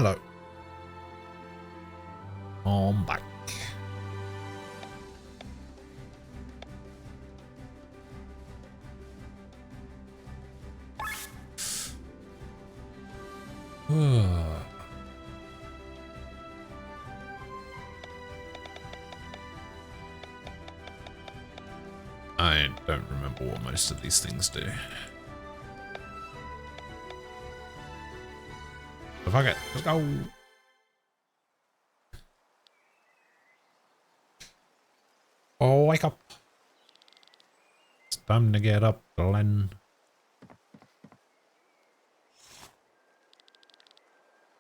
Hello. I'm back. I don't remember what most of these things do. But fuck it, let's go. Oh, wake up. It's time to get up, Glenn.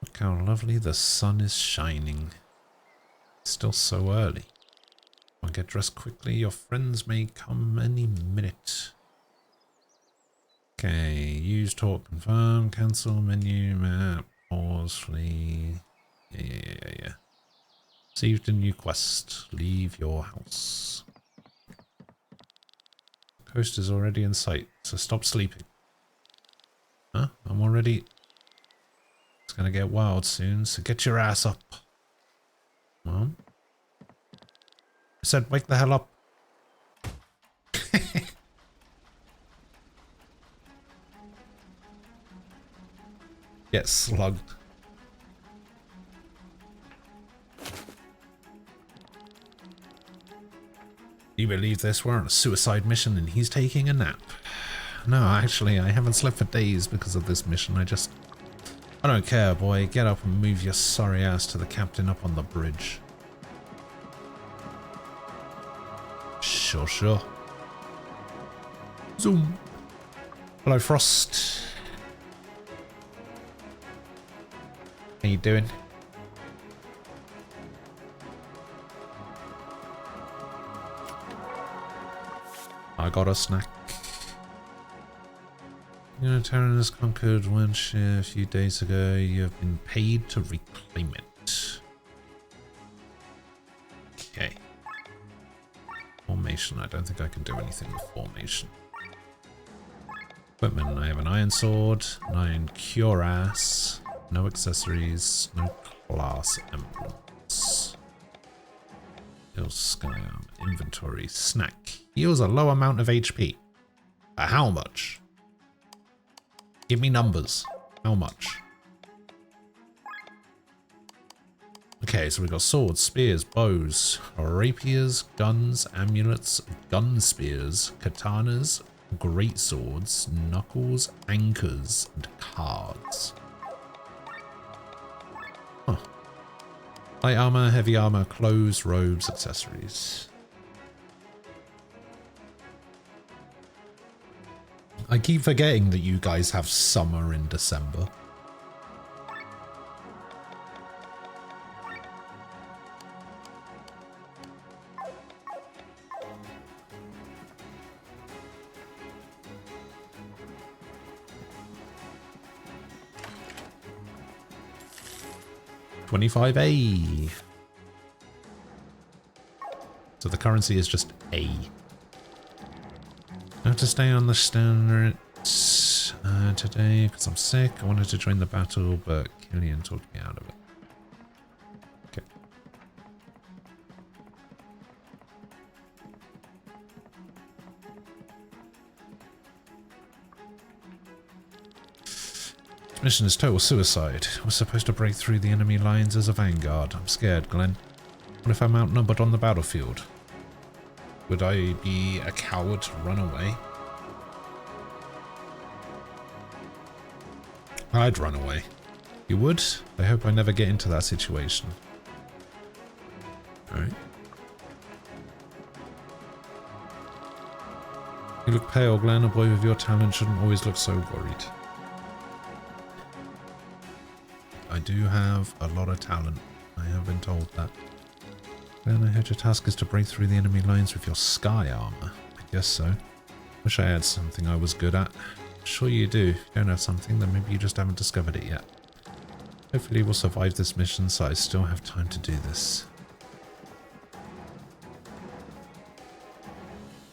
Look how lovely the sun is shining. It's still so early. I'll get dressed quickly. Your friends may come any minute. Okay, use, talk, confirm, cancel, menu, map, pause, flee. Yeah. Received a new quest. Leave your house. Coast is already in sight, so stop sleeping. Huh? I'm already... It's gonna get wild soon, so get your ass up. Mom? I said wake the hell up. Get slugged. You believe this? We're on a suicide mission and he's taking a nap. No, actually, I haven't slept for days because of this mission. I don't care, boy. Get up and move your sorry ass to the captain up on the bridge. Sure. Zoom. Hello, Frost. How you doing? I got a snack. Terran has conquered Wanshire a few days ago. You have been paid to reclaim it. Okay. Formation. I don't think I can do anything with formation. Equipment. I have an iron sword, an iron cuirass, no accessories, no class emblems. Heals sky arm. Inventory. Snack. Heals a low amount of HP. How much? Give me numbers. How much? Okay, so we've got swords, spears, bows, rapiers, guns, amulets, gun spears, katanas, great swords, knuckles, anchors, and cards. Huh. Light armor, heavy armor, clothes, robes, accessories. I keep forgetting that you guys have summer in December. $25A. So the currency is just A. I have to stay on the standard today because I'm sick. I wanted to join the battle, but Killian talked me out of it. Okay. This mission is total suicide. We're supposed to break through the enemy lines as a vanguard. I'm scared, Glenn. What if I'm outnumbered on the battlefield? Would I be a coward to run away? I'd run away. You would? I hope I never get into that situation. Alright. You look pale, Glenn. A boy with your talent shouldn't always look so worried. I do have a lot of talent. I have been told that. Glenn, I heard your task is to break through the enemy lines with your sky armor. I guess so. Wish I had something I was good at. Sure you do. If you don't have something, then maybe you just haven't discovered it yet. Hopefully we'll survive this mission, so I still have time to do this.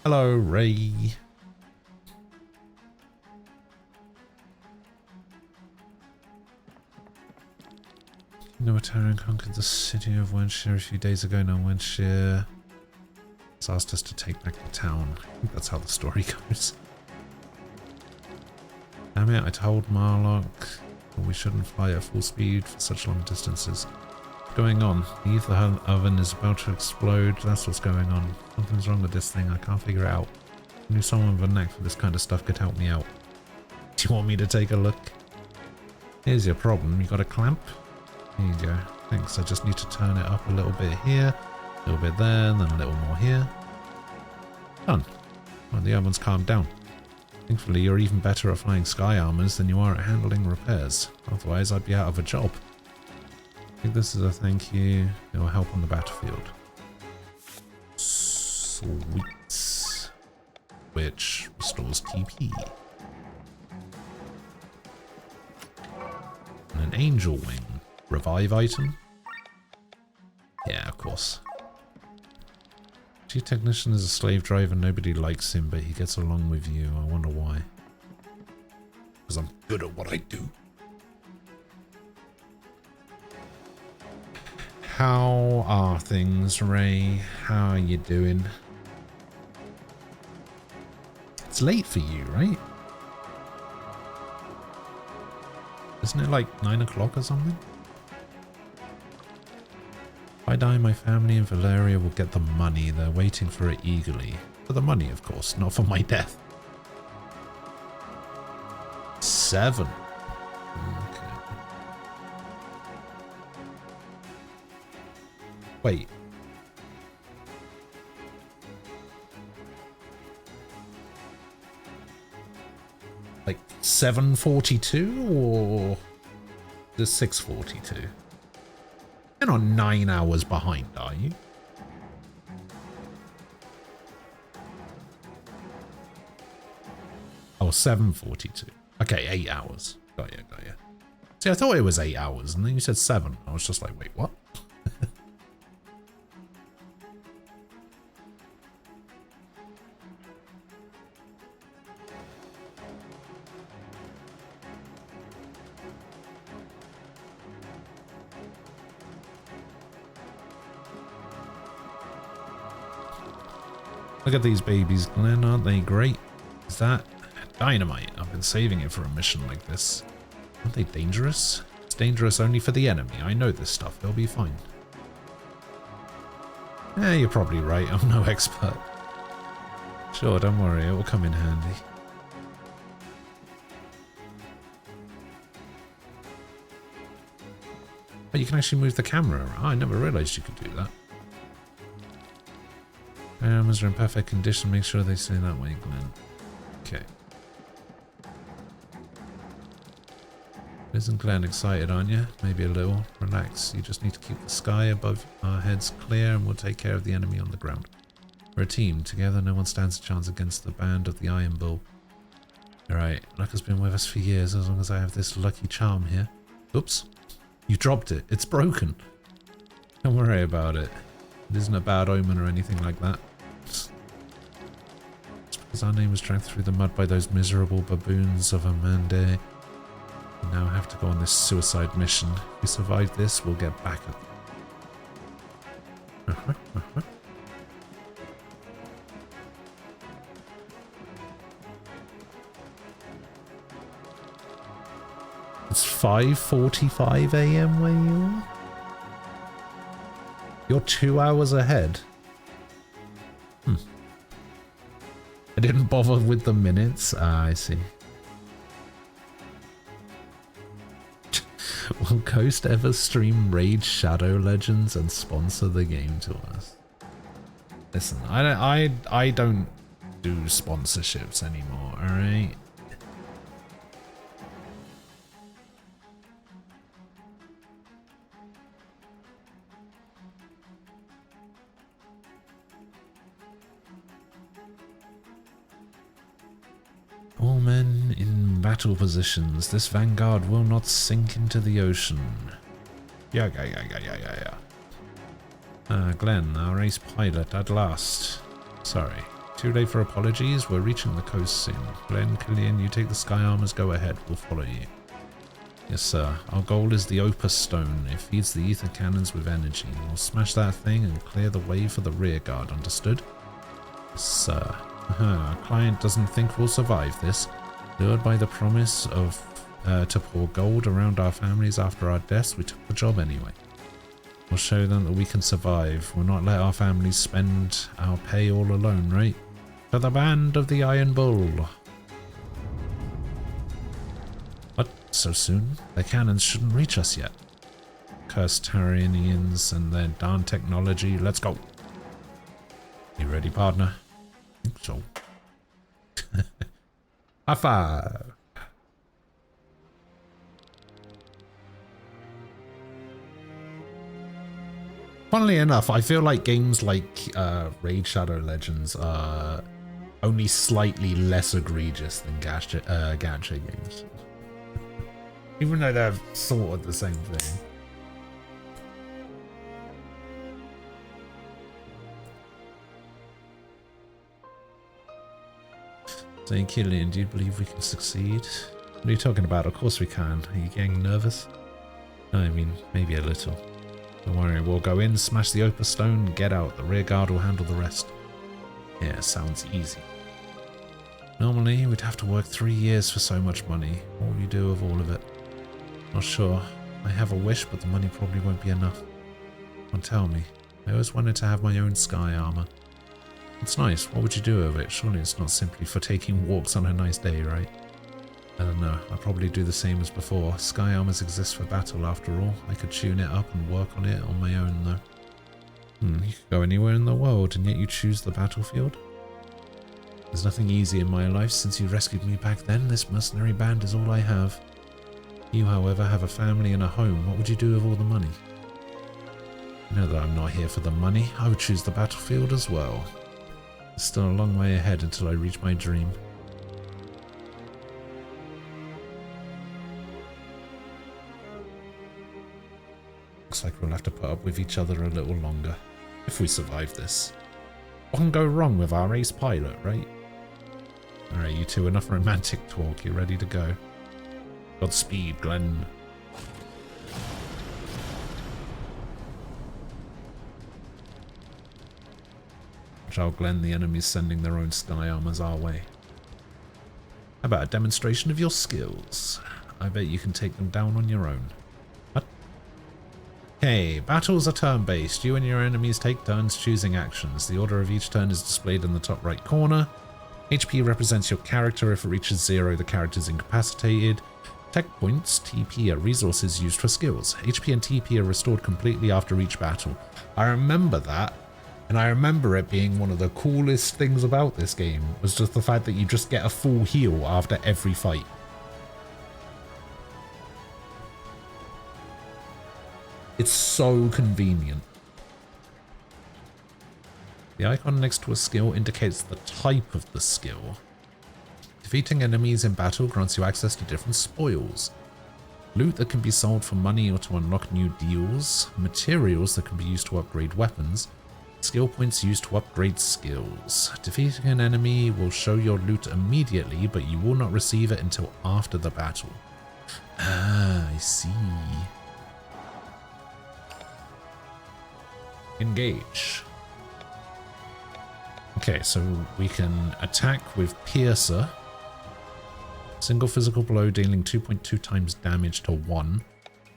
Hello, Ray. Noatarian conquered the city of Wenshire a few days ago. Now Wenshire has asked us to take back the town. I think that's how the story goes. Damn it, I told Marlock that we shouldn't fly at full speed for such long distances. What's going on? The ether oven is about to explode. That's what's going on. Something's wrong with this thing. I can't figure it out. I knew someone with a knack for this kind of stuff could help me out. Do you want me to take a look? Here's your problem. You got a clamp? Here you go. Thanks. I just need to turn it up a little bit here, a little bit there, and then a little more here. Done. Well, the oven's calmed down. Thankfully, you're even better at flying sky armors than you are at handling repairs. Otherwise, I'd be out of a job. I think this is a thank you. It will help on the battlefield. Sweet. Which restores TP. And an angel wing. Revive item? Yeah, of course. Chief Technician is a slave driver. Nobody likes him, but he gets along with you. I wonder why. Because I'm good at what I do. How are things, Ray? How are you doing? It's late for you, right? Isn't it like 9 o'clock or something? If I die, my family in Valeria will get the money. They're waiting for it eagerly. For the money, of course, not for my death. 7. Okay. Wait. Like 7:42 or the 6:42? You're not 9 hours behind, are you? Oh, 7:42. Okay, 8 hours. Got you, got you. See, I thought it was 8 hours, and then you said 7. I was just like, wait, what? Look at these babies, Glenn, aren't they great? Is that dynamite? I've been saving it for a mission like this. Aren't they dangerous? It's dangerous only for the enemy. I know this stuff. They'll be fine. Yeah, you're probably right. I'm no expert. Sure, don't worry. It will come in handy. But you can actually move the camera around. I never realized you could do that. Armors are in perfect condition. Make sure they stay that way, Glenn. Okay. Isn't Glenn excited, aren't you? Maybe a little. Relax. You just need to keep the sky above our heads clear and we'll take care of the enemy on the ground. We're a team. Together, no one stands a chance against the band of the Iron Bull. Alright. Luck has been with us for years as long as I have this lucky charm here. Oops. You dropped it. It's broken. Don't worry about it. It isn't a bad omen or anything like that. It's because our name was dragged through the mud by those miserable baboons of Amande. We now have to go on this suicide mission. If we survive this, we'll get back at them. It's 5:45 AM where you are? You're 2 hours ahead. I didn't bother with the minutes. Ah, I see. Will Coast ever stream Raid Shadow Legends and sponsor the game to us? Listen, I don't do sponsorships anymore, alright? All men in battle positions. This vanguard will not sink into the ocean. Yeah. Glenn, our ace pilot, at last. Sorry. Too late for apologies. We're reaching the coast soon. Glenn, Killian, you take the sky armors. Go ahead. We'll follow you. Yes, sir. Our goal is the Opus Stone. It feeds the ether cannons with energy. We'll smash that thing and clear the way for the rear guard. Understood? Yes, sir. Our client doesn't think we'll survive this. Lured by the promise of to pour gold around our families after our deaths, we took the job anyway. We'll show them that we can survive. We'll not let our families spend our pay all alone, right? To the band of the Iron Bull. What? So soon? The cannons shouldn't reach us yet. Cursed Tyranians and their darn technology. Let's go. You ready, partner? I think so. High five. Funnily enough, I feel like games like Raid Shadow Legends are only slightly less egregious than gacha games. Even though they're sort of the same thing. Saying, Killian, do you believe we can succeed? What are you talking about? Of course we can. Are you getting nervous? No, I mean, maybe a little. Don't worry, we'll go in, smash the Opus Stone, get out. The rear guard will handle the rest. Yeah, sounds easy. Normally, we'd have to work 3 years for so much money. What will you do with all of it? Not sure. I have a wish, but the money probably won't be enough. Don't tell me. I always wanted to have my own sky armor. It's nice. What would you do with it? Surely it's not simply for taking walks on a nice day, right? I don't know. I'd probably do the same as before. Sky armors exist for battle after all. I could tune it up and work on it on my own though. You could go anywhere in the world and yet you choose the battlefield? There's nothing easy in my life since you rescued me back then. This mercenary band is all I have. You, however, have a family and a home. What would you do with all the money? You know that I'm not here for the money. I would choose the battlefield as well. There's still a long way ahead until I reach my dream. Looks like we'll have to put up with each other a little longer, if we survive this. What can go wrong with our ace pilot, right? Alright, you two, enough romantic talk. You ready to go? Godspeed, Glenn. Watch out, Glenn. The enemy's sending their own sky armors our way. How about a demonstration of your skills? I bet you can take them down on your own. What? Okay, battles are turn-based. You and your enemies take turns choosing actions. The order of each turn is displayed in the top right corner. HP represents your character. If it reaches 0, the character is incapacitated. Tech points, TP, are resources used for skills. HP and TP are restored completely after each battle. I remember that, and I remember it being one of the coolest things about this game, was just the fact that you just get a full heal after every fight. It's so convenient. The icon next to a skill indicates the type of the skill. Defeating enemies in battle grants you access to different spoils. Loot that can be sold for money or to unlock new deals. Materials that can be used to upgrade weapons. Skill points used to upgrade skills. Defeating an enemy will show your loot immediately, but you will not receive it until after the battle. Ah, I see. Engage. Okay, so we can attack with Piercer. Single physical blow dealing 2.2 times damage to 1.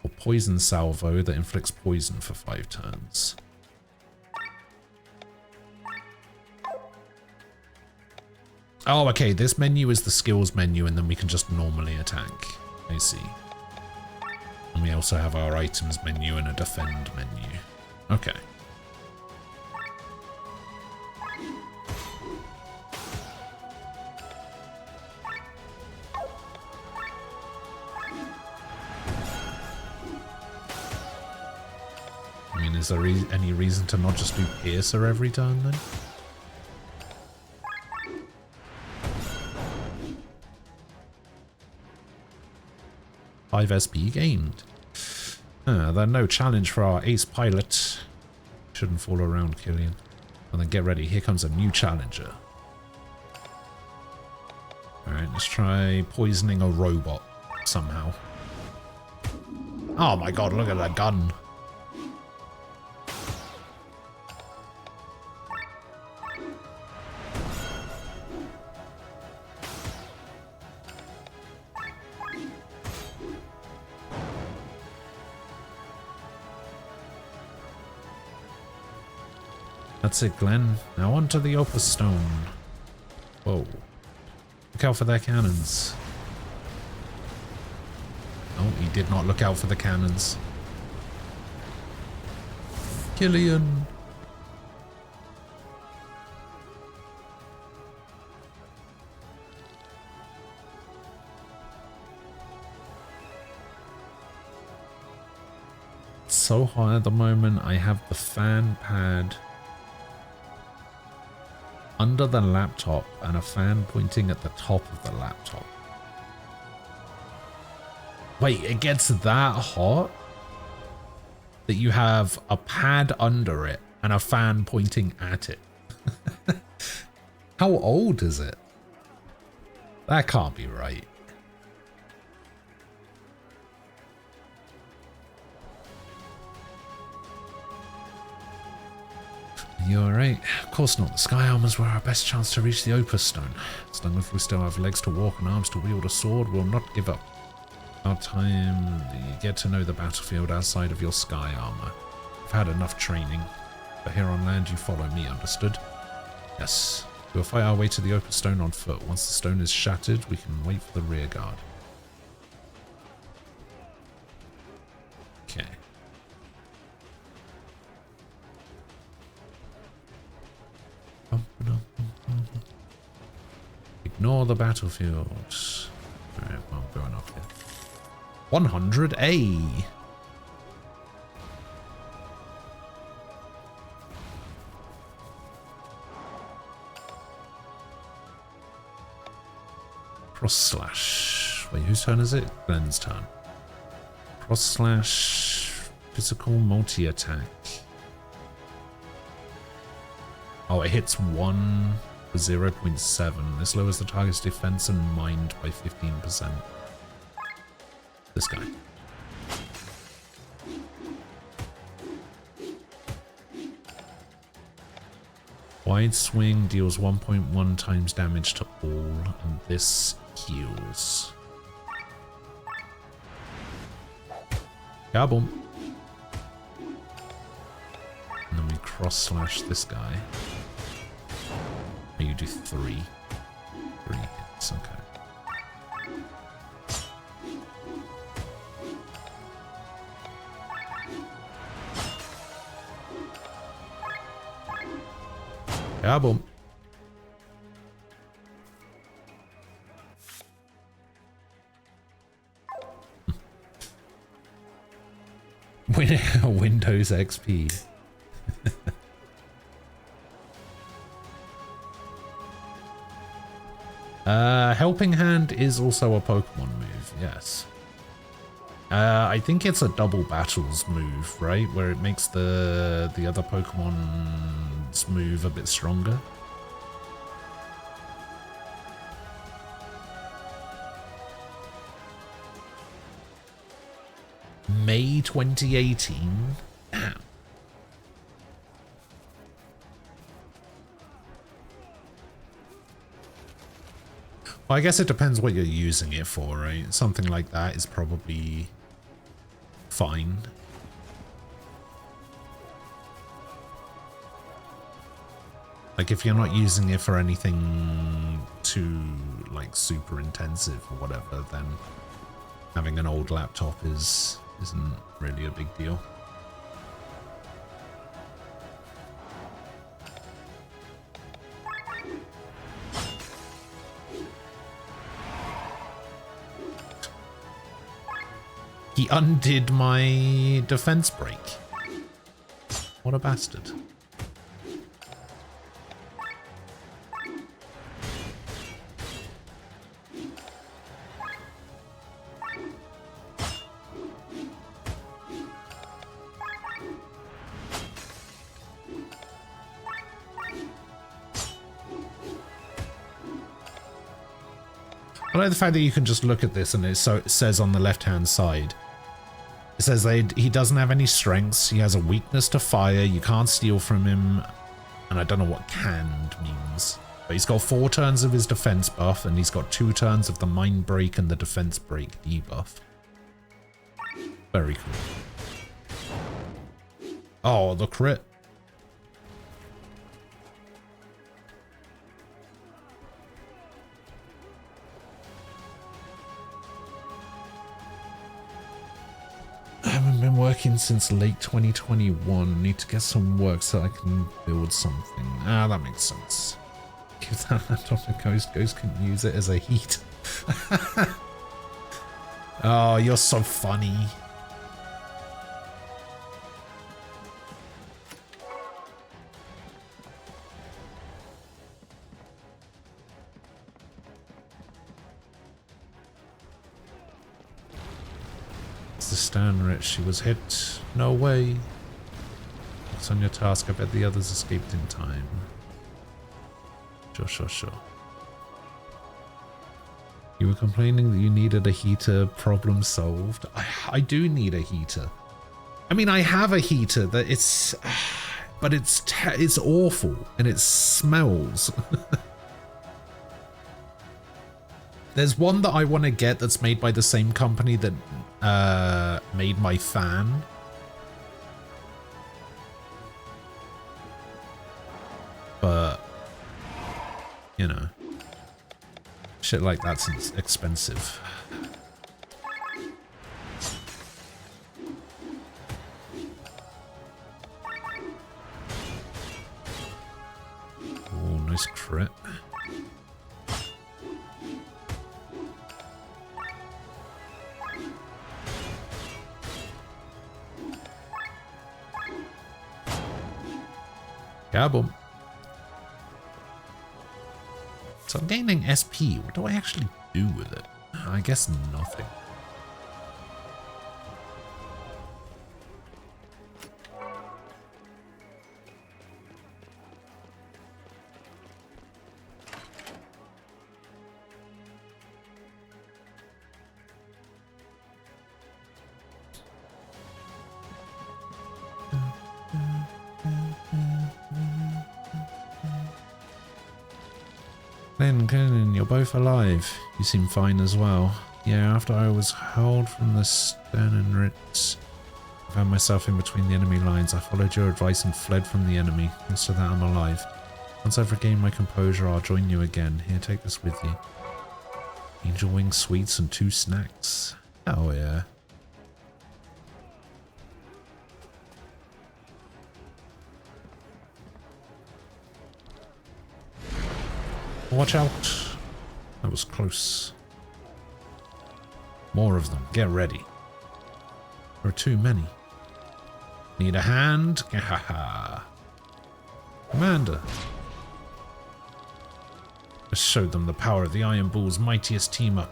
Or Poison Salvo that inflicts poison for 5 turns. Oh, okay, this menu is the skills menu and then we can just normally attack. I see. And we also have our items menu and a defend menu. Okay. I mean, is there any reason to not just do Piercer every turn then? Five SP gained. Then no challenge for our ace pilot. Shouldn't fall around, Killian. And then get ready, here comes a new challenger. Alright, let's try poisoning a robot somehow. Oh my god, look at that gun. That's it, Glenn. Now onto the Opus Stone. Whoa. Look out for their cannons. Oh, he did not look out for the cannons. Killian. It's so hot at the moment. I have the fan pad under the laptop and a fan pointing at the top of the laptop. Wait, it gets that hot that you have a pad under it and a fan pointing at it. How old is it? That can't be right. You alright? Of course not. The Sky Armors were our best chance to reach the Opus Stone. As long as we still have legs to walk and arms to wield a sword, we'll not give up. About time you get to know the battlefield outside of your Sky Armor. You've had enough training, but here on land you follow me, understood? Yes. We'll fight our way to the Opus Stone on foot. Once the stone is shattered, we can wait for the rear guard. Okay. Ignore the battlefield. Alright, well, I'm going up here. 100A! Cross slash. Wait, whose turn is it? Glenn's turn. Cross slash. Physical multi-attack. Oh, it hits 1 for 0.7. This lowers the target's defense and mind by 15%. This guy. Wide swing deals 1.1 times damage to all, and this heals. Kaboom. And then we cross slash this guy. You do 3. 3 hits, okay. Kaboom. Windows XP. Helping Hand is also a Pokemon move, yes. I think it's a double battles move, right? Where it makes the other Pokemon's move a bit stronger. May 2018. Damn. Well, I guess it depends what you're using it for, right? Something like that is probably fine. Like if you're not using it for anything too like super intensive or whatever, then having an old laptop isn't really a big deal. He undid my defense break. What a bastard. I like the fact that you can just look at this and it says on the left-hand side, It says he doesn't have any strengths. He has a weakness to fire. You can't steal from him. And I don't know what canned means. But he's got 4 turns of his defense buff, and he's got 2 turns of the mind break and the defense break debuff. Very cool. Oh, the crit. I haven't been working since late 2021. Need to get some work so I can build something. Ah, that makes sense. Give that laptop to Ghost. Ghost can use it as a heat. Oh, you're so funny. The Stanrich, she was hit. No way. It's on your task. I bet the others escaped in time. Sure. You were complaining that you needed a heater. Problem solved. I do need a heater. I mean, I have a heater that it's... But it's awful. And it smells. There's one that I want to get that's made by the same company that made my fan. But, you know, shit like that's expensive. Oh, nice crit. Kaboom. So I'm gaining SP. What do I actually do with it? I guess nothing. Glenn, you're both alive. You seem fine as well. Yeah, after I was hurled from the Sternenritz, I found myself in between the enemy lines. I followed your advice and fled from the enemy. Thanks to that, I'm alive. Once I've regained my composure, I'll join you again. Here, take this with you. Angel wing sweets and 2 snacks. Oh yeah. Watch out. That was close. More of them. Get ready. There are too many. Need a hand? Commander. I showed them the power of the Iron Bull's mightiest team-up.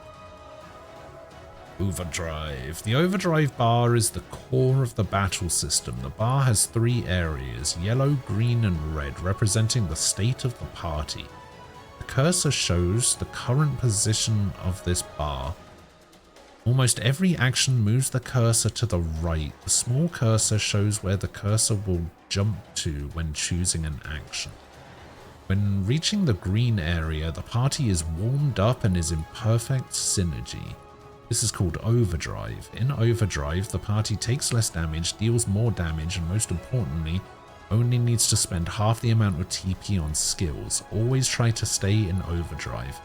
Overdrive. The overdrive bar is the core of the battle system. The bar has 3 areas, yellow, green, and red, representing the state of the party. The cursor shows the current position of this bar. Almost every action moves the cursor to the right. The small cursor shows where the cursor will jump to when choosing an action. When reaching the green area, the party is warmed up and is in perfect synergy. This is called overdrive. In overdrive, the party takes less damage, deals more damage, and most importantly, only needs to spend half the amount of TP on skills. Always try to stay in overdrive.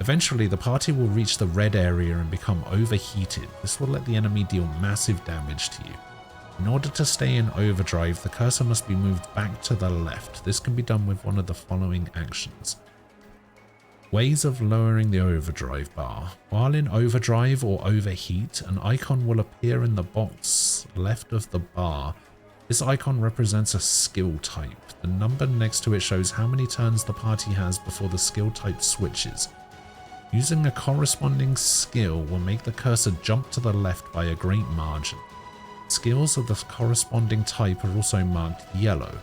Eventually, the party will reach the red area and become overheated. This will let the enemy deal massive damage to you. In order to stay in overdrive, the cursor must be moved back to the left. This can be done with one of the following actions. Ways of lowering the overdrive bar. While in overdrive or overheat, an icon will appear in the box left of the bar. This icon represents a skill type. The number next to it shows how many turns the party has before the skill type switches. Using a corresponding skill will make the cursor jump to the left by a great margin. Skills of the corresponding type are also marked yellow.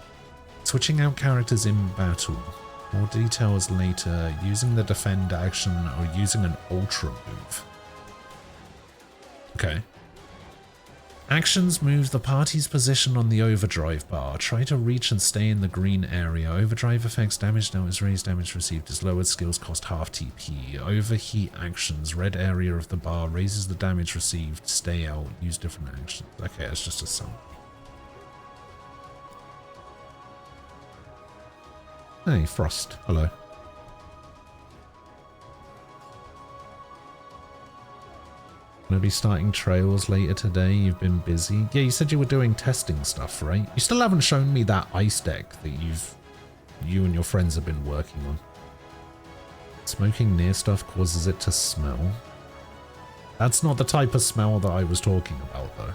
Switching out characters in battle. More details later, using the defend action or using an ultra move. Okay. Actions move the party's position on the overdrive bar. Try to reach and stay in the green area. Overdrive affects damage now is raised, damage received is lowered, skills cost half TP. Overheat actions, red area of the bar raises the damage received, stay out, use different actions. Okay, it's just a sum. Hey, Frost, hello. Gonna be starting trails later today. You've been busy. Yeah, you said you were doing testing stuff, right? You still haven't shown me that ice deck that you and your friends have been working on. Smoking near stuff causes it to smell. That's not the type of smell that I was talking about, though.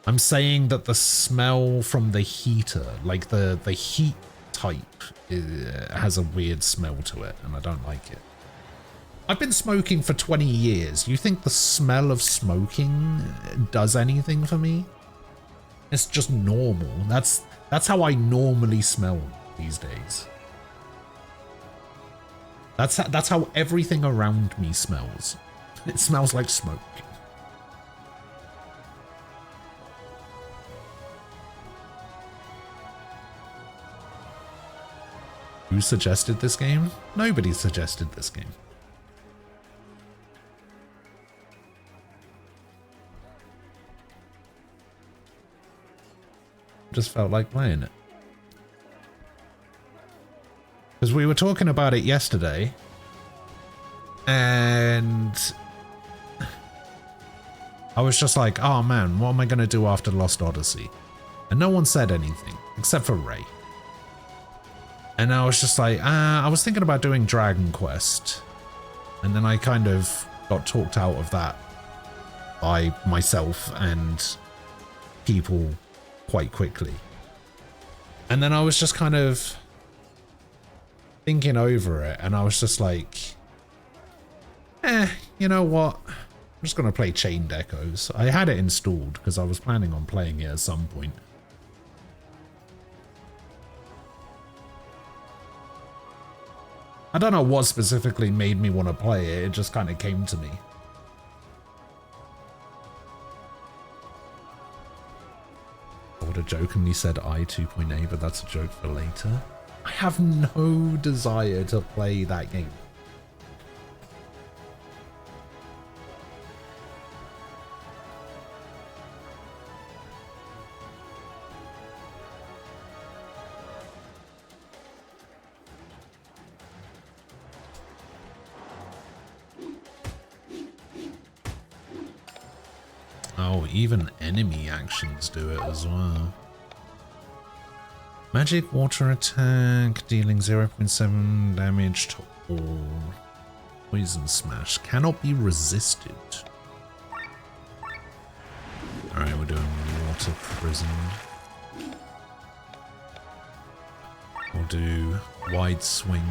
I'm saying that the smell from the heater, like the heat type, has a weird smell to it, and I don't like it. I've been smoking for 20 years. You think the smell of smoking does anything for me? It's just normal. That's how I normally smell these days. That's how everything around me smells. It smells like smoke. Who suggested this game? Nobody suggested this game. Just felt like playing it. Because we were talking about it yesterday. And I was just like, oh man, what am I going to do after Lost Odyssey? And no one said anything, except for Ray. And I was just like, I was thinking about doing Dragon Quest. And then I kind of got talked out of that by myself and people quite quickly. And then I was just kind of thinking over it, and I was just like, you know what? I'm just going to play Chained Echoes. I had it installed because I was planning on playing it at some point. I don't know what specifically made me want to play it, it just kind of came to me. I would have jokingly said I 2.8, but that's a joke for later. I have no desire to play that game. Oh, even enemy actions do it as well. Magic water attack, dealing 0.7 damage to all. Poison smash cannot be resisted. Alright, we're doing water prison. We'll do wide swing.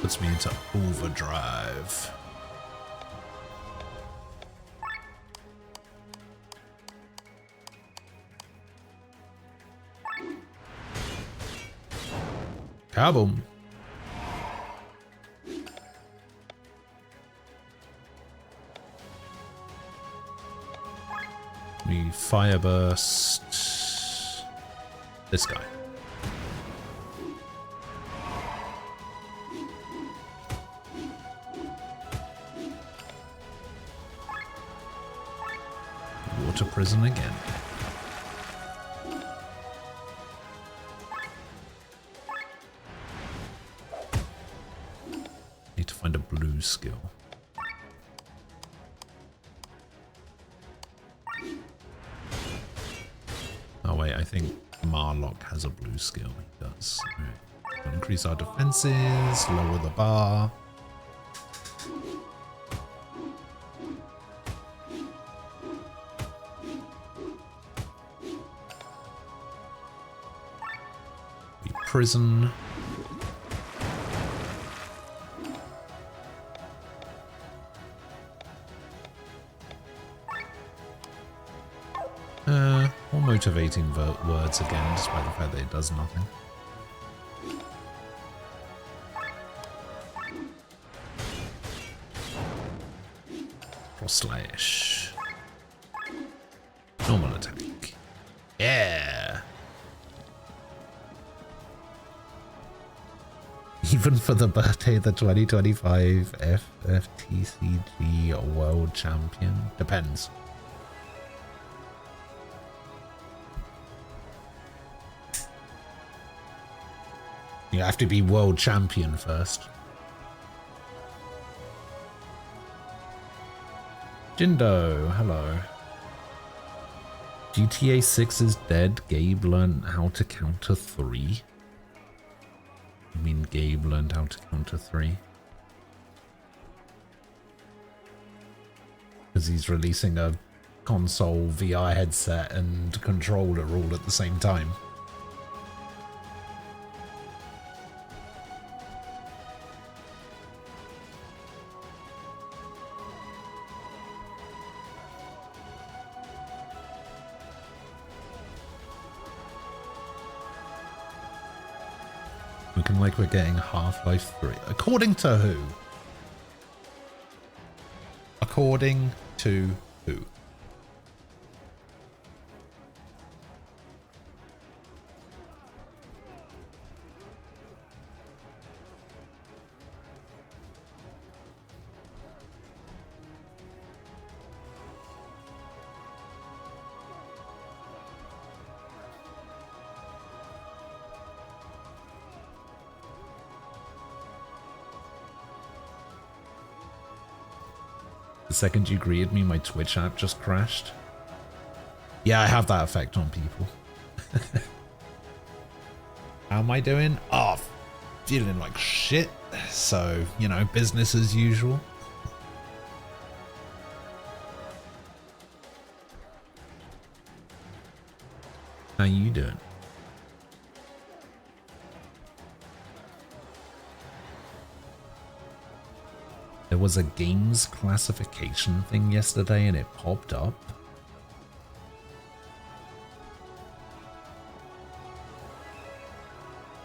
Puts me into overdrive. Kaboom. We fire burst this guy. Water prison again. Need to find a blue skill. Oh wait, I think Marlock has a blue skill. He does. Right. We'll increase our defenses, lower the bar. We prison. More motivating words again, despite the fact that it does nothing. slash. Normal attack. Yeah. Even for the birthday of the 2025 FFTCG World Champion? Depends. You have to be World Champion first. Jindo, hello. GTA 6 is dead. Gabe learned how to counter 3. I mean, Gabe learned how to counter 3. Because he's releasing a console, VR headset, and controller all at the same time. Looking like we're getting Half-Life 3. According to who? According to who? The second you greeted me, my Twitch app just crashed. Yeah, I have that effect on people. How am I doing? Oh, feeling like shit. So, you know, business as usual. How you doing? There was a games classification thing yesterday and it popped up.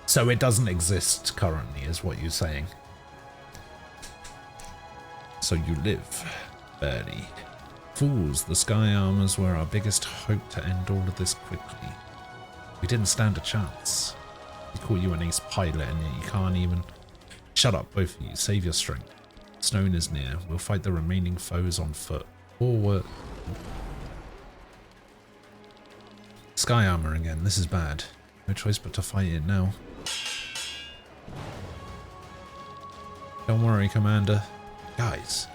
So it doesn't exist currently, is what you're saying. So you live, barely. Fools, the Sky Armors were our biggest hope to end all of this quickly. We didn't stand a chance. We call you an ace pilot and yet you can't even... Shut up, both of you. Save your strength. Stone is near. We'll fight the remaining foes on foot. Forward. Sky Armor again. This is bad. No choice but to fight it now. Don't worry, Commander. Guys,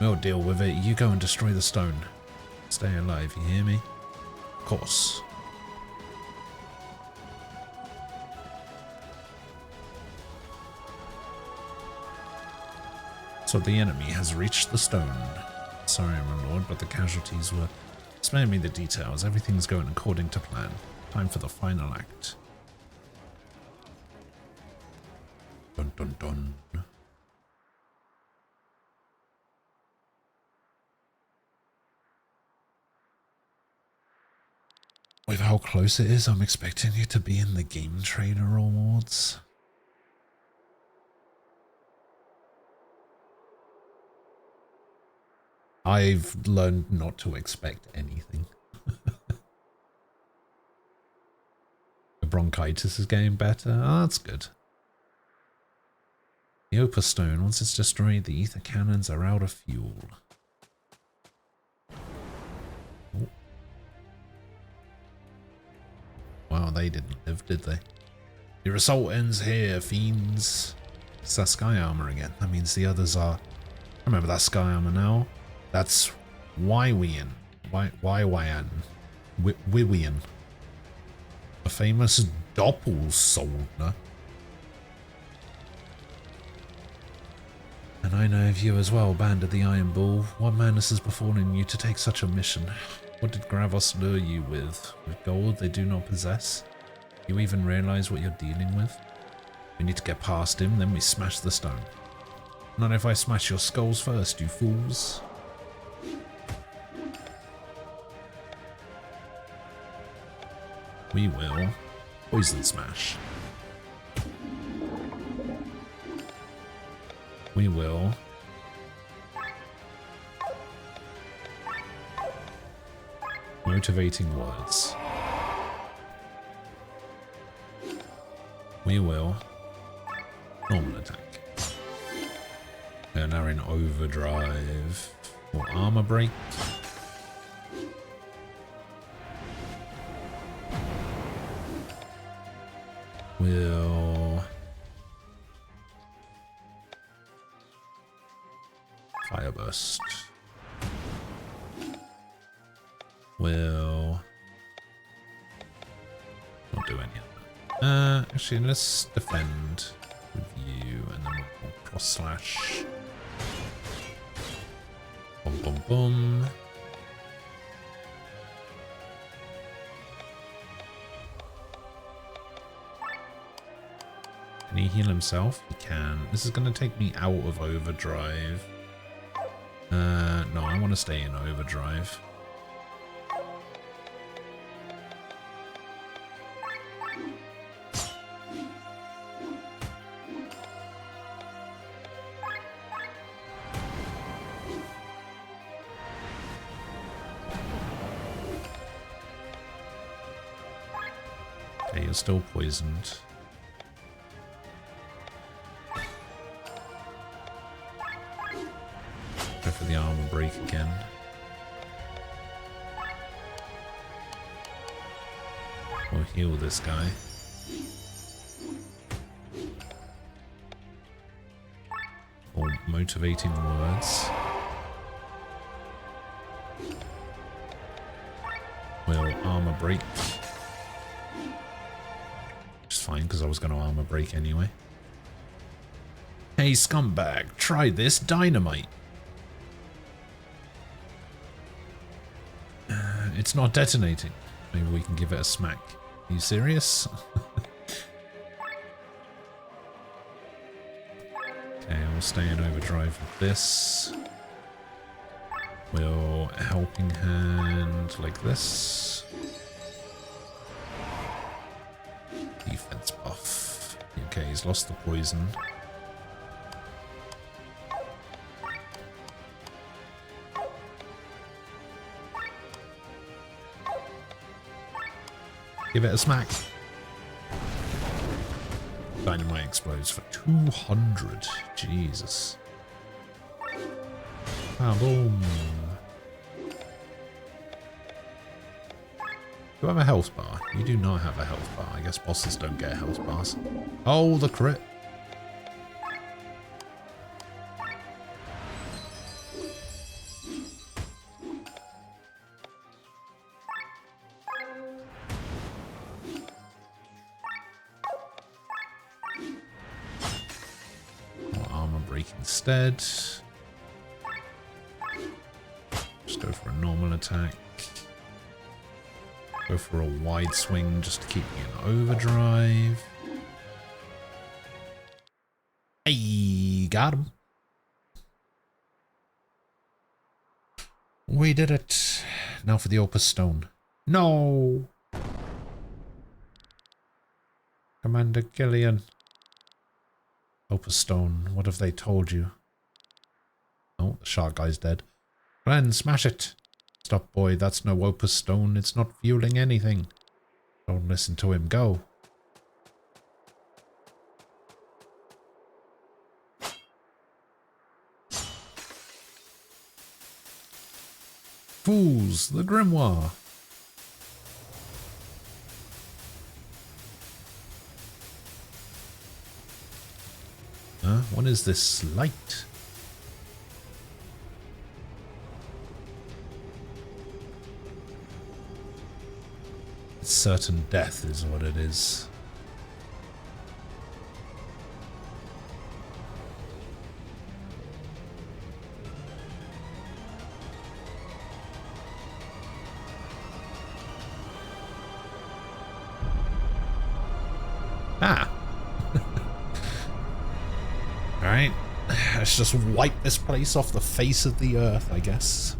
we'll deal with it. You go and destroy the stone. Stay alive, you hear me? Of course. So the enemy has reached the stone. Sorry, my lord, but the casualties were... Spare me the details. Everything's going according to plan. Time for the final act. Dun dun dun. With how close it is, I'm expecting you to be in the Game Trader Awards. I've learned not to expect anything. The bronchitis is getting better. Oh, that's good. The Opus Stone, once it's destroyed, the ether cannons are out of fuel. Oh. Wow, they didn't live, did they? Your assault ends here, fiends. It's that Sky Armor again. That means the others are... I remember that Sky Armor now. That's Wywian. Wywian. Wywian. A famous Doppelsoldner. And I know of you as well, Band of the Iron Bull. What madness has befallen you to take such a mission? What did Gravos lure you with? With gold they do not possess? You even realize what you're dealing with? We need to get past him, then we smash the stone. Not if I smash your skulls first, you fools. We will poison smash. We will Motivating words. We will normal attack. They're now in overdrive. Or armor break. Will fire burst. Will not do any of that. Actually, let's defend with you, and then we'll cross slash. Boom, boom, boom. Can he heal himself? He can. This is going to take me out of overdrive. No, I want to stay in overdrive. Okay, you're still poisoned. Go for the armor break again. We'll heal this guy. Or motivating words. We'll armor break. Which is fine because I was going to armor break anyway. Hey scumbag, try this dynamite. It's not detonating. Maybe we can give it a smack. Are you serious? Okay, we'll stay in overdrive with this. We'll helping hand like this. Defense buff. Okay, he's lost the poison. Give it a smack. Dynamite explodes for 200. Jesus. Ah, boom. Do you have a health bar? You do not have a health bar. I guess bosses don't get health bars. Oh, the crit. Instead, just go for a normal attack. Go for a wide swing just to keep me in overdrive. Hey, got him. We did it. Now for the Opus Stone. No! Commander Gillian. Opus Stone, what have they told you? Oh, the shark guy's dead. Glenn, smash it! Stop, boy, that's no Opus Stone. It's not fueling anything. Don't listen to him. Go. Fools, the Grimoire. What is this light? It's certain death is what it is. Ah. Alright, let's just wipe this place off the face of the earth, I guess.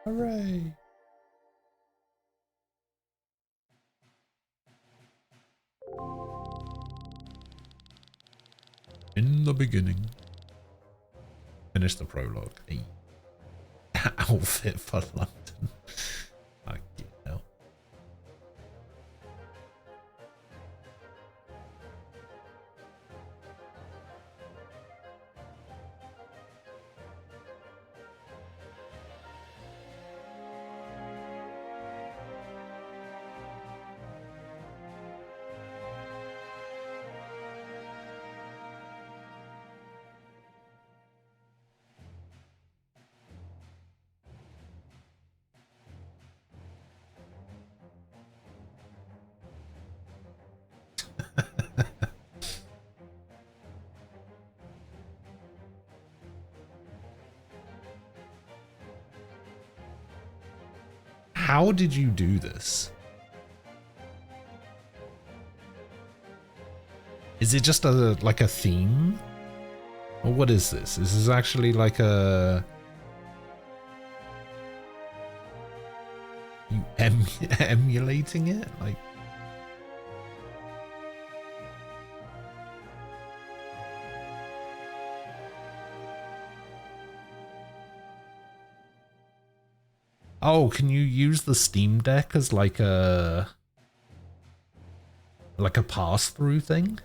Hooray! In the beginning. Finish the prologue. Hey. Outfit for London. Fuck you know. How did you do this? Is it just like a theme? Or what is this? This is actually like a... You emulating it? Like... Oh, can you use the Steam Deck as like a pass-through thing?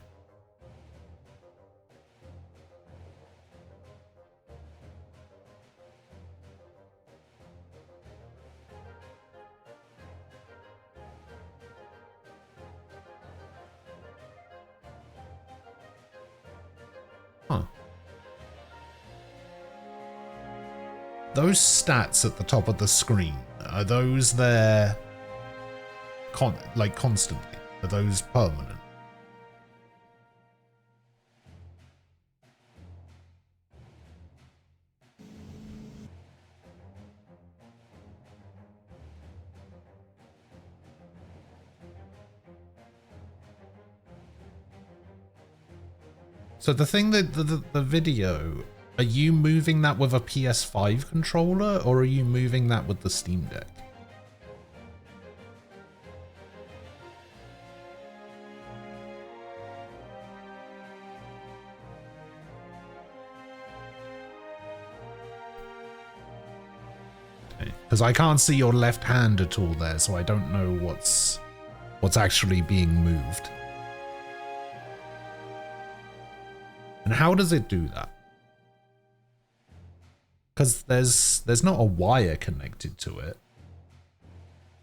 Huh. Those stats at the top of the screen, are those there like constantly? Are those permanent? So the thing that the video, are you moving that with a PS5 controller or are you moving that with the Steam Deck? Because I can't see your left hand at all there, so I don't know what's actually being moved. And how does it do that? Because there's not a wire connected to it.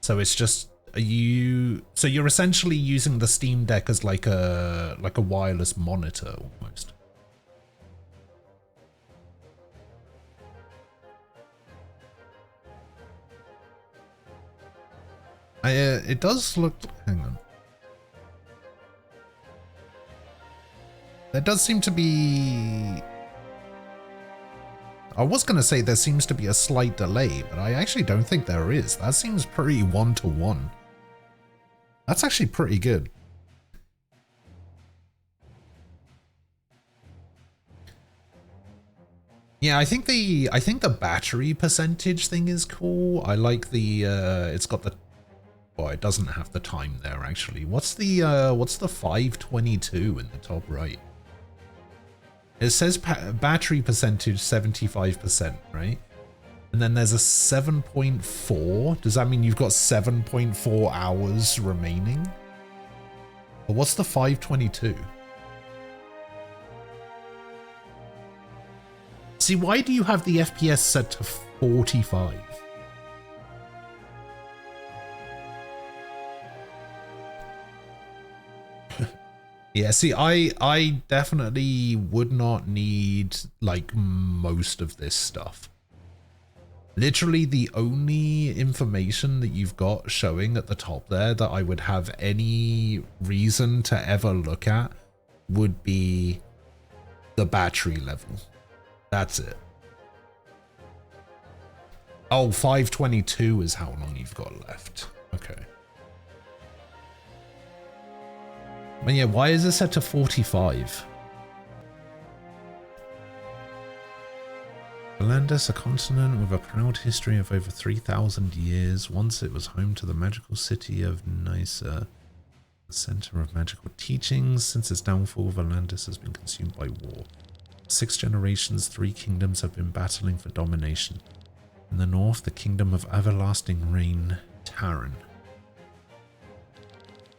So it's just so you're essentially using the Steam Deck as like a wireless monitor almost. It does look... Hang on. There does seem to be... I was going to say there seems to be a slight delay, but I actually don't think there is. That seems pretty one-to-one. That's actually pretty good. Yeah, I think the battery percentage thing is cool. I like the it's got the... Well, it doesn't have the time there actually. What's the 522 in the top right? It says battery percentage 75%, right? And then there's a 7.4. Does that mean you've got 7.4 hours remaining? But what's the 522? See, why do you have the FPS set to 45? Yeah, see, I definitely would not need, like, most of this stuff. Literally, the only information that you've got showing at the top there that I would have any reason to ever look at would be the battery level. That's it. Oh, 522 is how long you've got left. Okay. But yeah, why is it set to 45? Valandis, a continent with a proud history of over 3,000 years. Once it was home to the magical city of Nysa, the center of magical teachings. Since its downfall, Valandis has been consumed by war. 6 generations, 3 kingdoms have been battling for domination. In the north, the kingdom of everlasting reign, Taran.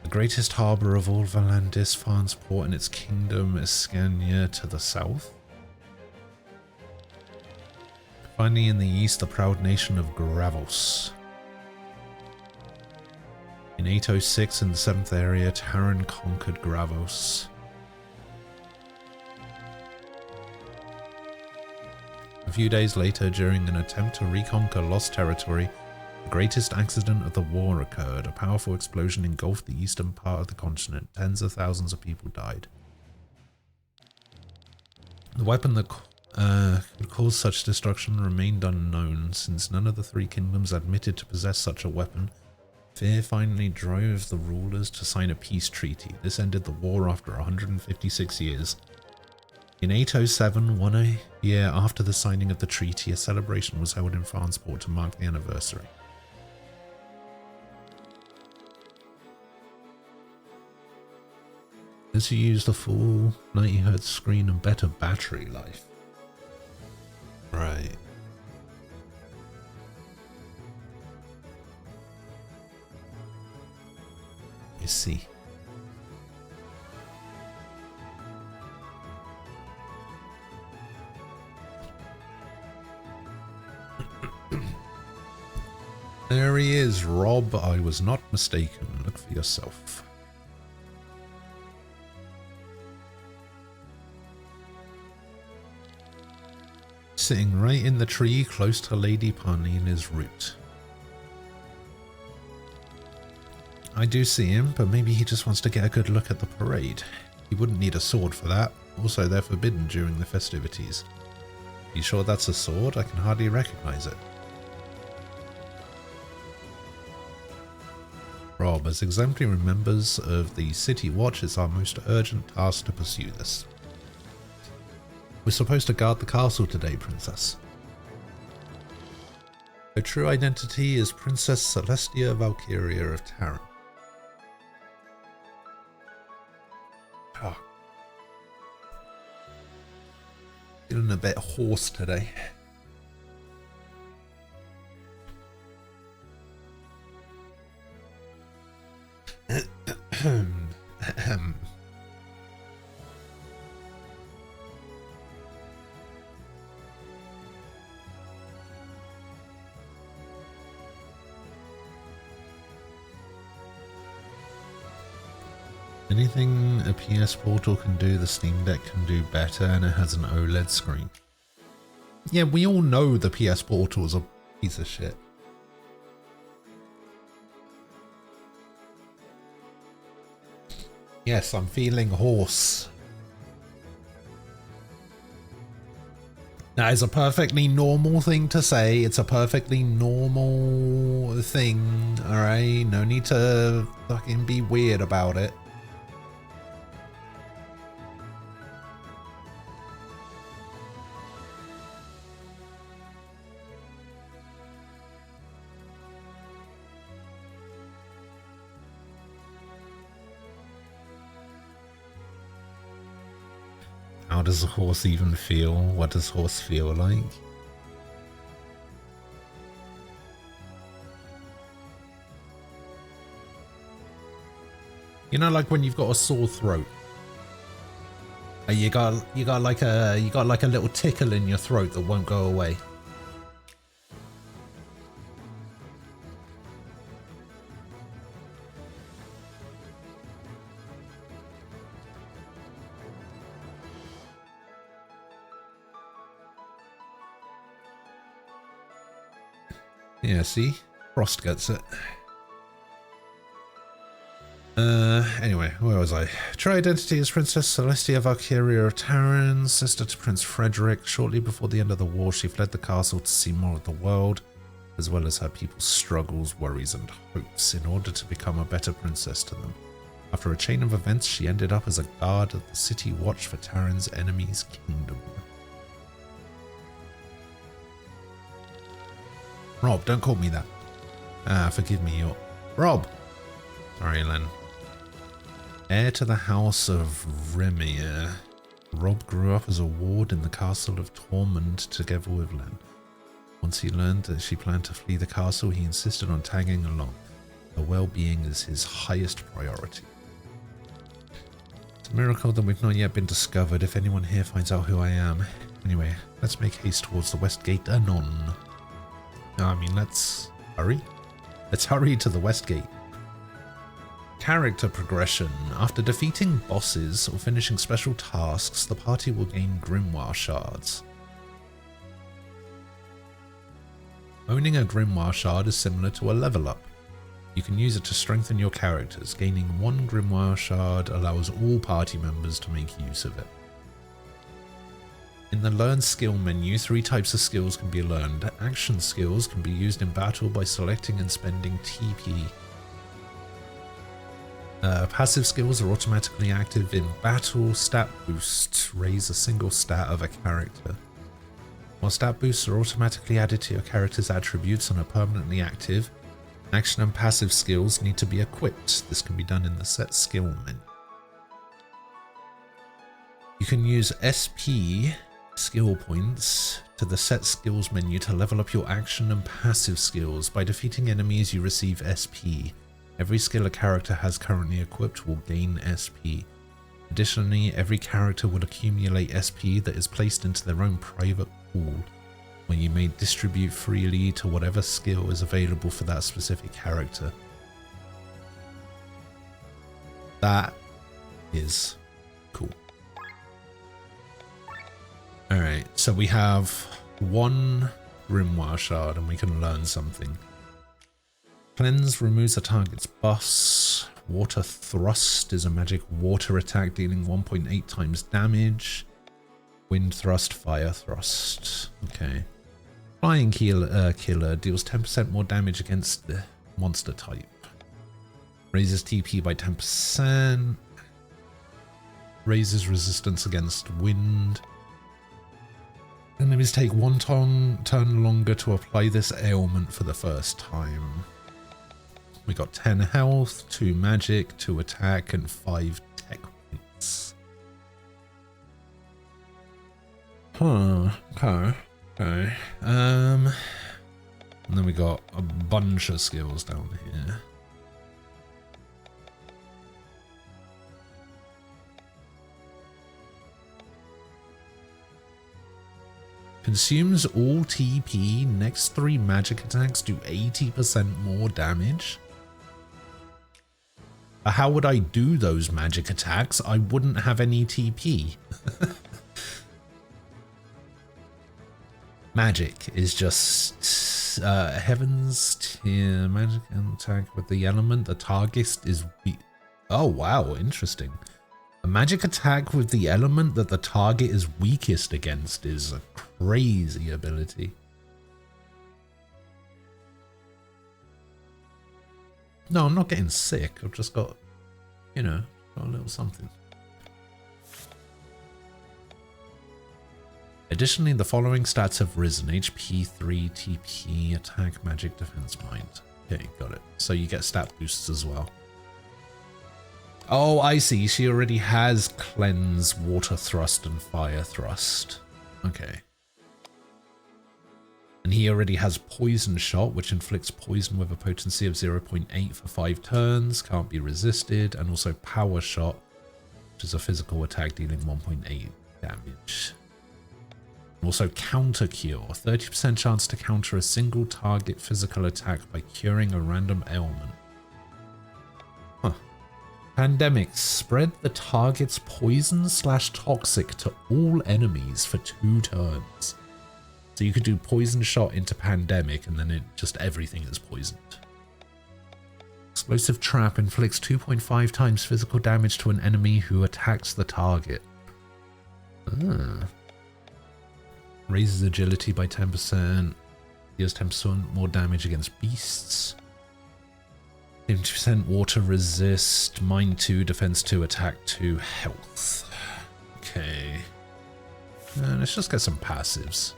The greatest harbour of all Valandis, Farn's port and its kingdom, Escania to the south. Finally, in the east, the proud nation of Gravos. In 806, in the 7th area, Taran conquered Gravos. A few days later, during an attempt to reconquer lost territory, the greatest accident of the war occurred. A powerful explosion engulfed the eastern part of the continent. Tens of thousands of people died. The weapon that could cause such destruction remained unknown. Since none of the 3 kingdoms admitted to possess such a weapon, fear finally drove the rulers to sign a peace treaty. This ended the war after 156 years. In 807, 1 year after the signing of the treaty, a celebration was held in Farnsport to mark the anniversary. This used a full 90Hz screen and better battery life. Right. You see. There he is, Rob. I was not mistaken. Look for yourself. Sitting right in the tree close to Lady Parnina's route. I do see him, but maybe he just wants to get a good look at the parade. He wouldn't need a sword for that. Also, they're forbidden during the festivities. You sure that's a sword? I can hardly recognize it. Rob, as exemplary members of the City Watch, it's our most urgent task to pursue this. We're supposed to guard the castle today, Princess. Her true identity is Princess Celestia Valkyria of Taran. Oh. Feeling a bit hoarse today. Anything a PS Portal can do, the Steam Deck can do better, and it has an OLED screen. Yeah, we all know the PS Portal is a piece of shit. Yes, I'm feeling hoarse. That is a perfectly normal thing to say. It's a perfectly normal thing, alright? No need to fucking be weird about it. How does a horse even feel? What does horse feel like? You know, like when you've got a sore throat. You got like a little tickle in your throat that won't go away. Yeah, see? Frost gets it. Anyway, where was I? True identity is Princess Celestia Valkyria of Taran, sister to Prince Frederick. Shortly before the end of the war, she fled the castle to see more of the world, as well as her people's struggles, worries, and hopes, in order to become a better princess to them. After a chain of events, she ended up as a guard at the City Watch for Taran's enemy's kingdom. Rob, don't call me that. Forgive me, you're... Rob! Sorry, Len. Heir to the House of Remir, Rob grew up as a ward in the Castle of Tormund together with Len. Once he learned that she planned to flee the castle, he insisted on tagging along. Her well-being is his highest priority. It's a miracle that we've not yet been discovered if anyone here finds out who I am. Anyway, let's make haste towards the West Gate anon. I mean, let's hurry. Let's hurry to the West Gate. Character progression. After defeating bosses or finishing special tasks, the party will gain Grimoire shards. Owning a Grimoire shard is similar to a level up. You can use it to strengthen your characters. Gaining one Grimoire shard allows all party members to make use of it. In the Learn Skill menu, 3 types of skills can be learned. Action skills can be used in battle by selecting and spending TP. Passive skills are automatically active in battle. Stat boost. Raise a single stat of a character. While stat boosts are automatically added to your character's attributes and are permanently active, action and passive skills need to be equipped. This can be done in the set skill menu. You can use SP skill points to the set skills menu to level up your action and passive skills. By defeating enemies, you receive SP. Every skill a character has currently equipped will gain SP. Additionally, every character will accumulate SP that is placed into their own private pool, where you may distribute freely to whatever skill is available for that specific character. That is cool. Alright, so we have one Grimoire shard and we can learn something. Cleanse removes a target's buffs. Water Thrust is a magic water attack dealing 1.8 times damage. Wind Thrust, Fire Thrust. Okay. Flying Killer deals 10% more damage against the monster type. Raises TP by 10%. Raises resistance against wind. Enemies take 1 turn longer to apply this ailment for the first time. We got 10 health, 2 magic, 2 attack, and 5 tech points. Huh, okay. And then we got a bunch of skills down here. Consumes all TP. Next 3 magic attacks do 80% more damage. How would I do those magic attacks? I wouldn't have any TP. Magic is just Heaven's Tier magic attack with the element. The target is weak. Oh wow, interesting. A magic attack with the element that the target is weakest against is a crazy ability. No, I'm not getting sick. I've just got, you know, got a little something. Additionally, the following stats have risen: HP 3, TP, attack, magic, defense, mind. Okay, got it. So you get stat boosts as well. Oh, I see. She already has Cleanse, Water Thrust, and Fire Thrust. Okay. And he already has Poison Shot, which inflicts poison with a potency of 0.8 for 5 turns, can't be resisted, and also Power Shot, which is a physical attack dealing 1.8 damage. Also Counter Cure, 30% chance to counter a single target physical attack by curing a random ailment. Huh. Pandemic, spread the target's poison/toxic to all enemies for 2 turns. So you could do Poison Shot into Pandemic and then everything is poisoned. Explosive Trap inflicts 2.5 times physical damage to an enemy who attacks the target. Raises agility by 10%. Deals 10% more damage against beasts. 50% water resist. Mind 2, defense 2, attack 2, health. Okay. Let's just get some passives.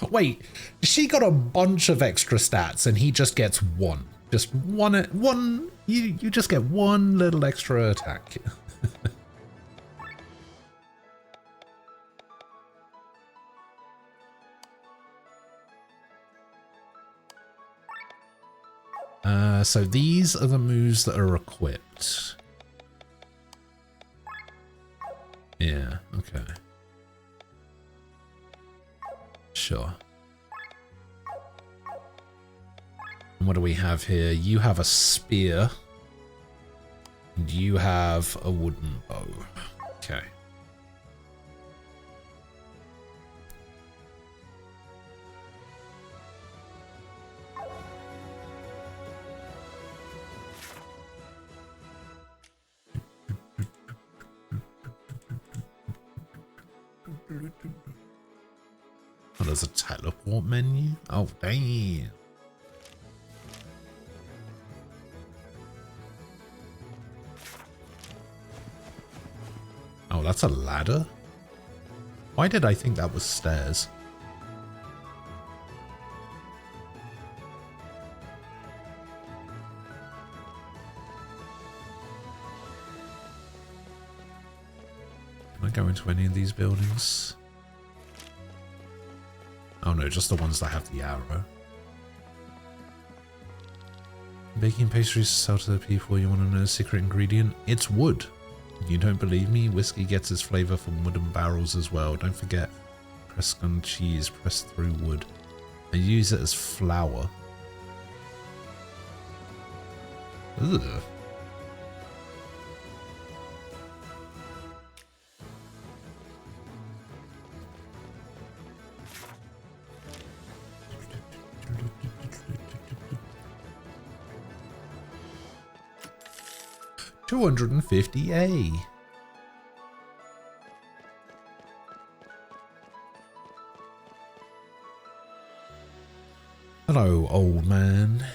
Wait, she got a bunch of extra stats and he just gets one. Just one, you just get one little extra attack. So these are the moves that are equipped. Yeah, okay. Sure. And what do we have here? You have a spear. And you have a wooden bow. Okay. Oh, there's a teleport menu? Oh, damn. Oh, that's a ladder? Why did I think that was stairs? Can I go into any of these buildings? Oh no, just the ones that have the arrow. Baking pastries to sell to the people. You want to know the secret ingredient? It's wood. You don't believe me? Whiskey gets its flavor from wooden barrels as well. Don't forget, pressed on cheese, pressed through wood. I use it as flour. Ugh. $250A. Hello, old man.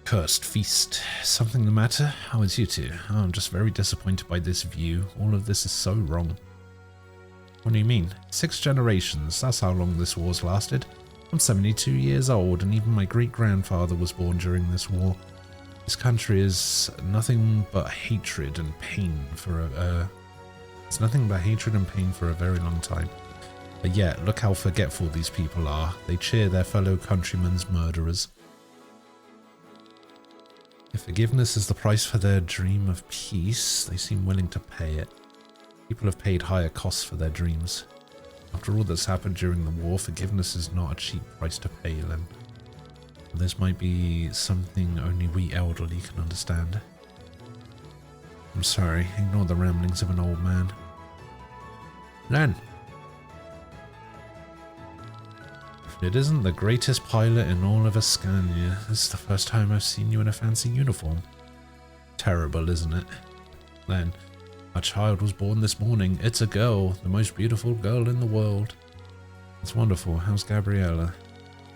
Cursed feast. Something the matter? Oh, it's you two. Oh, I'm just very disappointed by this view. All of this is so wrong. What do you mean? 6 generations. That's how long this war's lasted. I'm 72 years old, and even my great-grandfather was born during this war. This country is nothing but hatred and pain for a very long time. But yet, look how forgetful these people are. They cheer their fellow countrymen's murderers. If forgiveness is the price for their dream of peace, they seem willing to pay it. People have paid higher costs for their dreams. After all that's happened during the war, forgiveness is not a cheap price to pay, Len. This might be something only we elderly can understand. I'm sorry, ignore the ramblings of an old man. Len! It isn't the greatest pilot in all of Ascania. This is the first time I've seen you in a fancy uniform. Terrible, isn't it? Len, a child was born this morning. It's a girl, the most beautiful girl in the world. It's wonderful. How's Gabriella?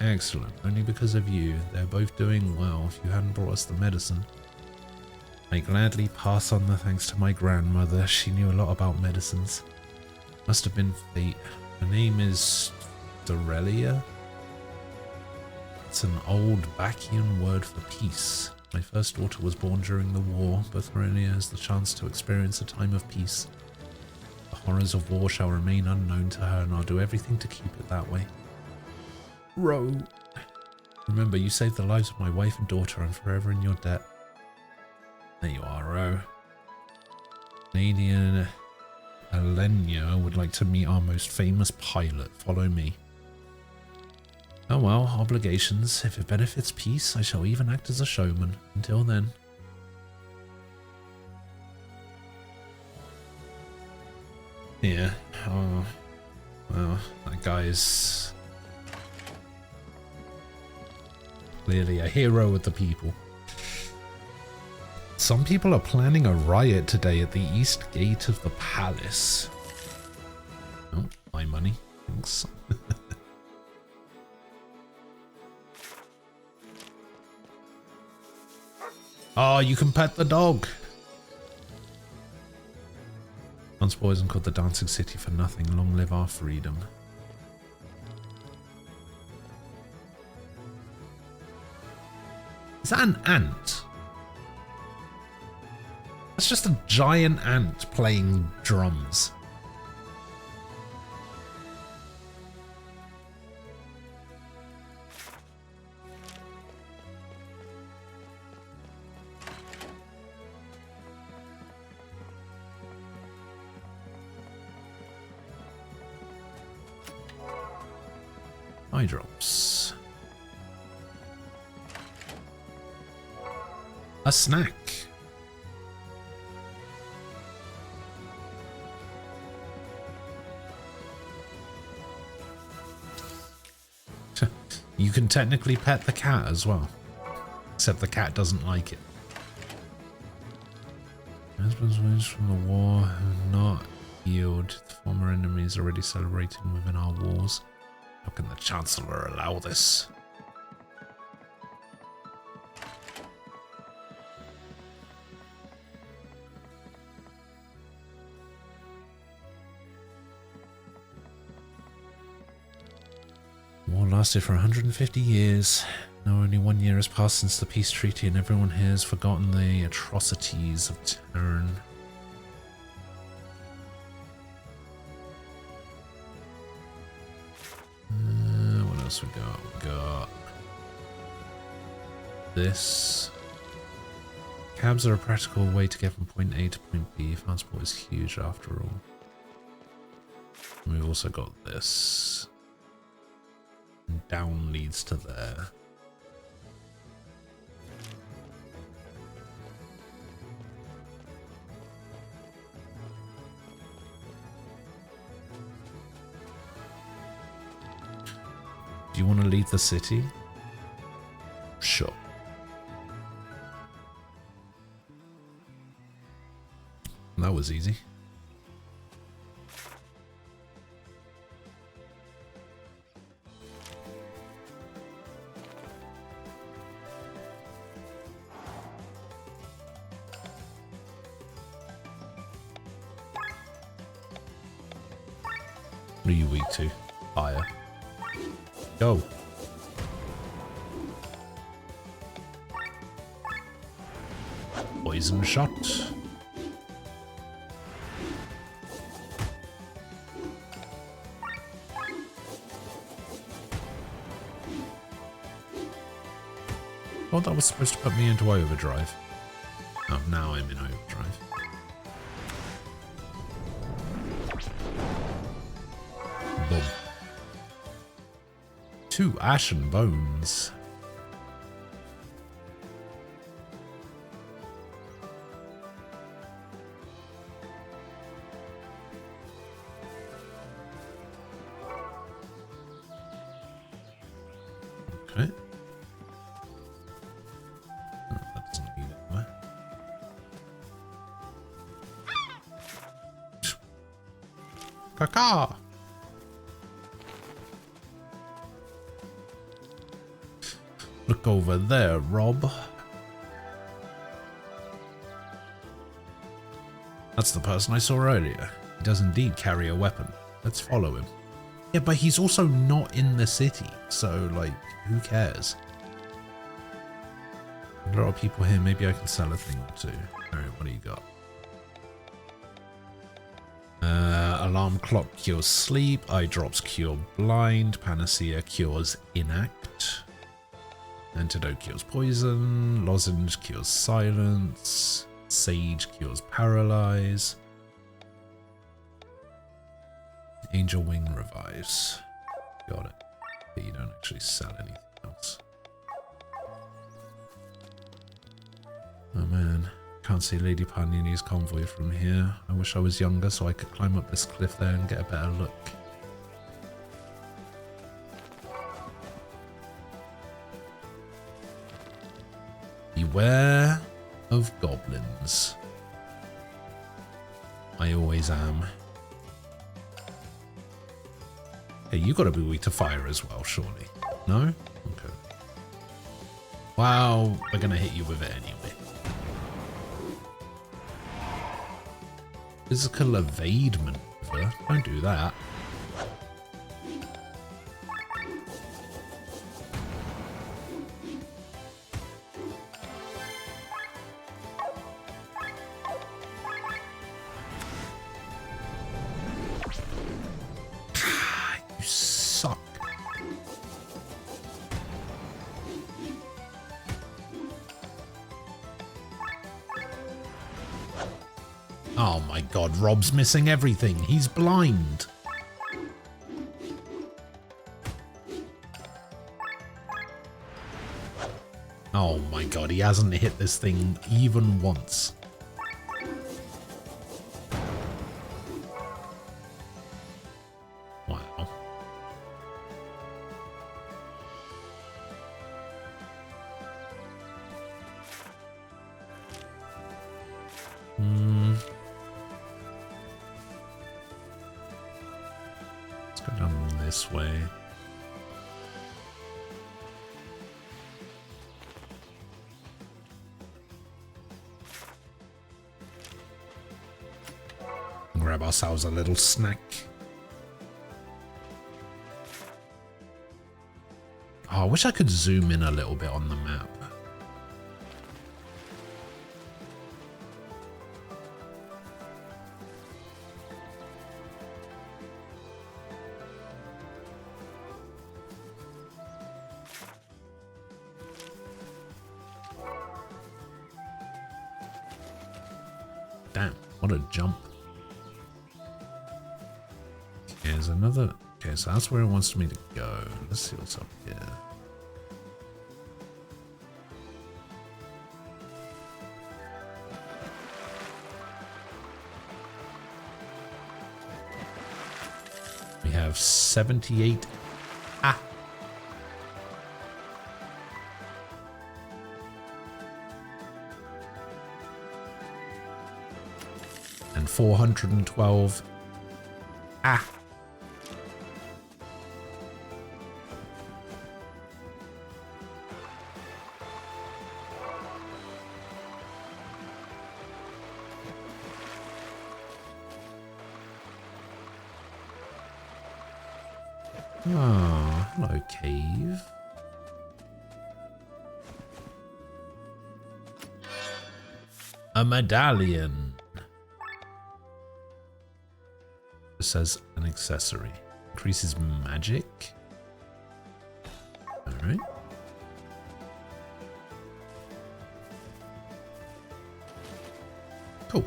Excellent. Only because of you. They're both doing well. If you hadn't brought us the medicine. I gladly pass on the thanks to my grandmother. She knew a lot about medicines. Must have been fate. Her name is Dorelia. It's an old Bacchian word for peace. My first daughter was born during the war, but Dorelia has the chance to experience a time of peace. The horrors of war shall remain unknown to her, and I'll do everything to keep it that way. Ro. Remember, you saved the lives of my wife and daughter. I'm forever in your debt. There you are, Ro. Lady Alenia would like to meet our most famous pilot. Follow me. Oh well, obligations. If it benefits peace, I shall even act as a showman. Until then. Yeah. Oh. Well, that guy's clearly a hero of the people. Some people are planning a riot today at the east gate of the palace. Oh, my money. Thanks. Oh, you can pet the dog. Once poison called the Dancing City for nothing. Long live our freedom. Is that an ant? That's just a giant ant playing drums. Eye drops. A snack. You can technically pet the cat as well, except the cat doesn't like it. Husband's wounds from the war have not healed. The former enemies already celebrating within our walls. How can the Chancellor allow this? War lasted for 150 years. Now only 1 year has passed since the peace treaty and everyone here has forgotten the atrocities of Tern. What else we got? We got this. Cabs are a practical way to get from point A to point B. Transport is huge after all. And we've also got this. And down leads to there. Do you want to leave the city? Sure. That was easy. What are you weak to? Fire. Go. Poison shot. Oh, that was supposed to put me into overdrive. Oh, now I'm in overdrive. Boom. 2 ashen bones. Okay. Oh, that doesn't lead anywhere. Caca! Look over there, Rob. That's the person I saw earlier. He does indeed carry a weapon. Let's follow him. Yeah, but he's also not in the city, so, like, who cares? A lot of people here. Maybe I can sell a thing or two. Alright, what do you got? Alarm clock cures sleep. Eye drops cure blind. Panacea cures inact. Antidote cures poison. Lozenge cures silence. Sage cures paralyze. Angel wing revives. Got it. But you don't actually sell anything else. Oh man. Can't see Lady Panini's convoy from here. I wish I was younger so I could climb up this cliff there and get a better look. Beware of goblins. I always am. Hey, you gotta be weak to fire as well, surely. No? Okay. Well, we're gonna hit you with it anyway. Physical evade maneuver? Don't do that. Oh my god, Rob's missing everything. He's blind. Oh my god, he hasn't hit this thing even once. Wow. Let's go down this way. Grab ourselves a little snack. Oh, I wish I could zoom in a little bit on the map. Damn, what a jump. There's another. Okay, so that's where it wants me to go. Let's see what's up here. We have 78. Ah. And 412. Ah. Oh, hello, cave. A medallion. It says an accessory. Increases magic. Alright. Cool.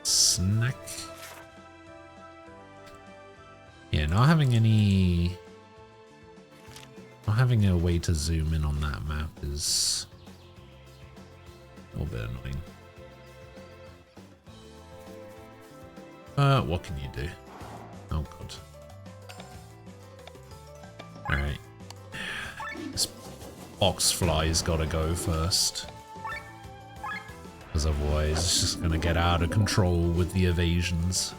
Snack. Yeah, not having a way to zoom in on that map is a little bit annoying. What can you do? Oh god. Alright. This box fly's gotta go first. Because otherwise it's just gonna get out of control with the evasions.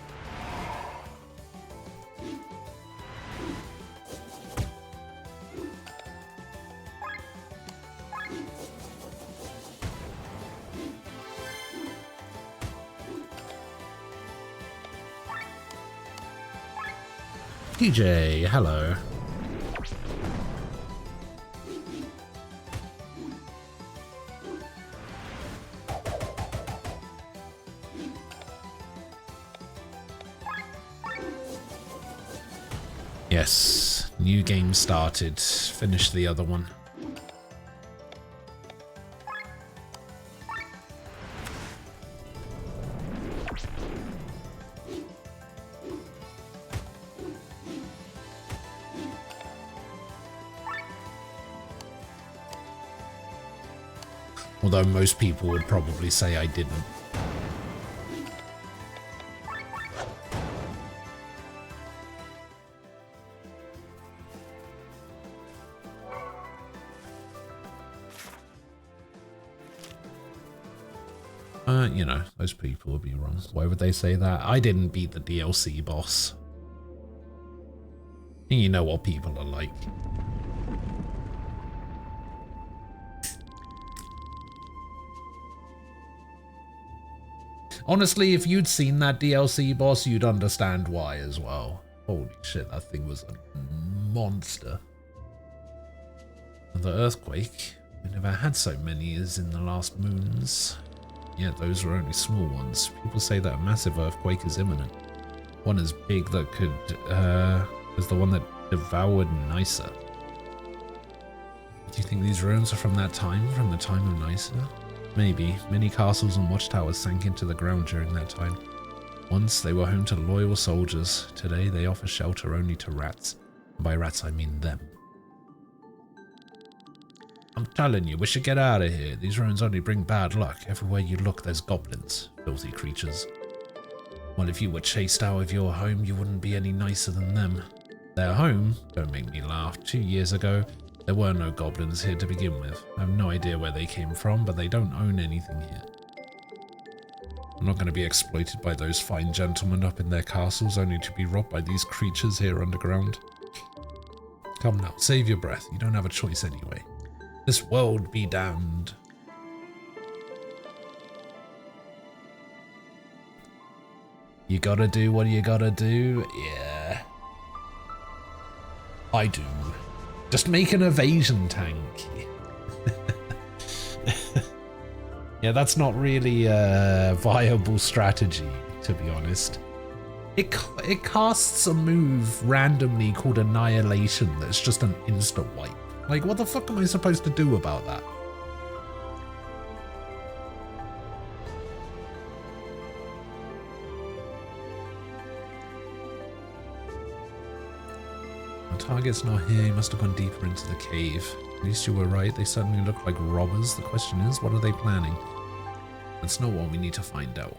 PJ, hello. Yes, new game started. Finished the other one. Although most people would probably say I didn't. You know, those people would be wrong. Why would they say that? I didn't beat the DLC boss. You know what people are like. Honestly, if you'd seen that DLC boss, you'd understand why as well. Holy shit, that thing was a monster. And the earthquake. We never had so many as in the last moons. yet those were only small ones. People say that a massive earthquake is imminent. One as big that could, as the one that devoured Nysa. Do you think these ruins are from that time, from the time of Nysa? Maybe. Many castles and watchtowers sank into the ground during that time. Once they were home to loyal soldiers. Today they offer shelter only to rats. And by rats I mean them. I'm telling you, we should get out of here. These ruins only bring bad luck. Everywhere you look there's goblins. Filthy creatures. Well, if you were chased out of your home, you wouldn't be any nicer than them. Their home? Don't make me laugh. 2 years ago, there were no goblins here to begin with. I have no idea where they came from, but they don't own anything here. I'm not going to be exploited by those fine gentlemen up in their castles, only to be robbed by these creatures here underground. Come now, save your breath. You don't have a choice anyway. This world be damned. You gotta do what you gotta do? Yeah. I do. Just make an evasion tank. Yeah, that's not really a viable strategy, to be honest. It casts a move randomly called Annihilation that's just an instant wipe. Like, what the fuck am I supposed to do about that? The target's not here, he must have gone deeper into the cave. At least you were right, they certainly look like robbers. The question is, what are they planning? That's not what we need to find out.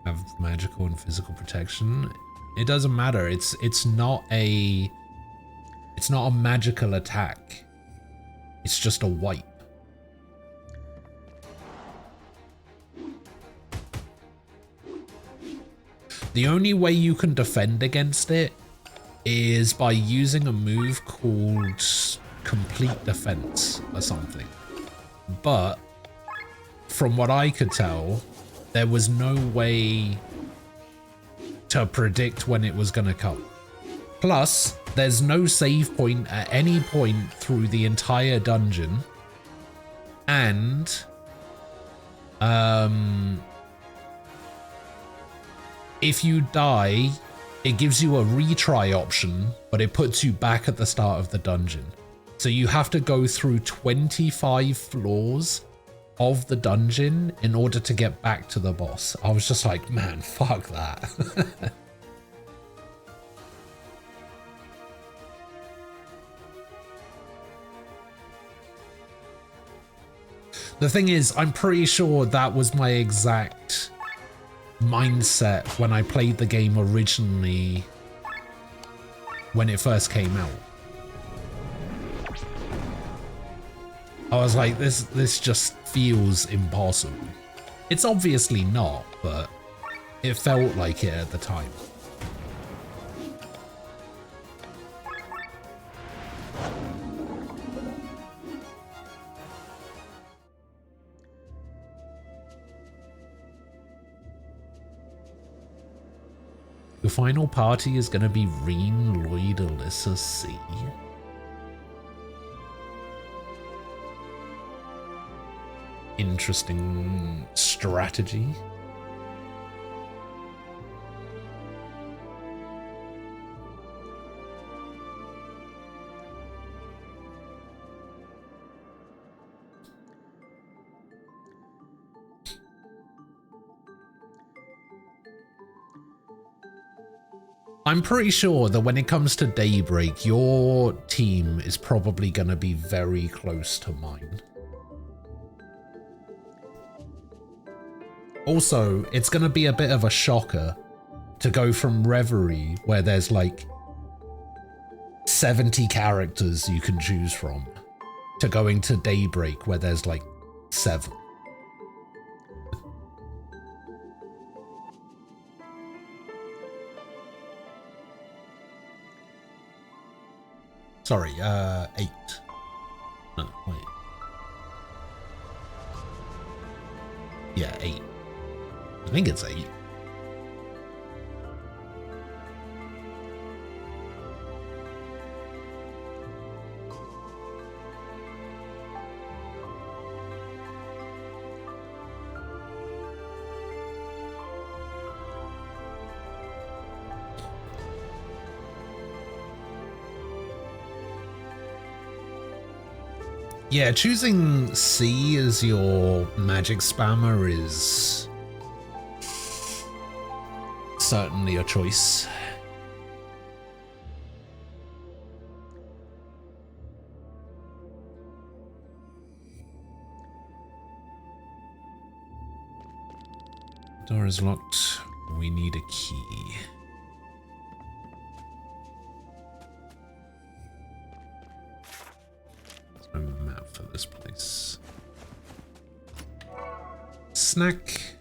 Have magical and physical protection. It doesn't matter. It's not a magical attack. It's just a wipe. The only way you can defend against it is by using a move called Complete Defense or something. But from what I could tell, there was no way to predict when it was going to come. Plus, there's no save point at any point through the entire dungeon. And if you die, it gives you a retry option, but it puts you back at the start of the dungeon. So you have to go through 25 floors of the dungeon in order to get back to the boss. I was just like, man, fuck that. The thing is, I'm pretty sure that was my exact mindset when I played the game originally when it first came out. I was like, this just feels impossible. It's obviously not, but it felt like it at the time. Your final party is going to be Reen, Lloyd, Alyssa, C. Interesting strategy. I'm pretty sure that when it comes to Daybreak, your team is probably going to be very close to mine. Also, it's going to be a bit of a shocker to go from Reverie, where there's like 70 characters you can choose from, to going to Daybreak, where there's like 7. Sorry, 8. No, wait. Yeah, 8. I think it's 8. Yeah, choosing C as your magic spammer is certainly a choice. Door is locked. We need a key. There's no map for this place. Snack.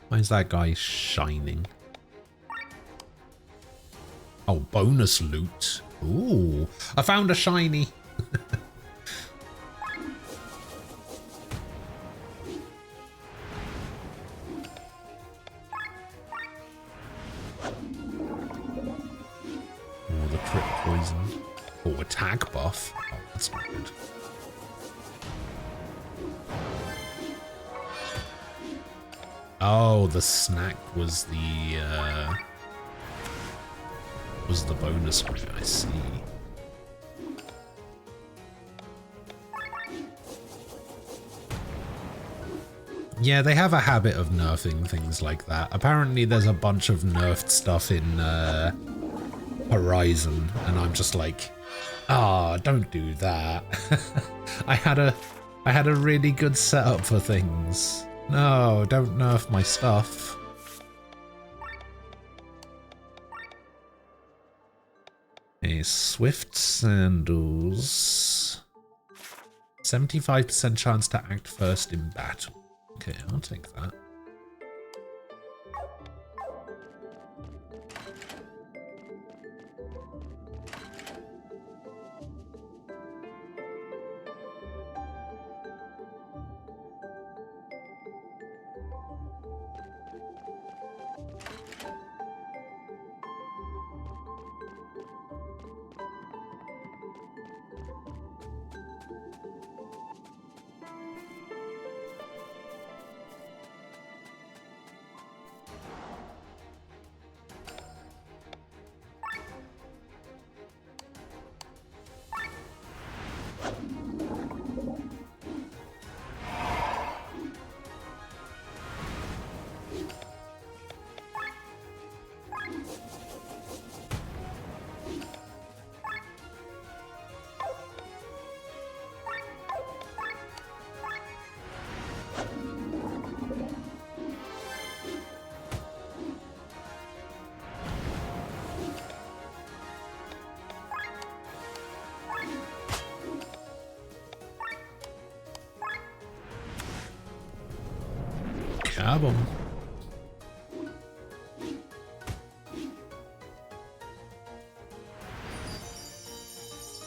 Why is that guy shining? Oh, bonus loot. Ooh, I found a shiny. Oh, the crit poison. Oh, attack buff. Oh, that's not good. Oh, the snack was the bonus one, I see. Yeah, they have a habit of nerfing things like that. Apparently there's a bunch of nerfed stuff in Horizon, and I'm just like, ah, don't do that. I had a really good setup for things. No, don't nerf my stuff. A swift sandals. 75% chance to act first in battle. Okay, I'll take that. Kaboom.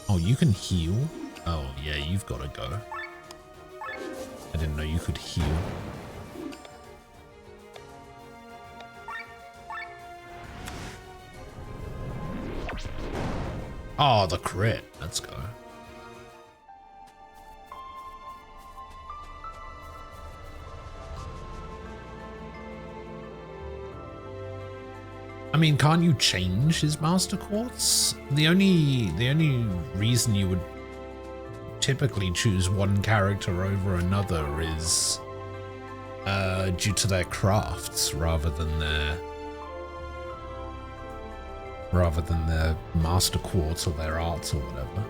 Oh, you can heal? Oh, yeah, you've got to go. I didn't know you could heal. Oh, the crit. Let's go. I mean, can't you change his Master Quartz? The only reason you would typically choose one character over another is due to their crafts rather than their Master Quartz or their arts or whatever.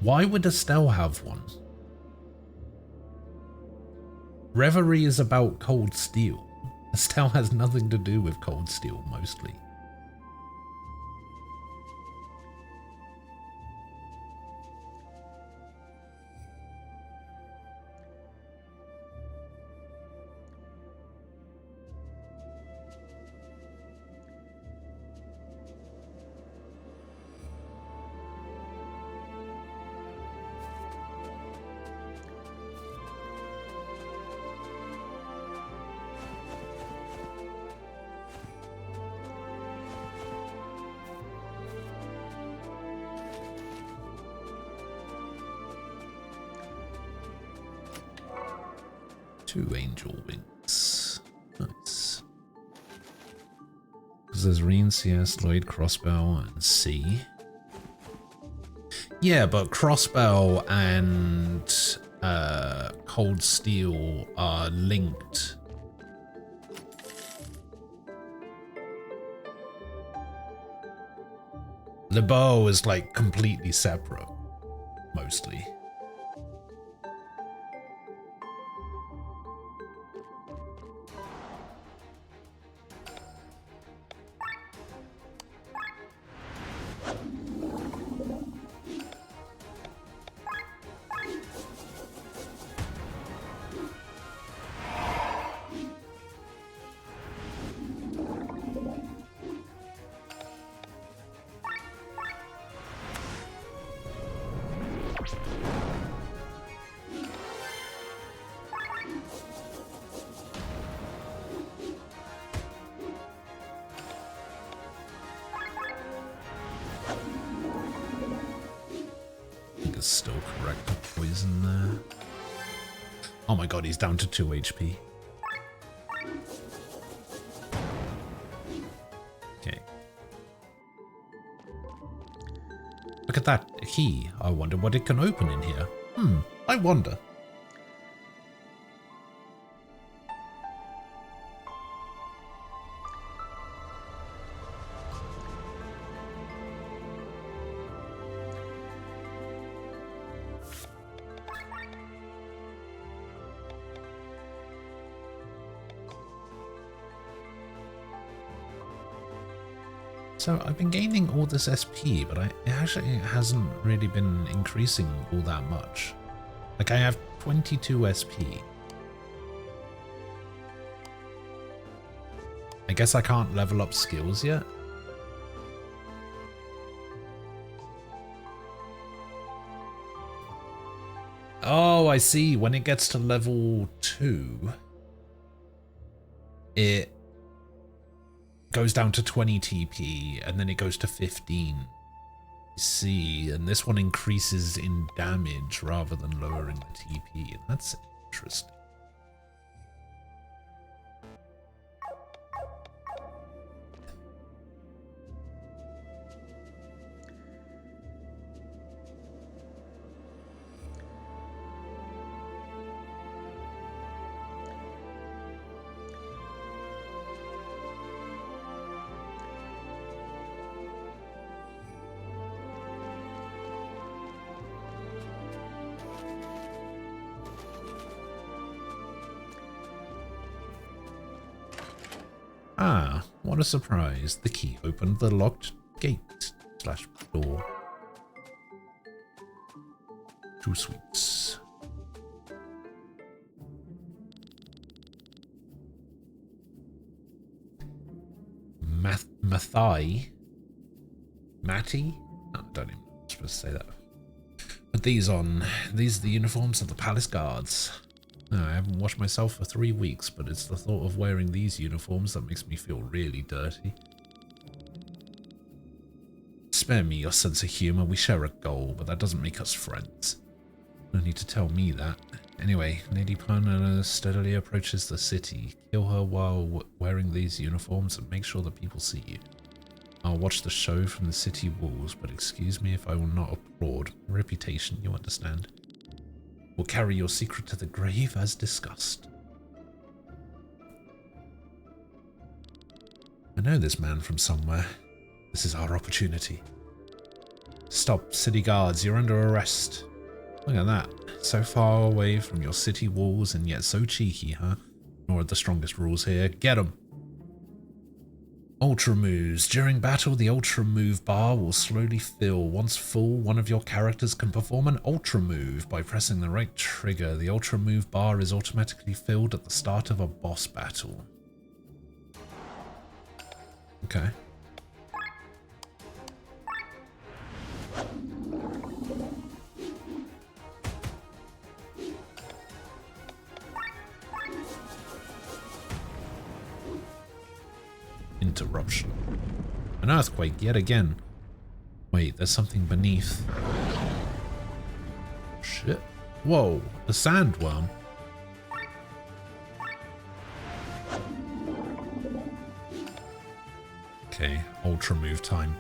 Why would Estelle have one? Reverie is about Cold Steel. Estelle has nothing to do with Cold Steel, mostly. 2 angel wings. Nice. Because there's Reen, CS, Lloyd, Crossbow, and C. Yeah, but Crossbow and Cold Steel are linked. The bow is like completely separate, mostly. Still correct the poison there. Oh my god, he's down to 2 HP. Okay. Look at that, a key. I wonder what it can open in here. I wonder. So I've been gaining all this SP, but it actually hasn't really been increasing all that much. Like I have 22 SP. I guess I can't level up skills yet. Oh, I see. When it gets to level 2, it goes down to 20 TP, and then it goes to 15. See, and this one increases in damage rather than lowering the TP. That's interesting. Ah, what a surprise. The key opened the locked gate / door. 2 sweets. Mathai? Matty? Oh, I don't even know I'm supposed to say that. Put these on. These are the uniforms of the palace guards. No, I haven't washed myself for 3 weeks, but it's the thought of wearing these uniforms that makes me feel really dirty. Spare me your sense of humor. We share a goal, but that doesn't make us friends. No need to tell me that. Anyway, Lady Parnella steadily approaches the city. Kill her while wearing these uniforms and make sure that people see you. I'll watch the show from the city walls, but excuse me if I will not applaud. Reputation, you understand. We'll carry your secret to the grave as discussed. I know this man from somewhere. This is our opportunity. Stop, city guards, you're under arrest. Look at that. So far away from your city walls and yet so cheeky, huh? Nor are the strongest rules here. Get 'em. Ultra moves. During battle, the ultra move bar will slowly fill. Once full, one of your characters can perform an ultra move by pressing the right trigger. The ultra move bar is automatically filled at the start of a boss battle. Okay. Interruption. An earthquake yet again. Wait, there's something beneath. Shit. Whoa, a sandworm. ultra move time.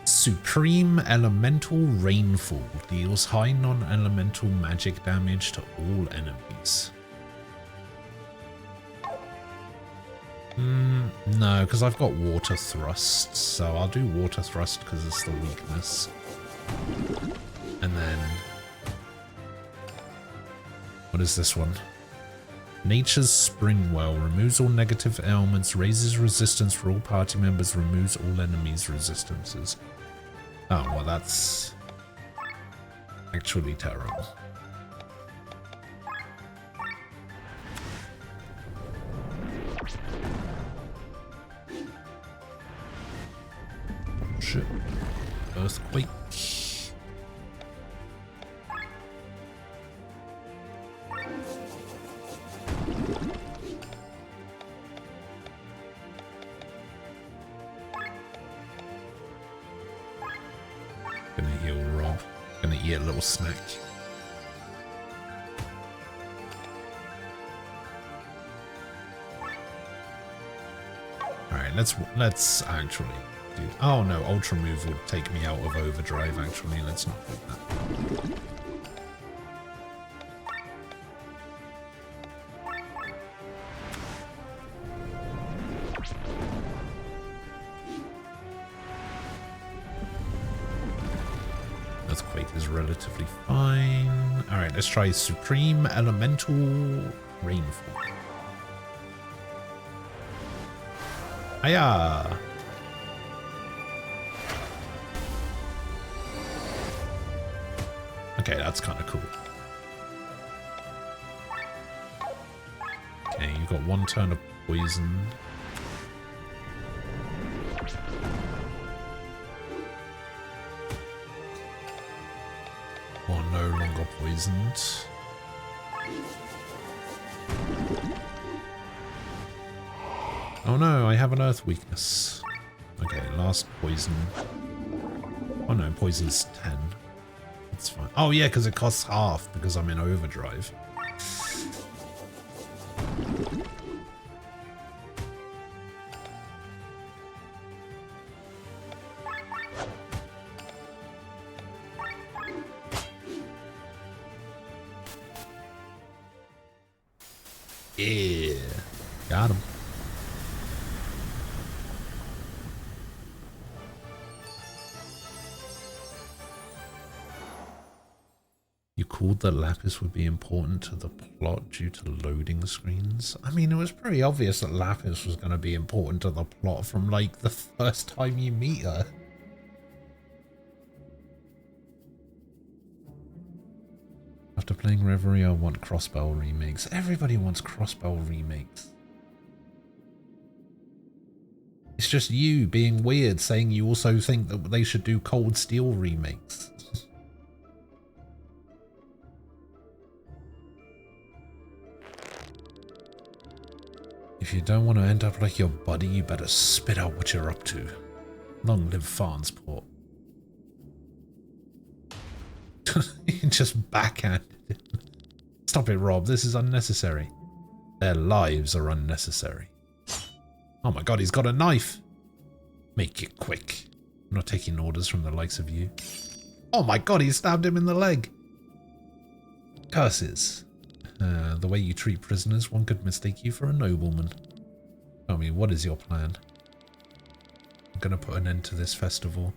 Supreme Elemental Rainfall deals high non-elemental magic damage to all enemies. No, because I've got Water Thrust, so I'll do Water Thrust because it's the weakness. And then... what is this one? Nature's Springwell removes all negative ailments, raises resistance for all party members, removes all enemies' resistances. Oh, well that's actually terrible. Shit. Earthquake. Gonna heal Rob. Gonna eat a little snack. Alright, let's actually do... oh no, Ultra Move will take me out of Overdrive actually, let's not do that. Earthquake is relatively fine. Alright, let's try Supreme Elemental Rainfall. Hiya! Okay, that's kind of cool. Okay, you've got one turn of poison. Or no longer poisoned. Oh no, I have an earth weakness. Okay, last poison. Oh no, poison's 10. That's fine. Oh yeah, because it costs half because I'm in overdrive. Yeah, got him. You called that Lapis would be important to the plot due to loading screens? I mean, it was pretty obvious that Lapis was going to be important to the plot from, like, the first time you meet her. After playing Reverie, I want Crossbell remakes. Everybody wants Crossbell remakes. It's just you being weird saying you also think that they should do Cold Steel remakes. If you don't want to end up like your buddy, you better spit out what you're up to. Long live Farnsport. Just backhanded him. Stop it, Rob. This is unnecessary. Their lives are unnecessary. Oh my god, he's got a knife. Make it quick. I'm not taking orders from the likes of you. Oh my god, he stabbed him in the leg. Curses. The way you treat prisoners, one could mistake you for a nobleman. Tell me, what is your plan? I'm gonna put an end to this festival.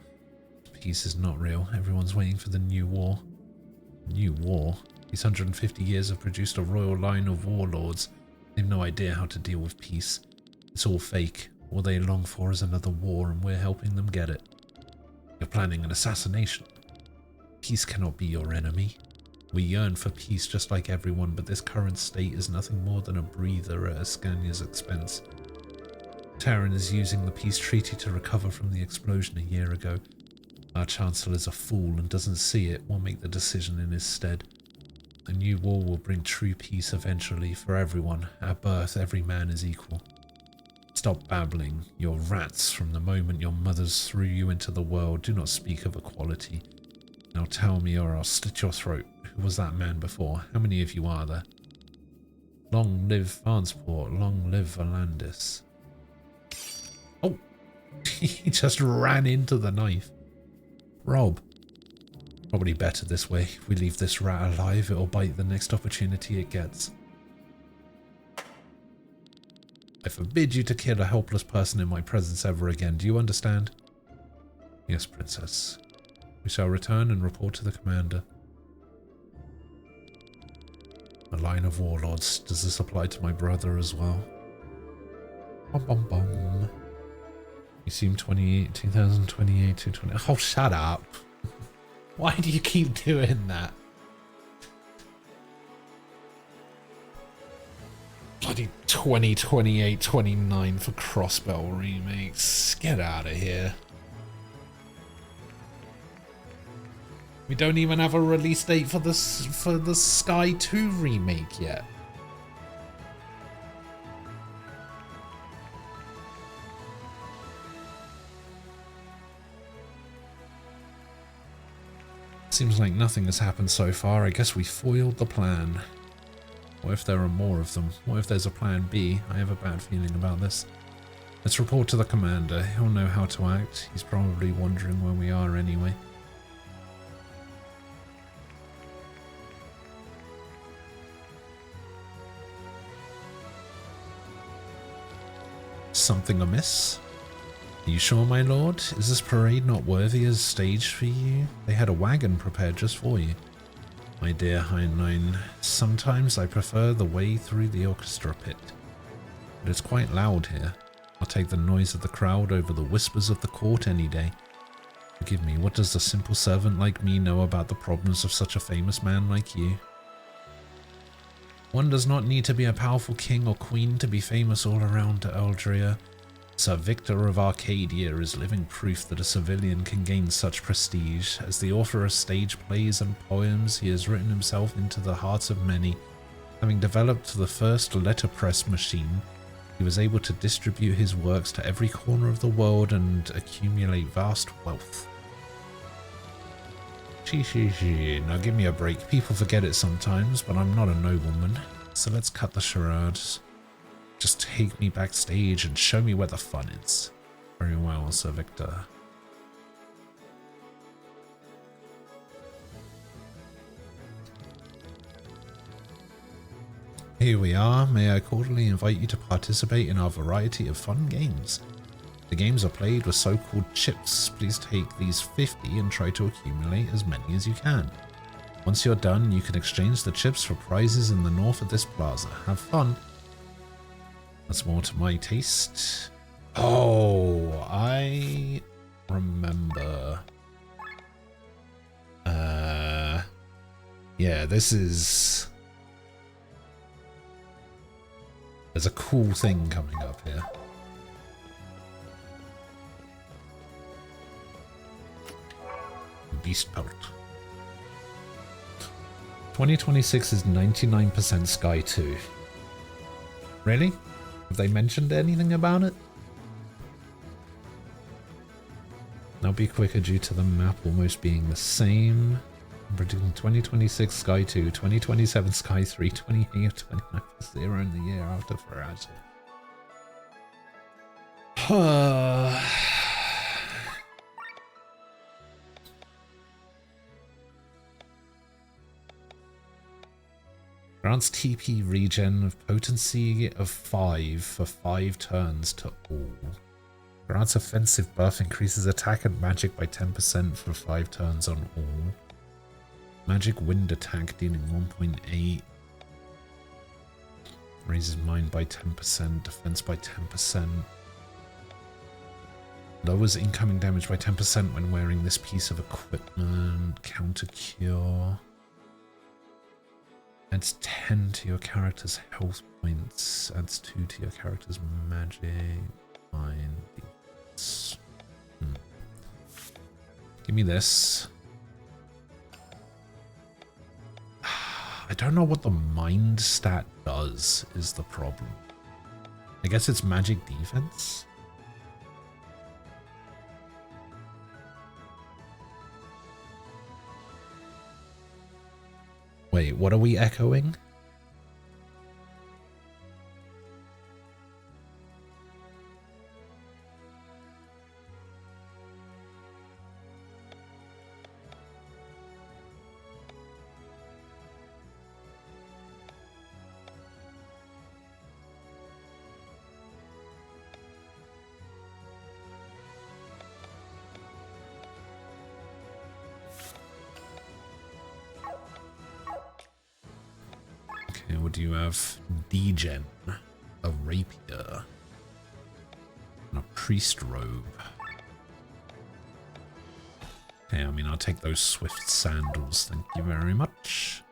Peace is not real. Everyone's waiting for the new war. New war? These 150 years have produced a royal line of warlords. They've no idea how to deal with peace. It's all fake. All they long for is another war, and we're helping them get it. You're planning an assassination. Peace cannot be your enemy. We yearn for peace just like everyone, but this current state is nothing more than a breather at Ascania's expense. Terran is using the peace treaty to recover from the explosion a year ago. Our Chancellor is a fool and doesn't see it. We'll make the decision in his stead. A new war will bring true peace eventually for everyone. At birth, every man is equal. Stop babbling. You're rats from the moment your mothers threw you into the world. Do not speak of equality. Now tell me or I'll slit your throat. Who was that man before? How many of you are there? Long live Farnsport. Long live Valandis. Oh, He just ran into the knife. Rob. Probably better this way. If we leave this rat alive, it'll bite the next opportunity it gets. I forbid you to kill a helpless person in my presence ever again. Do you understand? Yes, Princess. We shall return and report to the commander. A line of warlords. Does this apply to my brother as well? Bum bum bum. You seem 2028 to 20. Oh, shut up. Why do you keep doing that? Bloody 2028, 29 for Crossbell remakes. Get out of here. We don't even have a release date for the Sky 2 remake yet. Seems like nothing has happened so far. I guess we foiled the plan. What if there are more of them? What if there's a plan B? I have a bad feeling about this. Let's report to the commander. He'll know how to act. He's probably wondering where we are anyway. Something amiss? Are you sure, my lord? Is this parade not worthy as stage for you? They had a wagon prepared just for you. My dear Heinlein, sometimes I prefer the way through the orchestra pit. But it's quite loud here. I'll take the noise of the crowd over the whispers of the court any day. Forgive me, what does a simple servant like me know about the problems of such a famous man like you? One does not need to be a powerful king or queen to be famous all around Eldria. Sir Victor of Arcadia is living proof that a civilian can gain such prestige. As the author of stage plays and poems, he has written himself into the hearts of many. Having developed the first letterpress machine, he was able to distribute his works to every corner of the world and accumulate vast wealth. Now give me a break. People forget it sometimes, but I'm not a nobleman. So let's cut the charades. Just take me backstage and show me where the fun is. Very well, Sir Victor. Here we are. May I cordially invite you to participate in our variety of fun games. The games are played with so-called chips. Please take these 50 and try to accumulate as many as you can. Once you're done, you can exchange the chips for prizes in the north of this plaza. Have fun. That's more to my taste. Oh, I remember. Yeah, this is... There's a cool thing coming up here. Beast Pelt. 2026 is 99% Sky 2. Really? Have they mentioned anything about it? Now be quicker due to the map almost being the same. I'm predicting 2026 Sky 2, 2027 Sky 3, 28 29 0 in the year after Faraja. Grants TP regen of potency of 5 for 5 turns to all. Grants offensive buff, increases attack and magic by 10% for 5 turns on all. Magic wind attack dealing 1.8. Raises mine by 10%, defense by 10%. Lowers incoming damage by 10% when wearing this piece of equipment. Counter cure. Adds 10 to your character's health points. Adds 2 to your character's magic. Mine. Give me this. I don't know what the mind stat does is the problem. I guess it's magic defense. Wait, what are we echoing? Okay, what do you have? Degen. A rapier. And a priest robe. Okay, I mean, I'll take those swift sandals. Thank you very much.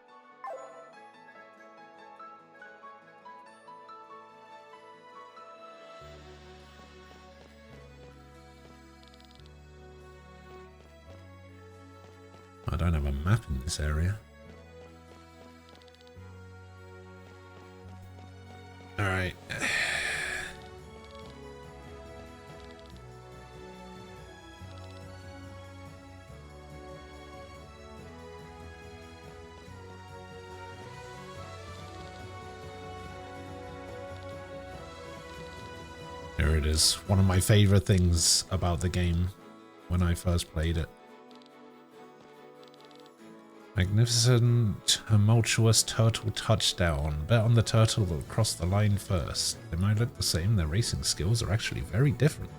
I don't have a map in this area. Alright. There it is. One of my favorite things about the game when I first played it. Magnificent, tumultuous turtle touchdown. Bet on the turtle that will cross the line first. They might look the same, their racing skills are actually very different.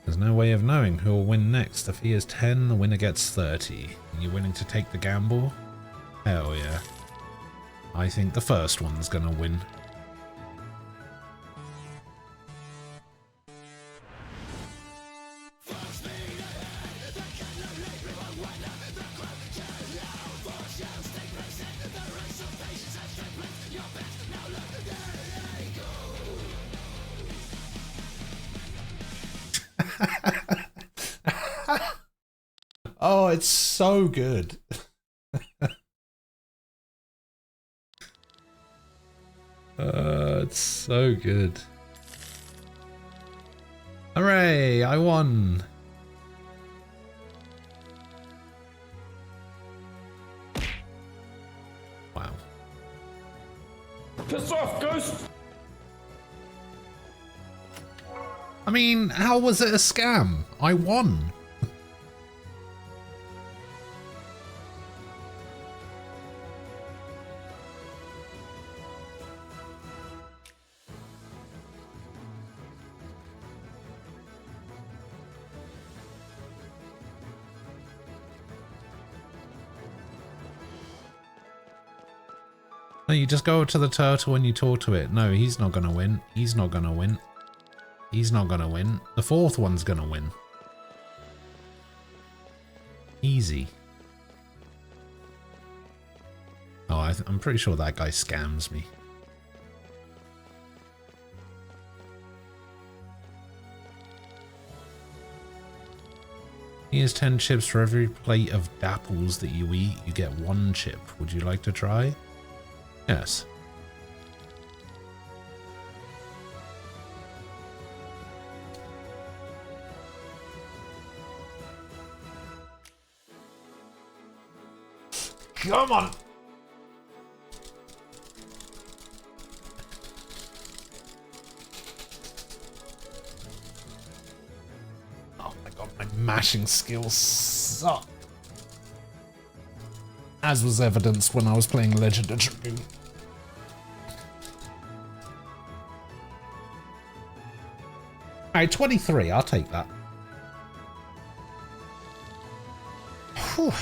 There's no way of knowing who will win next. The fee is 10, the winner gets 30. Are you willing to take the gamble? Hell yeah. I think the first one's gonna win. Oh, it's so good. It's so good. Hooray, I won. Wow. Piss off, Ghost! I mean, how was it a scam? I won. No, you just go to the turtle and you talk to it. No, he's not gonna win. He's not gonna win. He's not gonna win. The fourth one's gonna win. Easy. Oh, I'm pretty sure that guy scams me. Here's 10 chips for every plate of dapples that you eat. You get 1 chip. Would you like to try? Yes. Come on! Oh my god, my mashing skills suck. As was evidenced when I was playing Legend of Dragoon. Alright, 23, I'll take that. Whew.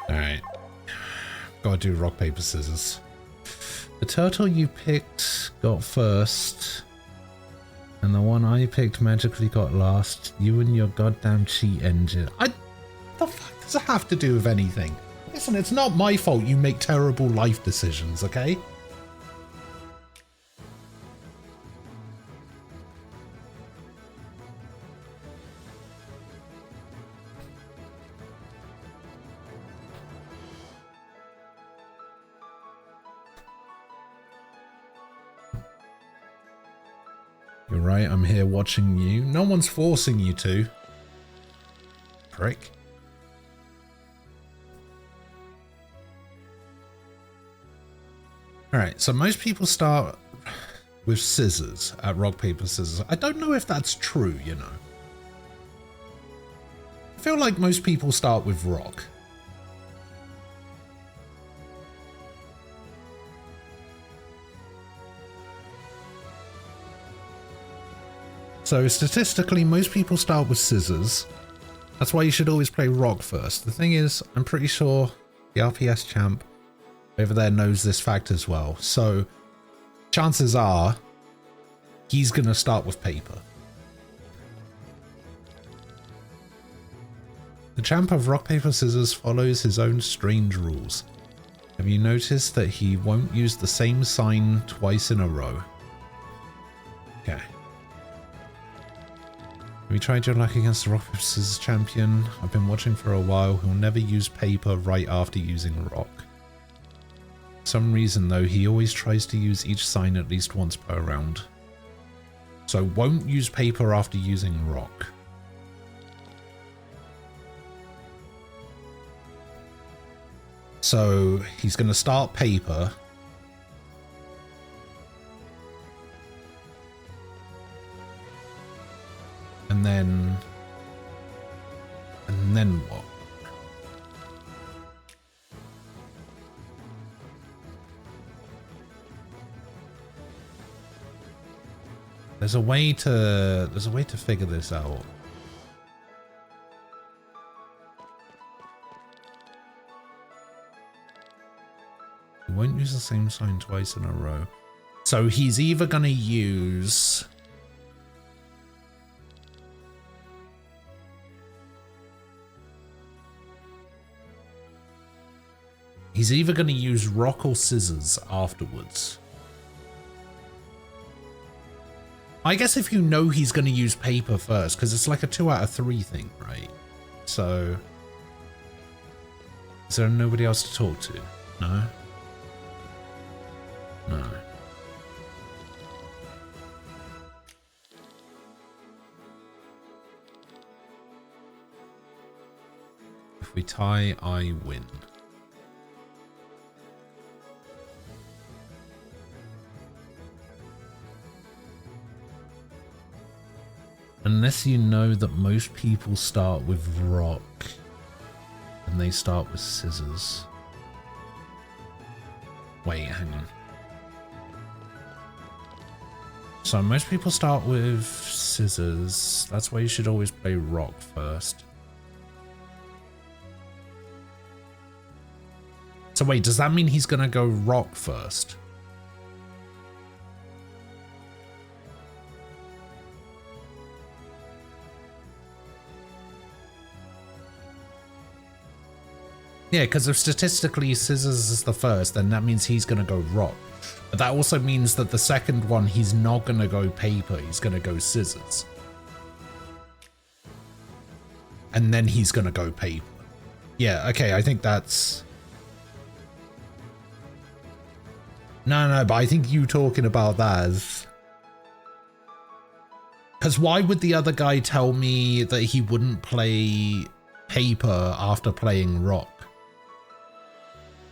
Alright. Gotta do rock, paper, scissors. The turtle you picked got first, and the one I picked magically got last. You and your goddamn cheat engine. The fuck does it have to do with anything? Listen, it's not my fault you make terrible life decisions, okay? You're right, I'm here watching you. No one's forcing you to. Prick. Alright, so most people start with scissors at rock, paper, scissors. I don't know if that's true, you know. I feel like most people start with rock. So statistically, most people start with scissors. That's why you should always play rock first. The thing is, I'm pretty sure the RPS champ over there knows this fact as well. So chances are he's going to start with paper. The champ of rock, paper, scissors follows his own strange rules. Have you noticed that he won't use the same sign twice in a row? Okay. Have you tried your luck against the rock, paper, scissors champion? I've been watching for a while. He'll never use paper right after using rock. For some reason though, he always tries to use each sign at least once per round. So won't use paper after using rock. So he's going to start paper. And then what? There's a way to figure this out. He won't use the same sign twice in a row. So he's either going to use... He's either going to use rock or scissors afterwards. I guess if you know he's going to use paper first, because it's like a 2 out of 3 thing, right? So... Is there nobody else to talk to? No? No. If we tie, I win. Unless you know that most people start with rock and they start with scissors. Wait, hang on. So most people start with scissors. That's why you should always play rock first. So wait, does that mean he's gonna go rock first? Yeah, because if statistically scissors is the first, then that means he's gonna go rock. But that also means that the second one, he's not gonna go paper, he's gonna go scissors. And then he's gonna go paper. Yeah, okay, I think that's... No, but I think you talking about that is... Because why would the other guy tell me that he wouldn't play paper after playing rock?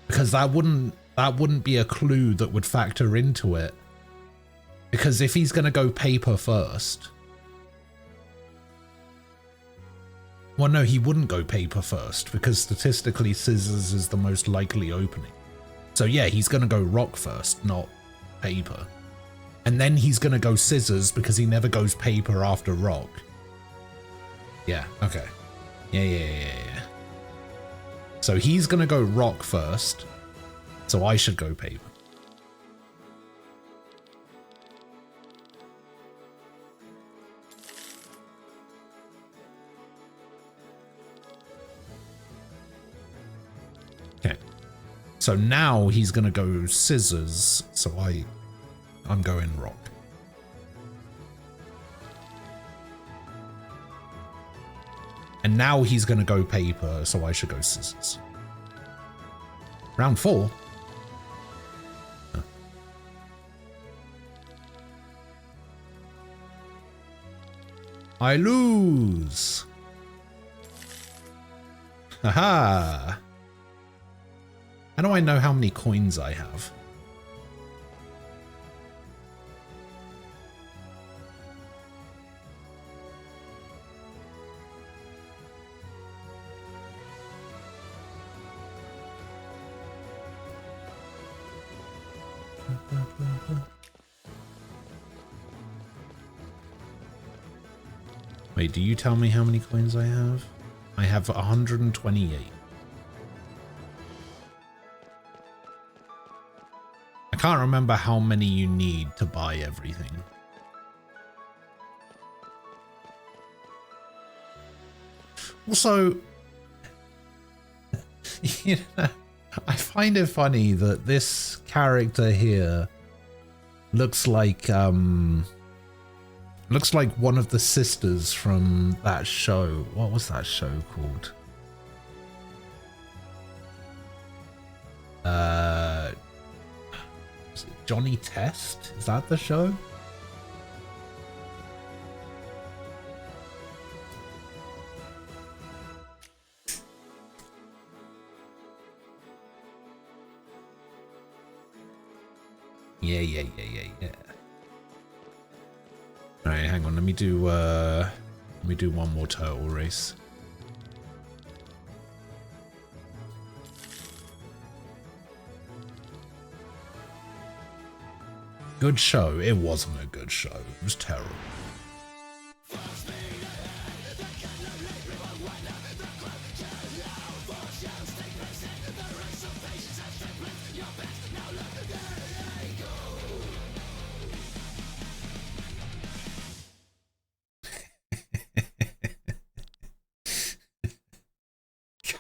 Because that wouldn't be a clue that would factor into it. Because if he's going to go paper first... Well, no, he wouldn't go paper first, because statistically scissors is the most likely opening. So yeah, he's going to go rock first, not paper. And then he's going to go scissors because he never goes paper after rock. Yeah, okay. Yeah. So he's going to go rock first. So I should go paper. Okay. So now he's going to go scissors. So I'm going rock. And now he's going to go paper, so I should go scissors. Round 4. Huh. I lose. Haha. How do I know how many coins I have? Wait, do you tell me how many coins I have? I have 128. I can't remember how many you need to buy everything. Also, you know, I find it funny that this character here looks like one of the sisters from that show. What was that show called? Is it Johnny Test? Is that the show? Yeah. Alright, hang on, let me do one more turtle race. Good show. It wasn't a good show. It was terrible.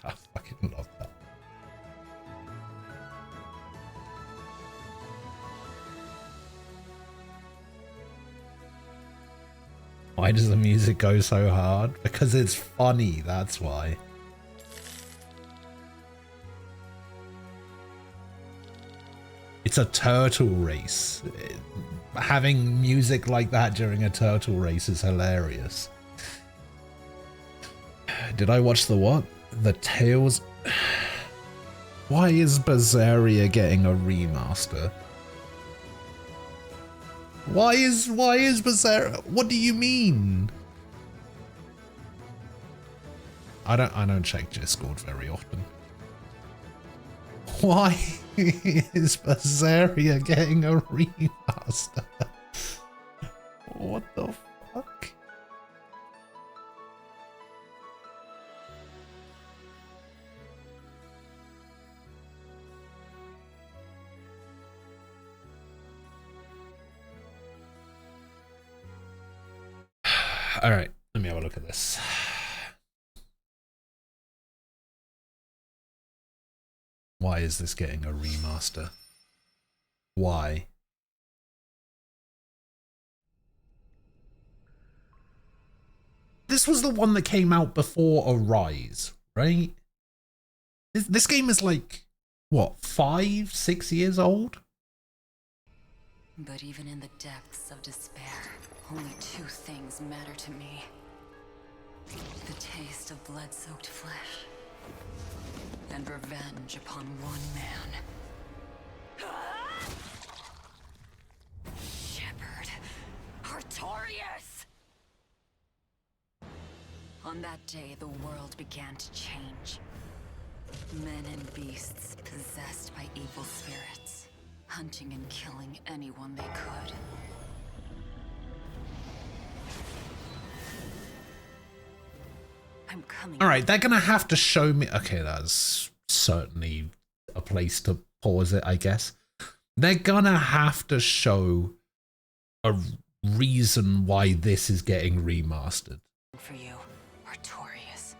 I fucking love that. Why does the music go so hard? Because it's funny, that's why. It's a turtle race. Having music like that during a turtle race is hilarious. Did I watch the what? The Tales? Why is Berseria getting a remaster? Why is Berseria? What do you mean? I don't check Discord very often. Why is Berseria getting a remaster? What the fuck? All right, let me have a look at this. Why is this getting a remaster? Why? This was the one that came out before Arise, right? This game is like, what, 5, 6 years old? But even in the depths of despair, only two things matter to me. The taste of blood-soaked flesh, and revenge upon one man. Shepard Artorias! On that day, the world began to change. Men and beasts possessed by evil spirits, hunting and killing anyone they could. I'm coming. All right, they're gonna have to show me. Okay, that's certainly a place to pause it, I guess. They're gonna have to show a reason why this is getting remastered. For you, Artorias.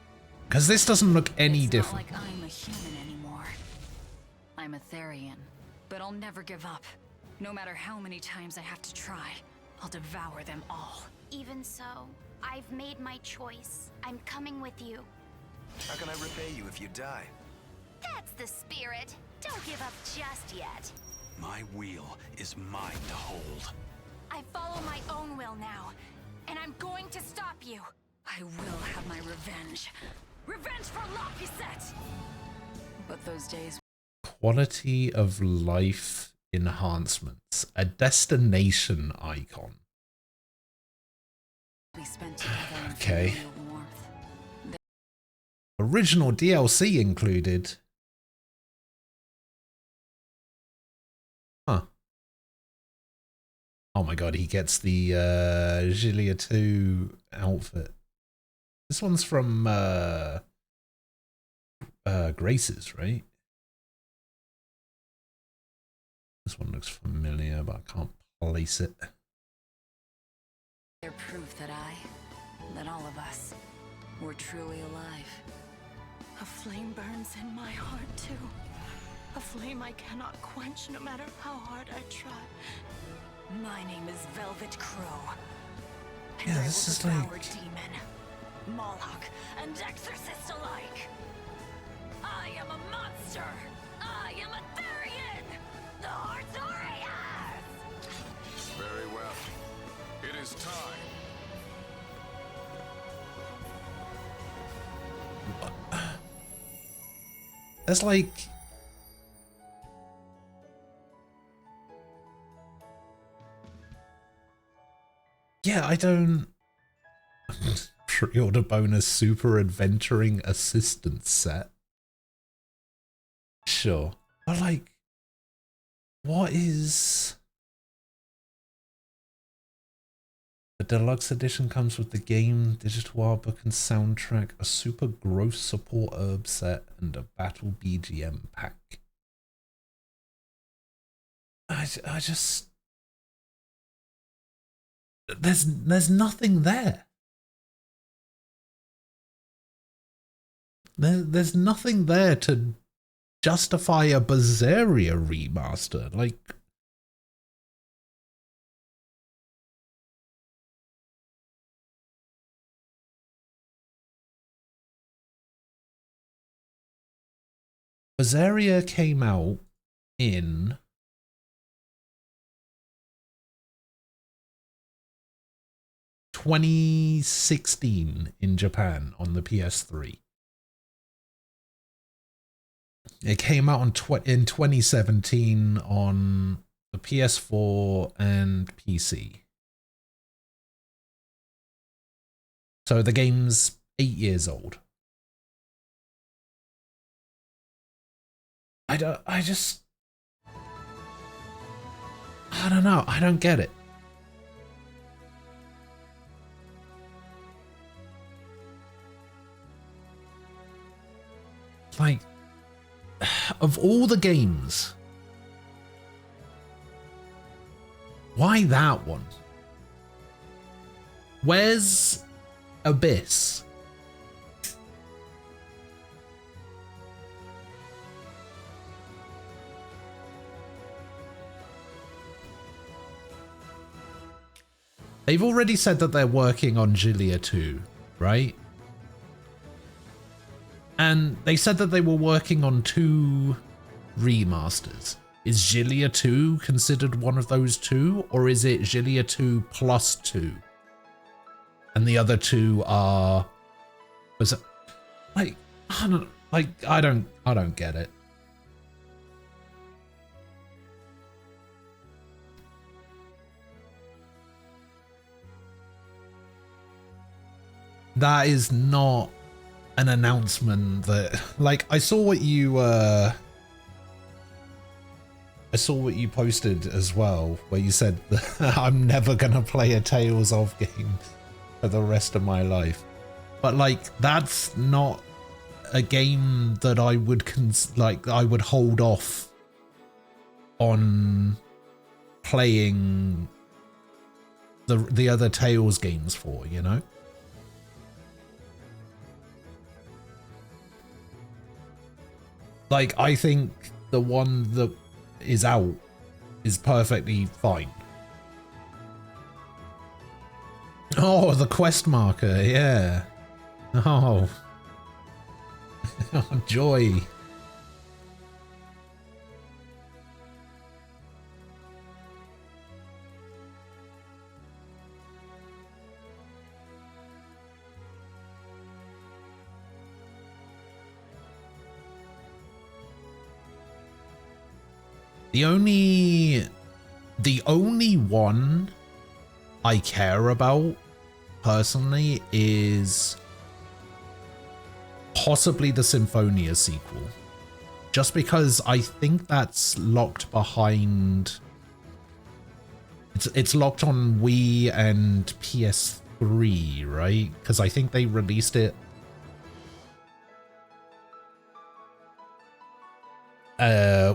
Because this doesn't look any different. It's not like I'm a human anymore. I'm a Therian, but I'll never give up. No matter how many times I have to try, I'll devour them all. Even so, I've made my choice. I'm coming with you. How can I repay you if you die? That's the spirit. Don't give up just yet. My wheel is mine to hold. I follow my own will now, and I'm going to stop you. I will have my revenge. Revenge for Laphicet! But those days... Quality of life enhancements. A destination icon. we spent together in Okay. familial warmth. Original DLC included. Huh. Oh my god, he gets the Gilia 2 outfit. This one's from Grace's, right? This one looks familiar, but I can't place it. They're proof that all of us, were truly alive. A flame burns in my heart, too. A flame I cannot quench no matter how hard I try. My name is Velvet Crow. And Yeah, I this will is devour like... demon, Moloch, and exorcist alike. I am a monster. I am a Therian. The Artorias! Very well. It is time. That's like... Yeah, I don't... Pre-order bonus super adventuring assistance set. Sure. But like... What is... The deluxe edition comes with the game, digital art book and soundtrack, a super gross support herb set, and a battle BGM pack. I just... There's nothing there. There's nothing there to justify a Berseria remaster. Like... Berseria came out in 2016 in Japan on the PS3. It came out in 2017 on the PS4 and PC. So the game's 8 years old. I don't know. I don't get it. Like, of all the games, why that one? Where's Abyss? They've already said that they're working on Gilia 2, right? And they said that they were working on 2 remasters. Is Gilia 2 considered one of those 2? Or is it Gilia 2 plus 2? And the other 2 are... Was it... Like, I don't get it. That is not an announcement that, like, I saw what you posted as well, where you said that I'm never gonna play a Tales of game for the rest of my life. But like, that's not a game that I would I would hold off on playing the other Tales games for, you know? Like, I think the one that is out is perfectly fine. Oh, the quest marker, yeah. Oh. Oh, joy. The only one I care about personally is possibly the Symphonia sequel. Just because I think that's locked behind... It's locked on Wii and PS3, right? Because I think they released it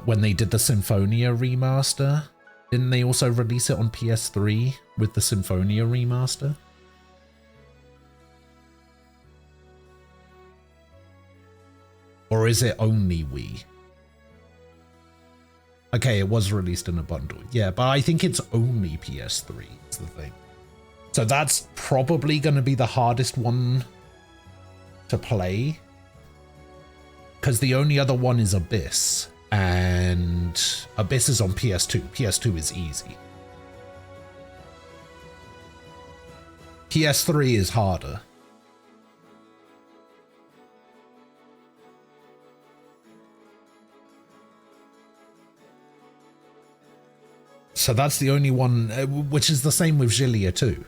when they did the Symphonia remaster. Didn't they also release it on PS3 with the Symphonia remaster? Or is it only Wii? Okay, it was released in a bundle. Yeah, but I think it's only PS3 is the thing. So that's probably going to be the hardest one to play. Because the only other one is Abyss. And Abyss is on PS2. PS2 is easy. PS3 is harder. So that's the only one, which is the same with Xillia too.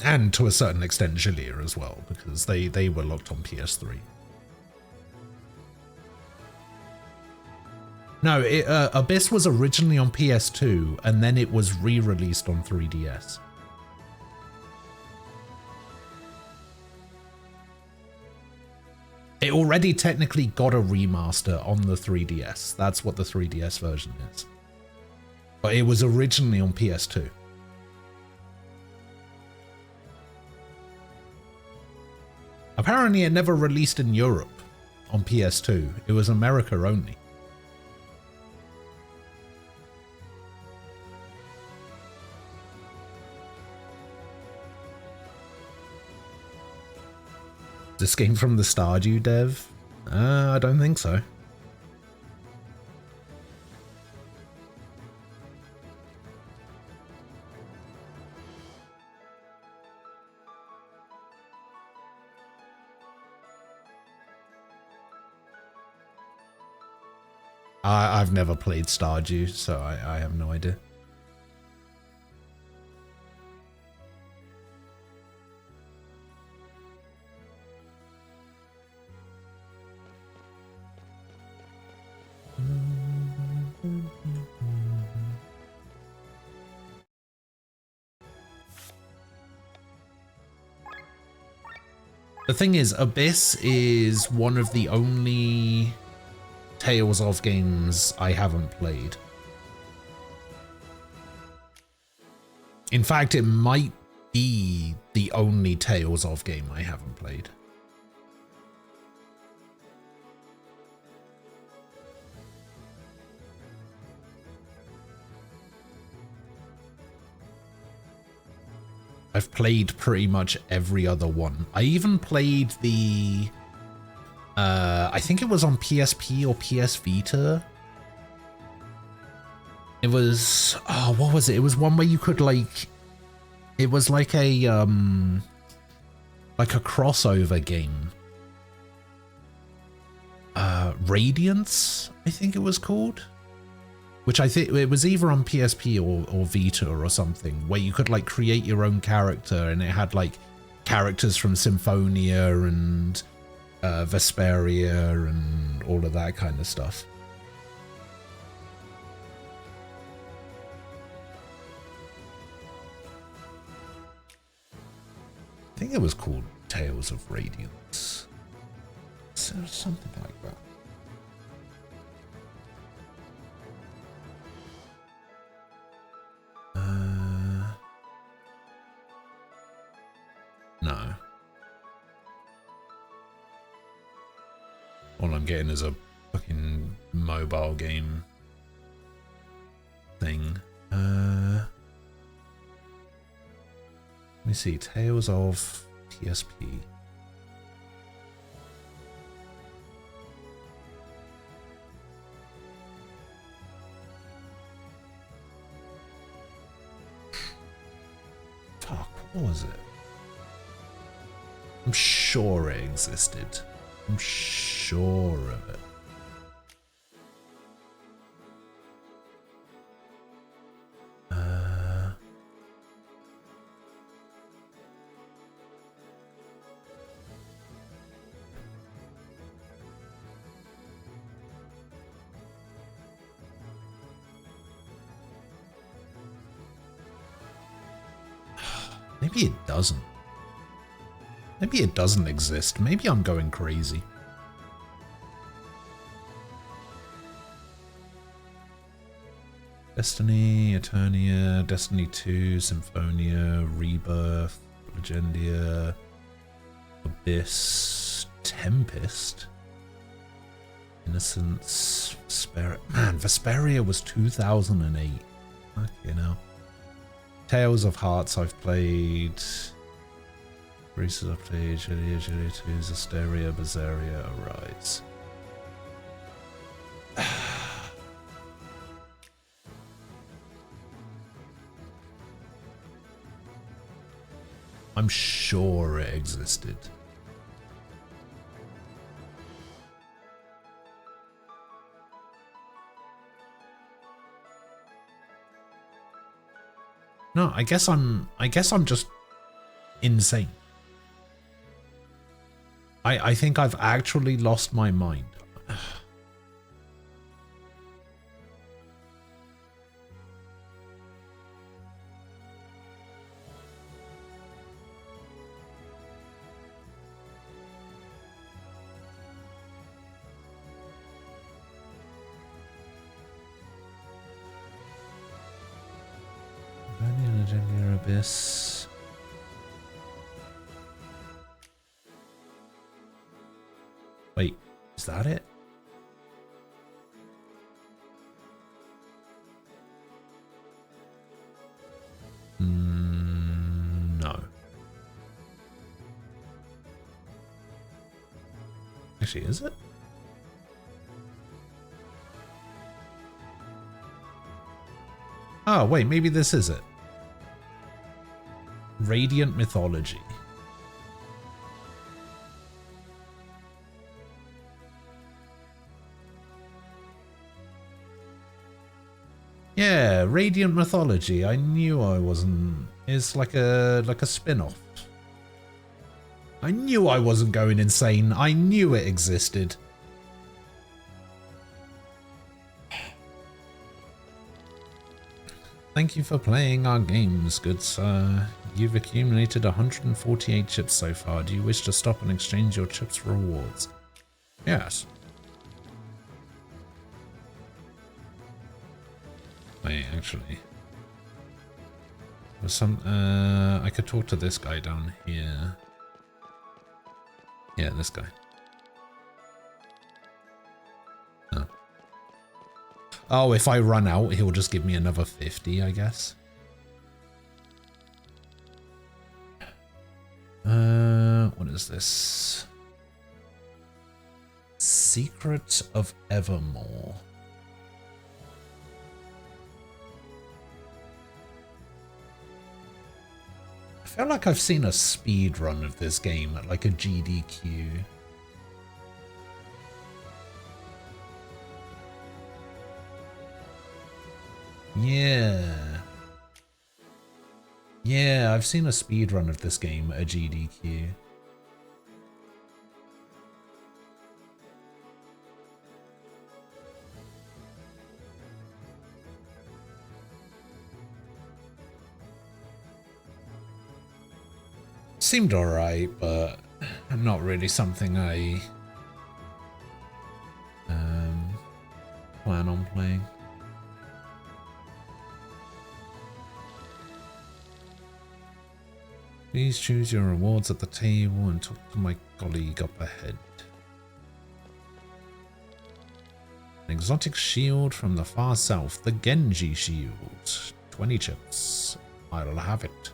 And to a certain extent Xillia as well, because they were locked on PS3. No, Abyss was originally on PS2, and then it was re-released on 3DS. It already technically got a remaster on the 3DS. That's what the 3DS version is. But it was originally on PS2. Apparently it never released in Europe on PS2. It was America only. This game from the Stardew dev? I don't think so. I've never played Stardew, so I have no idea. The thing is, Abyss is one of the only Tales of games I haven't played. In fact, it might be the only Tales of game I haven't played. I've played pretty much every other one. I even played the I think it was on PSP or PS Vita. It was, oh, what was it? It was one where you could like, it was like a crossover game. Radiance, I think it was called. Which I think it was either on PSP or Vita or something, where you could like create your own character, and it had like characters from Symphonia and Vesperia and all of that kind of stuff. I think it was called Tales of Radiance. So something like that. No. All I'm getting is a fucking mobile game thing. Let me see. Tales of PSP. Fuck, what was it? I'm sure it existed. I'm sure of it. I Maybe it doesn't. Maybe it doesn't exist. Maybe I'm going crazy. Destiny, Eternia, Destiny 2, Symphonia, Rebirth, Legendia, Abyss, Tempest, Innocence, Vesperia. Man, Vesperia was 2008. Okay, now. Tales of Hearts I've played. Reese's I've played. Julia 2, Zesteria, Berseria, Arise. I'm sure it existed. No, I guess I'm just insane. I think I've actually lost my mind. Legendary Abyss. Wait, is that it? No. Actually, is it? Oh, wait, maybe this is it. Radiant Mythology. Yeah, Radiant Mythology. I knew I wasn't. It's like a spin-off. I knew I wasn't going insane. I knew it existed. Thank you for playing our games, good sir. You've accumulated 148 chips so far. Do you wish to stop and exchange your chips for rewards? Yes. Wait, actually. There's some, I could talk to this guy down here. Yeah, this guy. Oh. Oh, if I run out, he'll just give me another 50, I guess. What is this? Secret of Evermore. I feel like I've seen a speed run of this game at like a GDQ. Yeah. Yeah, I've seen a speed run of this game at a GDQ. Seemed alright, but not really something I plan on playing. Please choose your rewards at the table and talk to my colleague up ahead. An exotic shield from the far south, the Genji shield. 20 chips. I'll have it.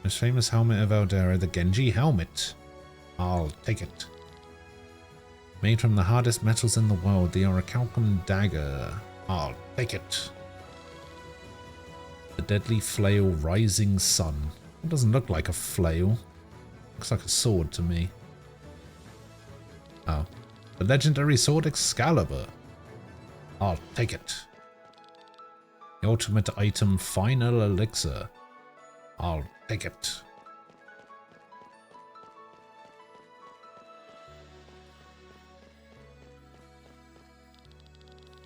Most famous helmet of Eldera, the Genji helmet. I'll take it. Made from the hardest metals in the world, the Orichalcum dagger. I'll take it. The deadly flail, Rising Sun. It doesn't look like a flail. Looks like a sword to me. Oh. The legendary sword Excalibur. I'll take it. The ultimate item, Final Elixir. I'll take it.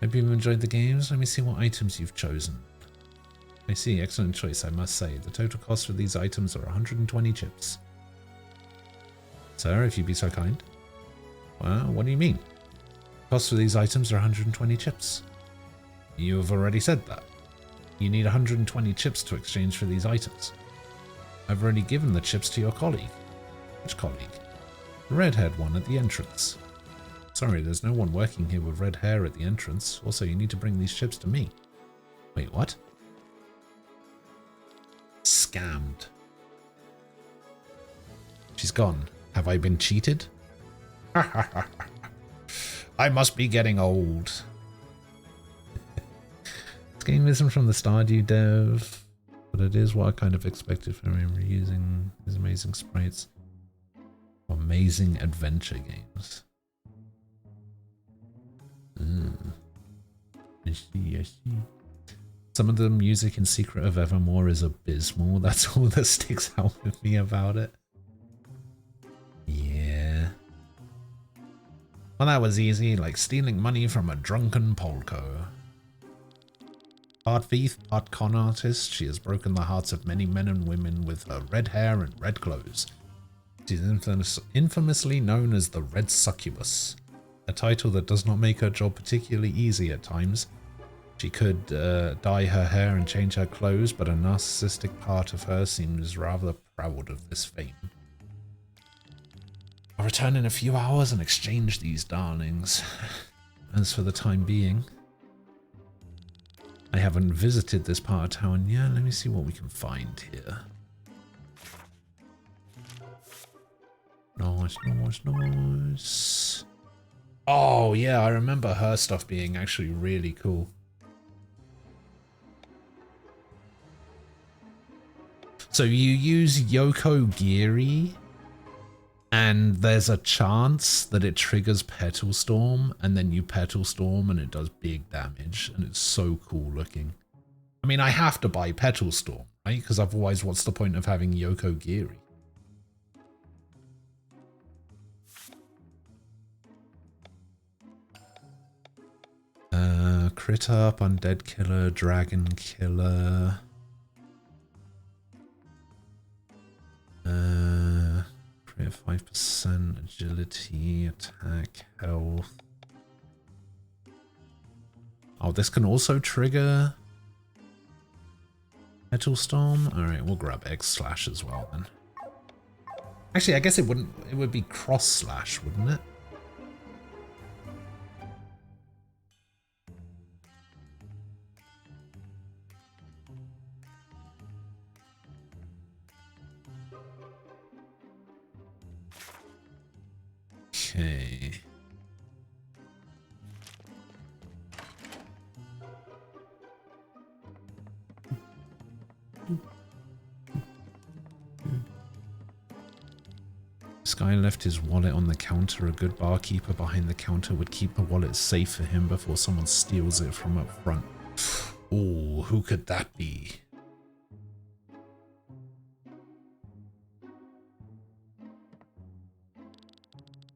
Hope you've enjoyed the games. Let me see what items you've chosen. I see, excellent choice, I must say. The total cost for these items are 120 chips. Sir, if you'd be so kind. Well, what do you mean? Cost for these items are 120 chips. You have already said that. You need 120 chips to exchange for these items. I've already given the chips to your colleague. Which colleague? The red-haired one at the entrance. Sorry, there's no one working here with red hair at the entrance. Also, you need to bring these chips to me. Wait, what? Scammed. She's gone. Have I been cheated? I must be getting old. This game isn't from the Stardew dev, but it is what I kind of expected from him, reusing his amazing sprites. Amazing adventure games. I see, I see. Some of the music in Secret of Evermore is abysmal. That's all that sticks out with me about it. Yeah. Well, that was easy, like stealing money from a drunken Polko. Part thief, part con artist, she has broken the hearts of many men and women with her red hair and red clothes. She is infamously known as the Red Succubus, a title that does not make her job particularly easy at times. She could dye her hair and change her clothes, but a narcissistic part of her seems rather proud of this fame. I'll return in a few hours and exchange these darlings. As for the time being, I haven't visited this part of town yet. Let me see what we can find here. Nice, nice, nice. Oh yeah, I remember her stuff being actually really cool. So you use Yoko Giri, and there's a chance that it triggers Petal Storm, and then you Petal Storm and it does big damage, and it's so cool looking. I mean, I have to buy Petal Storm, right? Because otherwise, what's the point of having Yoko Giri? Crit Up, Undead Killer, Dragon Killer. Crit 5%, agility, attack, health. Oh, this can also trigger Metal Storm. Alright, we'll grab X Slash as well then. Actually, I guess it wouldn't, it would be Cross Slash, wouldn't it? Okay. This guy left his wallet on the counter. A good barkeeper behind the counter would keep the wallet safe for him before someone steals it from up front. Oh, who could that be?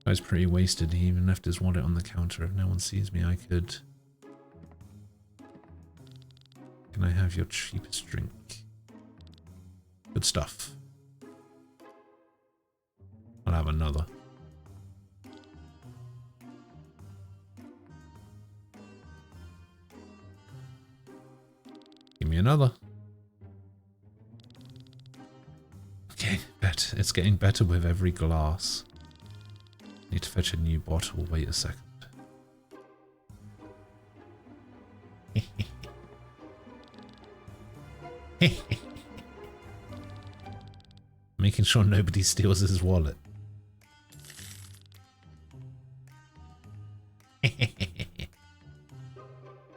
Guy's pretty wasted. He even left his wallet on the counter. If no one sees me, I could... Can I have your cheapest drink? Good stuff. I'll have another. Give me another. Okay, it's getting better with every glass. Need to fetch a new bottle. Wait a second. Making sure nobody steals his wallet. I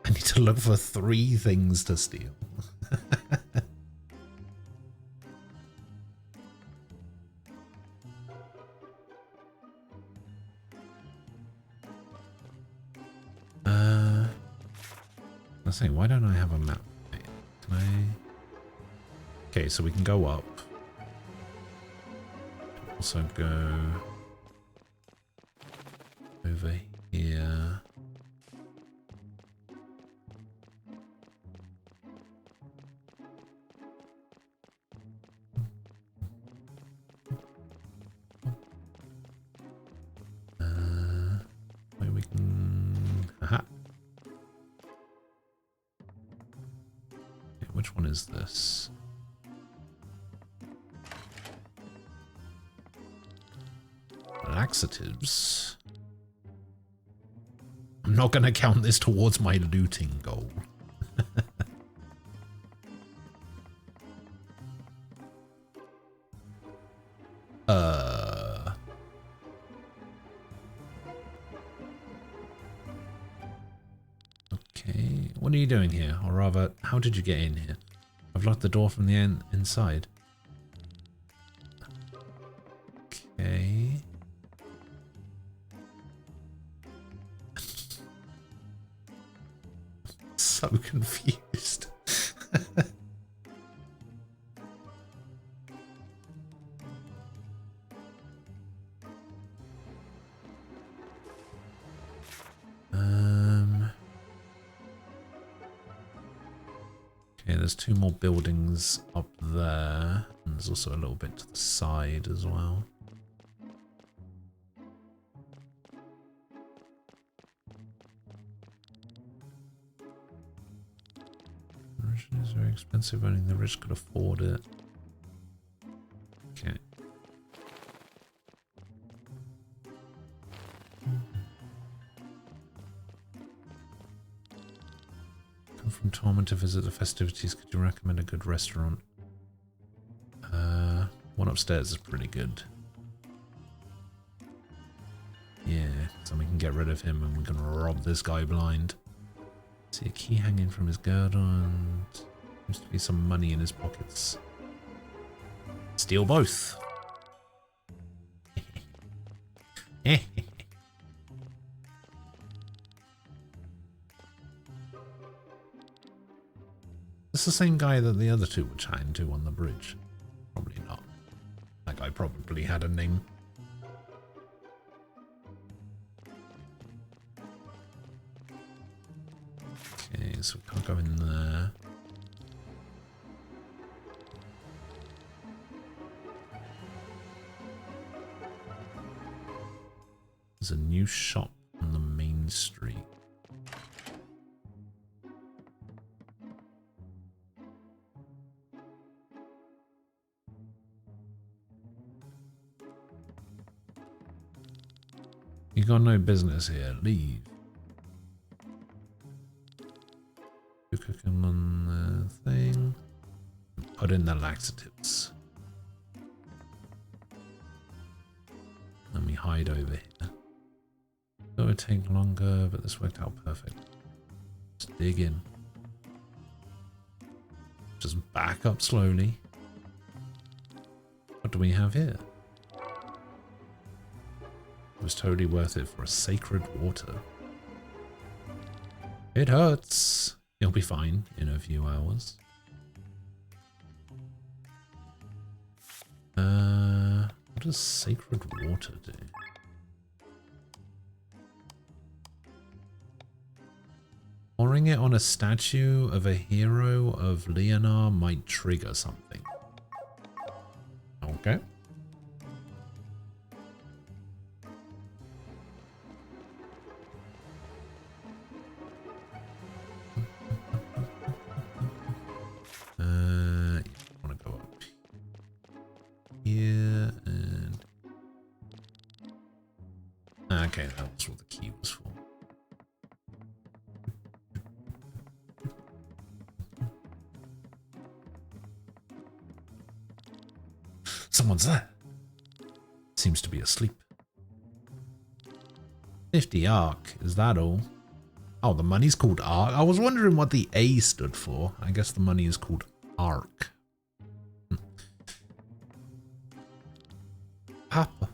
need to look for 3 things to steal. Let's see, why don't I have a map? Can I? Okay, so we can go up. Also go over here. Which one is this? Laxatives. I'm not going to count this towards my looting goal. Okay, what are you doing here? Or rather, how did you get in here? I've locked the door from the inside. Okay. So confused. Okay, there's 2 more buildings up there, and there's also a little bit to the side as well. Originally it's very expensive, only the rich could afford it. Okay. Come from Torment to visit the festivities. Could you recommend a good restaurant? One upstairs is pretty good. Yeah, so we can get rid of him and we can rob this guy blind. See a key hanging from his girdle and seems to be some money in his pockets. Steal both. It's the same guy that the other 2 were chatting to on the bridge. Probably not. That guy probably had a name. Okay, so we can't go in there. There's a new shop on the main street. You got no business here. Leave. You cook him on the thing. Put in the laxatives. Let me hide over here. It would take longer, but this worked out perfect. Just dig in. Just back up slowly. What do we have here? It was totally worth it for a sacred water. It hurts. You'll be fine in a few hours. What does sacred water do? Pouring it on a statue of a hero of Leonar might trigger something. Okay. You want to go up here and... Okay, that was what the key was for. Someone's there. Seems to be asleep. 50 arc, is that all? Oh, the money's called arc. I was wondering what the A stood for. I guess the money is called arc. Papa.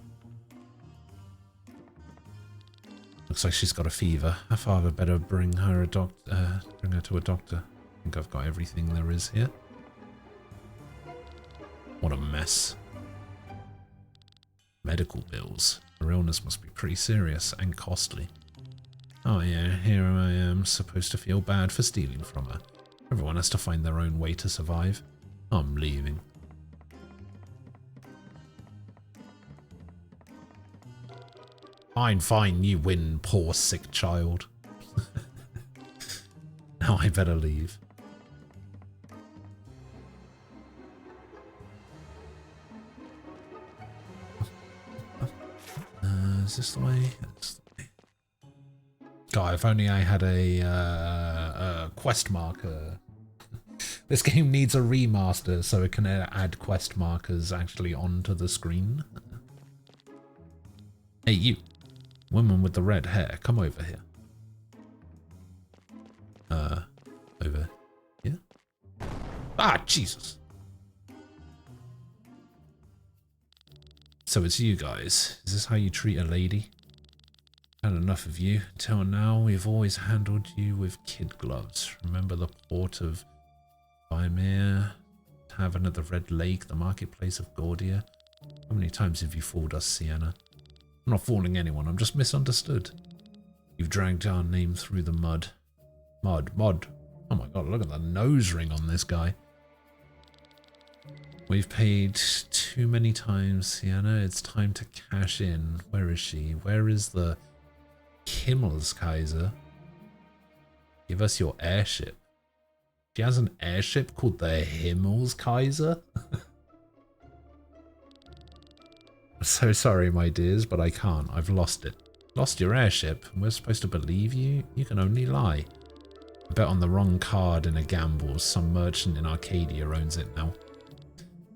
Looks like she's got a fever. Her father better bring her to a doctor. I think I've got everything there is here. What a mess. Medical bills. Her illness must be pretty serious and costly. Oh yeah, here I am, supposed to feel bad for stealing from her. Everyone has to find their own way to survive. I'm leaving. Fine, fine, you win, poor sick child. Now I better leave. Is this the way? It's the way. God, if only I had a quest marker. This game needs a remaster so it can add quest markers actually onto the screen. Hey, you. Woman with the red hair, come over here. Over here? Ah, Jesus. So it's you guys. Is this how you treat a lady? Had enough of you. Till now, we've always handled you with kid gloves. Remember the port of Vimir, Tavern at the Red Lake, the marketplace of Gordia? How many times have you fooled us, Sienna? I'm not fooling anyone, I'm just misunderstood. You've dragged our name through the mud. Mud. Oh my god, look at the nose ring on this guy. We've paid too many times, Sienna. It's time to cash in. Where is she? Where is the Himmelskaiser? Give us your airship. She has an airship called the Himmelskaiser? I'm so sorry, my dears, but I can't. I've lost it. Lost your airship? We're supposed to believe you? You can only lie. I bet on the wrong card in a gamble. Some merchant in Arcadia owns it now.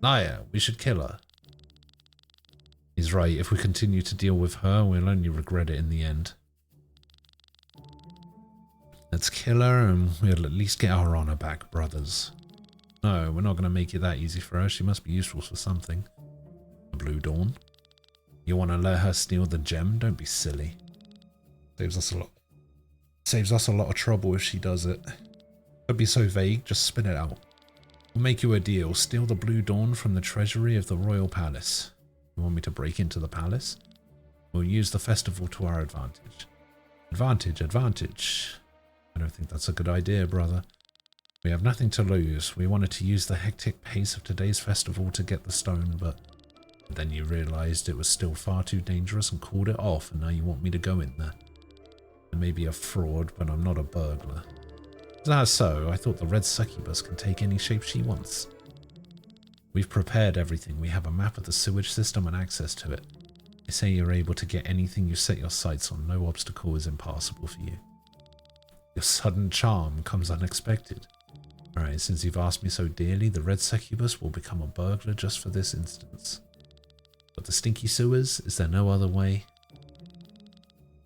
Liar, we should kill her. He's right. If we continue to deal with her, we'll only regret it in the end. Let's kill her and we'll at least get our honor back, brothers. No, we're not going to make it that easy for her. She must be useful for something. The Blue Dawn. You want to let her steal the gem? Don't be silly. Saves us a lot of trouble if she does it. Don't be so vague, just spit it out. We'll make you a deal. Steal the Blue Dawn from the treasury of the Royal Palace. You want me to break into the palace? We'll use the festival to our advantage. Advantage. I don't think that's a good idea, brother. We have nothing to lose. We wanted to use the hectic pace of today's festival to get the stone, but then you realized it was still far too dangerous and called it off, and now you want me to go in there. I may be a fraud, but I'm not a burglar. Is that so? I thought the red succubus can take any shape she wants. We've prepared everything. We have a map of the sewage system and access to it. They say you're able to get anything you set your sights on. No obstacle is impassable for you. Your sudden charm comes unexpected. Alright, since you've asked me so dearly, the red succubus will become a burglar just for this instance. But the stinky sewers, is there no other way?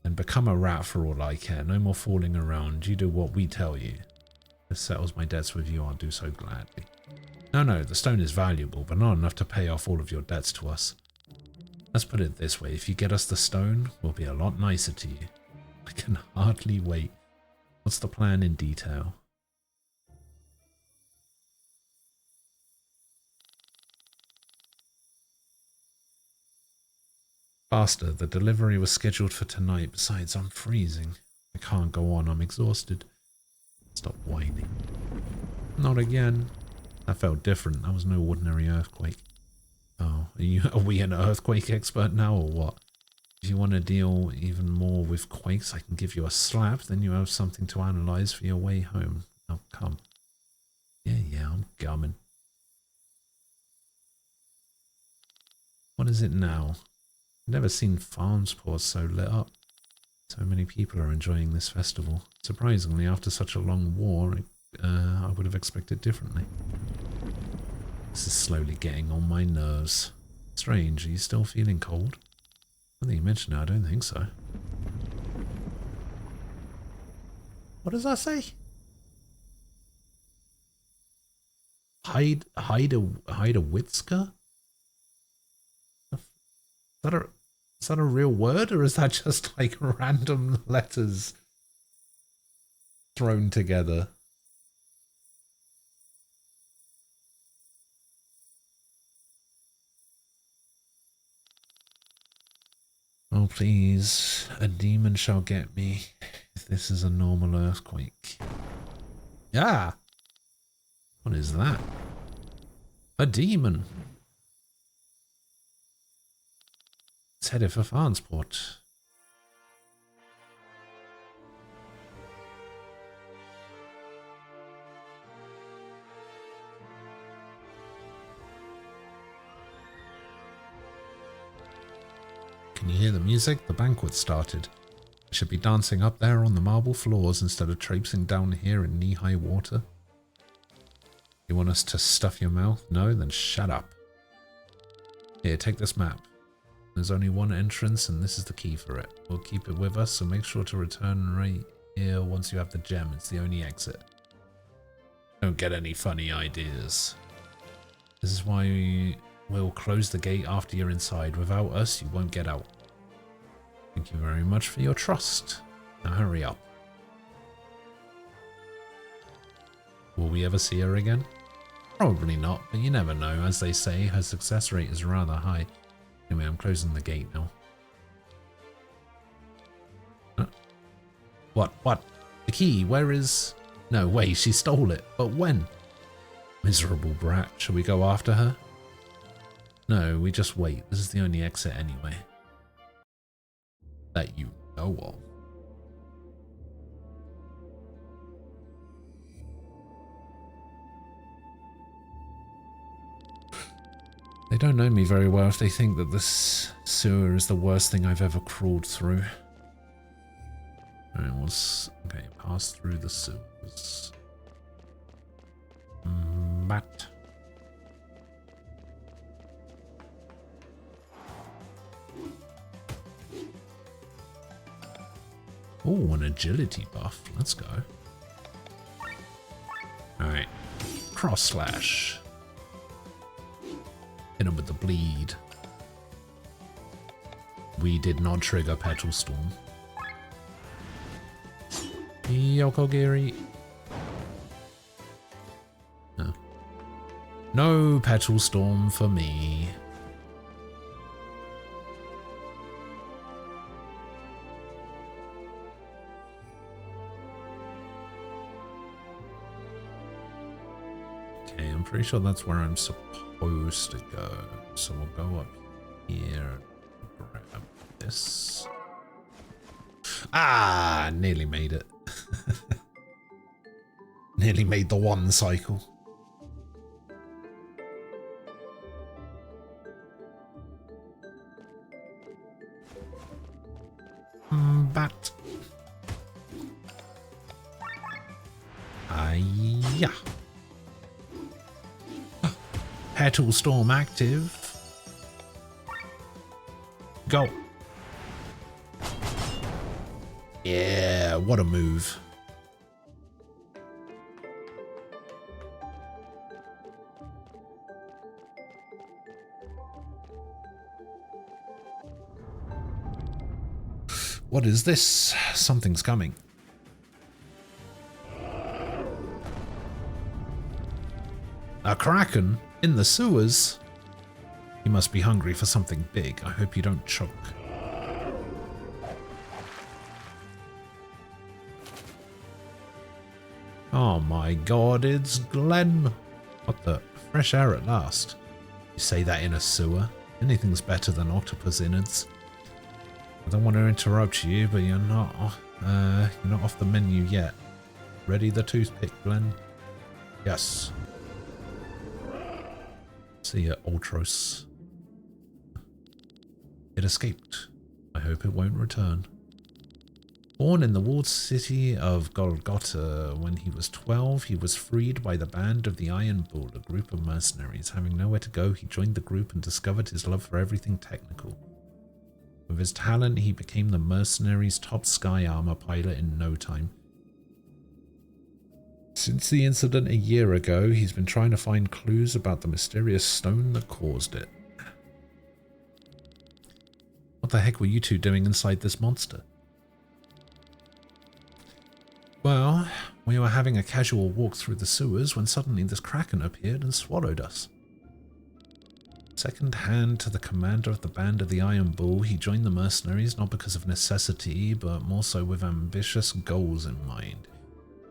Then become a rat for all I care. No more fooling around. You do what we tell you. This settles my debts with you. I'll do so gladly. No, the stone is valuable, but not enough to pay off all of your debts to us. Let's put it this way. If you get us the stone, we'll be a lot nicer to you. I can hardly wait. What's the plan in detail? Faster, the delivery was scheduled for tonight. Besides, I'm freezing. I can't go on, I'm exhausted. Stop whining. Not again. That felt different. That was no ordinary earthquake. Oh, are we an earthquake expert now or what? If you want to deal even more with quakes, I can give you a slap, then you have something to analyze for your way home. Now come. Yeah, I'm coming. What is it now? I've never seen Farmsport so lit up. So many people are enjoying this festival. Surprisingly, after such a long war, I would have expected differently. This is slowly getting on my nerves. Strange, are you still feeling cold? I think you mentioned it, I don't think so. What does that say? Hide a Witzka? Is that a real word, or is that just like random letters thrown together? Oh please, a demon shall get me if this is a normal earthquake. Yeah! What is that? A demon! It's headed for Farnsport. Can Can you hear the music? The banquet started. I should be dancing up there on the marble floors instead of traipsing down here in knee-high water. You want us to stuff your mouth? No? Then shut up. Here, take this map. There's only one entrance and this is the key for it. We'll keep it with us, so make sure to return right here once you have the gem. It's the only exit. Don't get any funny ideas. This is why we'll close the gate after you're inside. Without us, you won't get out. Thank you very much for your trust. Now hurry up. Will we ever see her again? Probably not, but you never know. As they say, her success rate is rather high. Anyway, I'm closing the gate now. What? The key, where is... No, wait, she stole it. But when? Miserable brat. Shall we go after her? No, we just wait. This is the only exit anyway. That you know of. They don't know me very well if they think that this sewer is the worst thing I've ever crawled through. Alright, okay, pass through the sewers. Bat. Oh, an agility buff. Let's go. Alright. Cross slash. Hit him with the bleed. We did not trigger Petal Storm. Yokogiri. No. No Petal Storm for me. Okay, I'm pretty sure that's where I'm supposed to go. So we'll go up here and grab this. Ah, nearly made it. Nearly made the one cycle. Bat. Yeah. Petal Storm active. Go. Yeah, what a move. What is this? Something's coming. A kraken in the sewers? You must be hungry for something big. I hope you don't choke. Oh my god, it's Glenn. What the? Fresh air at last. You say that in a sewer? Anything's better than octopus innards. I don't want to interrupt you, but you're not off the menu yet. Ready the toothpick, Glenn? Yes. See ya, Ultros. It escaped. I hope it won't return. Born in the walled city of Golgotha, when he was 12, he was freed by the band of the Iron Bull, a group of mercenaries. Having nowhere to go, he joined the group and discovered his love for everything technical. With his talent, he became the mercenaries' top sky armor pilot in no time. Since the incident a year ago, he's been trying to find clues about the mysterious stone that caused it. What the heck were you two doing inside this monster? Well, we were having a casual walk through the sewers when suddenly this kraken appeared and swallowed us. Second hand to the commander of the band of the Iron Bull, he joined the mercenaries not because of necessity, but more so with ambitious goals in mind.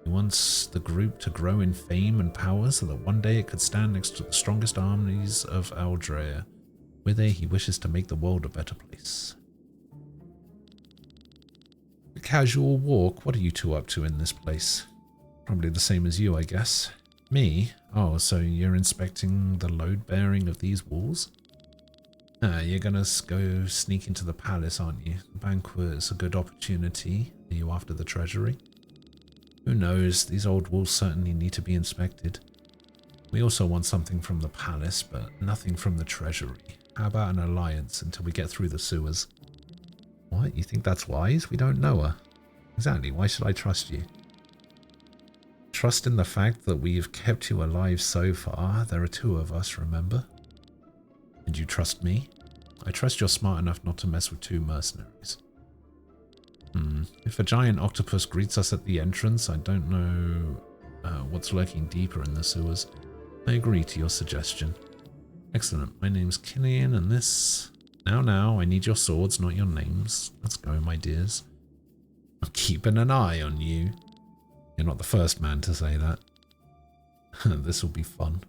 He wants the group to grow in fame and power so that one day it could stand next to the strongest armies of Aldrea. With it, he wishes to make the world a better place. A casual walk? What are you two up to in this place? Probably the same as you, I guess. Me? Oh, so you're inspecting the load bearing of these walls? You're gonna go sneak into the palace, aren't you? The banquet is a good opportunity. Are you after the treasury? Who knows? These old walls certainly need to be inspected. We also want something from the palace, but nothing from the treasury. How about an alliance until we get through the sewers? What? You think that's wise? We don't know her. Exactly. Why should I trust you? Trust in the fact that we've kept you alive so far. There are 2 of us, remember? And you trust me? I trust you're smart enough not to mess with 2 mercenaries. If a giant octopus greets us at the entrance, I don't know what's lurking deeper in the sewers. I agree to your suggestion. Excellent. My name's Killian, and this... Now, I need your swords, not your names. Let's go, my dears. I'm keeping an eye on you. You're not the first man to say that. This will be fun.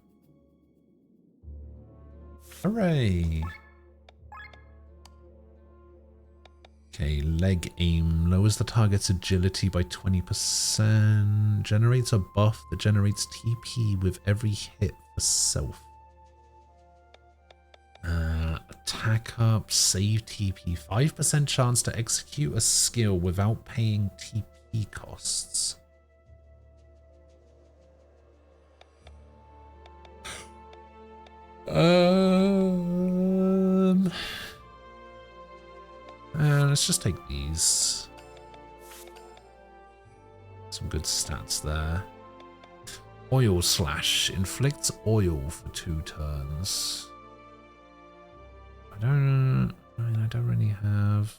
Hooray! Okay, leg aim. Lowers the target's agility by 20%. Generates a buff that generates TP with every hit for self. Attack up, save TP. 5% chance to execute a skill without paying TP costs. Let's just take these. Some good stats there. Oil slash inflicts oil for 2 turns. I don't really have.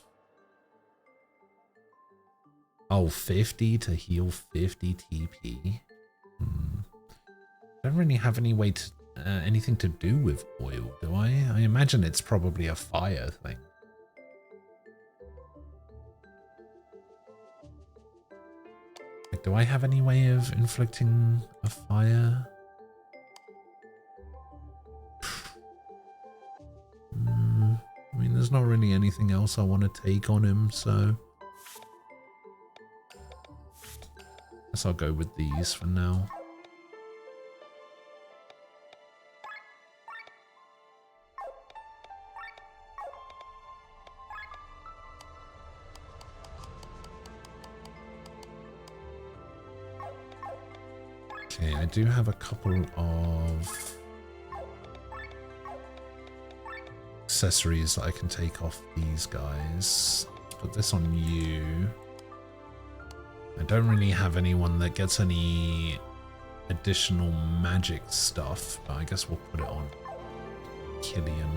Oh, 50 to heal 50 TP. Don't really have any way to anything to do with oil, do I? I imagine it's probably a fire thing. Like, do I have any way of inflicting a fire? I mean, there's not really anything else I want to take on him, so guess I'll go with these for now. Okay, I do have a couple of accessories that I can take off these guys. Put this on you. I don't really have anyone that gets any additional magic stuff, but I guess we'll put it on Killian.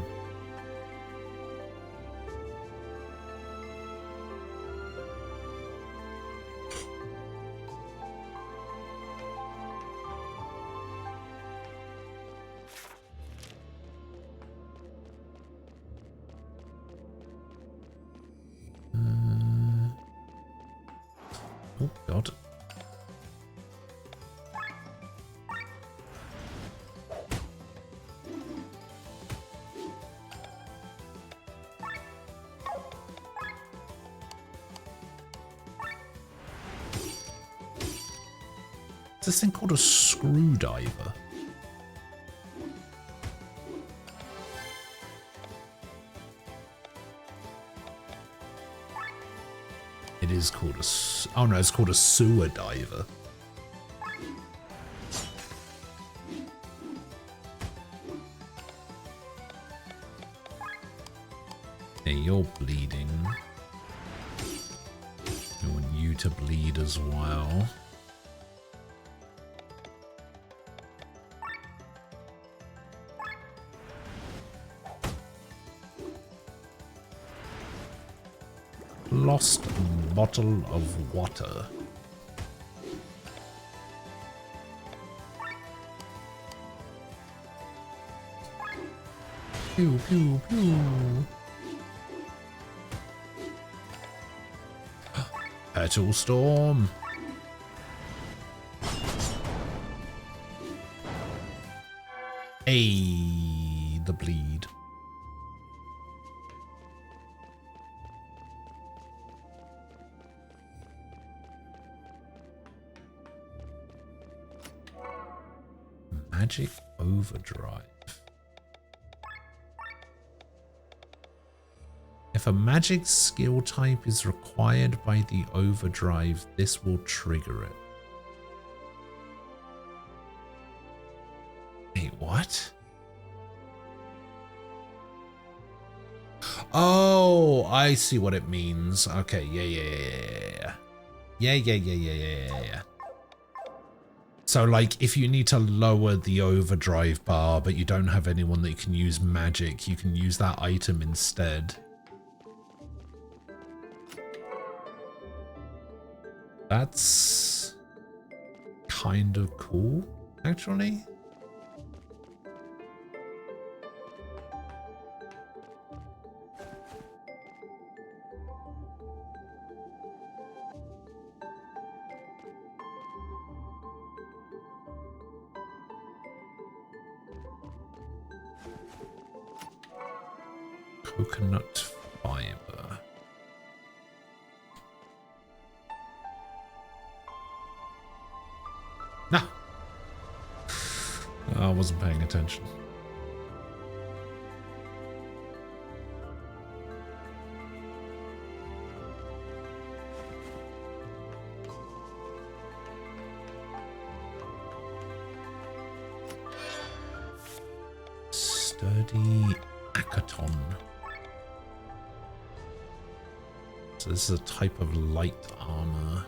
Oh god. Is this thing called a screwdriver? It is called a... Oh no, it's called a sewer diver. Hey, you're bleeding. I want you to bleed as well. Lost bottle of water. Pew, pew, pew. Petal storm. Hey, the bleed. Magic overdrive. If a magic skill type is required by the overdrive, this will trigger it. Wait, what? Oh, I see what it means. Okay, yeah. So, like, if you need to lower the overdrive bar, but you don't have anyone that can use magic, you can use that item instead. That's kind of cool, actually. Coconut fiber. Nah. I wasn't paying attention. Sturdy Akaton. So this is a type of light armor.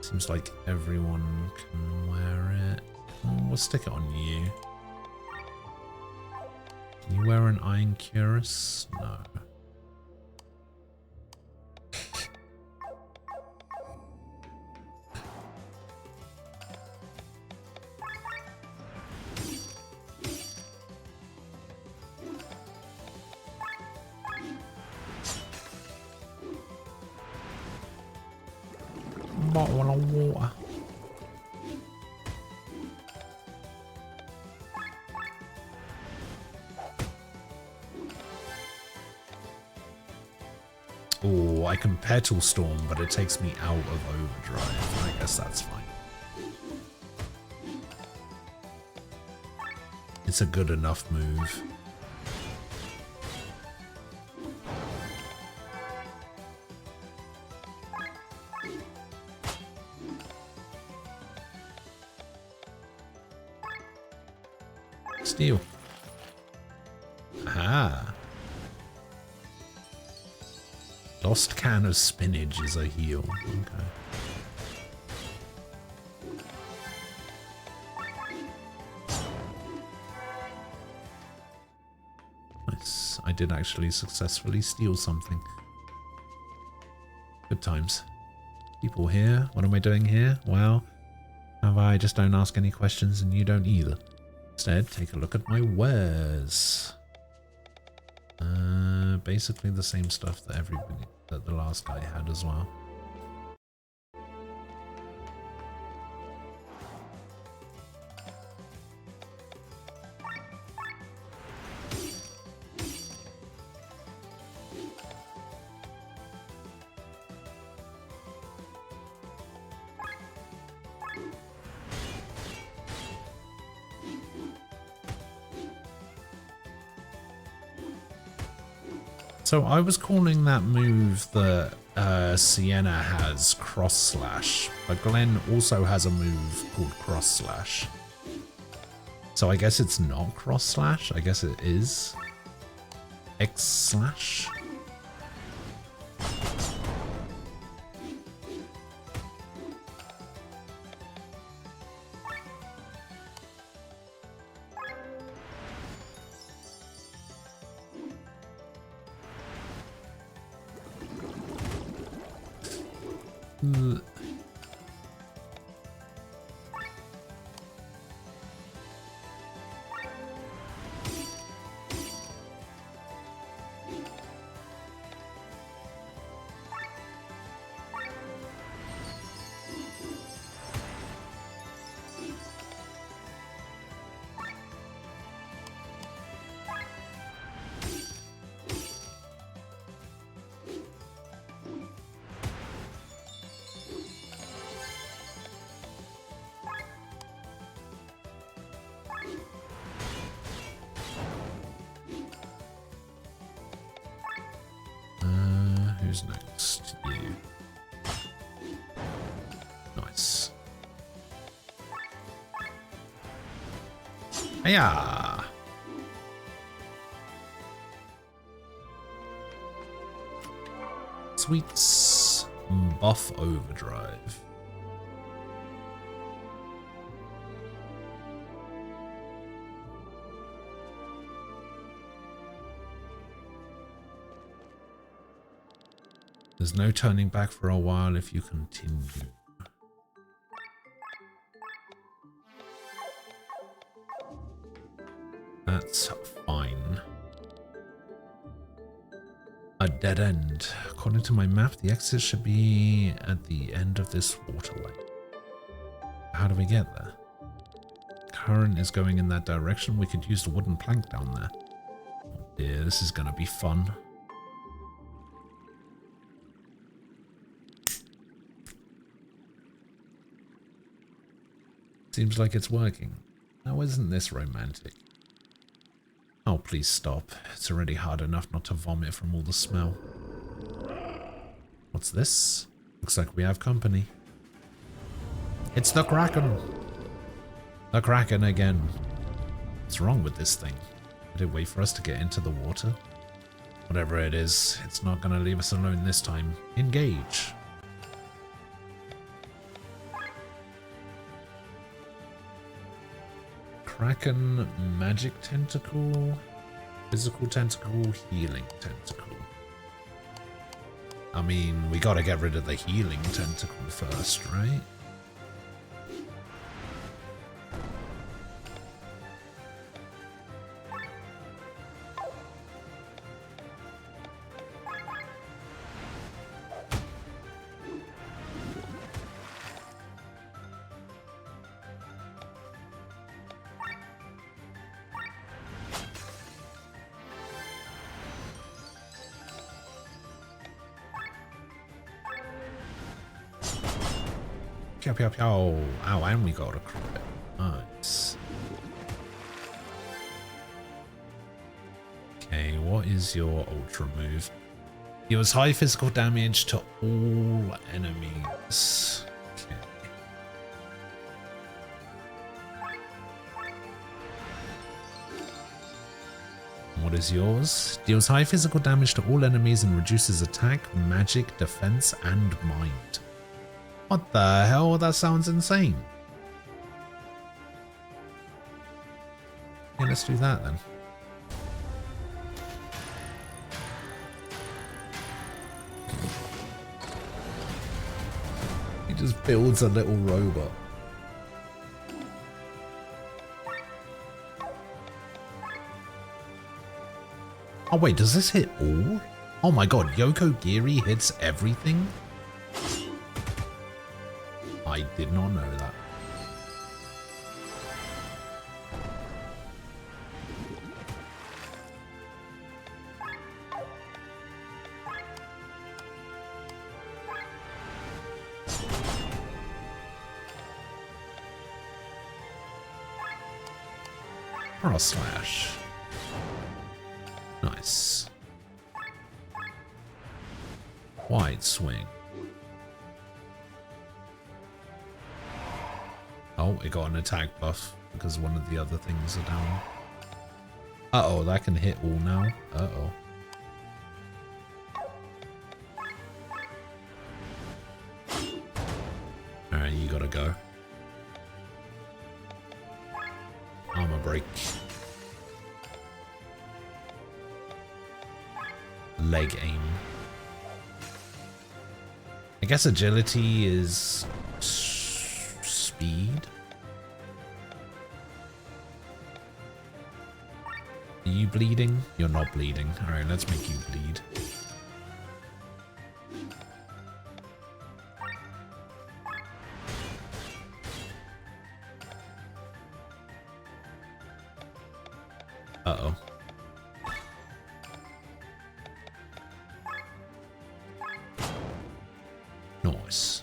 Seems like everyone can wear it. Oh, we'll stick it on you. Can you wear an Iron Cuirass? No. Bottle of water. Oh, I can Petal Storm, but it takes me out of overdrive. I guess that's fine. It's a good enough move. Steal. Aha. Lost can of spinach is a heal. Okay. Nice. I did actually successfully steal something. Good times. People here. What am I doing here? Well, have I just don't ask any questions and you don't either. Instead, take a look at my wares. Basically the same stuff that that the last guy had as well. So I was calling that move that Sienna has Cross Slash, but Glenn also has a move called Cross Slash. So I guess it's not Cross Slash, I guess it is X Slash. Who's next? You. Nice. Hiya! Sweets. Buff Overdrive. There's no turning back for a while if you continue. That's fine. A dead end. According to my map, the exit should be at the end of this waterway. How do we get there? Current is going in that direction. We could use the wooden plank down there. Oh dear, this is gonna be fun. Seems like it's working. Now isn't this romantic? Oh, please stop. It's already hard enough not to vomit from all the smell. What's this? Looks like we have company. It's the Kraken! The Kraken again. What's wrong with this thing? Did it wait for us to get into the water? Whatever it is, it's not gonna leave us alone this time. Engage! Kraken magic tentacle, physical tentacle, healing tentacle. I mean, we gotta get rid of the healing tentacle first, right? Pew, pew, pew. Ow, and we got a crit. Nice. Okay, what is your ultra move? Deals high physical damage to all enemies. Okay. What is yours? Deals high physical damage to all enemies and reduces attack, magic, defense, and mind. What the hell? That sounds insane. Yeah, let's do that then. He just builds a little robot. Oh wait, does this hit all? Oh my god, Yoko Giri hits everything? I did not know that. Cross slash. Nice. Wide swing. Oh, it got an attack buff because one of the other things are down. Uh-oh, that can hit all now. Uh-oh. Alright, you gotta go. Armor break. Leg aim. I guess agility is speed. Are you bleeding? You're not bleeding. Alright, let's make you bleed. Uh-oh. Nice.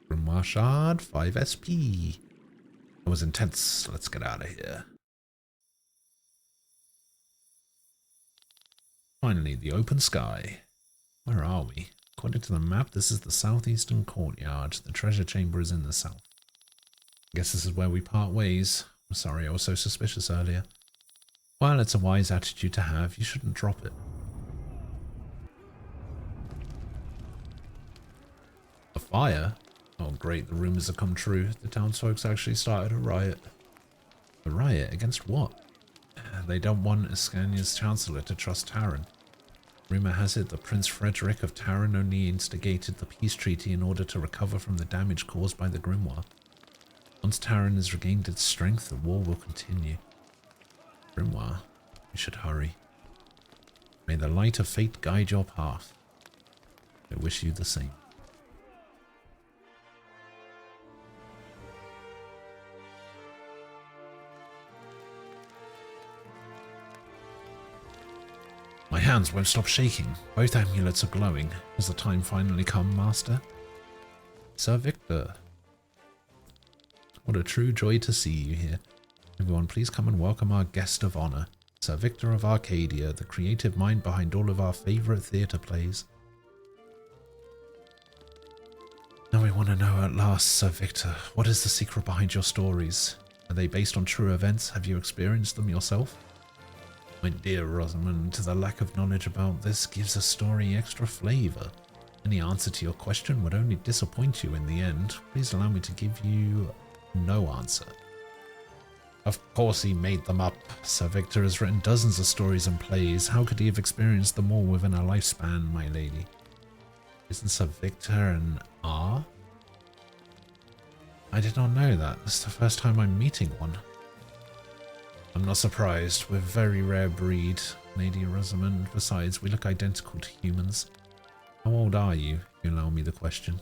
Grimoire Shard, 5 SP. That was intense. Let's get out of here. Finally, the open sky. Where are we? According to the map, this is the southeastern courtyard. The treasure chamber is in the south. I guess this is where we part ways. I'm sorry I was so suspicious earlier. Well, it's a wise attitude to have. You shouldn't drop it. A fire? Oh great, the rumors have come true. The townsfolk actually started a riot. A riot? Against what? They don't want Ascania's chancellor to trust Taran. Rumor has it that Prince Frederick of Taran only instigated the peace treaty in order to recover from the damage caused by the Grimoire. Once Taran has regained its strength, the war will continue. Grimoire, you should hurry. May the light of fate guide your path. I wish you the same. My hands won't stop shaking. Both amulets are glowing. Has the time finally come, Master? Sir Victor. What a true joy to see you here. Everyone, please come and welcome our guest of honor, Sir Victor of Arcadia, the creative mind behind all of our favorite theater plays. Now we want to know at last, Sir Victor, what is the secret behind your stories? Are they based on true events? Have you experienced them yourself? My dear Rosamund, the lack of knowledge about this gives a story extra flavor. Any answer to your question would only disappoint you in the end. Please allow me to give you no answer. Of course he made them up. Sir Victor has written dozens of stories and plays. How could he have experienced them all within a lifespan, my lady? Isn't Sir Victor an R? I did not know that. This is the first time I'm meeting one. I'm not surprised. We're a very rare breed, Lady Rosamund. Besides, we look identical to humans. How old are you, if you allow me the question?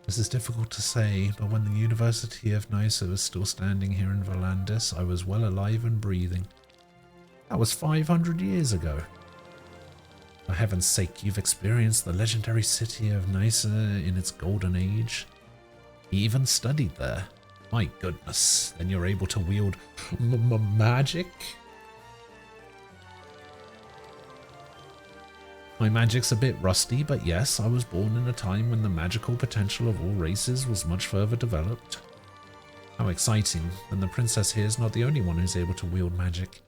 This is difficult to say, but when the University of Nysa was still standing here in Volandis, I was well alive and breathing. That was 500 years ago. For heaven's sake, you've experienced the legendary city of Nysa in its golden age. You even studied there. My goodness, then you're able to wield magic? My magic's a bit rusty, but yes, I was born in a time when the magical potential of all races was much further developed. How exciting, and the princess here is not the only one who's able to wield magic.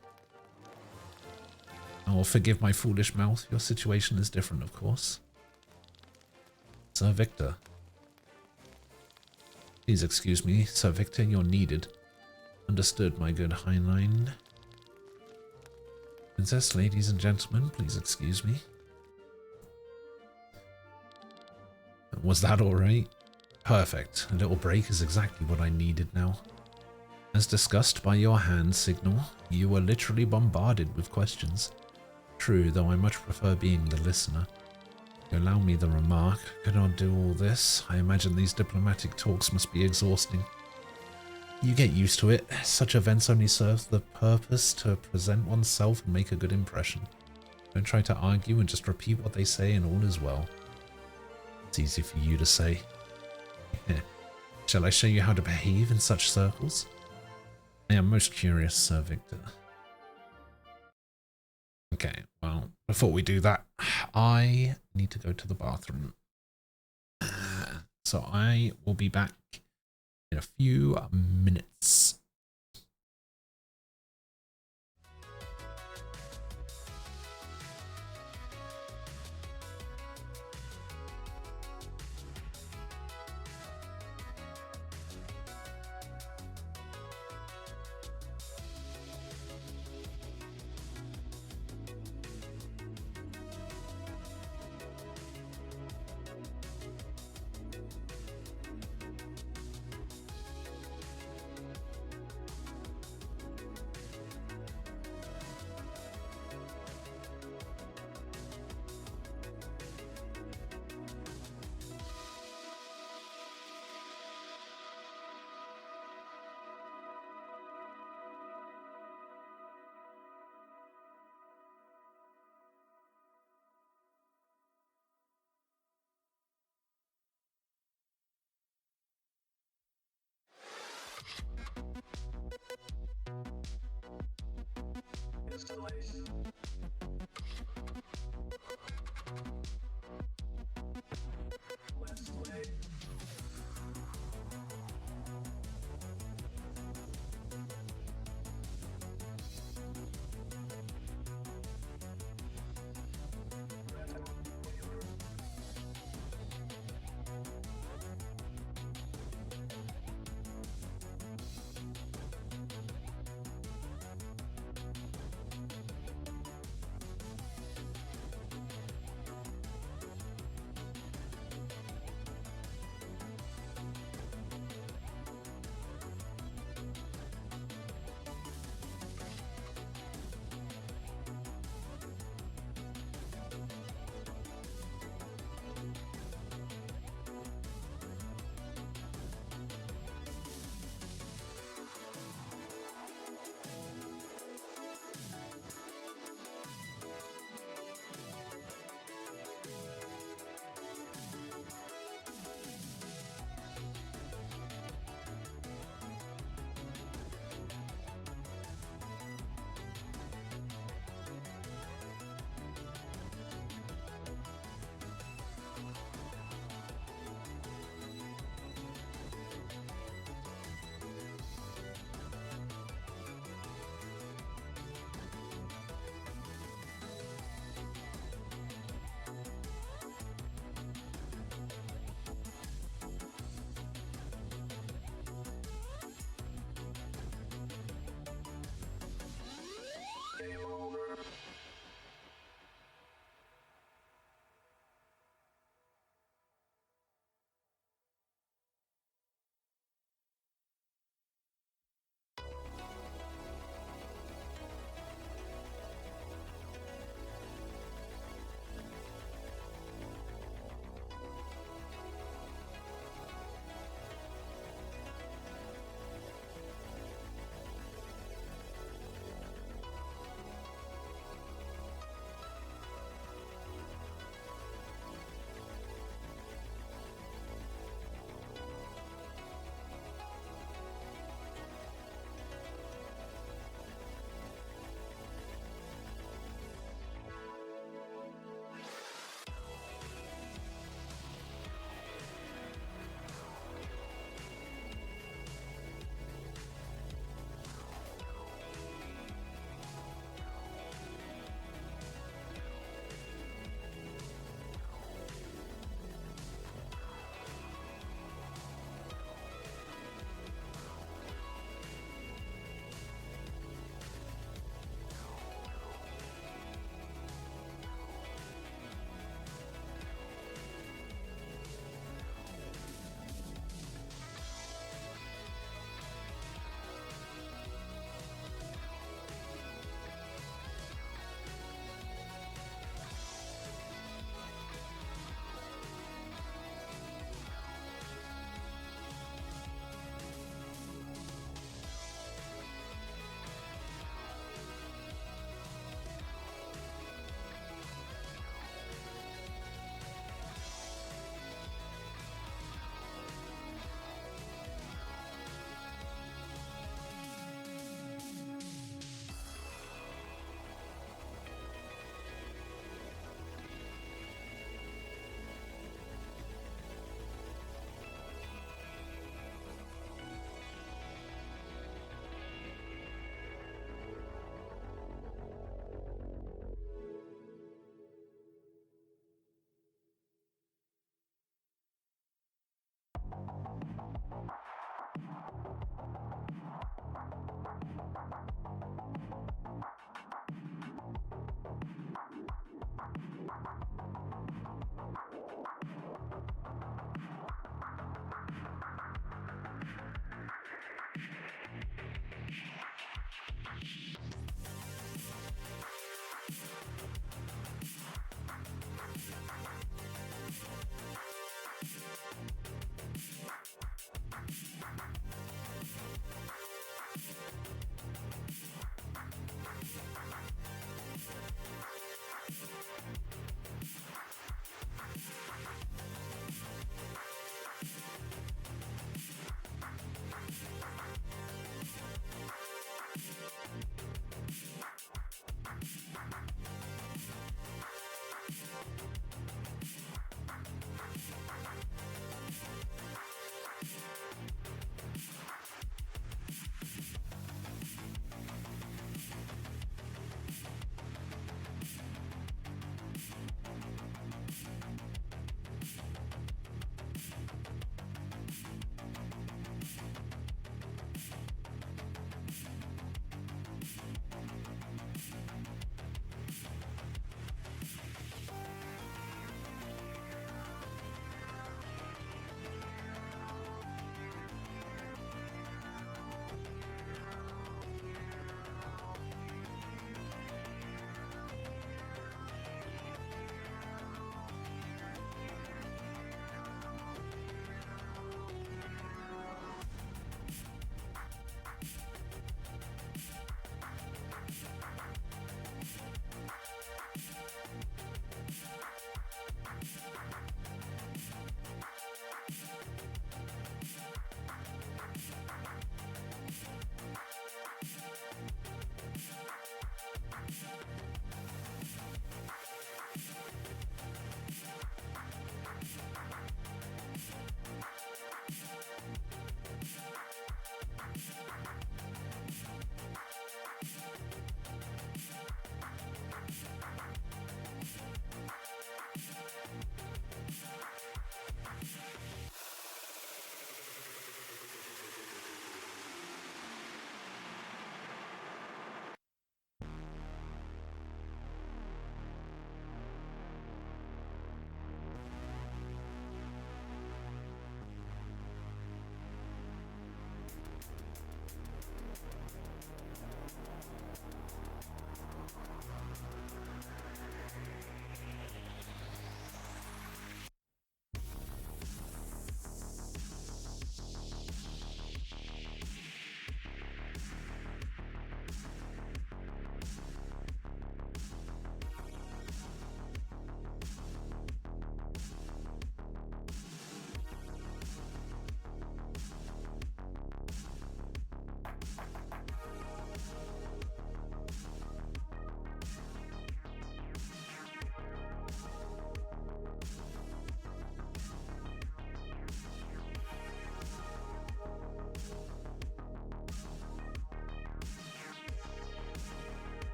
Oh, forgive my foolish mouth, your situation is different, of course. Sir Victor. Please excuse me, Sir Victor, you're needed. Understood, my good Heinlein. Princess, ladies and gentlemen, please excuse me. Was that alright? Perfect. A little break is exactly what I needed now. As discussed by your hand signal, you were literally bombarded with questions. True, though I much prefer being the listener. You allow me the remark, could I do all this? I imagine these diplomatic talks must be exhausting. You get used to it. Such events only serve the purpose to present oneself and make a good impression. Don't try to argue and just repeat what they say and all is well. It's easy for you to say. Shall I show you how to behave in such circles? I am most curious, Sir Victor. Okay, well, before we do that, I need to go to the bathroom. So I will be back in a few minutes. Installation. Let's play.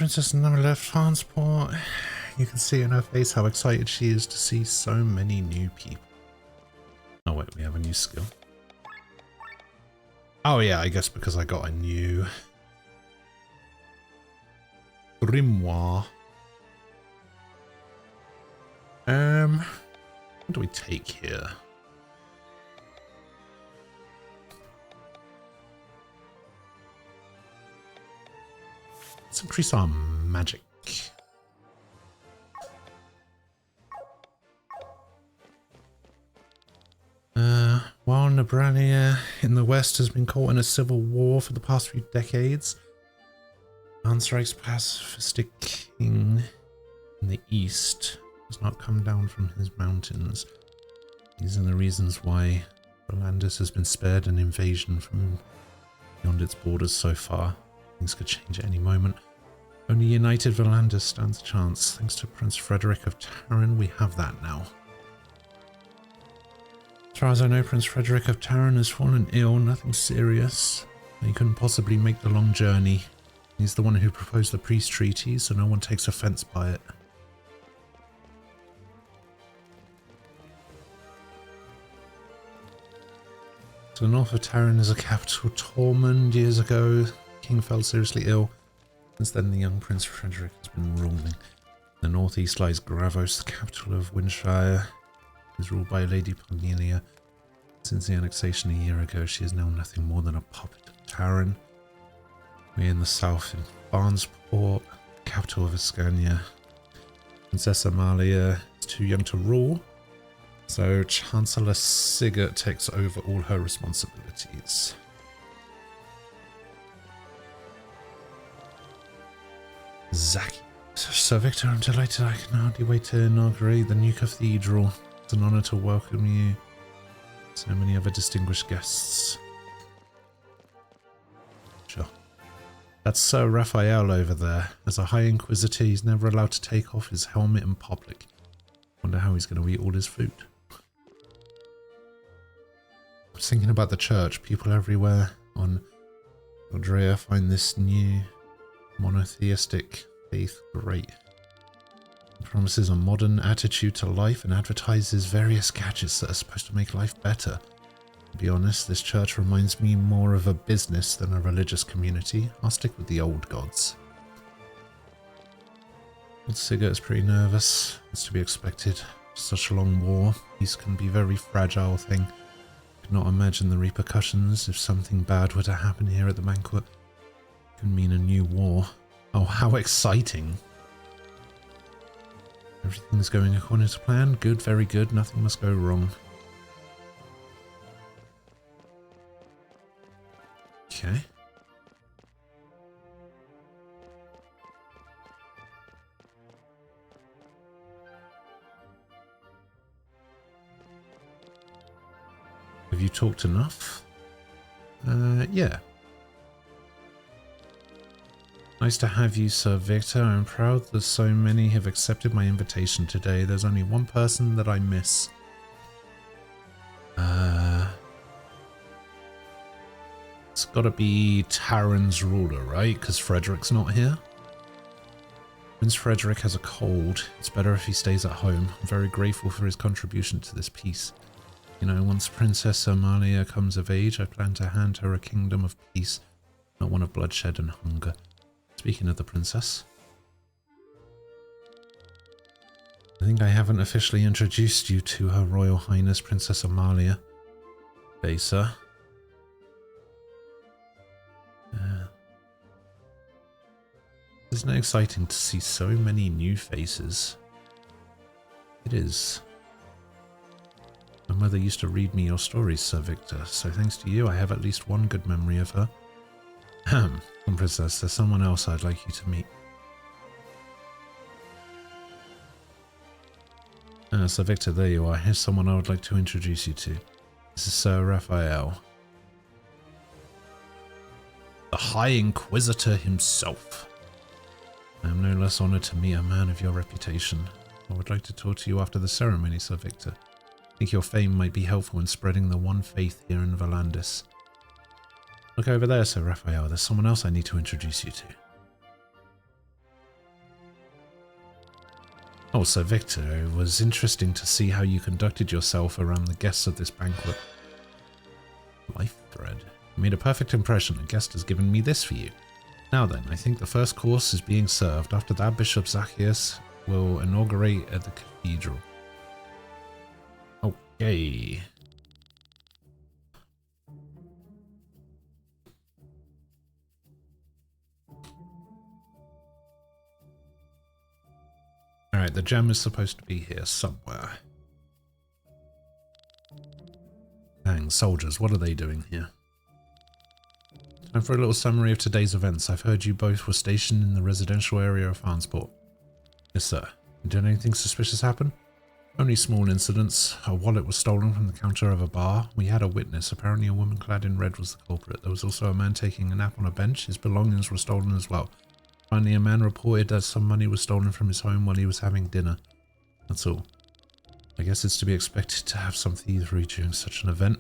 Princess never left transport. You can see in her face how excited she is to see so many new people. Oh wait, we have a new skill. Oh yeah, I guess because I got a new grimoire. What do we take here? Let's increase our magic. While Nebrania in the west has been caught in a civil war for the past few decades, Ansrik's pacifistic king in the east has not come down from his mountains. These are the reasons why Volandis has been spared an invasion from beyond its borders so far. Things could change at any moment. Only united Volandis stands a chance. Thanks to Prince Frederick of Taran, we have that now. As far as I know, Prince Frederick of Taran has fallen ill, nothing serious. He couldn't possibly make the long journey. He's the one who proposed the peace treaty, so no one takes offense by it. To the north of Taran is a capital, Tormund. Years ago, the king fell seriously ill. Since then, the young Prince Frederick has been ruling. In the northeast lies Gravos, the capital of Windshire. It is ruled by Lady Cornelia. Since the annexation a year ago, she is now nothing more than a puppet of Taran. We're in the south in Barnsport, capital of Ascania. Princess Amalia is too young to rule, so Chancellor Sigurd takes over all her responsibilities. Zaki. Sir Victor, I'm delighted I can hardly wait to inaugurate the new cathedral. It's an honor to welcome you. So many other distinguished guests. Sure. That's Sir Raphael over there. As a High Inquisitor, he's never allowed to take off his helmet in public. Wonder how he's going to eat all his food. I was thinking about the church. People everywhere on Eldrea find this new monotheistic faith great. It promises a modern attitude to life and advertises various gadgets that are supposed to make life better. To be honest, this church reminds me more of a business than a religious community. I'll stick with the old gods. Old Sigurd is pretty nervous. It's to be expected. Such a long war. Peace can be a very fragile thing. Could not imagine the repercussions if something bad were to happen here at the banquet. It could mean a new war. Oh, how exciting. Everything's going according to plan. Good, very good. Nothing must go wrong. Okay. Have you talked enough? Yeah. Nice to have you, Sir Victor. I'm proud that so many have accepted my invitation today. There's only one person that I miss. It's gotta be Taran's ruler, right? Because Frederick's not here. Prince Frederick has a cold. It's better if he stays at home. I'm very grateful for his contribution to this peace. You know, once Princess Amalia comes of age, I plan to hand her a kingdom of peace, not one of bloodshed and hunger. Speaking of the princess, I think I haven't officially introduced you to Her Royal Highness Princess Amalia. Besa. Isn't it exciting to see so many new faces? It is. My mother used to read me your stories, Sir Victor, so thanks to you I have at least one good memory of her. Ahem. Princess, there's someone else I'd like you to meet. Sir Victor, there you are. Here's someone I would like to introduce you to. This is Sir Raphael. The High Inquisitor himself. I am no less honored to meet a man of your reputation. I would like to talk to you after the ceremony, Sir Victor. I think your fame might be helpful in spreading the one faith here in Volandis. Look over there, Sir Raphael. There's someone else I need to introduce you to. Oh, so Victor, it was interesting to see how you conducted yourself around the guests of this banquet. Life thread. You made a perfect impression. A guest has given me this for you. Now then, I think the first course is being served. After that, Bishop Zacchaeus will inaugurate at the cathedral. Okay. Alright, the gem is supposed to be here somewhere. Dang, soldiers, what are they doing here? Time for a little summary of today's events. I've heard you both were stationed in the residential area of Farnsport. Yes, sir. Did anything suspicious happen? Only small incidents. A wallet was stolen from the counter of a bar. We had a witness. Apparently a woman clad in red was the culprit. There was also a man taking a nap on a bench. His belongings were stolen as well. Finally, a man reported that some money was stolen from his home while he was having dinner. That's all. I guess it's to be expected to have some thievery during such an event.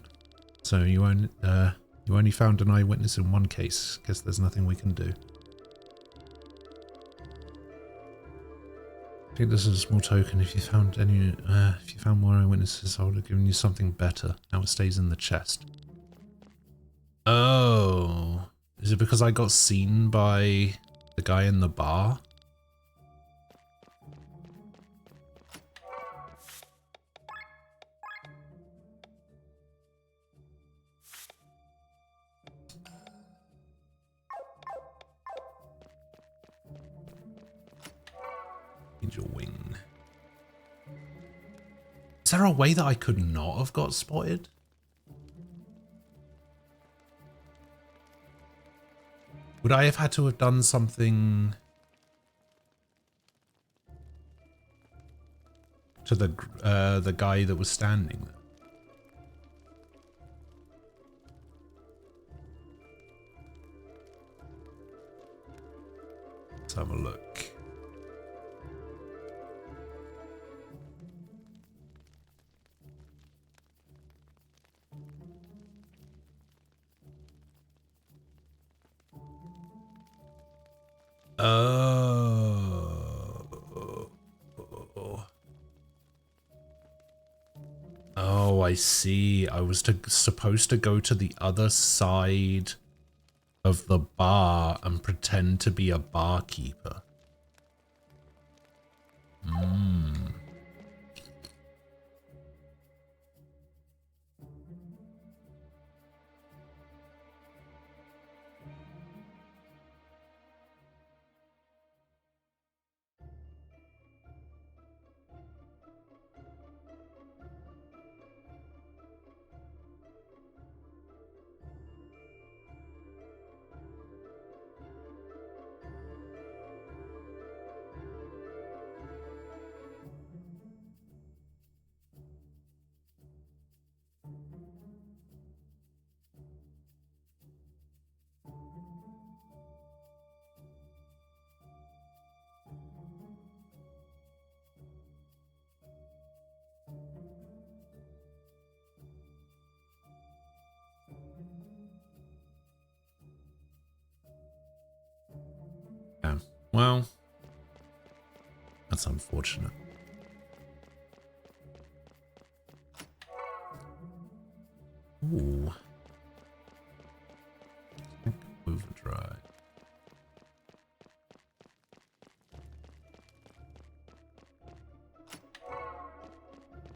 So you only found an eyewitness in one case. Guess there's nothing we can do. I think this is a small token. If you found more eyewitnesses, I would have given you something better. Now it stays in the chest. Oh, is it because I got seen by the guy in the bar? Angel wing. Is there a way that I could not have got spotted? Would I have had to have done something to the guy that was standing there? Let's have a look. Oh, I see. I was supposed to go to the other side of the bar and pretend to be a barkeeper. Well, that's unfortunate. Ooh. Overdrive.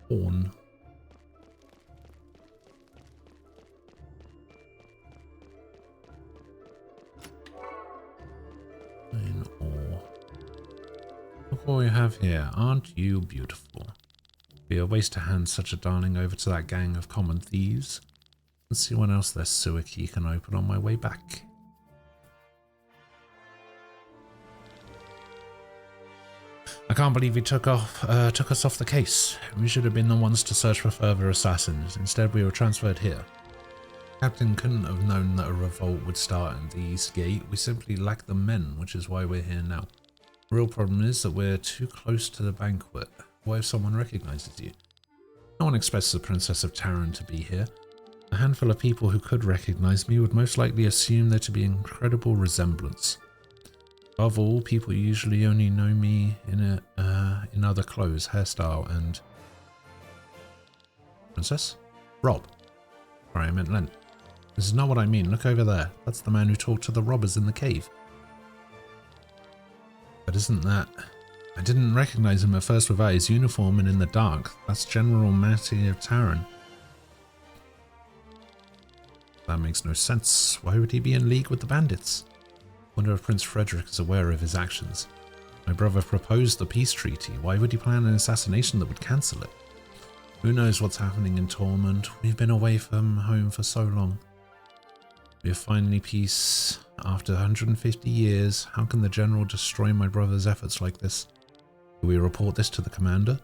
Horn. Look what we have here. Aren't you beautiful? Be a waste to hand such a darling over to that gang of common thieves. Let's see what else their sewer key can open on my way back. I can't believe he took us off the case. We should have been the ones to search for further assassins. Instead, we were transferred here. Captain couldn't have known that a revolt would start at the East Gate. We simply lack the men, which is why we're here now. The real problem is that we're too close to the banquet. What if someone recognizes you? No one expects the Princess of Taran to be here. A handful of people who could recognize me would most likely assume there to be incredible resemblance. Above all, people usually only know me in a in other clothes, hairstyle, and... Princess? Rob. Sorry, I meant Len. This is not what I mean. Look over there. That's the man who talked to the robbers in the cave. But isn't that... I didn't recognize him at first without his uniform and in the dark. That's General Matty of Taran. That makes no sense. Why would he be in league with the bandits? Wonder if Prince Frederick is aware of his actions. My brother proposed the peace treaty. Why would he plan an assassination that would cancel it? Who knows what's happening in Tormund? We've been away from home for so long. We have finally peace. After 150 years, how can the general destroy my brother's efforts like this? Do we report this to the commander?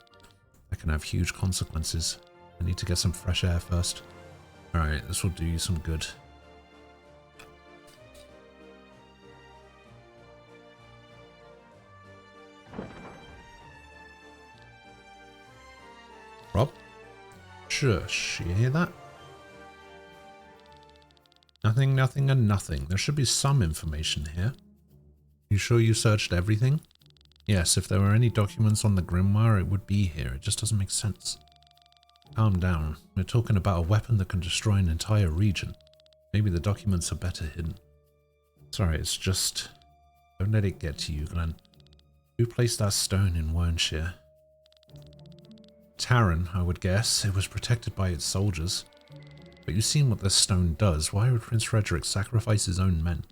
That can have huge consequences. I need to get some fresh air first. Alright, this will do you some good. Rob? Shush, you hear that? Nothing, nothing, and nothing. There should be some information here. You sure you searched everything? Yes, if there were any documents on the Grimoire, it would be here. It just doesn't make sense. Calm down. We're talking about a weapon that can destroy an entire region. Maybe the documents are better hidden. Sorry, it's just... Don't let it get to you, Glenn. Who placed that stone in Wernshire? Taran, I would guess. It was protected by its soldiers. But you've seen what this stone does. Why would Prince Frederick sacrifice his own men?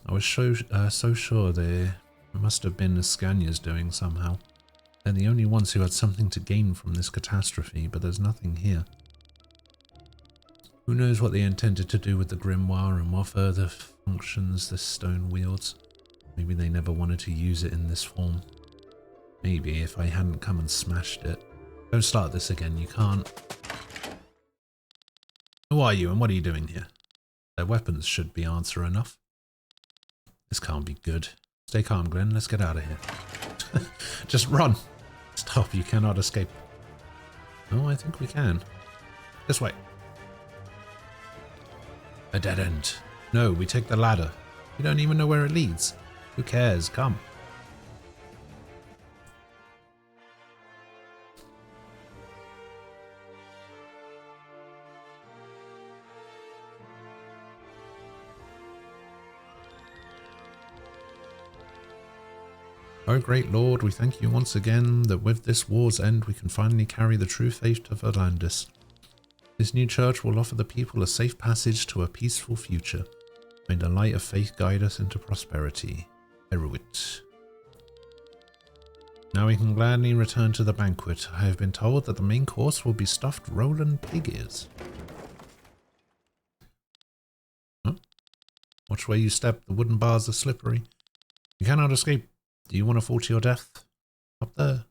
I was so sure they must have been Ascania's doing somehow. They're the only ones who had something to gain from this catastrophe, but there's nothing here. Who knows what they intended to do with the Grimoire and what further functions this stone wields? Maybe they never wanted to use it in this form. Maybe if I hadn't come and smashed it. Don't start this again, you can't. Who are you and what are you doing here? Their weapons should be answer enough. This can't be good. Stay calm, Glenn. Let's get out of here. Just run. Stop, you cannot escape. Oh, I think we can. This way. A dead end. No, we take the ladder. We don't even know where it leads. Who cares? Come. O great Lord, we thank you once again that with this war's end we can finally carry the true faith to Verlandis. This new church will offer the people a safe passage to a peaceful future. May the light of faith guide us into prosperity. Eruit. Now we can gladly return to the banquet. I have been told that the main course will be stuffed Roland pig ears. Huh? Watch where you step, the wooden bars are slippery. You cannot escape. Do you want to fall to your death? Up there.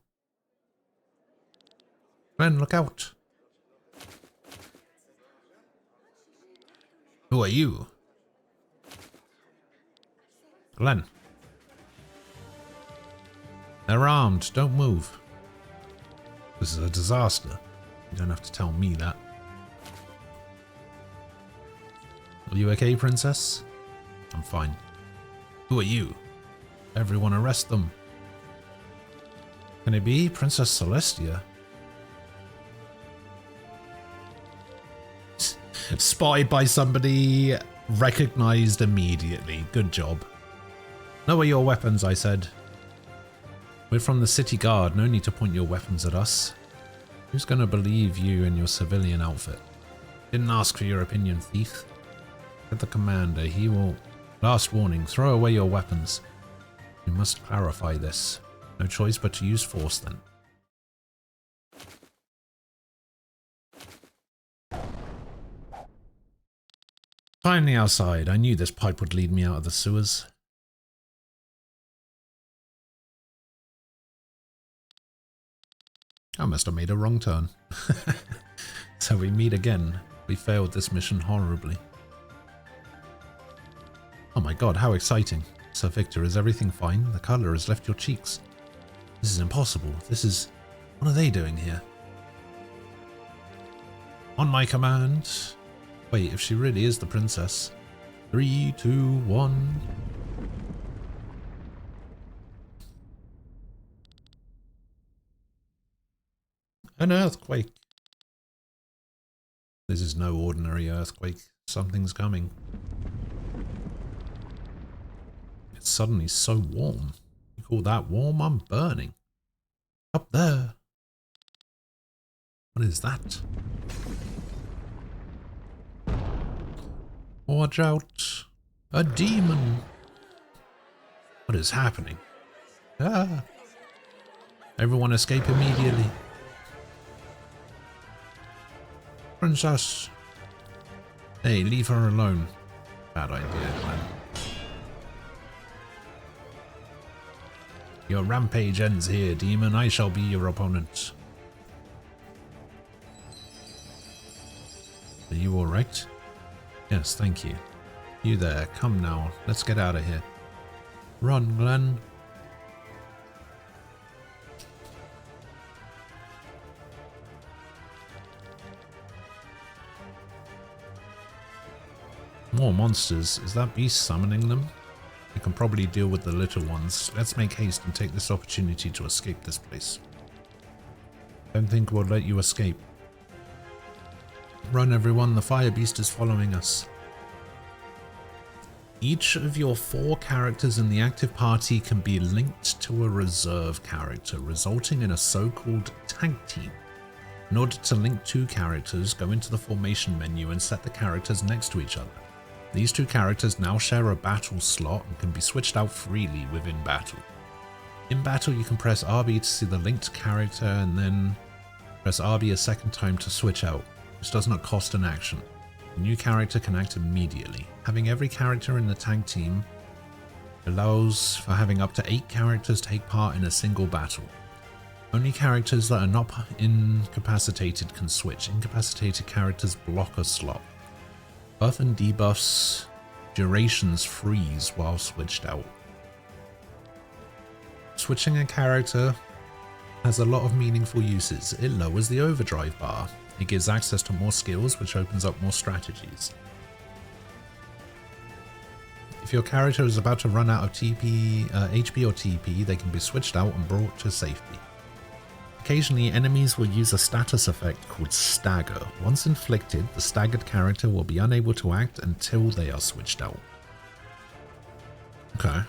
Glenn, look out. Who are you? Glenn. They're armed. Don't move. This is a disaster. You don't have to tell me that. Are you okay, Princess? I'm fine. Who are you? Everyone arrest them. Can it be Princess Celestia? Spotted by somebody, recognized immediately. Good job. Lower your weapons, I said. We're from the city guard, no need to point your weapons at us. Who's gonna believe you in your civilian outfit? Didn't ask for your opinion, thief. Get the commander, he will... Last warning, throw away your weapons. We must clarify this. No choice but to use force then. Finally outside. I knew this pipe would lead me out of the sewers. I must have made a wrong turn. So we meet again. We failed this mission horribly. Oh my god, how exciting. Sir Victor, is everything fine? The colour has left your cheeks. This is impossible. This is... What are they doing here? On my command. Wait, if she really is the princess. 3, 2, 1. An earthquake. This is no ordinary earthquake. Something's coming. It's suddenly so warm. You call that warm? I'm burning. Up there. What is that? Watch out. A demon. What is happening? Ah. Everyone escape immediately. Princess. Hey, leave her alone. Bad idea, man. Your rampage ends here, demon. I shall be your opponent. Are you alright? Yes, thank you. You there, come now. Let's get out of here. Run, Glenn. More monsters. Is that beast summoning them? You can probably deal with the little ones. Let's make haste and take this opportunity to escape this place. Don't think we'll let you escape. Run, everyone. The fire beast is following us. Each of your 4 characters in the active party can be linked to a reserve character, resulting in a so-called tag team. In order to link 2 characters, go into the formation menu and set the characters next to each other. These 2 characters now share a battle slot and can be switched out freely within battle. In battle, you can press RB to see the linked character and then press RB a second time to switch out. This does not cost an action. The new character can act immediately. Having every character in the tag team allows for having up to 8 characters take part in a single battle. Only characters that are not incapacitated can switch. Incapacitated characters block a slot. Buff and debuffs durations freeze while switched out. Switching a character has a lot of meaningful uses. It lowers the overdrive bar. It gives access to more skills, which opens up more strategies. If your character is about to run out of HP or TP, they can be switched out and brought to safety. Occasionally, enemies will use a status effect called Stagger. Once inflicted, the staggered character will be unable to act until they are switched out. Okay.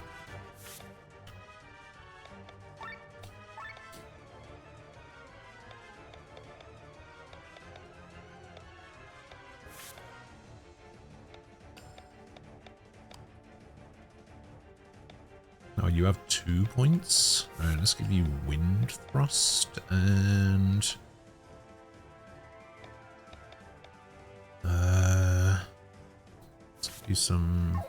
Now you have 2 points. Alright, let's give you Wind Thrust and let's give you some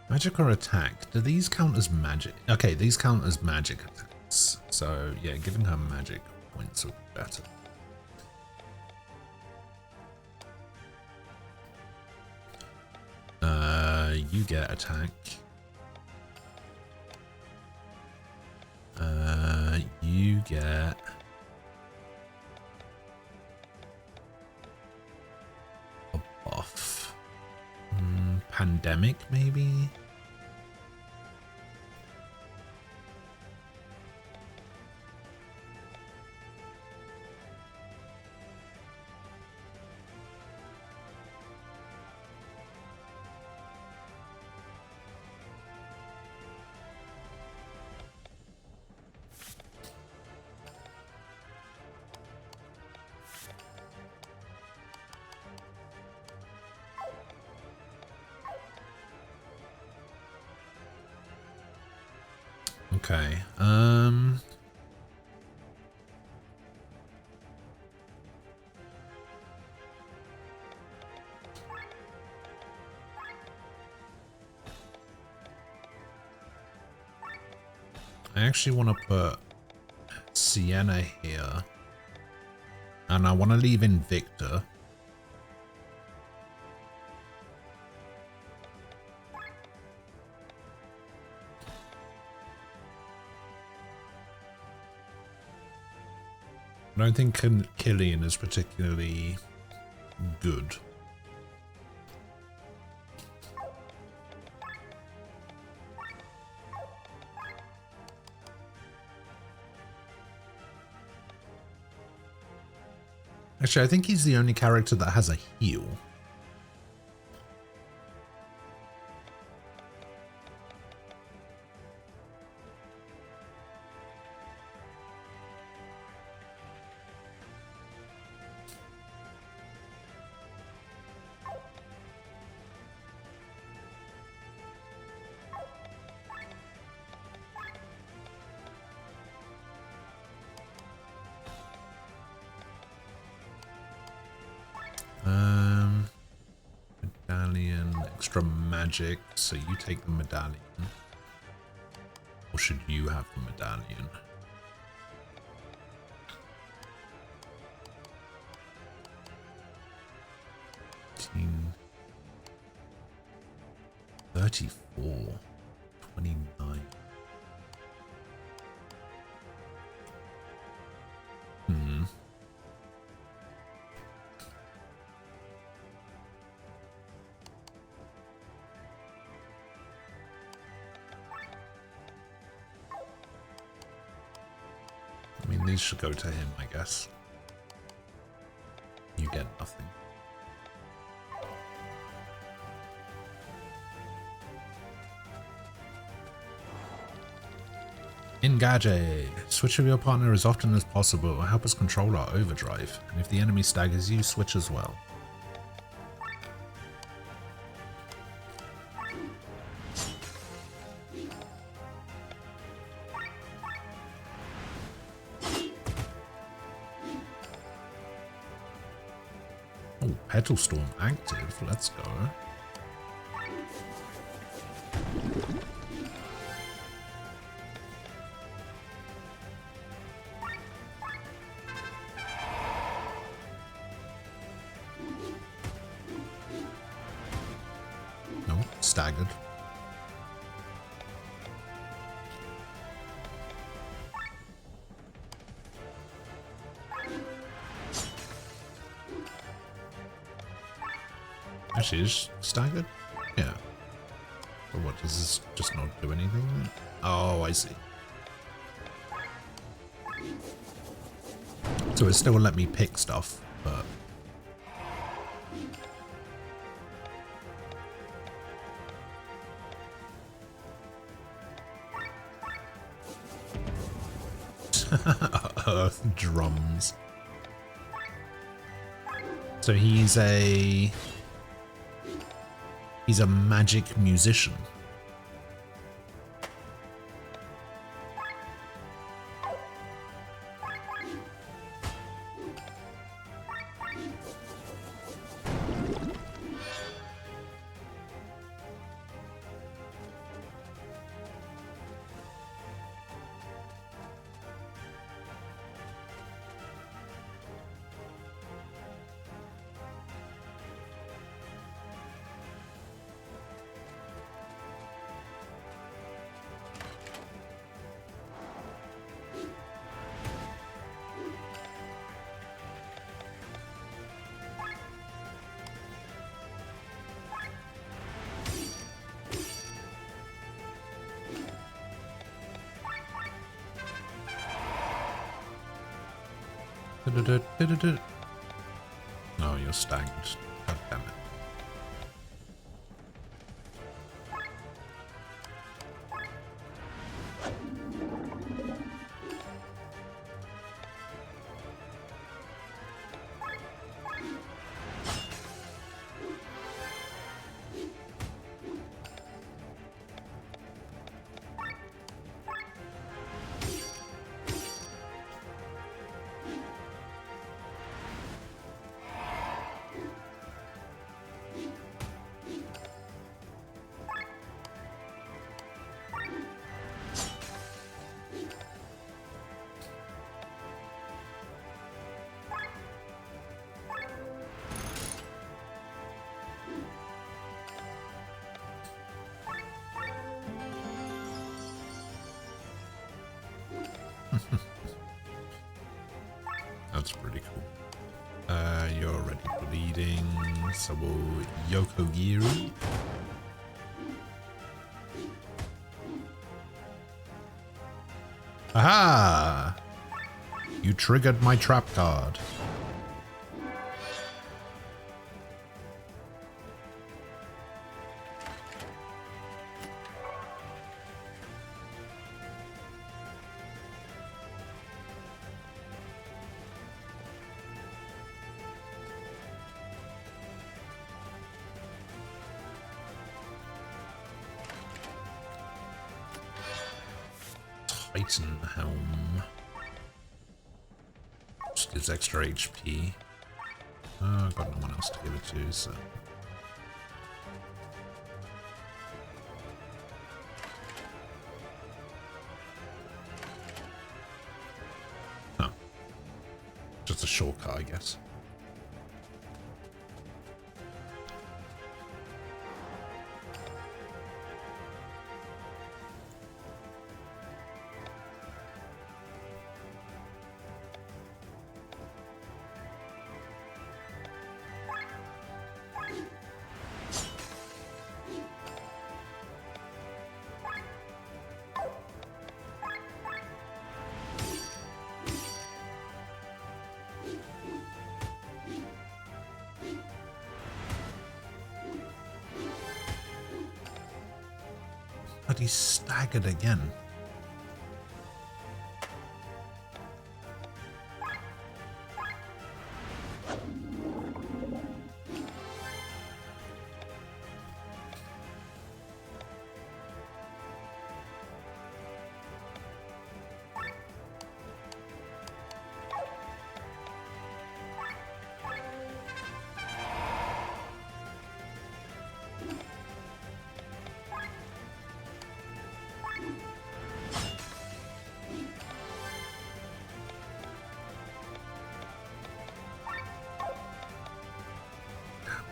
Magic or attack? Do these count as magic? Okay, these count as magic attacks. So yeah, giving her magic points would be better. You get attack. You get a buff. Pandemic, maybe? Okay, I actually want to put Sienna here, and I want to leave Invicta. I don't think Killian is particularly good. Actually, I think he's the only character that has a heal. Medallion, extra magic, so you take the medallion. Or should you have the medallion? Team 34, 29. I mean, these should go to him, I guess. You get nothing. Engage. Switch with your partner as often as possible. Help us control our overdrive. And if the enemy staggers you, switch as well. Oh, Petal Storm active. Let's go. No, staggered. Actually, is staggered? Yeah. But what, does this just not do anything then? Oh, I see. So it still will let me pick stuff, but... Earth drums. So he's a magic musician. No, you're staggered. God damn it. That's pretty cool. You're already bleeding, so we'll Yokogiri. Aha! You triggered my trap card. Titan Helm. Just gives extra HP. Oh, I've got no one else to give it to, so. Oh. Just a shortcut, I guess. But he's staggered again.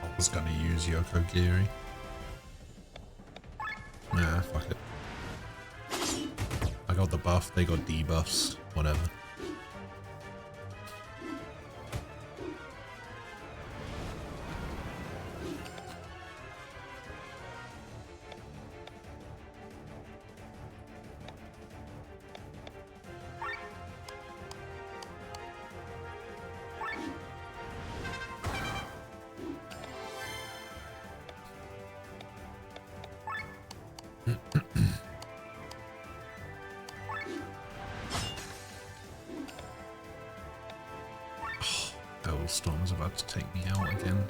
I was gonna use Yokogiri. Nah, fuck it. I got the buff, they got debuffs, whatever. Storm's about to take me out again.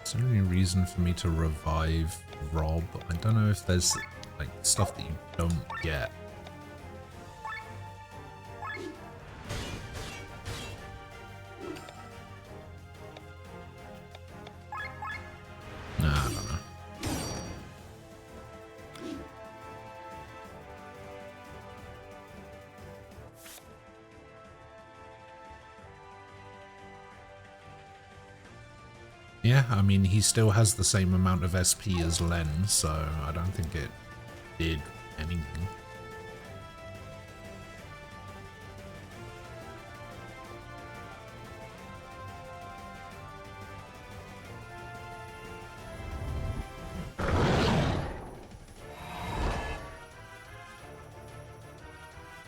Is there any reason for me to revive Rob? I don't know if there's like stuff that you don't get. Nah, I don't know. Yeah, I mean, he still has the same amount of SP as Len, so I don't think it did anything.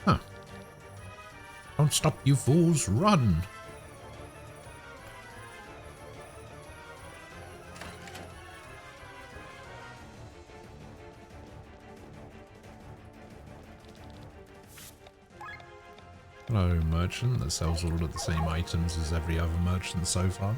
Huh. Don't stop, you fools, run! Hello, merchant that sells all of the same items as every other merchant so far.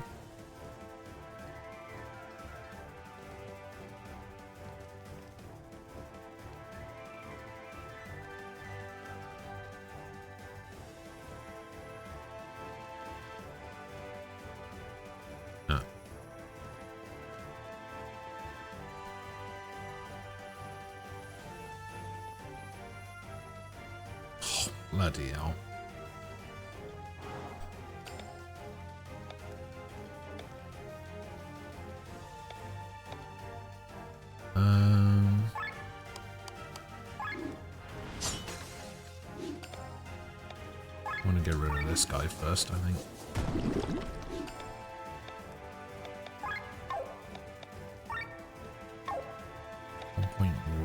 Ah. Oh, bloody hell. I want to get rid of this guy first, I think.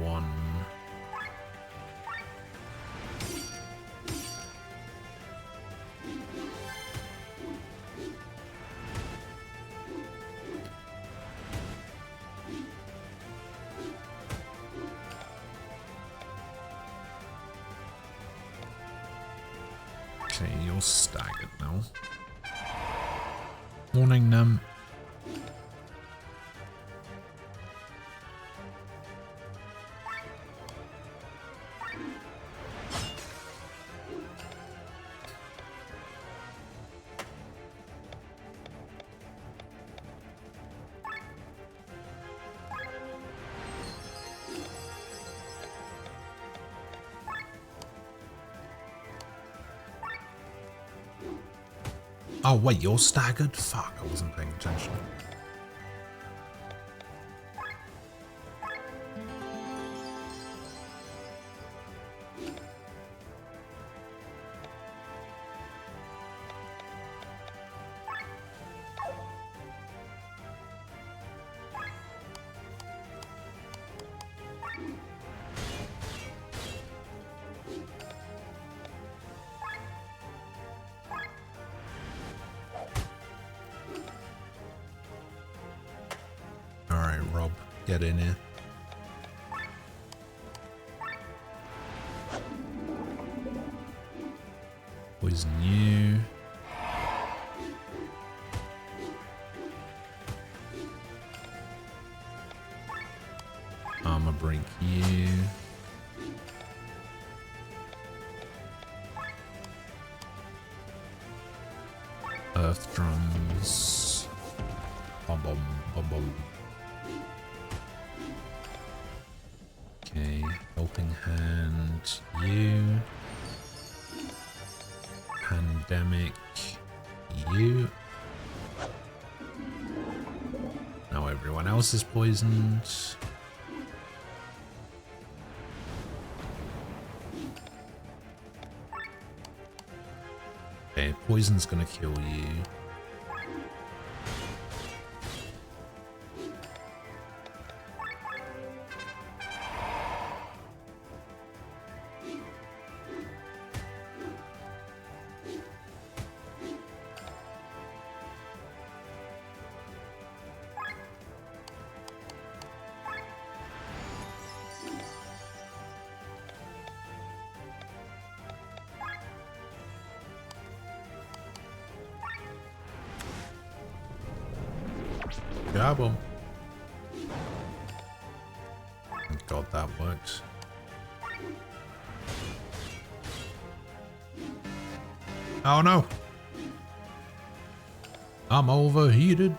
.1. Okay, you're staggered now. Morning, Nem. Oh wait, you're staggered? Fuck, I wasn't paying attention. Alright, Rob, get in here. Poison you. Armor break you. Earth drums. Bum bum bum bum. Okay, helping hand you. Pandemic you. Now everyone else is poisoned. Okay, poison's gonna kill you. Grab him. God, that worked. Oh no! I'm overheated.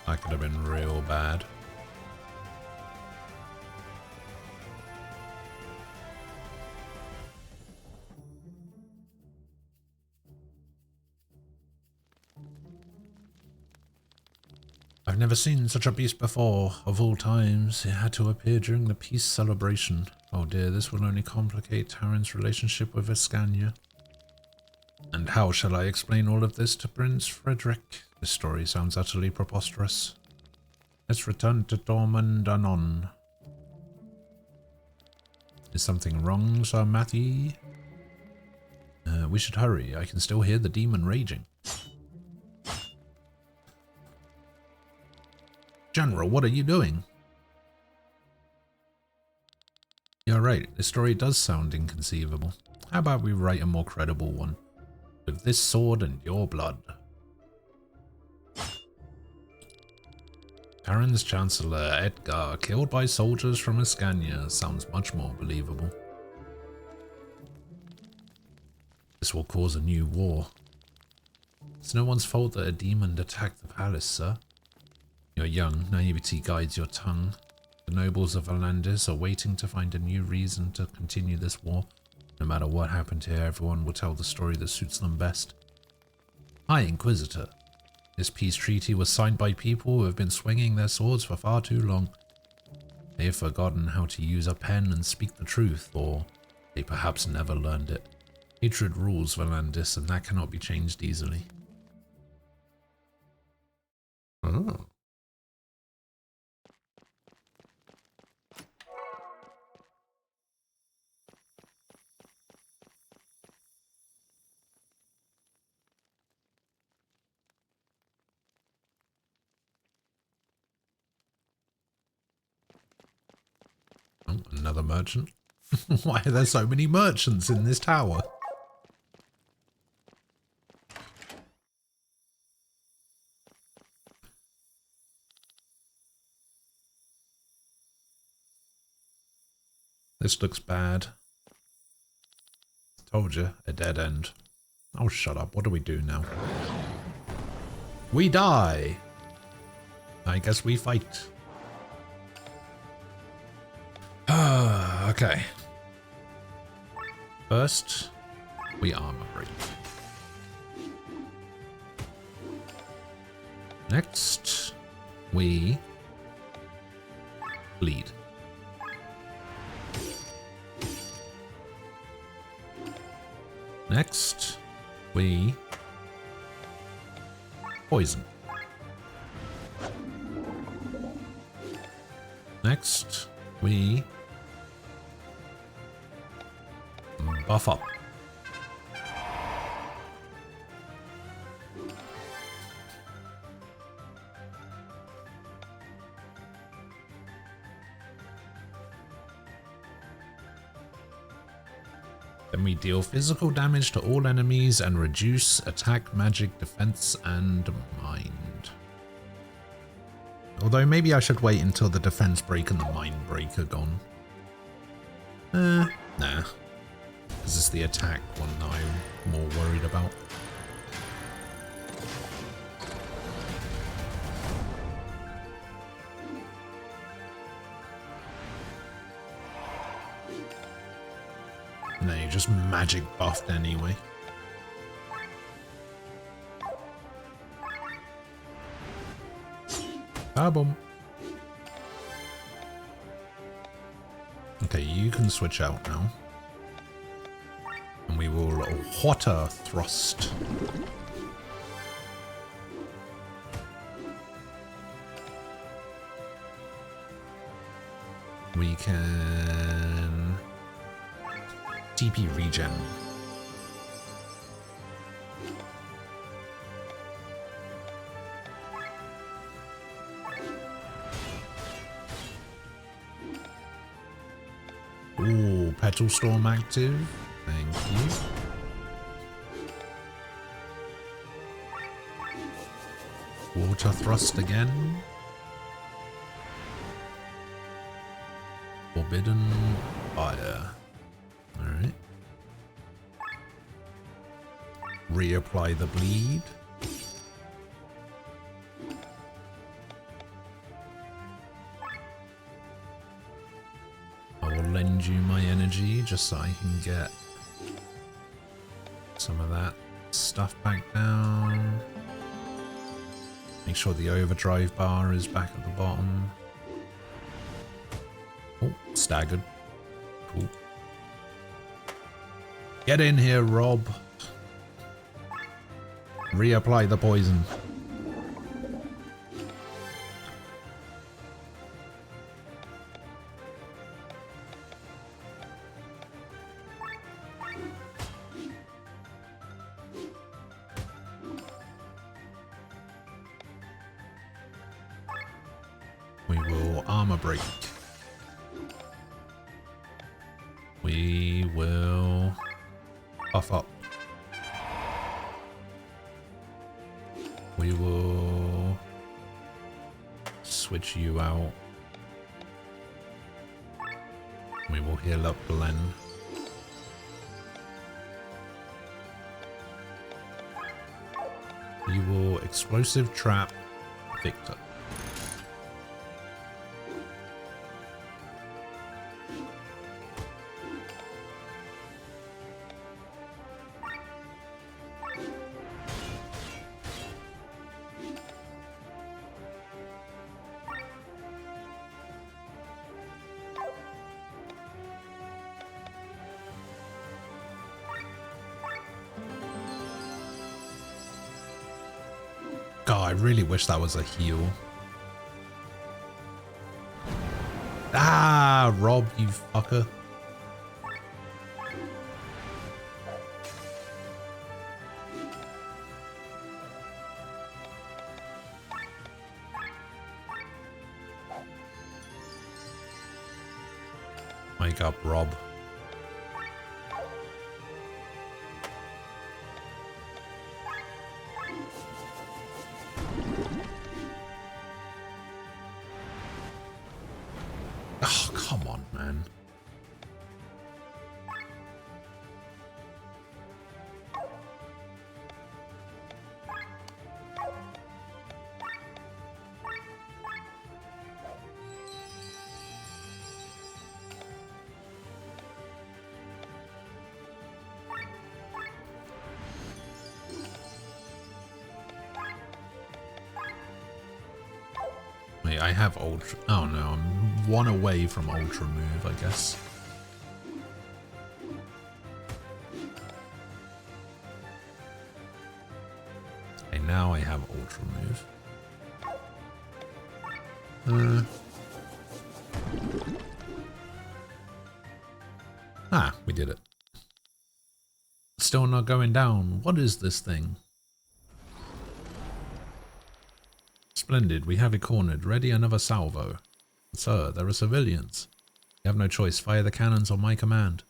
That could have been real bad. I've never seen such a beast before. Of all times, it had to appear during the peace celebration. Oh dear, this will only complicate Taran's relationship with Escania. And how shall I explain all of this to Prince Frederick? This story sounds utterly preposterous. Let's return to Dormund anon. Is something wrong, Sir Matthew? We should hurry. I can still hear the demon raging. General, what are you doing? You're right. This story does sound inconceivable. How about we write a more credible one? With this sword and your blood. Taran's Chancellor Edgar killed by soldiers from Escania sounds much more believable. This will cause a new war. It's no one's fault that a demon attacked the palace, sir. You're young, naivety guides your tongue. The nobles of Valandis are waiting to find a new reason to continue this war. No matter what happened here, everyone will tell the story that suits them best. Hi, Inquisitor. This peace treaty was signed by people who have been swinging their swords for far too long. They have forgotten how to use a pen and speak the truth, or they perhaps never learned it. Hatred rules Valandis, and that cannot be changed easily. Oh. Oh, another merchant. Why are there so many merchants in this tower? This looks bad. Told you, a dead end. Oh, shut up. What do we do now? We die! I guess we fight. Okay. First, we armor break. Next, we bleed. Next, we poison. Next, we buff up. Then we deal physical damage to all enemies and reduce attack, magic, defense, and mind. Although maybe I should wait until the defense break and the mind break are gone. Nah. This is the attack one that I'm more worried about. No, you're just magic buffed anyway. Ah, boom. Okay, you can switch out now. And we will water thrust. We can TP regen. Ooh, Petal Storm active. Thank you. Water thrust again. Forbidden fire. Alright. Reapply the bleed. I will lend you my energy just so I can get some of that stuff back down. Make sure the overdrive bar is back at the bottom. Oh, staggered. Cool. Get in here, Rob. Reapply the poison. We will armor break. We will buff up. We will switch you out. We will heal up Glenn. You will explosive trap Victor. really wish that was a heal. Ah, Rob, you fucker. Wake up, Rob. Oh, come on, man. Wait, I have ultra. Oh no, I'm one away from ultra move, I guess. Okay, now I have ultra move. Ah, we did it. Still not going down. What is this thing? Splendid, we have it cornered. Ready another salvo. Sir, there are civilians. You have no choice. Fire the cannons on my command.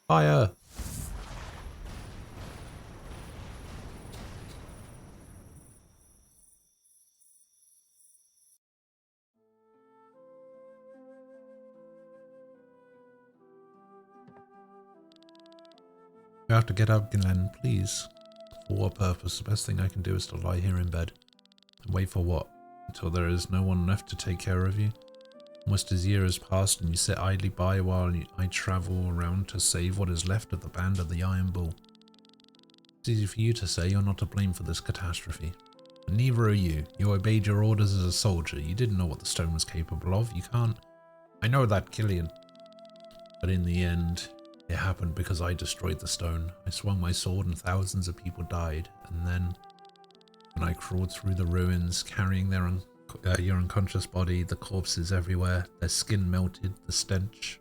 Fire! You have to get up, Glenn, please. For what purpose? The best thing I can do is to lie here in bed. And wait for what? Until there is no one left to take care of you? Almost a year has passed and you sit idly by while I travel around to save what is left of the band of the Iron Bull. It's easy for you to say you're not to blame for this catastrophe. But neither are you. You obeyed your orders as a soldier. You didn't know what the stone was capable of. You can't... I know that, Killian. But in the end, it happened because I destroyed the stone. I swung my sword and thousands of people died. And then... when I crawled through the ruins, carrying your unconscious body, the corpses everywhere, their skin melted, the stench.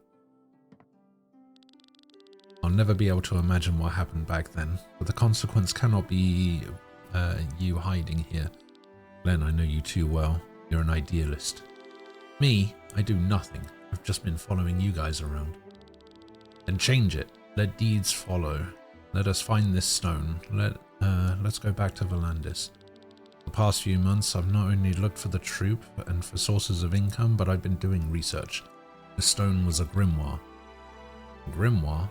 I'll never be able to imagine what happened back then, but the consequence cannot be you hiding here. Glenn, I know you too well. You're an idealist. Me, I do nothing. I've just been following you guys around. Then change it. Let deeds follow. Let us find this stone. Let's go back to Volandis. The past few months, I've not only looked for the troop and for sources of income, but I've been doing research. The stone was a grimoire. Grimoire?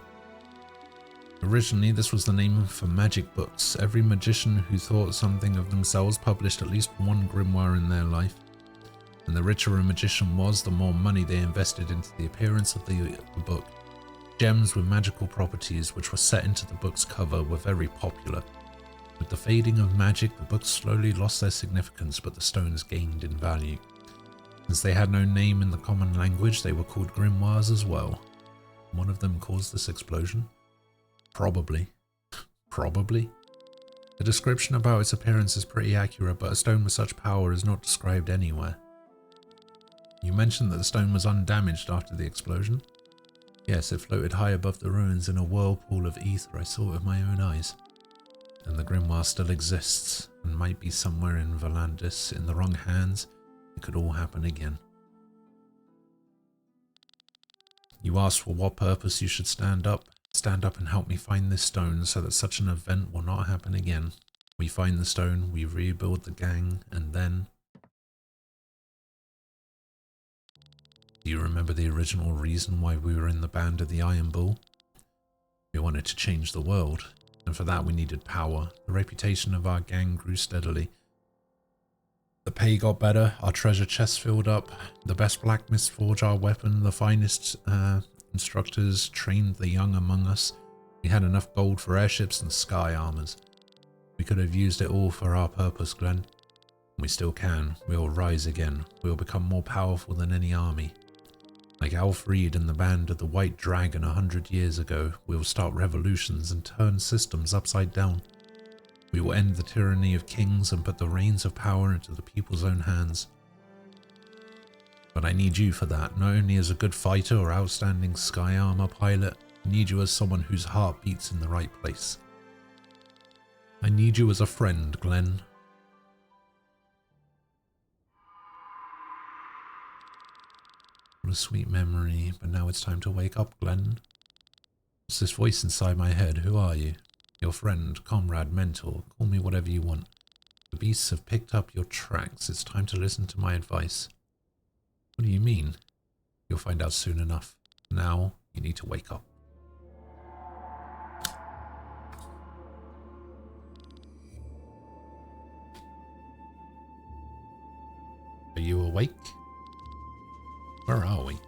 Originally, this was the name for magic books. Every magician who thought something of themselves published at least one grimoire in their life. And the richer a magician was, the more money they invested into the appearance of the book. Gems with magical properties which were set into the book's cover were very popular. With the fading of magic, the books slowly lost their significance, but the stones gained in value. Since they had no name in the common language, they were called grimoires as well. One of them caused this explosion? Probably. Probably? The description about its appearance is pretty accurate, but a stone with such power is not described anywhere. You mentioned that the stone was undamaged after the explosion? Yes, it floated high above the ruins in a whirlpool of ether. I saw it with my own eyes. And the grimoire still exists, and might be somewhere in Volandis. In the wrong hands, it could all happen again. You asked for what purpose you should stand up. Stand up and help me find this stone so that such an event will not happen again. We find the stone, we rebuild the gang, and then... Do you remember the original reason why we were in the band of the Iron Bull? We wanted to change the world. And for that we needed power. The reputation of our gang grew steadily. The pay got better, our treasure chests filled up, the best blacksmiths forged our weapon, the finest instructors trained the young among us. We had enough gold for airships and sky armors. We could have used it all for our purpose, Glenn. We still can. We'll rise again. We'll become more powerful than any army. Like Alfred and the band of the White Dragon 100 years ago, we'll start revolutions and turn systems upside down. We will end the tyranny of kings and put the reins of power into the people's own hands. But I need you for that, not only as a good fighter or outstanding sky armor pilot, I need you as someone whose heart beats in the right place. I need you as a friend, Glenn. What a sweet memory, but now it's time to wake up, Glenn. What's this voice inside my head? Who are you? Your friend, comrade, mentor, call me whatever you want. The beasts have picked up your tracks. It's time to listen to my advice. What do you mean? You'll find out soon enough. Now, you need to wake up. Are you awake? Where are we?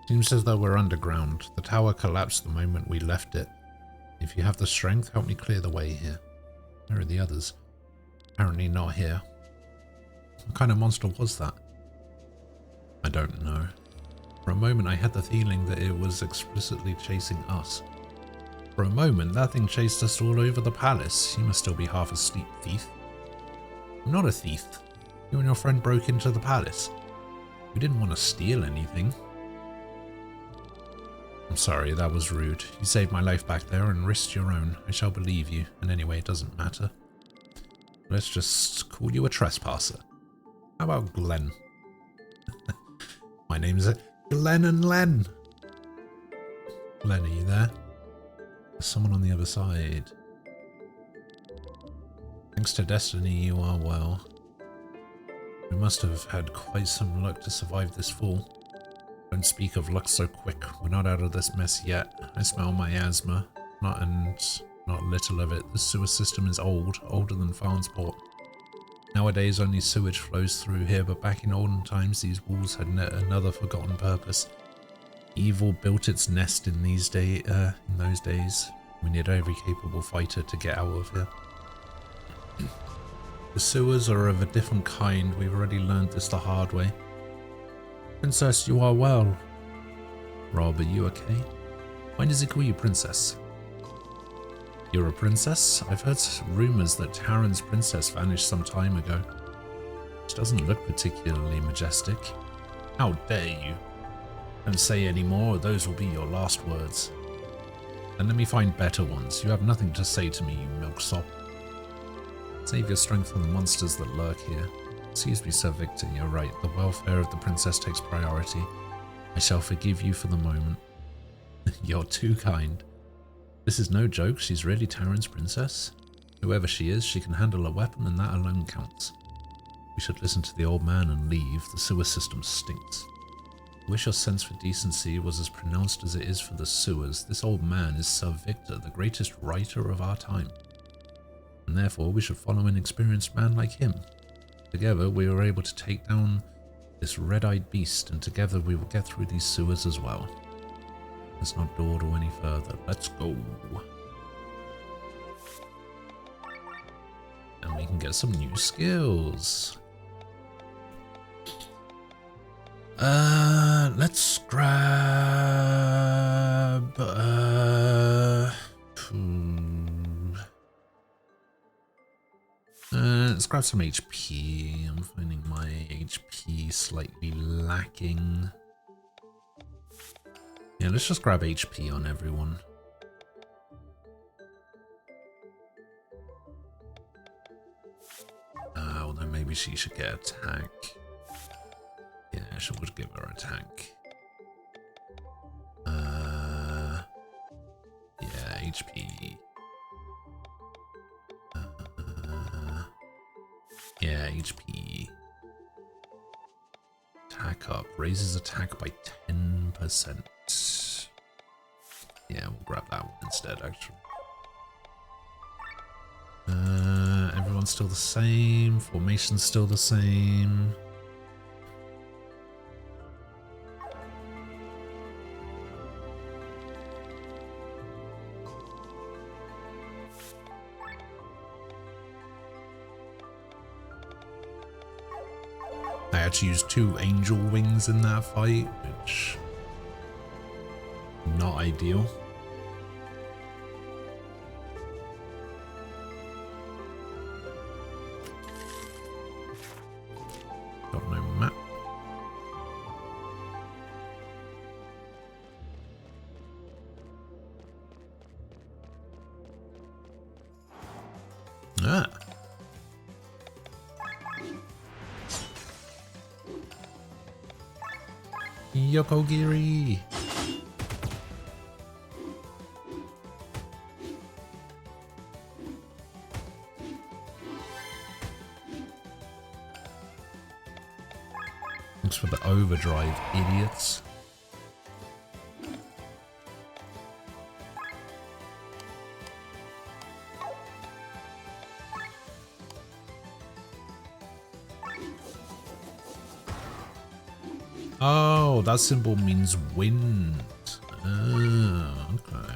Seems as though we're underground. The tower collapsed the moment we left it. If you have the strength, help me clear the way here. Where are the others? Apparently not here. What kind of monster was that? I don't know. For a moment I had the feeling that it was explicitly chasing us. For a moment that thing chased us all over the palace. You must still be half asleep, thief. I'm not a thief. You and your friend broke into the palace. We didn't want to steal anything. I'm sorry, that was rude. You saved my life back there and risked your own. I shall believe you, and anyway, it doesn't matter. Let's just call you a trespasser. How about Glenn? My name's Glenn and Len. Glenn, are you there? There's someone on the other side. Thanks to destiny, you are well. We must have had quite some luck to survive this fall. Don't speak of luck so quick. We're not out of this mess yet. I smell miasma. Not little of it. The sewer system is old, older than Farnsport. Nowadays only sewage flows through here, but back in olden times these walls had another forgotten purpose. Evil built its nest in those days. We need every capable fighter to get out of here. The sewers are of a different kind. We've already learned this the hard way. Princess, you are well. Rob, are you okay? Why does he call you princess? You're a princess? I've heard rumors that Taran's princess vanished some time ago. She doesn't look particularly majestic. How dare you? Don't say any more, or those will be your last words. And let me find better ones. You have nothing to say to me, you milksop. Save your strength for the monsters that lurk here. Excuse me, Sir Victor, you're right. The welfare of the princess takes priority. I shall forgive you for the moment. You're too kind. This is no joke, she's really Taran's princess. Whoever she is, she can handle a weapon and that alone counts. We should listen to the old man and leave. The sewer system stinks. I wish your sense for decency was as pronounced as it is for the sewers. This old man is Sir Victor, the greatest writer of our time. And therefore we should follow an experienced man like him. Together we were able to take down this red-eyed beast, and together we will get through these sewers as well. Let's not dawdle any further. Let's go. And we can get some new skills. Let's grab let's grab some HP. I'm finding my HP slightly lacking. Yeah, let's just grab HP on everyone. Although maybe she should get attack. Yeah, I should give her attack. Yeah, HP. Yeah, HP. Attack up. Raises attack by 10%. Yeah, we'll grab that one instead, actually. Everyone's still the same. Formation's still the same. I actually used 2 angel wings in that fight, which not ideal. Yokogiri! Thanks for the overdrive, idiots. Oh, that symbol means wind. Ah, okay.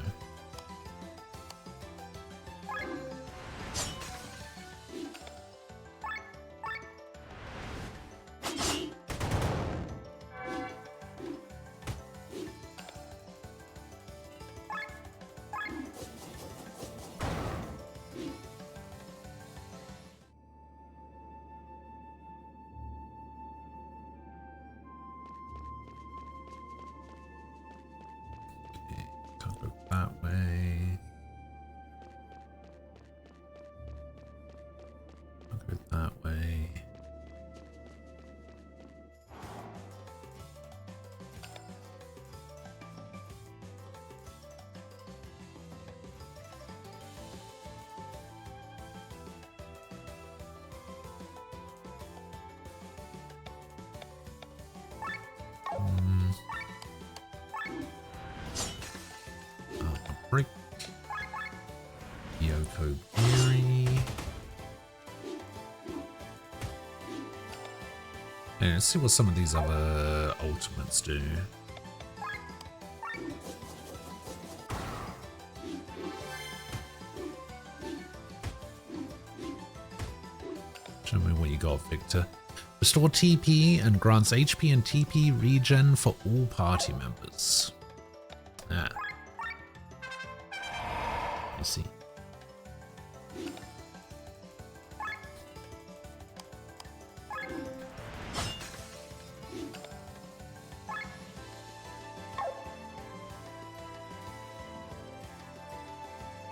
Can't go that way. Can't go that way. Brick. Yokogiri. Yeah, let's see what some of these other ultimates do. Show me what you got, Victor. Restore TP and grants HP and TP regen for all party members. Ah. I see.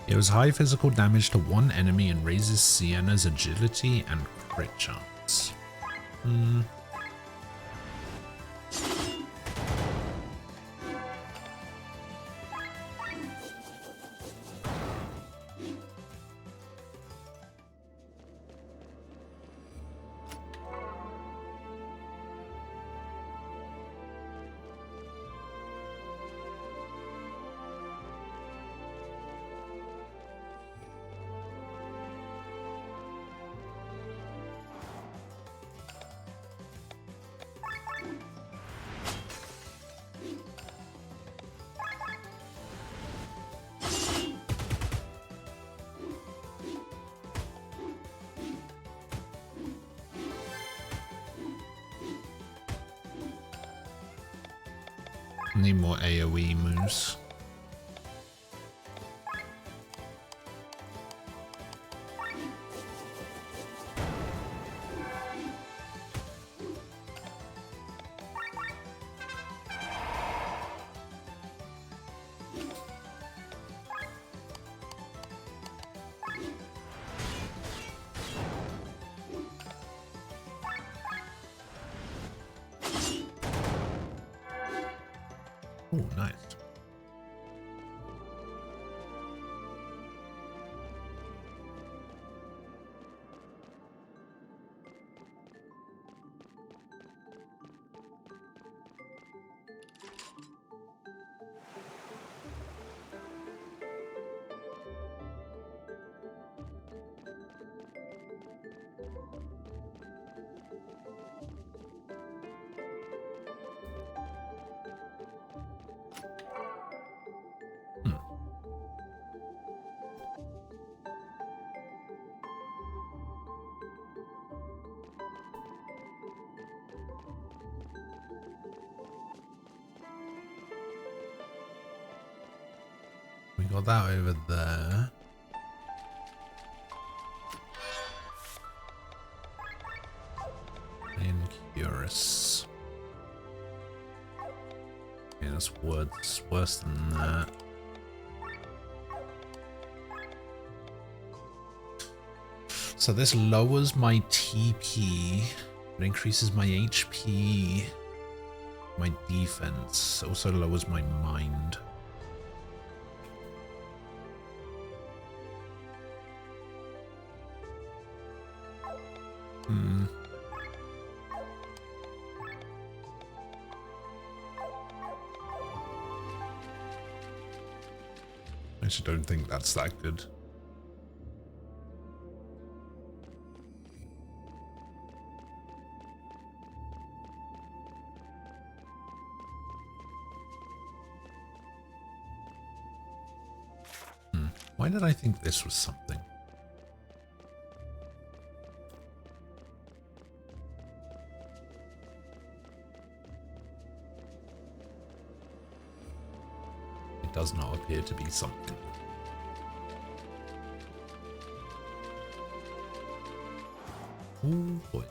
Deals high physical damage to one enemy and raises Sienna's agility and crit chance. Need more AoE moves. Oh, nice. We got that over there. Incurus. Yeah, that's worse than that. So this lowers my TP, but increases my HP. my defense. Also lowers my mind. I actually don't think that's that good. Why did I think this was something? It does not appear to be something. Oh boy.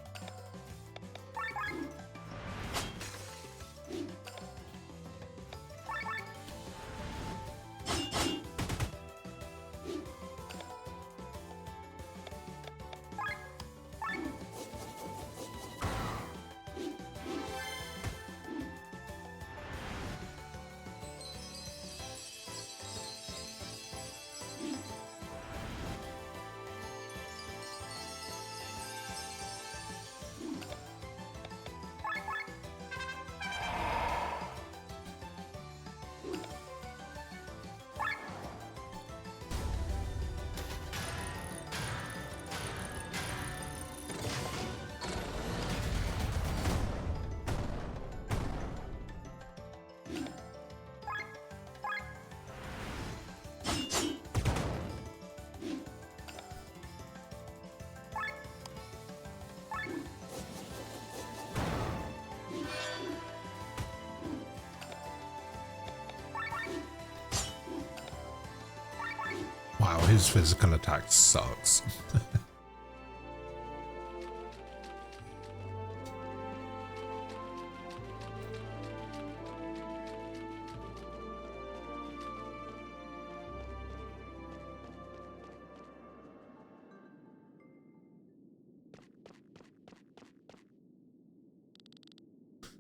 Wow, his physical attack sucks.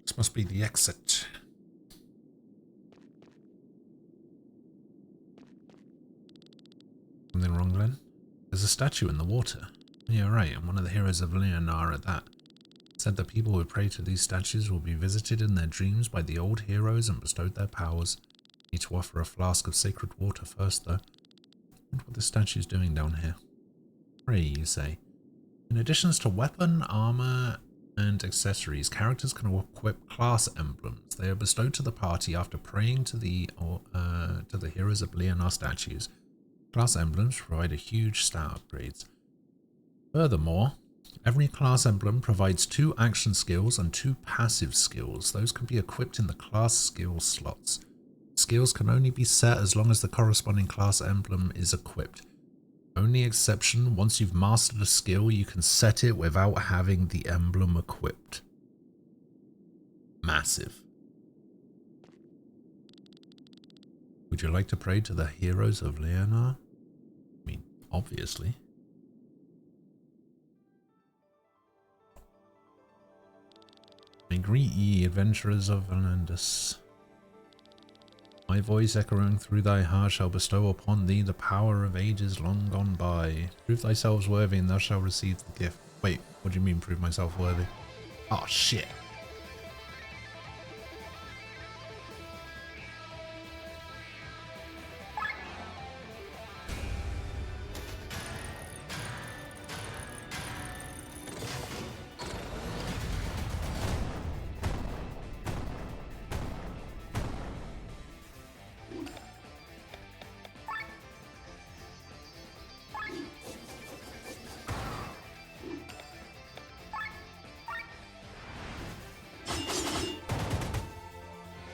This must be the exit. Something wrong, Glenn? There's a statue in the water. Yeah, right, and one of the heroes of Leonar at that. Said that people who pray to these statues will be visited in their dreams by the old heroes and bestowed their powers. Need to offer a flask of sacred water first, though. Wonder what the statue's doing down here. Pray, you say. In additions to weapon, armor, and accessories, characters can equip class emblems. They are bestowed to the party after praying to the heroes of Leonar statues. Class emblems provide a huge stat upgrades. Furthermore, every class emblem provides 2 action skills and 2 passive skills. Those can be equipped in the class skill slots. Skills can only be set as long as the corresponding class emblem is equipped. Only exception, once you've mastered a skill, you can set it without having the emblem equipped. Massive. Would you like to pray to the heroes of Leonar? I mean, obviously. I greet ye, adventurers of Valandis. My voice echoing through thy heart shall bestow upon thee the power of ages long gone by. Prove thyself worthy and thou shalt receive the gift. Wait, what do you mean prove myself worthy? Oh shit.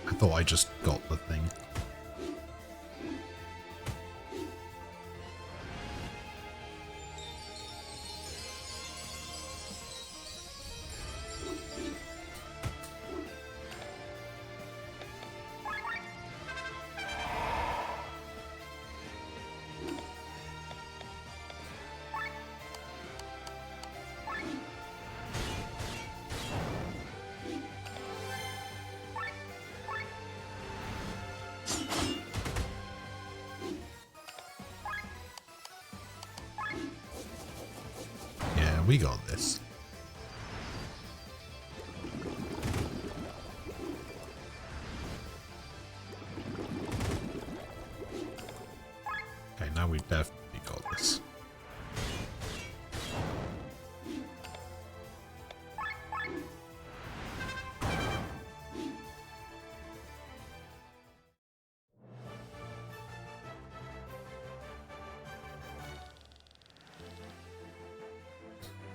I thought I just got the thing. on, we got this. Okay, now we've definitely got this.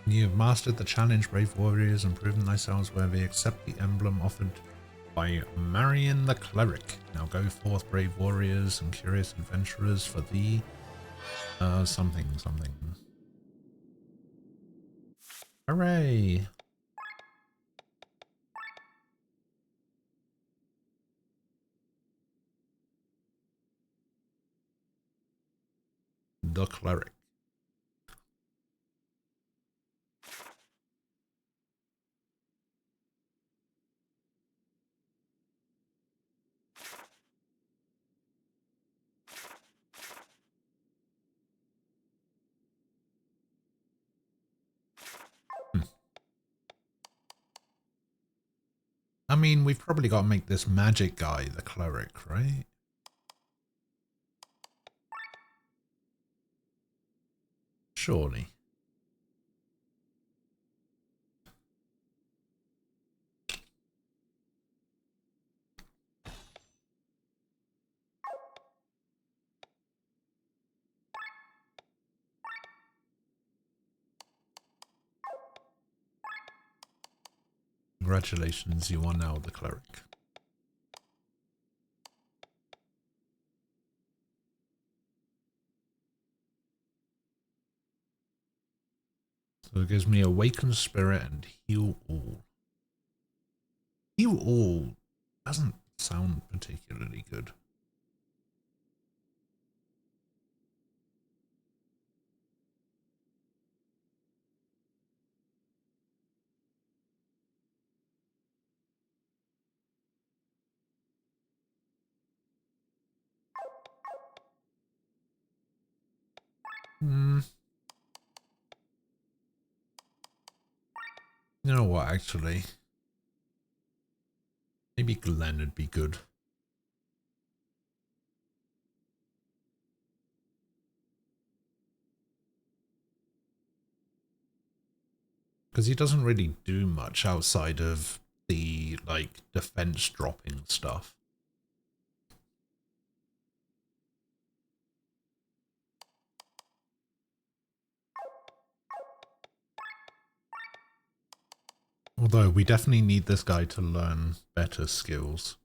You have mastered the challenge, brave warriors, and proven thyselves worthy. Accept the emblem offered by Marion the Cleric. Now go forth, brave warriors and curious adventurers, for the something. Hooray! The Cleric. I mean, we've probably got to make this magic guy the Cleric, right? Surely. Congratulations, you are now the Cleric. So it gives me Awaken Spirit and Heal All. Heal All doesn't sound particularly good. You know what, actually? Maybe Glenn would be good. Because he doesn't really do much outside of the, like, defense dropping stuff. Although we definitely need this guy to learn better skills.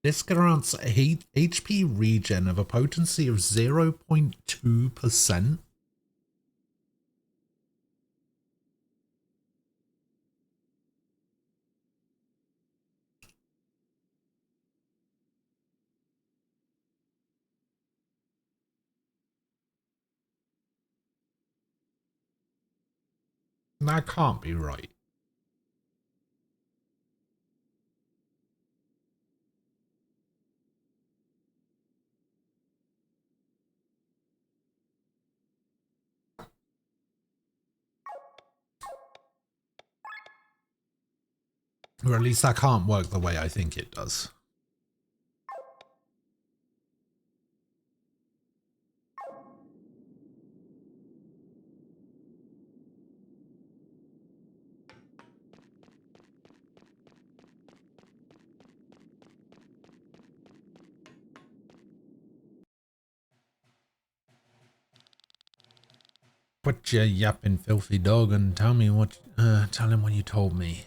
This grants a HP regen of a potency of 0.2%. That can't be right. Or at least that can't work the way I think it does. Quit your yapping, filthy dog, and tell him what you told me.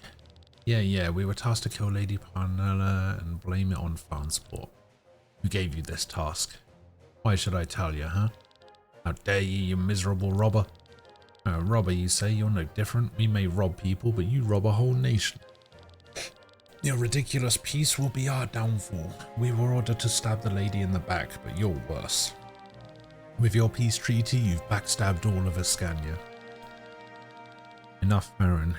Yeah, we were tasked to kill Lady Parnella and blame it on Farnsport. Who gave you this task? Why should I tell you, huh? How dare you miserable robber? Robber, you say? You're no different. We may rob people, but you rob a whole nation. Your ridiculous peace will be our downfall. We were ordered to stab the lady in the back, but you're worse. With your peace treaty, you've backstabbed all of Escania. Enough, Farron.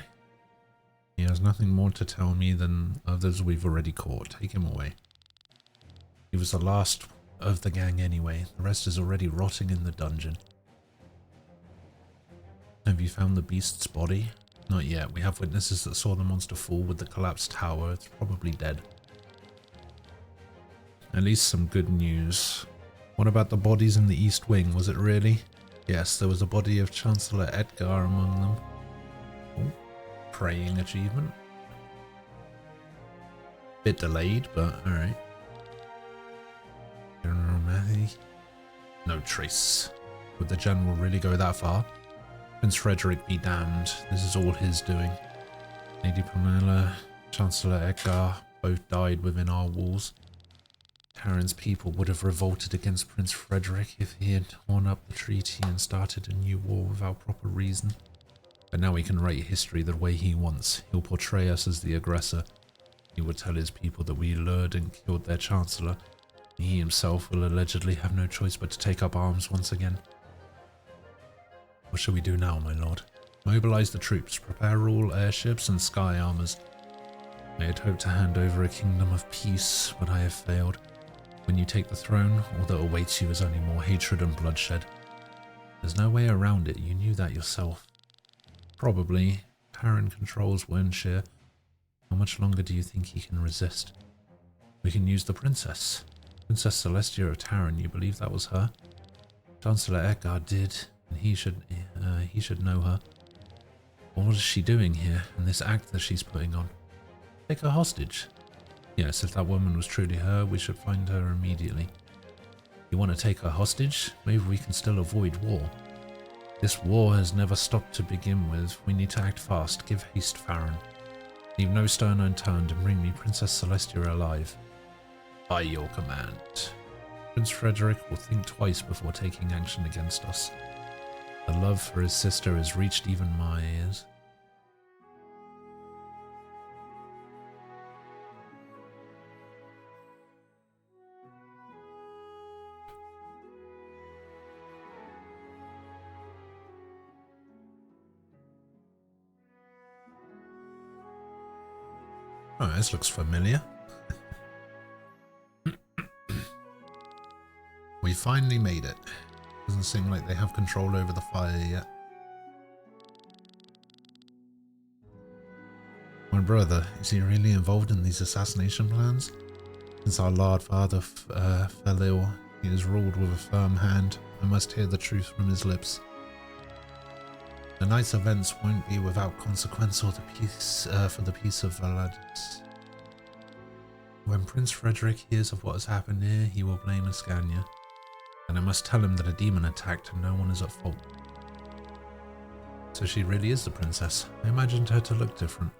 He has nothing more to tell me than others we've already caught. Take him away. He was the last of the gang anyway. The rest is already rotting in the dungeon. Have you found the beast's body? Not yet. We have witnesses that saw the monster fall with the collapsed tower. It's probably dead. At least some good news. What about the bodies in the East Wing? Was it really? Yes, there was a body of Chancellor Edgar among them. Oh, praying achievement. Bit delayed, but alright. General Mathy? No trace. Would the general really go that far? Prince Frederick be damned. This is all his doing. Lady Pamela, Chancellor Edgar, both died within our walls. Karen's people would have revolted against Prince Frederick if he had torn up the treaty and started a new war without proper reason. But now he can write history the way he wants. He'll portray us as the aggressor. He will tell his people that we lured and killed their Chancellor. He himself will allegedly have no choice but to take up arms once again. What shall we do now, my lord? Mobilize the troops, prepare all airships and sky armors. I had hoped to hand over a kingdom of peace, but I have failed. When you take the throne, all that awaits you is only more hatred and bloodshed. There's no way around it, you knew that yourself. Probably. Karen controls Wernshire. How much longer do you think he can resist? We can use the princess. Princess Celestia of Taran, you believe that was her? Chancellor Edgar did. And he should know her. What is she doing here, and this act that she's putting on? Take her hostage. Yes, if that woman was truly her, we should find her immediately. You want to take her hostage? Maybe we can still avoid war. This war has never stopped to begin with. We need to act fast. Give haste, Farron. Leave no stone unturned and bring me Princess Celestia alive. By your command. Prince Frederick will think twice before taking action against us. The love for his sister has reached even my ears. Oh, this looks familiar. We finally made it. Doesn't seem like they have control over the fire yet. My brother, is he really involved in these assassination plans? Since our Lord Father fell ill, he has ruled with a firm hand. I must hear the truth from his lips. The night's events won't be without consequence or the peace for the peace of Valadis. When Prince Frederick hears of what has happened here, he will blame Escania. And I must tell him that a demon attacked and no one is at fault. So she really is the princess. I imagined her to look different.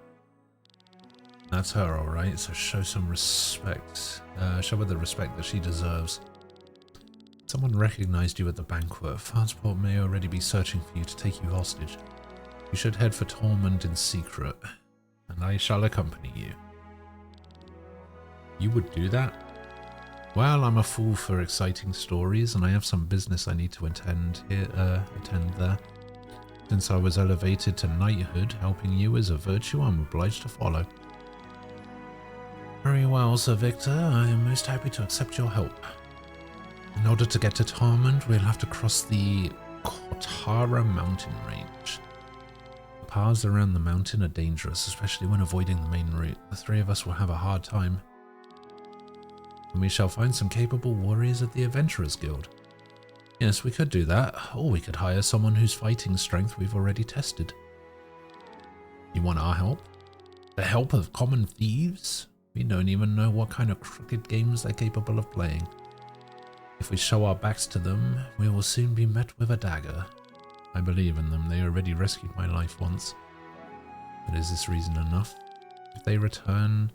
That's her, alright, so show some respect. Show her the respect that she deserves. Someone recognized you at the banquet. Farnsport may already be searching for you to take you hostage. You should head for Tormund in secret, and I shall accompany you. You would do that? Well, I'm a fool for exciting stories, and I have some business I need to attend there. Since I was elevated to knighthood, helping you is a virtue I'm obliged to follow. Very well, Sir Victor. I am most happy to accept your help. In order to get to Tormund, we'll have to cross the Kortara mountain range. The paths around the mountain are dangerous, especially when avoiding the main route. The three of us will have a hard time. And we shall find some capable warriors at the Adventurers Guild. Yes, we could do that, or we could hire someone whose fighting strength we've already tested. You want our help? The help of common thieves? We don't even know what kind of crooked games they're capable of playing. If we show our backs to them, we will soon be met with a dagger. I believe in them, they already rescued my life once. But is this reason enough? If they return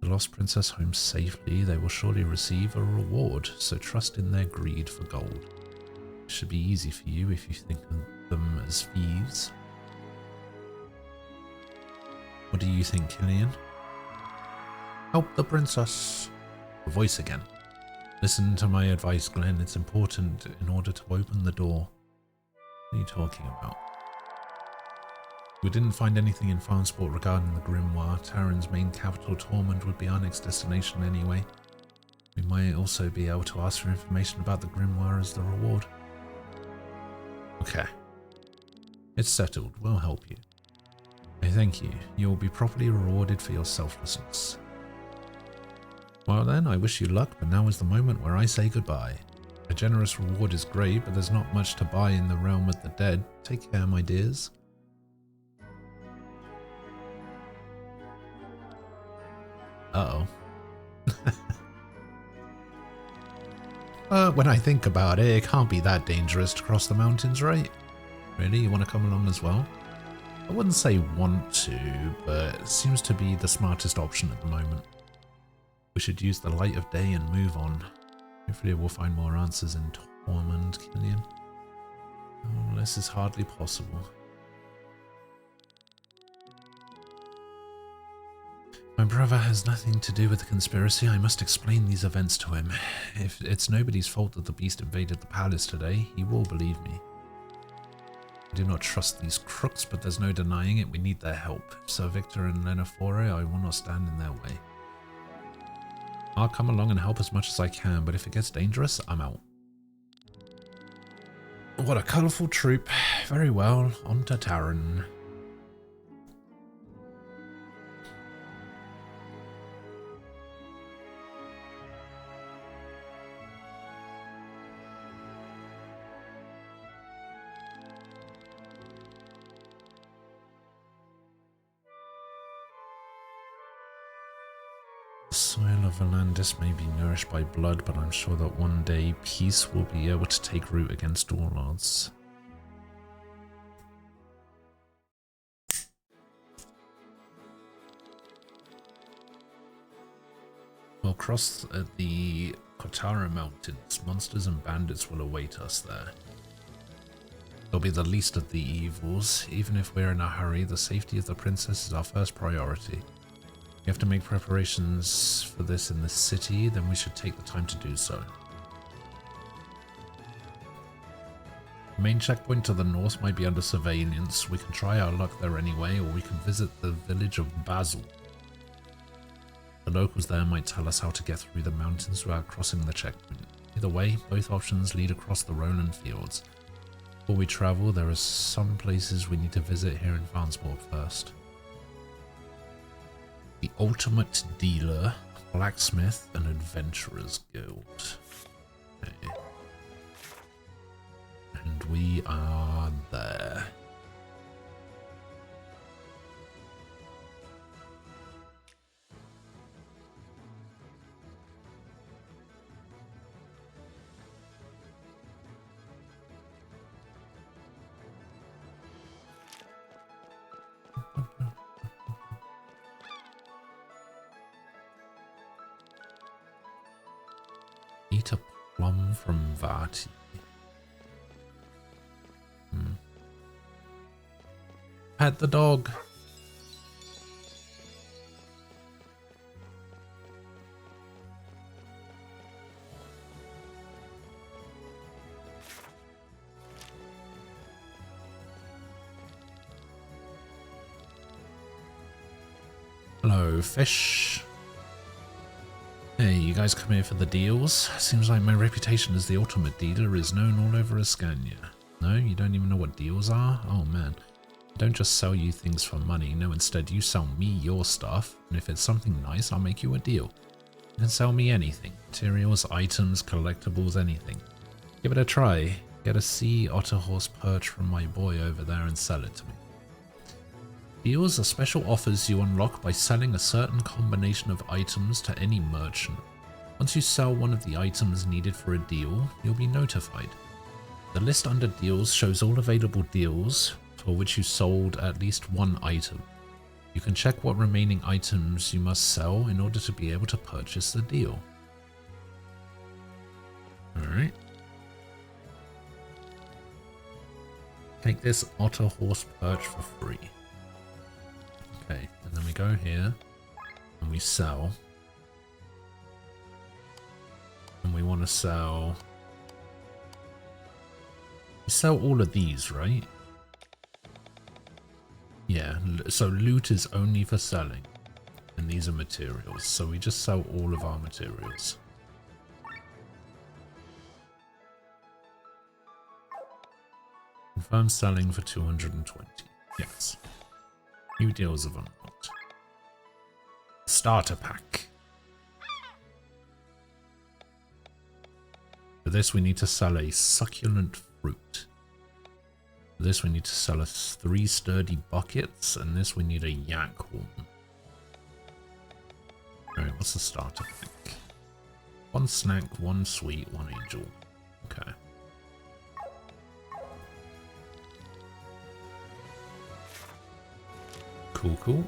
the lost princess home safely, they will surely receive a reward, so trust in their greed for gold. Should be easy for you if you think of them as thieves. What do you think, Killian? Help the princess. The voice again. Listen to my advice, Glenn. It's important in order to open the door. What are you talking about? We didn't find anything in Farnsport regarding the Grimoire. Taryn's main capital, Tormund, would be our next destination anyway. We might also be able to ask for information about the Grimoire as the reward. Okay. It's settled. We'll help you. I thank you. You will be properly rewarded for your selflessness. Well then, I wish you luck, but now is the moment where I say goodbye. A generous reward is great, but there's not much to buy in the realm of the dead. Take care, my dears. Uh-oh. When I think about it, it can't be that dangerous to cross the mountains, right? Really? You want to come along as well? I wouldn't say want to, but it seems to be the smartest option at the moment. We should use the light of day and move on. Hopefully we'll find more answers in Tormund, Killian. Oh, this is hardly possible. My brother has nothing to do with the conspiracy. I must explain these events to him. If it's nobody's fault that the beast invaded the palace today, he will believe me. I do not trust these crooks, but there's no denying it. We need their help. Sir Victor and Lenafore, I will not stand in their way. I'll come along and help as much as I can, but if it gets dangerous, I'm out. What a colourful troop. Very well, on to Taryn. The soil of Volandis may be nourished by blood, but I'm sure that one day peace will be able to take root against all odds. We'll cross the Kotara Mountains. Monsters and bandits will await us there. They'll be the least of the evils. Even if we're in a hurry, the safety of the princess is our first priority. We have to make preparations for this in the city, then we should take the time to do so. The main checkpoint to the north might be under surveillance. We can try our luck there anyway, or we can visit the village of Basil. The locals there might tell us how to get through the mountains without crossing the checkpoint. Either way, both options lead across the Roland Fields. Before we travel, there are some places we need to visit here in Farnsport first. The Ultimate Dealer, Blacksmith, and Adventurers Guild. Okay. And we are there. Eat a plum from Vati. Pet the dog. Hello, fish. Hey, you guys come here for the deals? Seems like my reputation as the ultimate dealer is known all over Ascania. No, you don't even know what deals are? Oh man. I don't just sell you things for money, no, instead you sell me your stuff, and if it's something nice, I'll make you a deal. You can sell me anything. Materials, items, collectibles, anything. Give it a try. Get a sea otter horse perch from my boy over there and sell it to me. Deals are special offers you unlock by selling a certain combination of items to any merchant. Once you sell one of the items needed for a deal, you'll be notified. The list under deals shows all available deals for which you sold at least one item. You can check what remaining items you must sell in order to be able to purchase the deal. Alright. Take this otter horse perch for free. Okay, and then we go here and we sell. And we want to sell... We sell all of these, right? Yeah, so loot is only for selling. And these are materials, so we just sell all of our materials. Confirm selling for 220. Yes. New deals have unlocked. Starter pack. For this we need to sell a succulent fruit. For this we need to sell 3 sturdy buckets, and this we need a yak horn. Alright, what's the starter pack? 1 snack, 1 sweet, 1 angel. Okay. Cool, cool.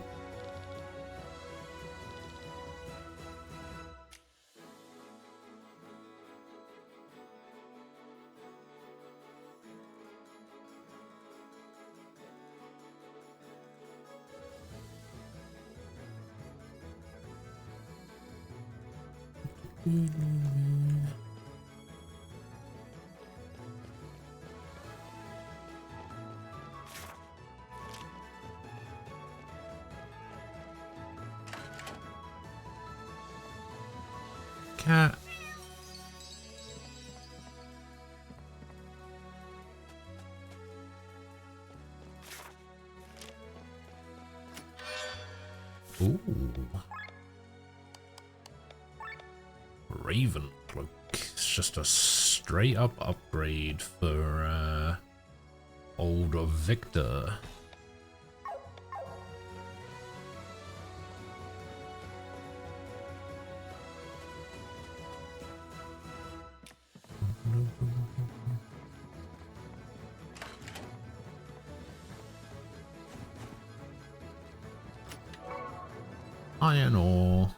Cat. Ooh. Raven cloak. It's just a straight up upgrade for old Victor. Iron ore.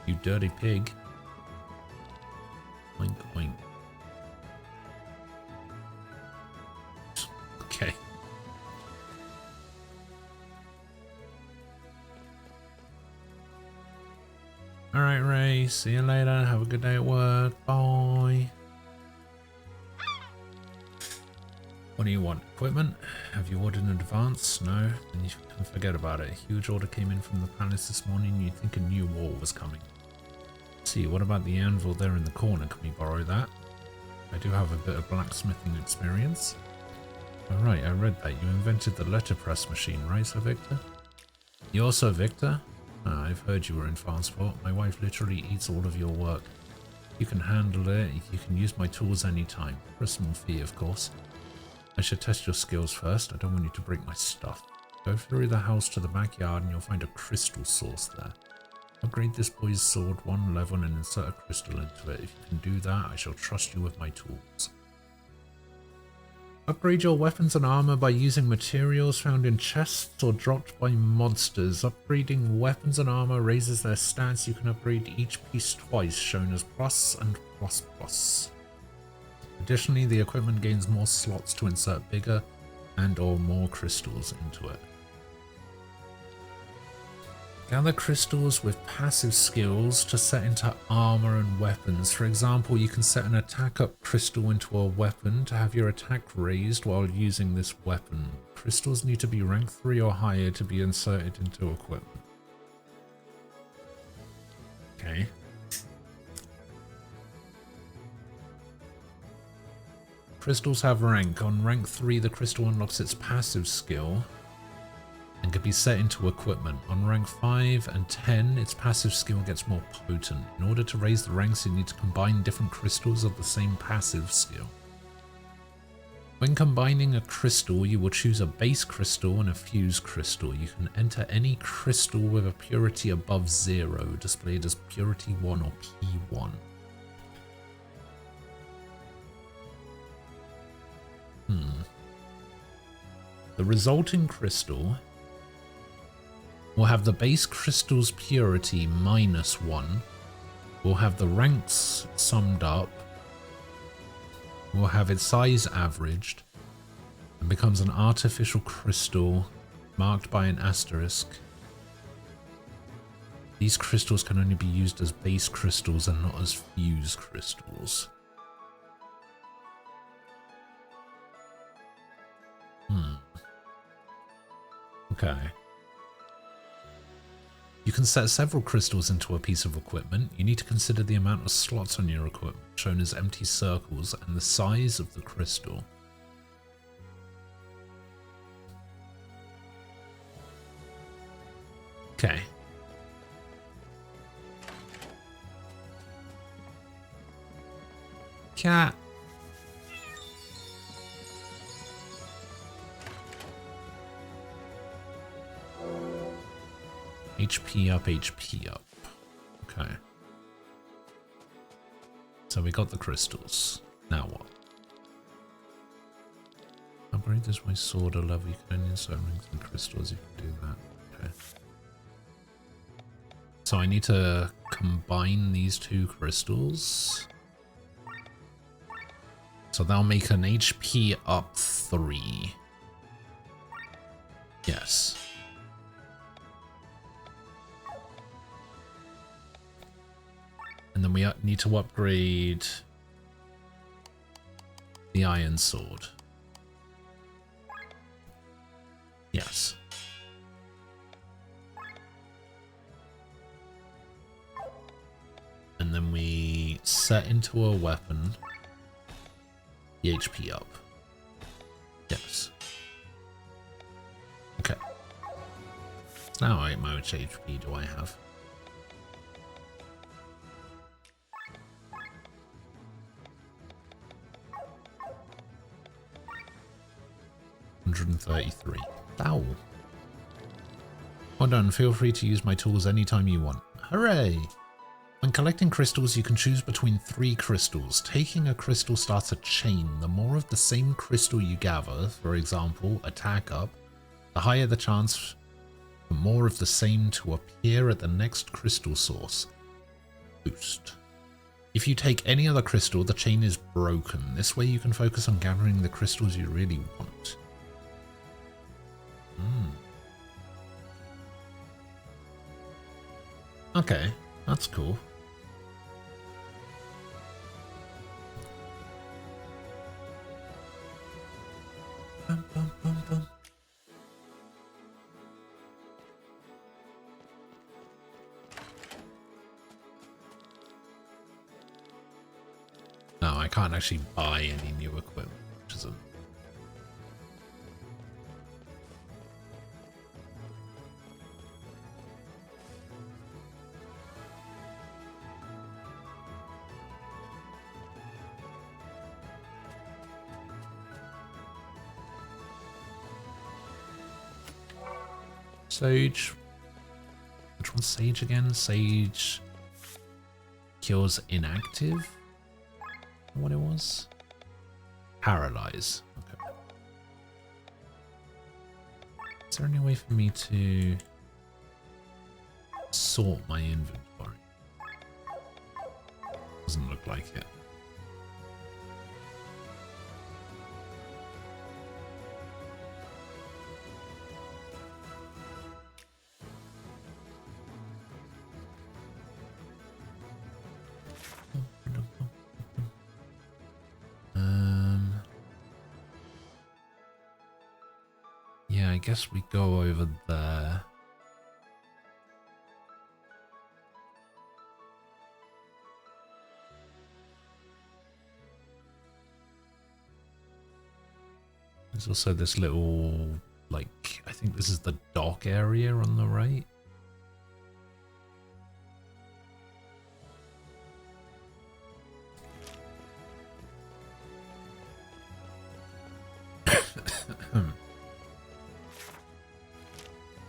You dirty pig. Oink, oink. Okay. Alright, Ray. See you later. Have a good day at work. Bye. What do you want? Equipment? Have you ordered in advance? No? Then you can forget about it. A huge order came in from the palace this morning. You'd think a new war was coming. See, what about the anvil there in the corner? Can we borrow that? I do have a bit of blacksmithing experience. Alright, I read that. You invented the letterpress machine, right, Sir Victor? You're Sir Victor? Ah, I've heard you were in Farsport. My wife literally eats all of your work. You can handle it. You can use my tools anytime. For a small fee, of course. I should test your skills first. I don't want you to break my stuff. Go through the house to the backyard and you'll find a crystal source there. Upgrade this boy's sword 1 level and insert a crystal into it. If you can do that, I shall trust you with my tools. Upgrade your weapons and armor by using materials found in chests or dropped by monsters. Upgrading weapons and armor raises their stats. You can upgrade each piece twice, shown as plus and plus plus. Additionally, the equipment gains more slots to insert bigger and or more crystals into it. Gather crystals with passive skills to set into armor and weapons. For example, you can set an attack up crystal into a weapon to have your attack raised while using this weapon. Crystals need to be rank 3 or higher to be inserted into equipment. Okay. Crystals have rank. On rank 3, the crystal unlocks its passive skill and can be set into equipment. On rank 5 and 10, its passive skill gets more potent. In order to raise the ranks, you need to combine different crystals of the same passive skill. When combining a crystal, you will choose a base crystal and a fuse crystal. You can enter any crystal with a purity above 0, displayed as purity 1 or P1. The resulting crystal will have the base crystal's purity -1, will have the ranks summed up, will have its size averaged, and becomes an artificial crystal marked by an asterisk. These crystals can only be used as base crystals and not as fuse crystals. Okay. You can set several crystals into a piece of equipment. You need to consider the amount of slots on your equipment, shown as empty circles, and the size of the crystal. Okay. Cat. HP up, HP up. Okay. So we got the crystals. Now what? Upgrade this way sword or level. You can only insert rings and crystals. You can do that. Okay. So I need to combine these two crystals. So that'll make an HP up 3. Yes. And then we need to upgrade the iron sword. Yes. And then we set into a weapon the HP up. Yes. Okay. Now how much HP do I have? 133. Ow. Well done, feel free to use my tools anytime you want. Hooray! When collecting crystals, you can choose between 3 crystals. Taking a crystal starts a chain. The more of the same crystal you gather, for example, attack up, the higher the chance for more of the same to appear at the next crystal source. Boost. If you take any other crystal, the chain is broken. This way you can focus on gathering the crystals you really want. Okay, that's cool. Bum, bum, bum, bum. No, I can't actually buy any new equipment, which is a... Sage. Which one's Sage again? Sage cures inactive? What it was? Paralyze. Okay. Is there any way for me to sort my inventory? Doesn't look like it. I guess we go over there. There's also this little, like, I think this is the dock area on the right.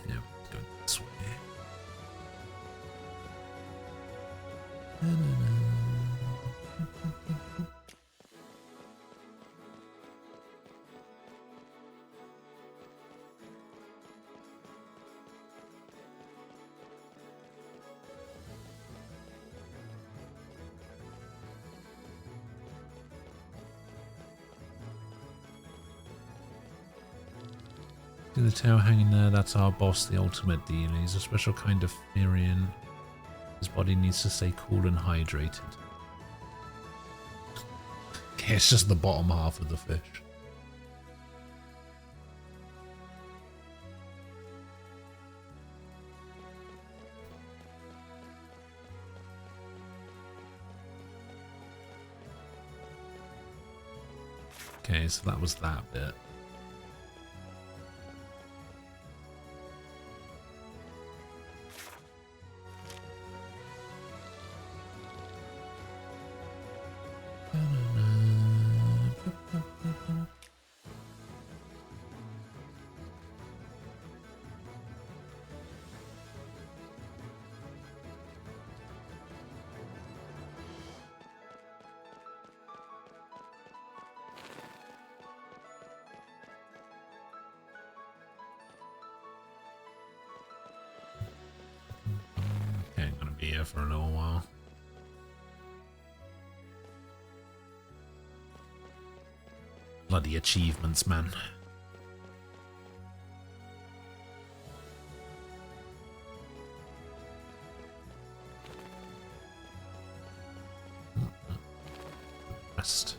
Yeah, go this way. See the tail hanging there? That's our boss, the ultimate dealer. He's a special kind of Firian. His body needs to stay cool and hydrated. Okay, it's just the bottom half of the fish. Okay, so that was that bit. Okay, I'm gonna be here for a little while. Bloody achievements, man. Rest.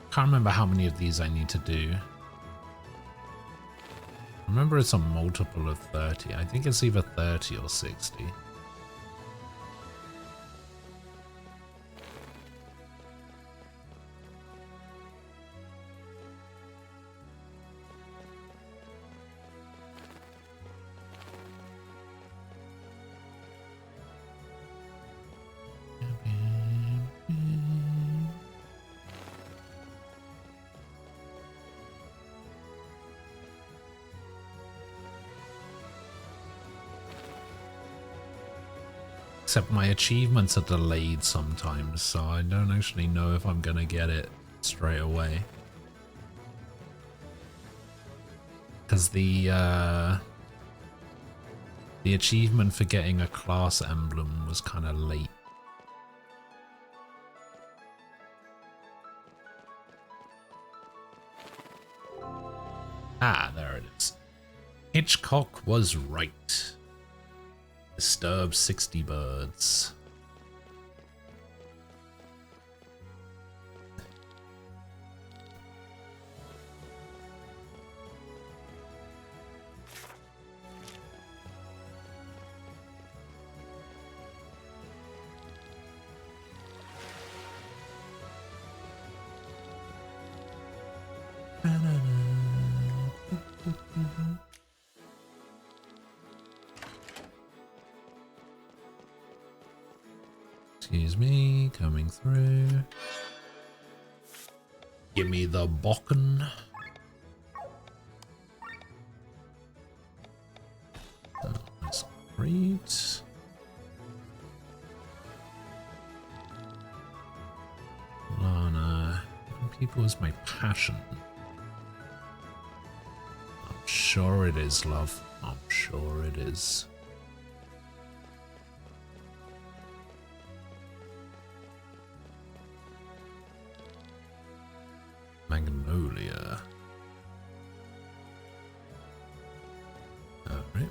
Can't remember how many of these I need to do. Remember it's a multiple of 30. I think it's either 30 or 60. Except my achievements are delayed sometimes, so I don't actually know if I'm gonna get it straight away. Because the achievement for getting a class emblem was kind of late. Ah, there it is. Hitchcock was right. Disturb 60 birds. Excuse me, coming through. Give me the bokken. Oh, that's great. Lana. People is my passion. I'm sure sure it is, love. I'm sure it is. Magnolia. Alright.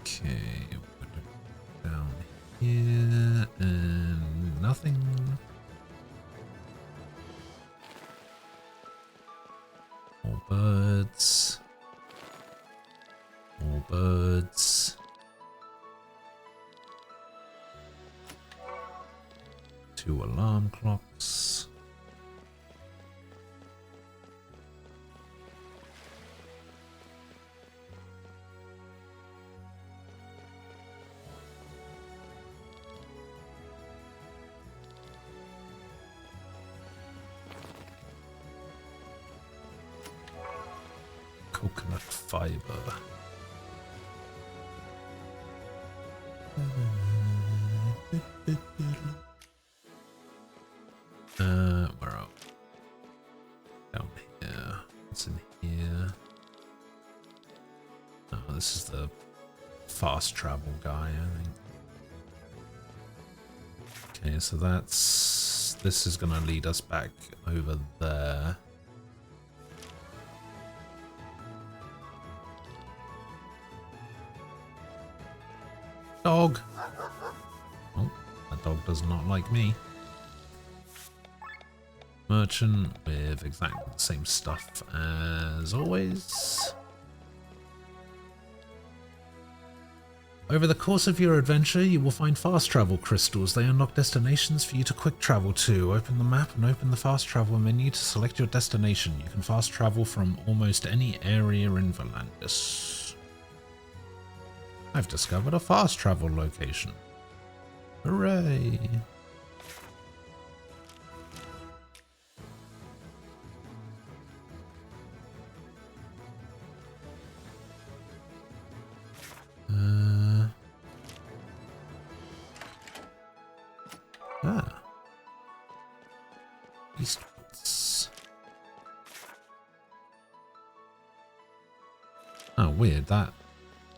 Okay, put it down here and nothing. More birds. More birds. 2 alarm clocks. Coconut fiber. Where are we? Down here. What's in here? Oh, this is the fast travel guy, I think. Okay, so this is gonna lead us back over there. Dog! Oh, that dog does not like me. Merchant with exactly the same stuff as always. Over the course of your adventure, you will find fast travel crystals. They unlock destinations for you to quick travel to. Open the map and open the fast travel menu to select your destination. You can fast travel from almost any area in Volantis. I've discovered a fast travel location. Hooray! Eastwards. Oh, weird. That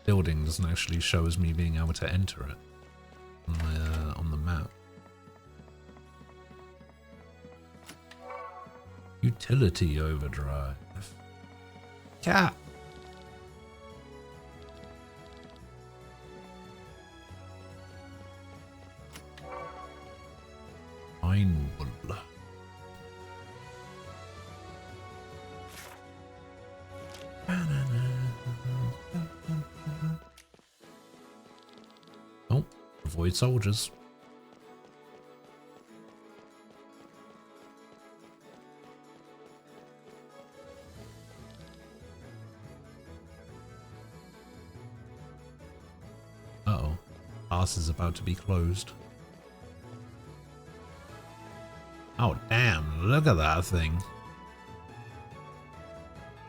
building doesn't actually show as me being able to enter it on the map. Utility overdrive. Cat. Pine wool. Oh, avoid soldiers. Uh-oh. Pass is about to be closed. Oh, damn. Look at that thing.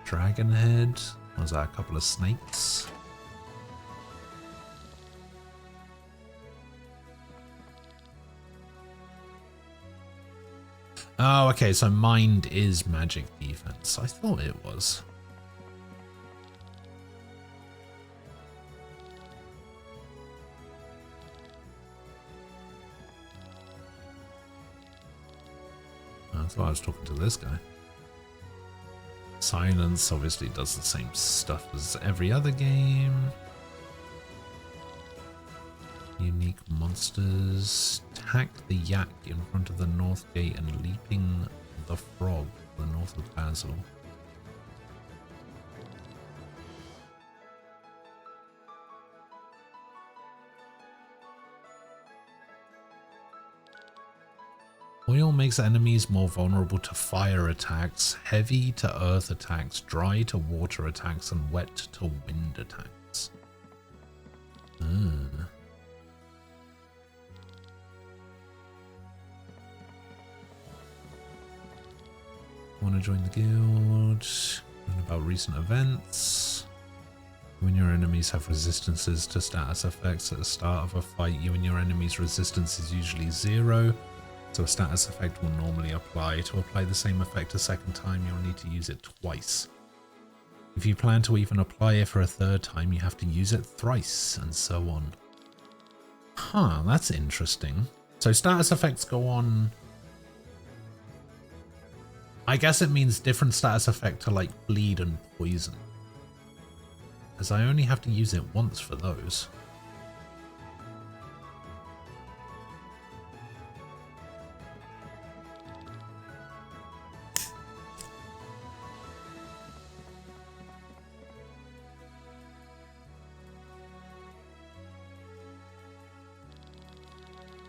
Dragon head. Was that a couple of snakes? Oh, okay. So mind is magic defense. I thought it was. I thought I was talking to this guy. Silence obviously does the same stuff as every other game. Unique monsters. Attack the yak in front of the north gate and leaping the frog to the north of Basil. Oil makes enemies more vulnerable to fire attacks, heavy to earth attacks, dry to water attacks, and wet to wind attacks. I want want to join the guild. Learn about recent events. When your enemies have resistances to status effects at the start of a fight, you and your enemy's resistance is usually 0. So a status effect will normally apply. To apply the same effect a second time, you'll need to use it twice. If you plan to even apply it for a third time, you have to use it thrice, and so on. Huh, that's interesting. So status effects go on... I guess it means different status effect to like bleed and poison. As I only have to use it once for those.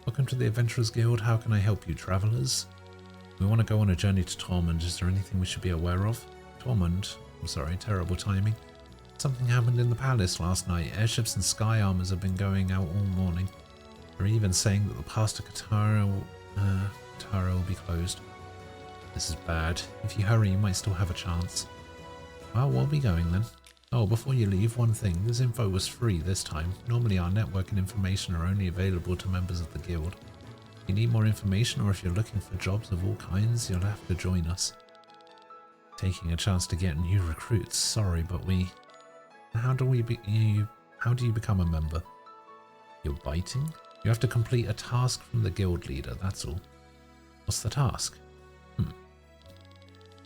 Welcome to the Adventurers Guild. How can I help you, travelers? We want to go on a journey to Tormund. Is there anything we should be aware of? Tormund? I'm sorry, terrible timing. Something happened in the palace last night. Airships and sky armors have been going out all morning. They're even saying that the pass to Katara will be closed. This is bad. If you hurry, you might still have a chance. Well, we'll be going then. Oh, before you leave, one thing. This info was free this time. Normally our network and information are only available to members of the guild. If you need more information or if you're looking for jobs of all kinds, you'll have to join us. Taking a chance to get new recruits. Sorry, but we... How do you become a member? You're biting? You have to complete a task from the guild leader, that's all. What's the task? You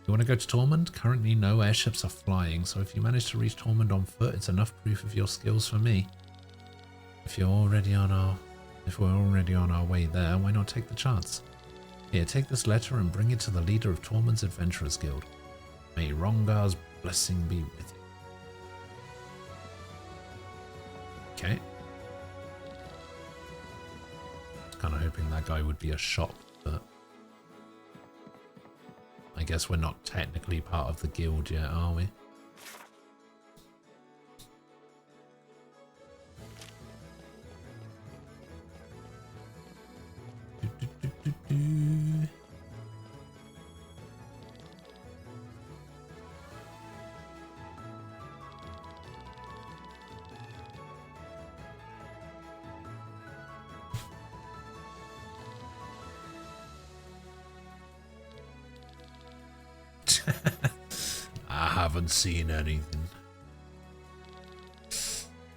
want to go to Tormund? Currently no airships are flying, so if you manage to reach Tormund on foot, it's enough proof of your skills for me. If we're already on our way there, why not take the chance? Here, take this letter and bring it to the leader of Tormund's Adventurers Guild. May Rongar's blessing be with you. Okay. Kind of hoping that guy would be a shop, but I guess we're not technically part of the guild yet, are we? I haven't seen anything.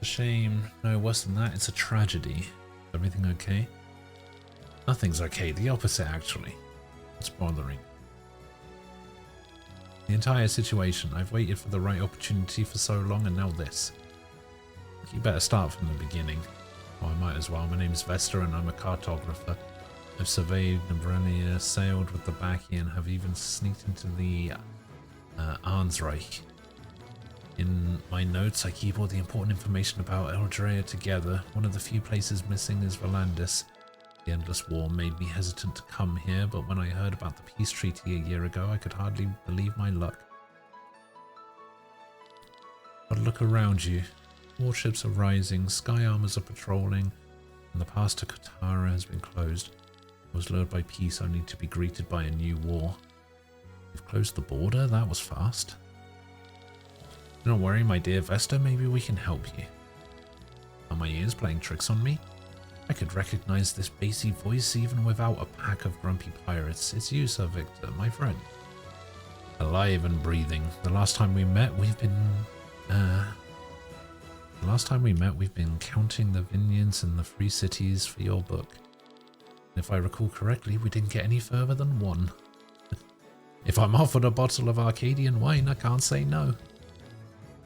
A shame. No, worse than that, it's a tragedy. Everything okay? Nothing's okay, the opposite actually. It's bothering. The entire situation. I've waited for the right opportunity for so long and now this. You better start from the beginning. Oh, I might as well. My name's Vesta and I'm a cartographer. I've surveyed Nebrelia, sailed with the Baki, and have even sneaked into the Arnsreich. In my notes, I keep all the important information about Eldrea together. One of the few places missing is Volandis. The Endless War made me hesitant to come here, but when I heard about the peace treaty a year ago, I could hardly believe my luck. But look around you. Warships are rising, sky armors are patrolling, and the pass to Katara has been closed. I was lured by peace only to be greeted by a new war. You've closed the border? That was fast. Don't worry, my dear Vesta, maybe we can help you. Are my ears playing tricks on me? I could recognize this bassy voice even without a pack of grumpy pirates. It's you, Sir Victor, my friend. Alive and breathing. The last time we met, we've been counting the vineyards and the free cities for your book. If I recall correctly, we didn't get any further than one. If I'm offered a bottle of Arcadian wine, I can't say no.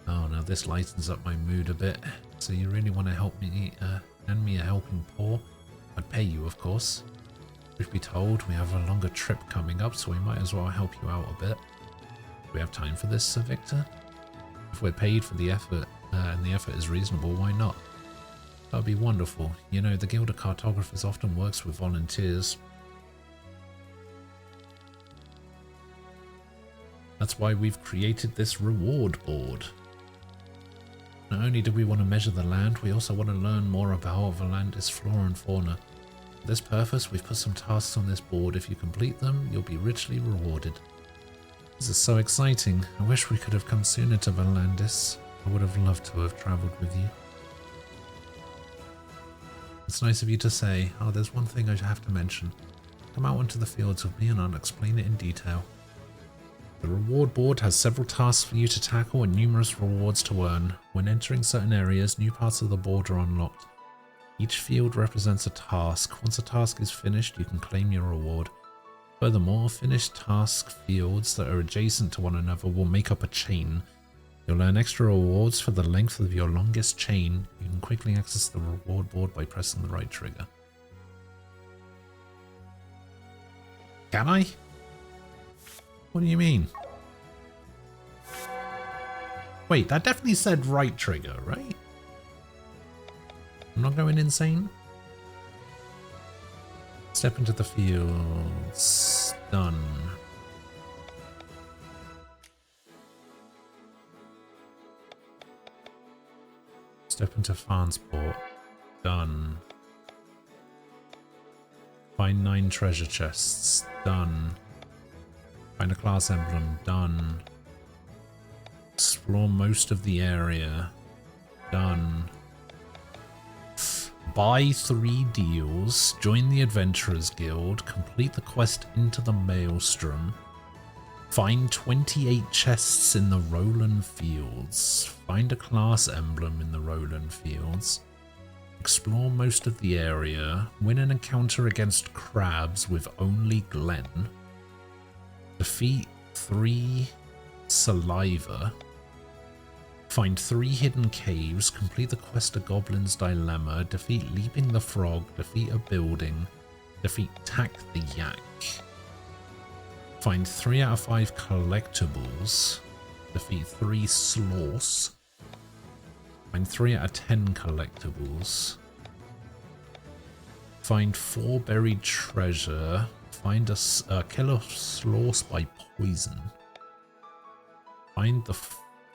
Oh, now this lightens up my mood a bit. So you really want to help me, lend me a helping paw? I'd pay you, of course. Truth be told, we have a longer trip coming up, so we might as well help you out a bit. Do we have time for this, Sir Victor? If we're paid for the effort, and the effort is reasonable, why not? That would be wonderful. You know, the Guild of Cartographers often works with volunteers. That's why we've created this reward board. Not only do we want to measure the land, we also want to learn more about Volandis flora and fauna. For this purpose, we've put some tasks on this board. If you complete them, you'll be richly rewarded. This is so exciting. I wish we could have come sooner to Valandis. I would have loved to have travelled with you. It's nice of you to say. Oh, there's one thing I have to mention. Come out onto the fields with me and I'll explain it in detail. The reward board has several tasks for you to tackle and numerous rewards to earn. When entering certain areas, new parts of the board are unlocked. Each field represents a task. Once a task is finished, you can claim your reward. Furthermore, finished task fields that are adjacent to one another will make up a chain. You'll earn extra rewards for the length of your longest chain. You can quickly access the reward board by pressing the right trigger. Can I? What do you mean? Wait, that definitely said right trigger, right? I'm not going insane? Step into the fields. Done. Step into Farnsport. Done. Find 9 treasure chests. Done. Find a class emblem. Done. Explore most of the area. Done. Buy 3 deals. Join the Adventurers Guild. Complete the quest Into the Maelstrom. Find 28 chests in the Roland Fields. Find a class emblem in the Roland Fields. Explore most of the area. Win an encounter against crabs with only Glenn. Defeat 3 saliva. Find 3 hidden caves. Complete the quest A Goblin's Dilemma. Defeat Leaping the Frog. Defeat a building. Defeat Tack the Yak. Find 3 out of 5 collectibles. Defeat 3 sloths. Find 3 out of 10 collectibles. Find 4 buried treasure. Find a killer sloth by poison. Find the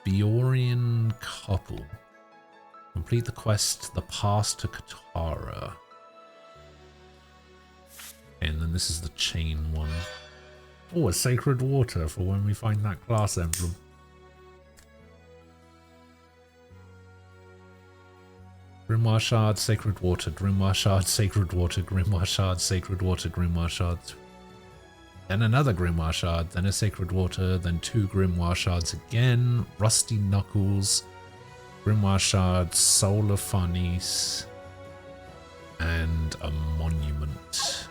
Fiorian couple. Complete the quest The Pass to Katara. And then this is the chain one. Oh, a sacred water for when we find that class emblem. Grimoire shard, sacred water, grimoire shard, sacred water, grimoire shard, sacred water, grimoire shard. Then another grimoire shard, then a sacred water, then 2 grimoire shards again, rusty knuckles, grimoire shard, soul of Farnese, and a monument.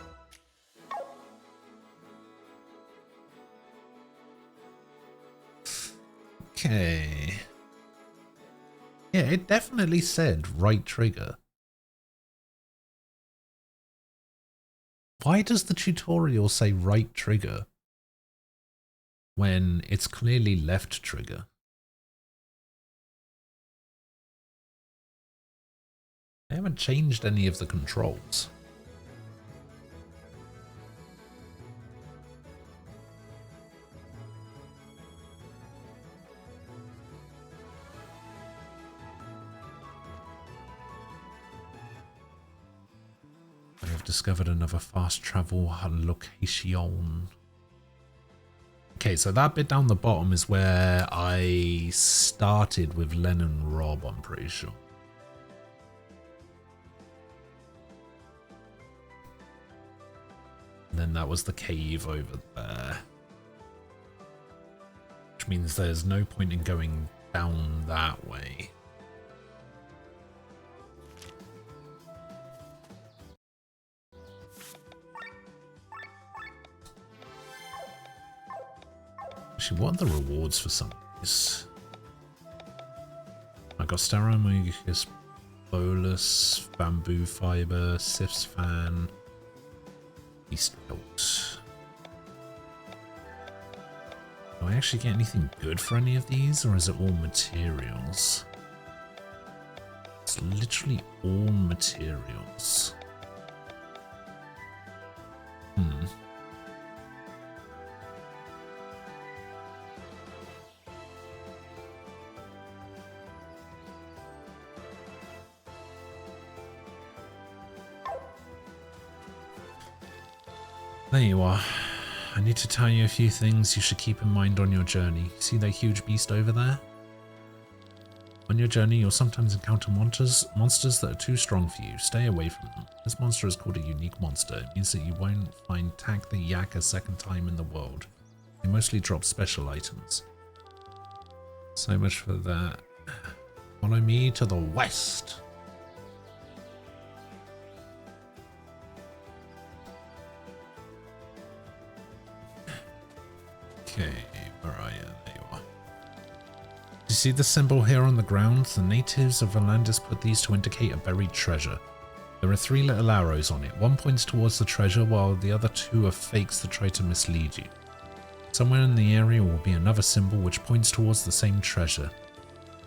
Okay. Yeah, it definitely said right trigger. Why does the tutorial say right trigger when it's clearly left trigger? They haven't changed any of the controls. I have discovered another fast travel location. Okay, so that bit down the bottom is where I started with Len and Rob, I'm pretty sure. And then that was the cave over there. Which means there's no point in going down that way. Actually, what are the rewards for some of these? I got Staramogus Bolus, Bamboo Fiber, Sif's Fan, Beast Belt. Do I actually get anything good for any of these, or is it all materials? It's literally all materials. There you are. I need to tell you a few things you should keep in mind on your journey. See that huge beast over there? On your journey, you'll sometimes encounter monsters that are too strong for you. Stay away from them. This monster is called a unique monster. It means that you won't find Tag the Yak a second time in the world. They mostly drop special items. So much for that. Follow me to the west. Okay, where are you? There you are. Do you see the symbol here on the ground? The natives of Volandis put these to indicate a buried treasure. There are 3 little arrows on it. One points towards the treasure, while the other 2 are fakes that try to mislead you. Somewhere in the area will be another symbol which points towards the same treasure.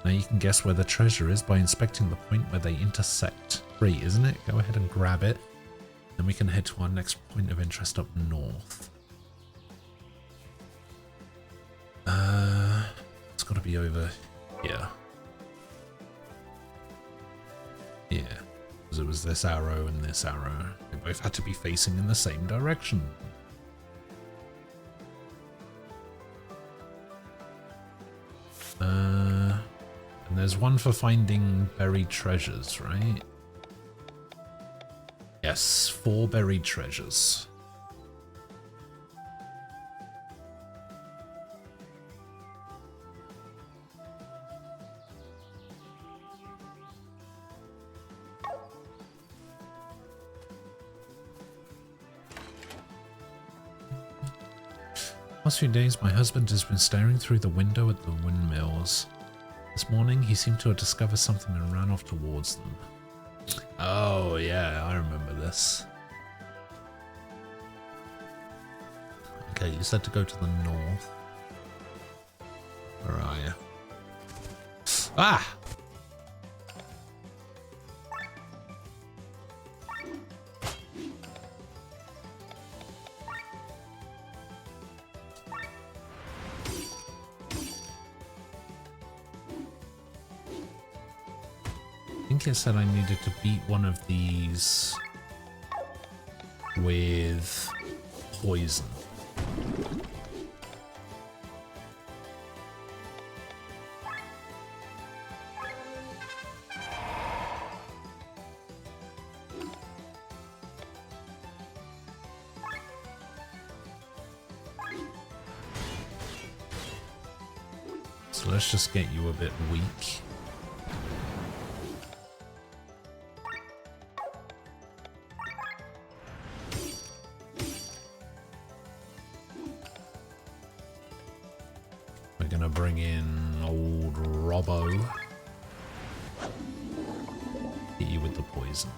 Now you can guess where the treasure is by inspecting the point where they intersect. Great, isn't it? Go ahead and grab it. Then we can head to our next point of interest up north. It's got to be over here. Yeah, because it was this arrow and this arrow. They both had to be facing in the same direction. And there's one for finding buried treasures, right? Yes, 4 buried treasures. Last few days, my husband has been staring through the window at the windmills. This morning, he seemed to have discovered something and ran off towards them. Oh, yeah, I remember this. Okay, you said to go to the north. Where are you? Ah! I think it said I needed to beat one of these with poison. So let's just get you a bit weak. We're gonna bring in old Robbo. Hit you with the poison.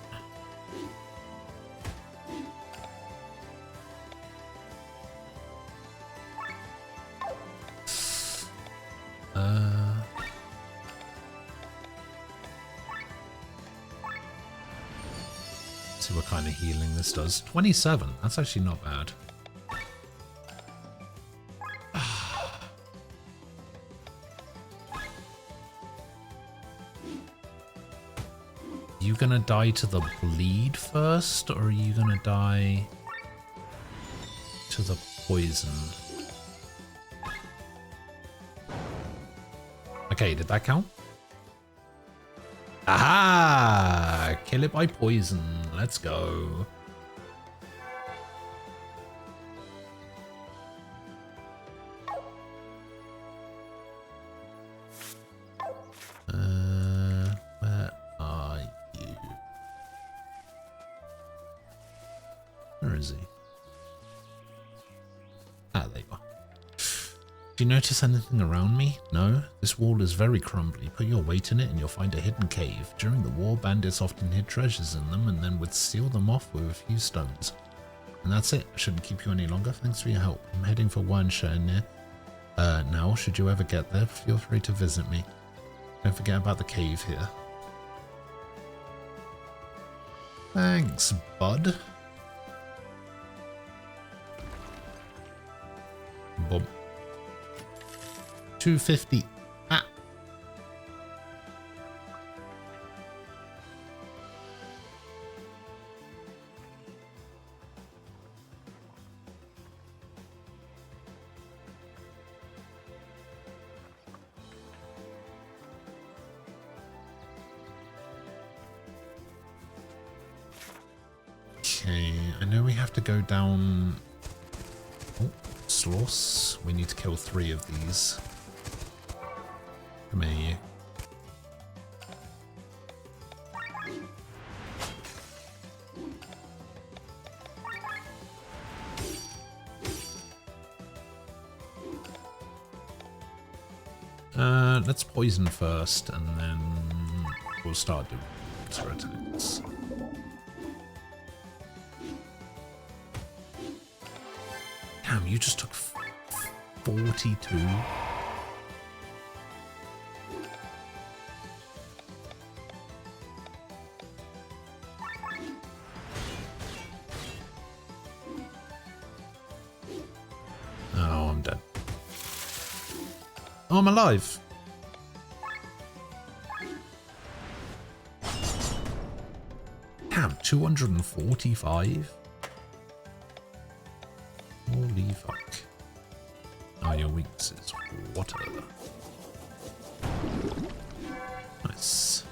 See what kind of healing this does. 27. That's actually not bad. You gonna die to the bleed first, or are you gonna die to the poison? Okay, did that count? Aha! Kill it by poison. Let's go. Where are you? Where is he? Ah, there you are. Do you notice anything around me? No? This wall is very crumbly. Put your weight in it and you'll find a hidden cave. During the war, bandits often hid treasures in them and then would seal them off with a few stones. And that's it. I shouldn't keep you any longer. Thanks for your help. I'm heading for Wernshire now. Should you ever get there, feel free to visit me. Don't forget about the cave here. Thanks, bud. Boom. 250. Ah. Okay, I know we have to go down... Oh, Sloss. We need to kill 3 of these. Come here, you. Let's poison first, and then we'll start doing water attacks. Damn, you just took 42? Oh, I'm dead. Oh, I'm alive. Damn, 245? Holy fuck. Oh, your weakness is water. Nice.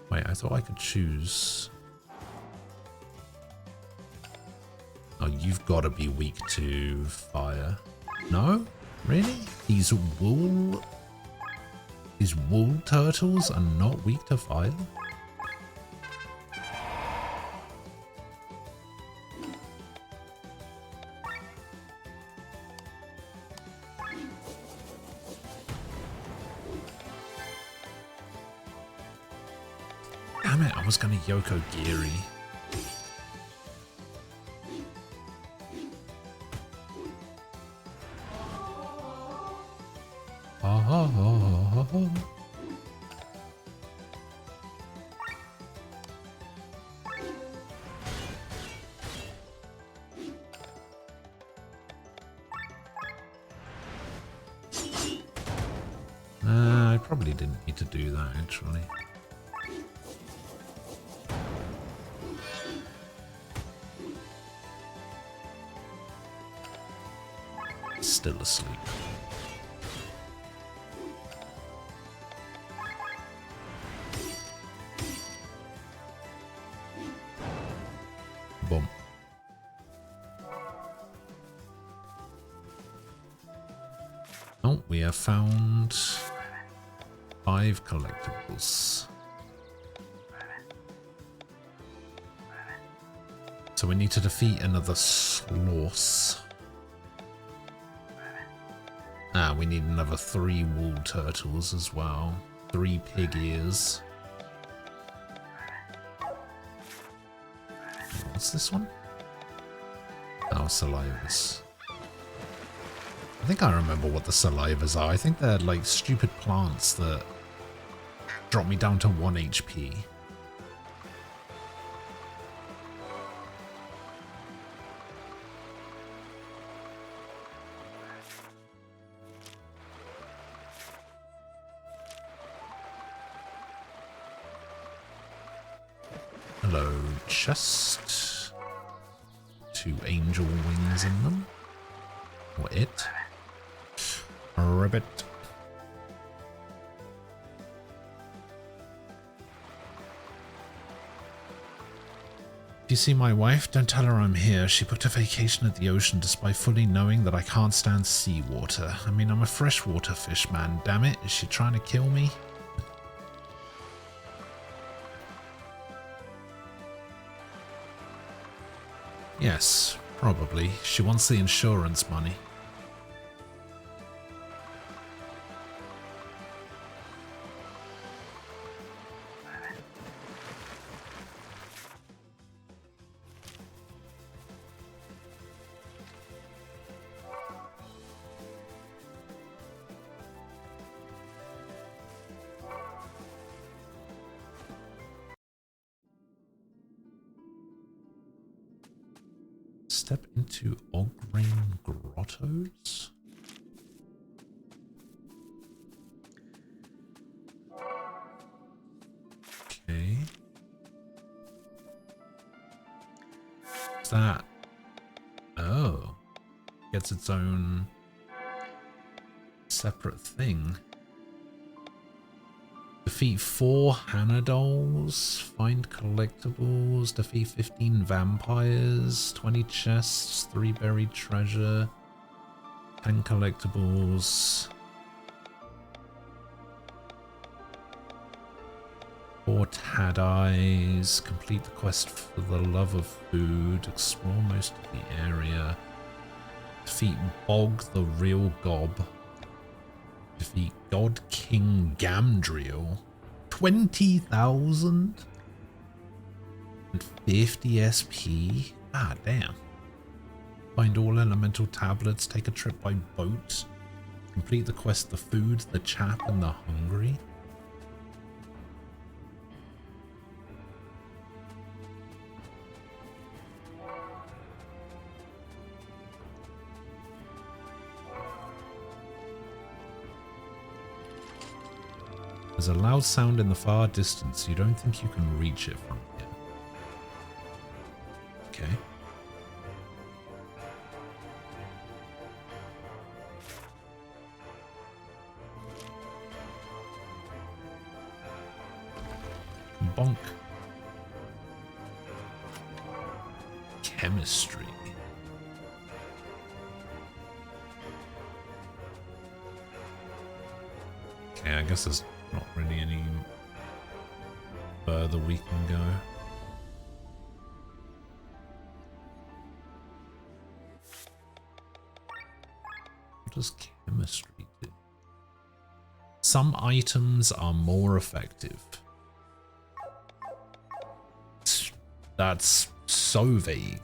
Wait, I thought I could choose... Oh, you've got to be weak to fire. No? Really? These wool turtles are not weak to fire? Damn it, I was gonna Yoko Giri. I probably didn't need to do that, actually. Still asleep. Boom. Oh, we have found 5 collectibles. So we need to defeat another Sloss. Ah, we need another 3 wool turtles as well. 3 pig ears. What's this one? Oh, salivas. I think I remember what the salivas are. I think they're like stupid plants that drop me down to 1 HP. Hello, chest. 2 angel wings in them. Or it. A ribbit. If you see my wife, don't tell her I'm here. She booked a vacation at the ocean despite fully knowing that I can't stand seawater. I mean, I'm a freshwater fish, man. Damn it. Is she trying to kill me? Yes, probably. She wants the insurance money. Step into Ograin Grottos? Okay. What's that? Oh. Gets its own separate thing. Defeat 4 Hanadolls, find collectibles, defeat 15 vampires, 20 chests, 3 buried treasure, 10 collectibles, 4 Tad-Eyes, complete the quest for the love of food, explore most of the area, defeat Bog the Real Gob, defeat God King Gamdriel, 20,000 and 50 SP. Ah, damn. Find all elemental tablets, take a trip by boat, complete the quest The Food, the Chap, and the Hungry. There's a loud sound in the far distance. You don't think you can reach it from here. Okay. Bonk. Chemistry. Okay, I guess there's not really any further we can go. What does chemistry do? Some items are more effective. That's so vague.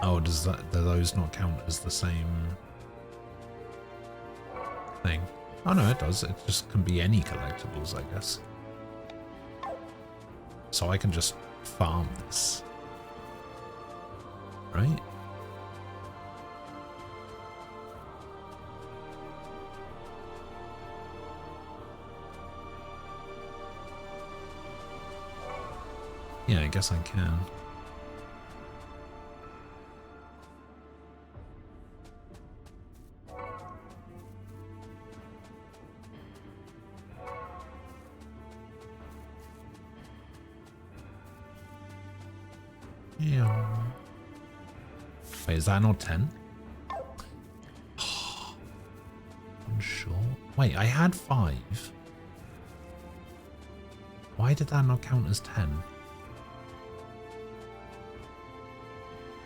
Oh, do those not count as the same thing? Oh no, it does. It just can be any collectibles, I guess. So I can just farm this, right? Yeah, I guess I can. Wait, is that not 10? Unsure. Wait, I had 5. Why did that not count as 10?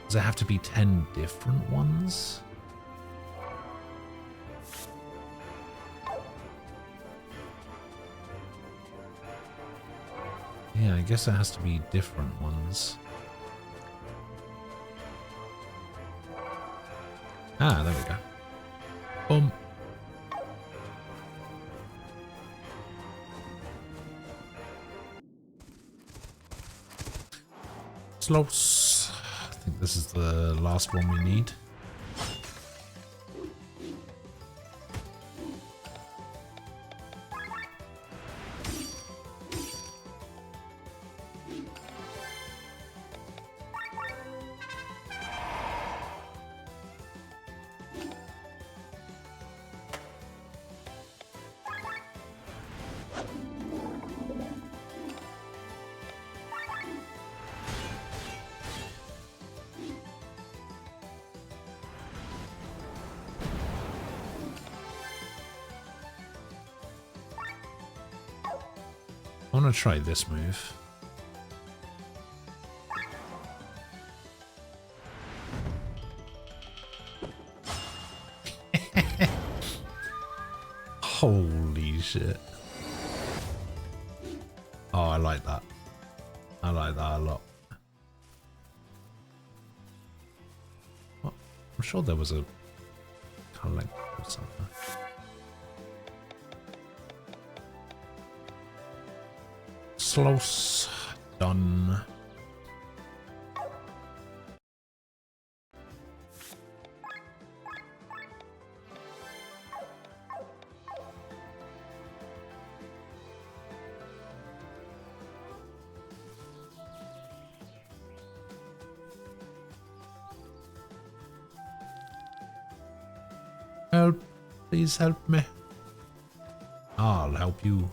Does it have to be 10 different ones? Yeah, I guess it has to be different ones. Ah, there we go. Boom. Slows. I think this is the last one we need. I want to try this move. Holy shit. Oh, I like that. I like that a lot. What? I'm sure there was a collect or something. Close. Done. Help. Please help me. I'll help you.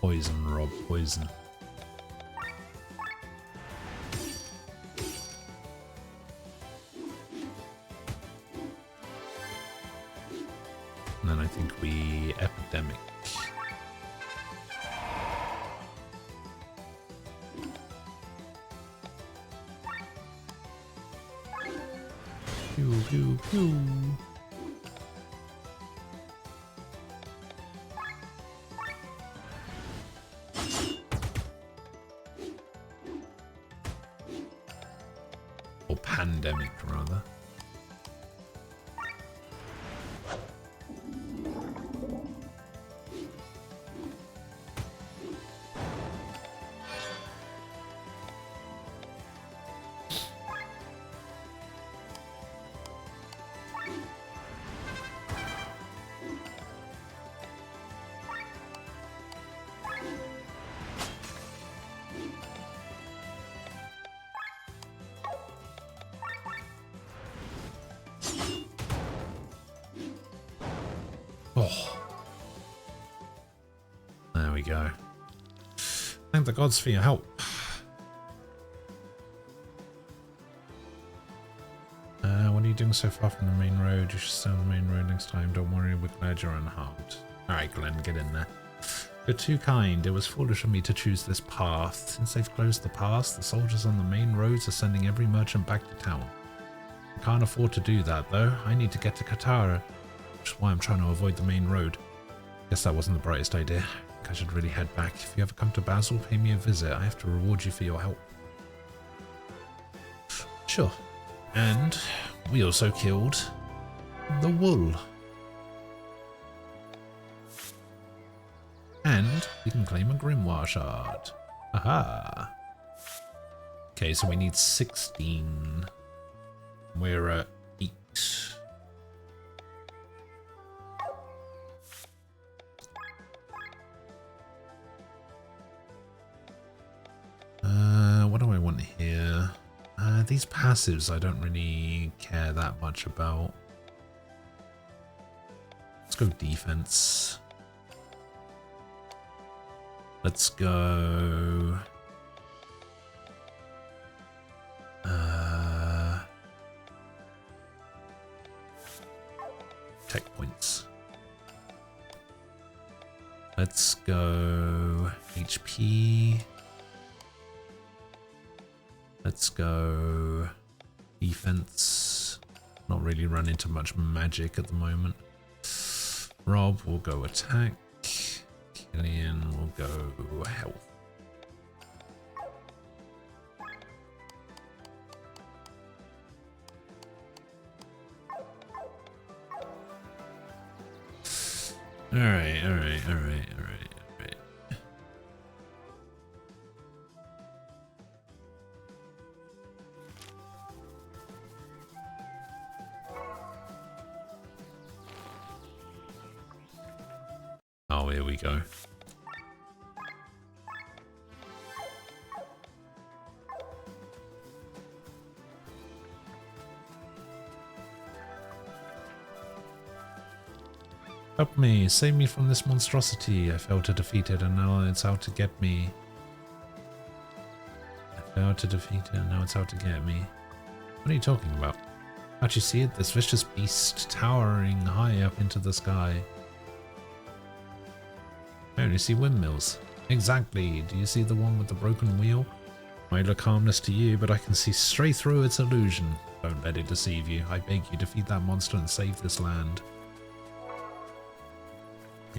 Poison, Rob, poison. And then I think we epidemic. Pew, pew, pew. Or pandemic, rather. Oh. There we go. Thank the gods for your help. What are you doing so far from the main road? You should stay on the main road next time. Don't worry, we're glad you're unharmed. Alright, Glenn, get in there. You're too kind. It was foolish of me to choose this path. Since they've closed the pass, the soldiers on the main roads are sending every merchant back to town. I can't afford to do that, though. I need to get to Katara, which is why I'm trying to avoid the main road. Guess that wasn't the brightest idea. I think I should really head back. If you ever come to Basil, pay me a visit. I have to reward you for your help. Sure. And we also killed the wool. And we can claim a Grimoire shard. Aha. Okay, so we need 16. We're at 8. What do I want here? These passives I don't really care that much about. Let's go defense. Let's go... tech points. Let's go HP. Let's go defense. Not really run into much magic at the moment. Rob will go attack. Killian will go health. Alright. Oh, here we go. Help me, save me from this monstrosity. I failed to defeat it and now it's out to get me. I failed to defeat it and now it's out to get me. What are you talking about? Can't you see it? This vicious beast towering high up into the sky. I only see windmills. Exactly. Do you see the one with the broken wheel? Might look harmless to you, but I can see straight through its illusion. Don't let it deceive you. I beg you, defeat that monster and save this land.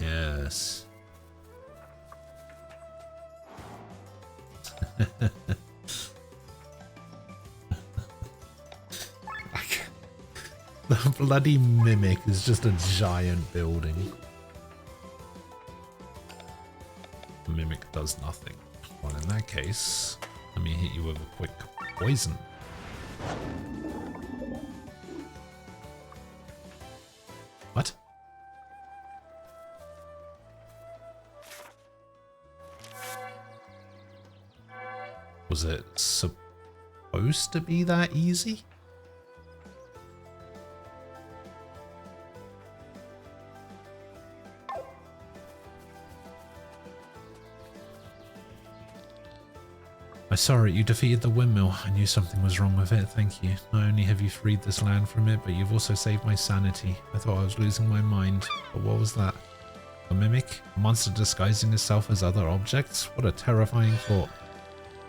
Yes. The bloody mimic is just a giant building. The mimic does nothing. Well, in that case, let me hit you with a quick poison. What? Was it supposed to be that easy? I saw it. You defeated the windmill. I knew something was wrong with it. Thank you. Not only have you freed this land from it, but you've also saved my sanity. I thought I was losing my mind. But what was that? A mimic? A monster disguising itself as other objects? What a terrifying thought.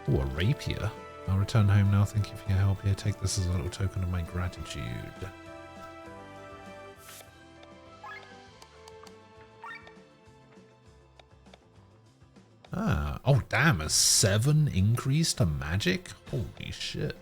Oh, a rapier. I'll return home now. Thank you for your help here. Take this as a little token of my gratitude. Ah, oh damn, a 7 increase to magic? Holy shit.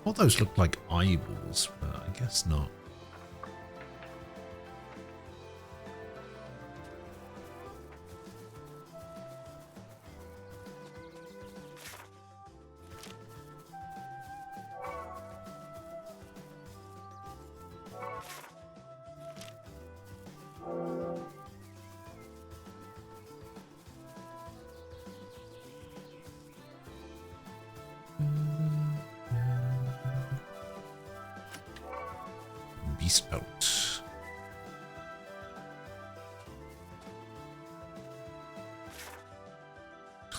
All those look like eyeballs, but I guess not. Beast belt.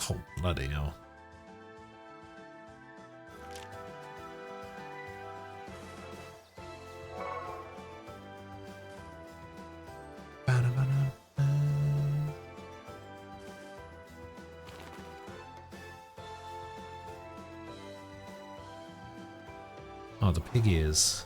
Oh, bloody hell. Oh, the pig ears.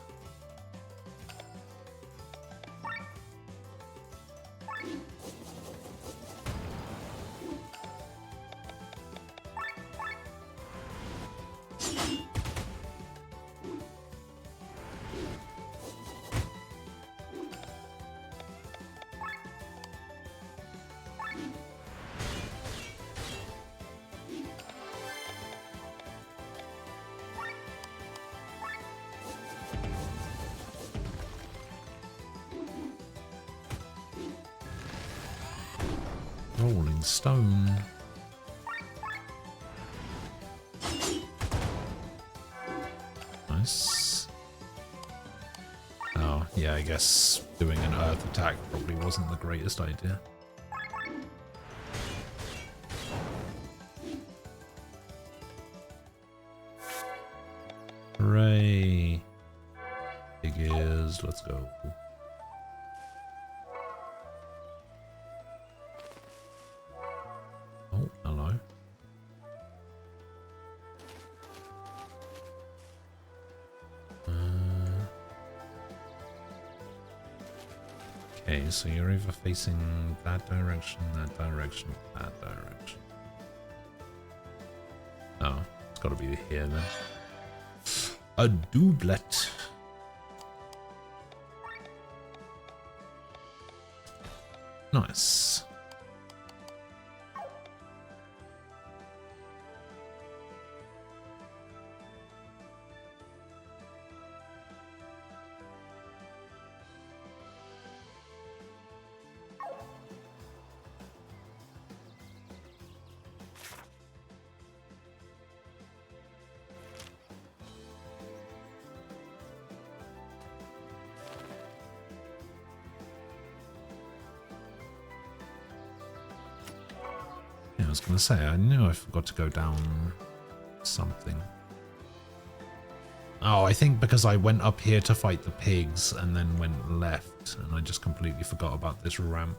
Rolling stone. Nice. Oh, yeah, I guess doing an earth attack probably wasn't the greatest idea. Hooray. Big ears, let's go. Oh, hello. Okay, so you're either facing that direction, that direction, that direction. Oh, it's got to be here then. A doublet. Nice. I was going to say, I knew I forgot to go down something. Oh, I think because I went up here to fight the pigs and then went left, and I just completely forgot about this ramp.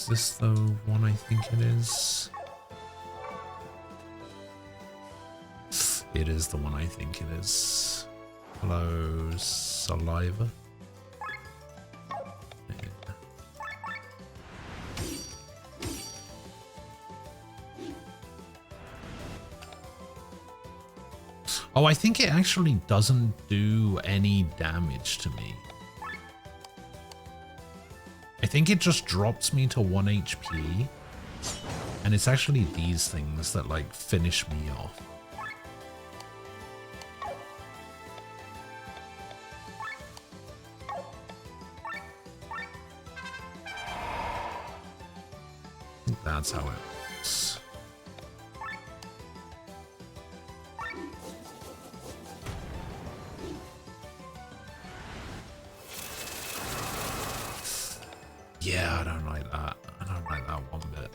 Is this the one I think it is? It is the one I think it is. Hello, saliva. Oh, I think it actually doesn't do any damage to me. I think it just drops me to 1 HP. And it's actually these things that, like, finish me off. I think that's how it works. Yeah, I don't like that. I don't like that one bit.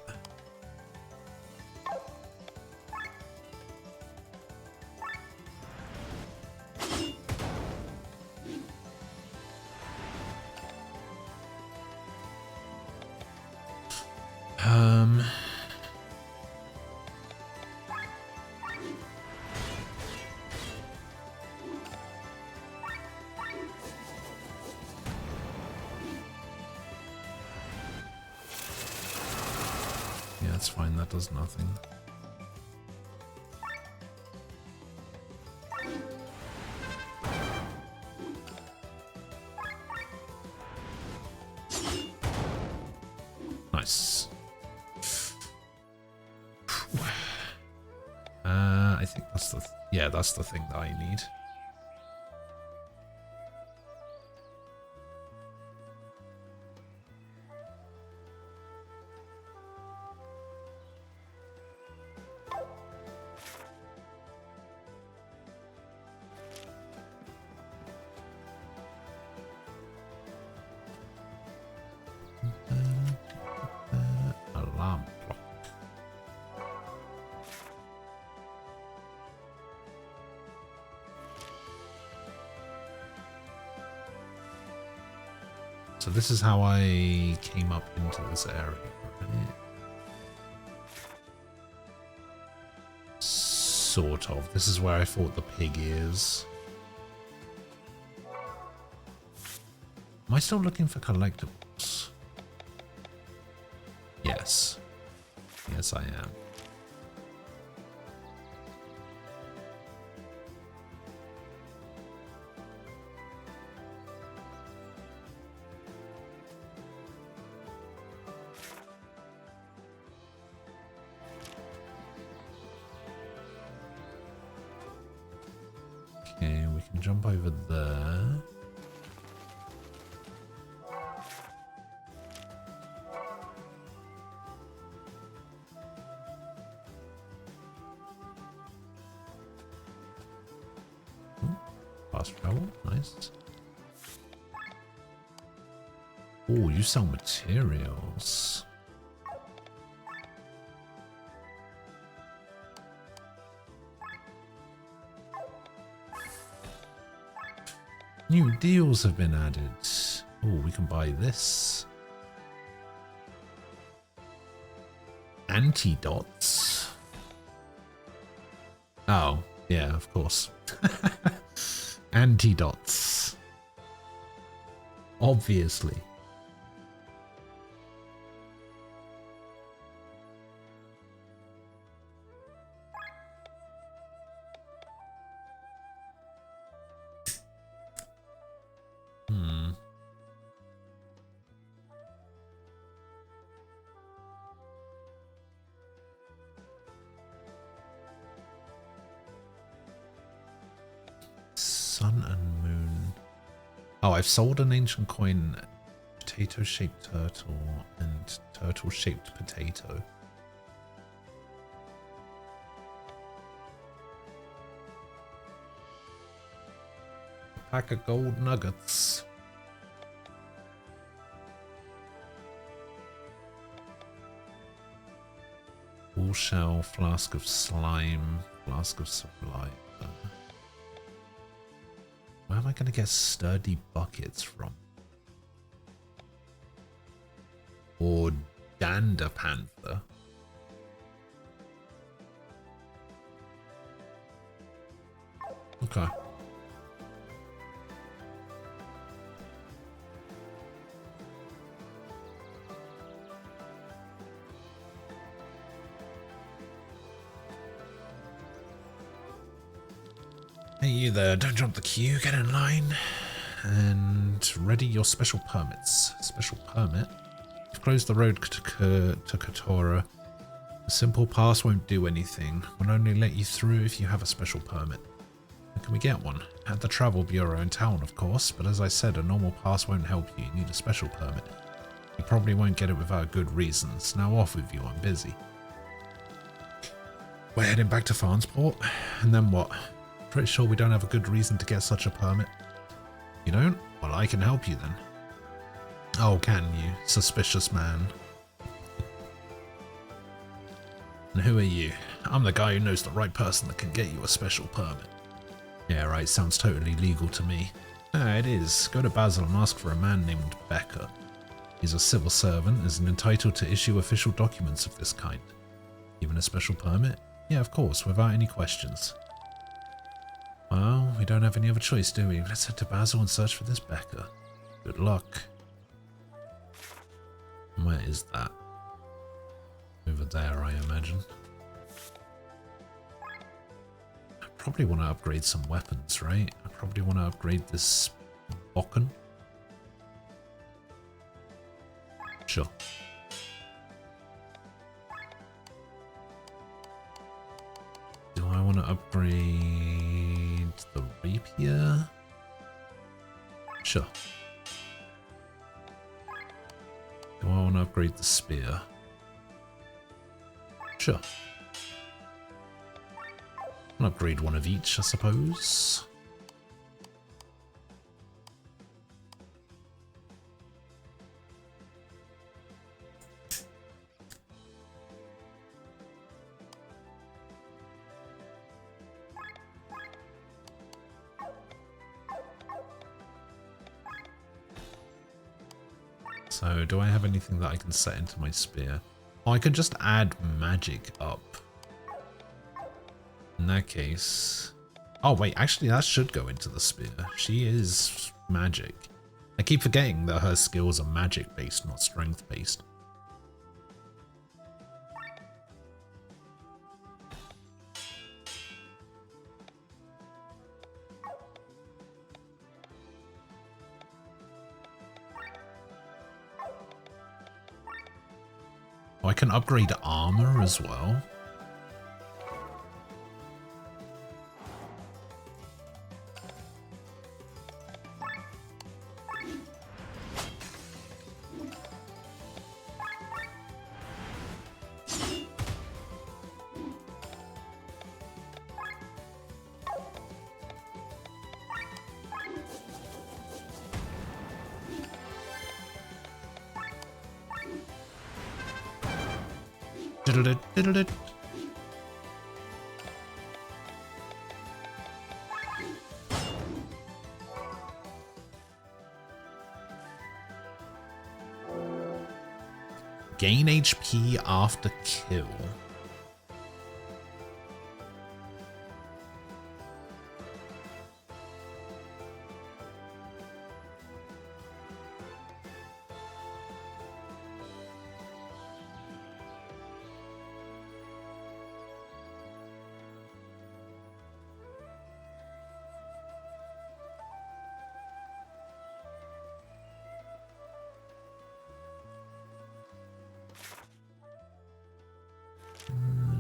Yeah, it's fine. That does nothing. Nice. I think that's the yeah, that's the thing that I need. Alarm clock. So this is how I came up into this area, right? Sort of. This is where I thought the pig is. Am I still looking for collectibles? Yes. Yes, I am. Okay, we can jump over there. Fast travel, nice. Oh, you sell materials. New deals have been added. Oh, we can buy this. Antidotes. Oh, yeah, of course. Antidotes. Obviously. Sun and moon. Oh, I've sold an ancient coin, potato-shaped turtle, and turtle-shaped potato. A pack of gold nuggets. Wool shell, flask of slime, flask of supply. Where am I going to get sturdy buckets from? Or Gander Panther. Okay. Hey, you there, don't jump the queue, get in line. And ready your special permits. Special permit? You've closed the road to Katora. A simple pass won't do anything. We'll only let you through if you have a special permit. How can we get one? At the Travel Bureau in town, of course, but as I said, a normal pass won't help you. You need a special permit. You probably won't get it without good reasons. Now off with you, I'm busy. We're heading back to Farnsport, and then what? Pretty sure we don't have a good reason to get such a permit. You don't? Well, I can help you then. Oh, can you? Suspicious man. And who are you? I'm the guy who knows the right person that can get you a special permit. Yeah, right, sounds totally legal to me. Ah, it is. Go to Basil and ask for a man named Becker. He's a civil servant, is entitled to issue official documents of this kind. Even a special permit? Yeah, of course, without any questions. Well, we don't have any other choice, do we? Let's head to Basil and search for this Becker. Good luck. Where is that? Over there, I imagine. I probably want to upgrade some weapons, right? I probably want to upgrade this Bokken. Sure. Do I want to upgrade the rapier? Sure. Do I want to upgrade the spear? Sure. I'll upgrade one of each, I suppose. So, do I have anything that I can set into my spear? Oh, I could just add magic up. In that case... Oh, wait, actually that should go into the spear. She is magic. I keep forgetting that her skills are magic-based, not strength-based. Oh, I can upgrade armor as well. Diddle-dit. Gain HP after kill.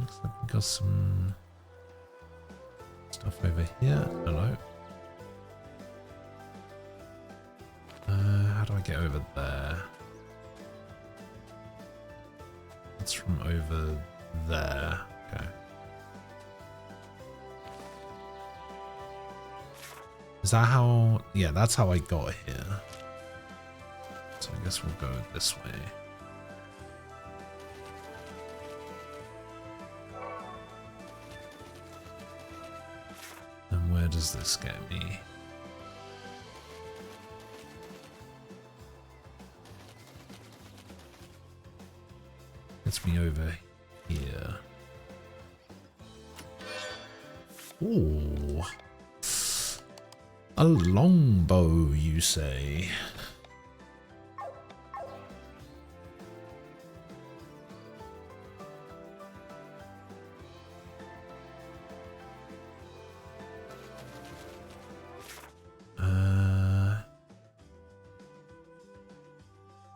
Looks like we got some stuff over here. Hello. How do I get over there? It's from over there. Okay. Is that how? Yeah, that's how I got here. So I guess we'll go this way. And where does this get me? Gets me over here. Ooh. A longbow, you say?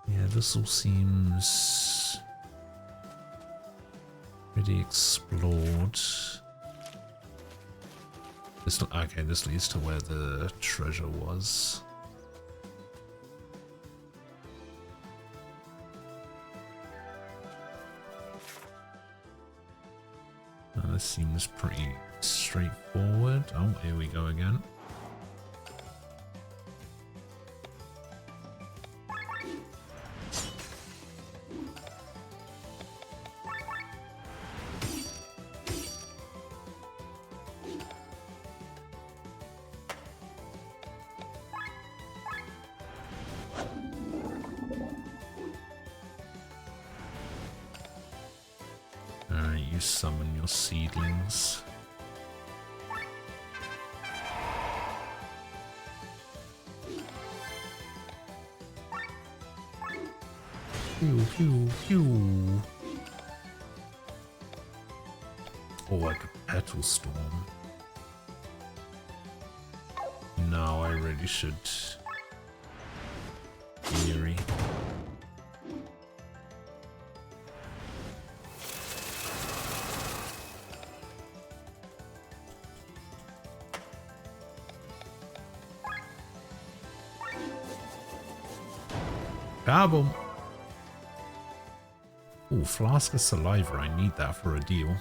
Yeah, this all seems pretty explored. Okay, this leads to where the treasure was. This seems pretty straightforward. Oh, here we go again. You summon your seedlings. Pew, pew, pew. Oh, I could petal storm. No, I really should. Eerie. Kaboom! Ooh, flask of saliva. I need that for a deal.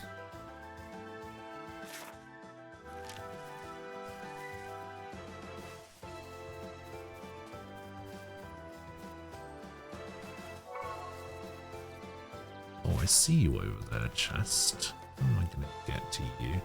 Oh, I see you over there, chest. How am I going to get to you?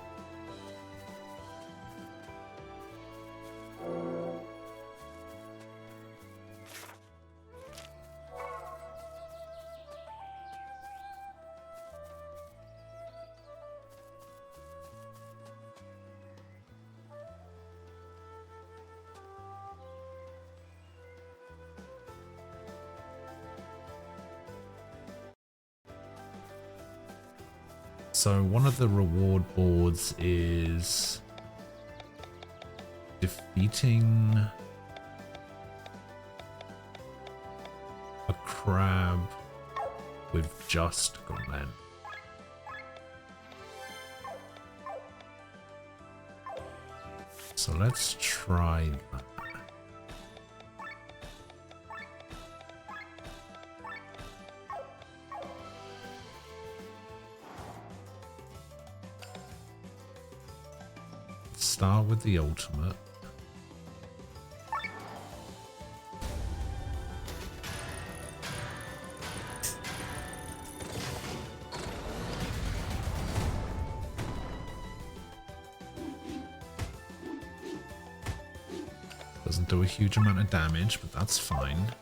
So one of the reward boards is defeating a crab with just Glen. So let's try that. Start with the ultimate. Doesn't do a huge amount of damage, but that's fine.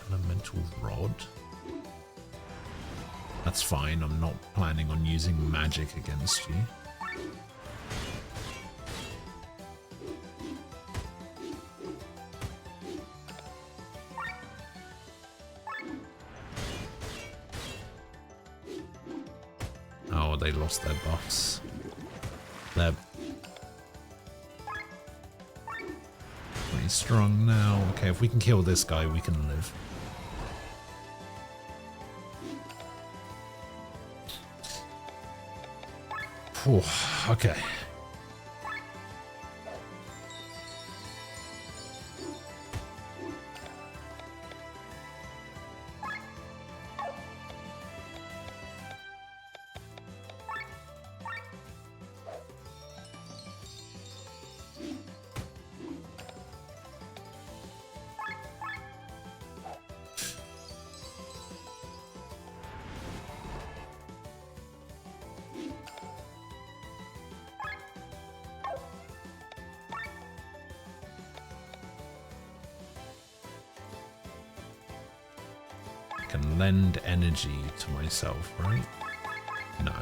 Elemental rod. That's fine, I'm not planning on using magic against you. Oh, they lost their buffs. They're pretty strong now. Okay, if we can kill this guy, we can live. Whew, okay. can lend energy to myself, right? No.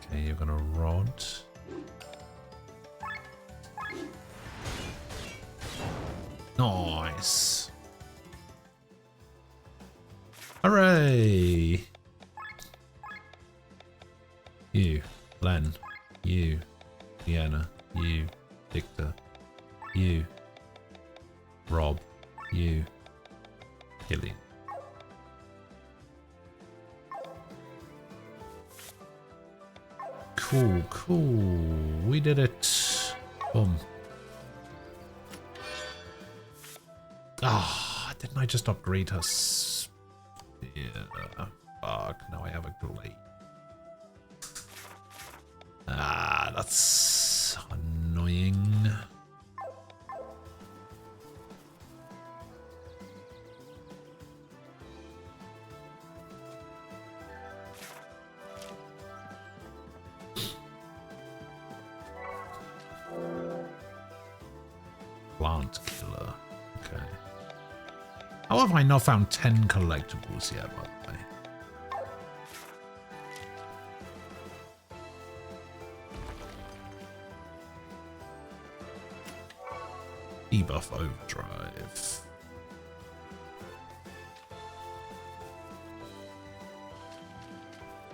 Okay, you're gonna rod. Nice. Hooray! You, Len. You, Deanna. You, Victor. You, Rob. You, Gillian. Cool, cool. We did it. Boom. Ah, didn't I just upgrade her? Yeah. Fuck, now I have a glade. Ah, that's annoying. Plant killer. Okay. How have I not found 10 collectibles yet, by the way? Debuff overdrive.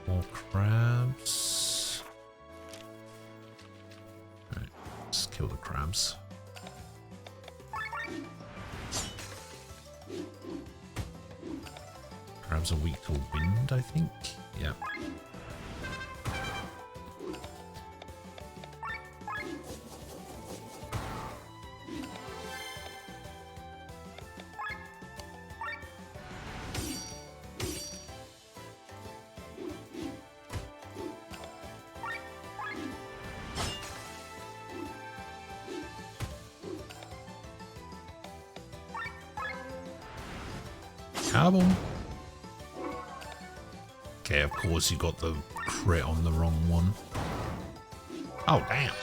More crabs. Alright, let's kill the crabs. Crabs are weak to wind, I think. Yep. Kaboom. Okay, of course you got the crit on the wrong one. Oh, damn.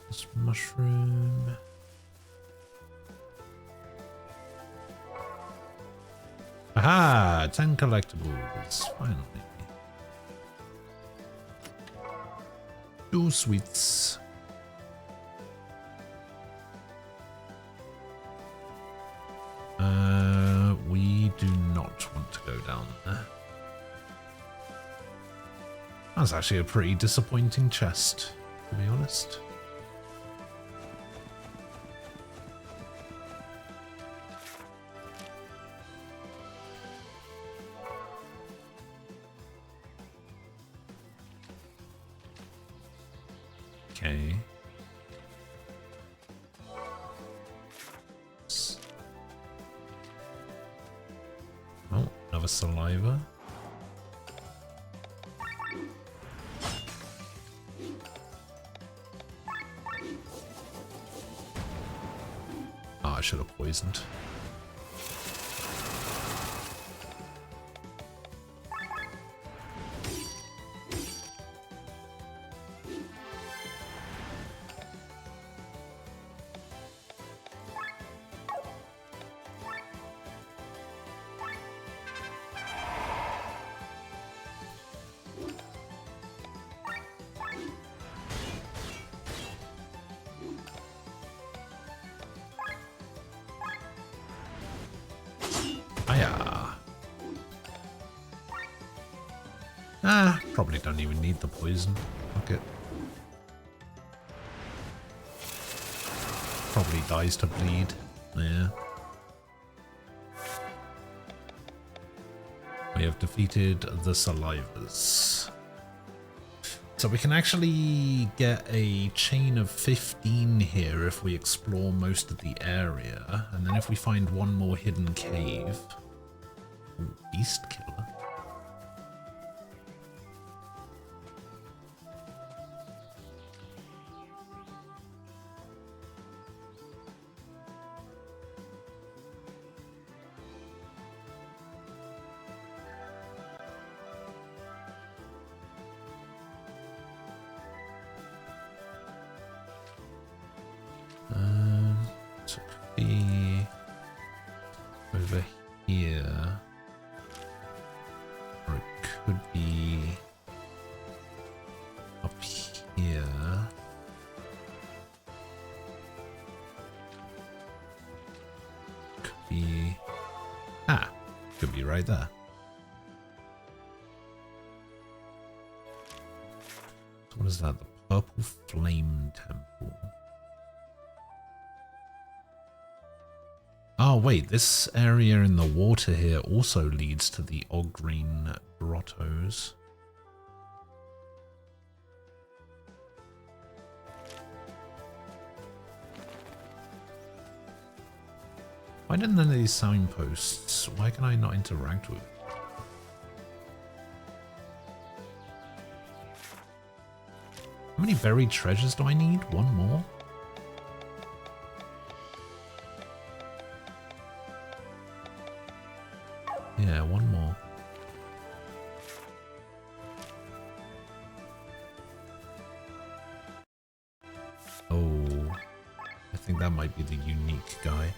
This mushroom. Aha! 10 collectibles. Finally. 2 sweets. We do not want to go down there. That's actually a pretty disappointing chest, to be honest. Okay. Oh, another saliva. Ah, I should have poisoned. Ah, probably don't even need the poison. Fuck it. Probably dies to bleed. Yeah. We have defeated the Salivas. So we can actually get a chain of 15 here if we explore most of the area. And then if we find one more hidden cave, beast killer. So it could be over here, or it could be up here. Could be, could be right there. So what is that? The Purple Flame Temple. Oh wait, this area in the water here also leads to the Ogreen Grottos. Why didn't none of these signposts? Why can I not interact with? How many buried treasures do I need? One more? Yeah, one more. Oh, I think that might be the unique guy.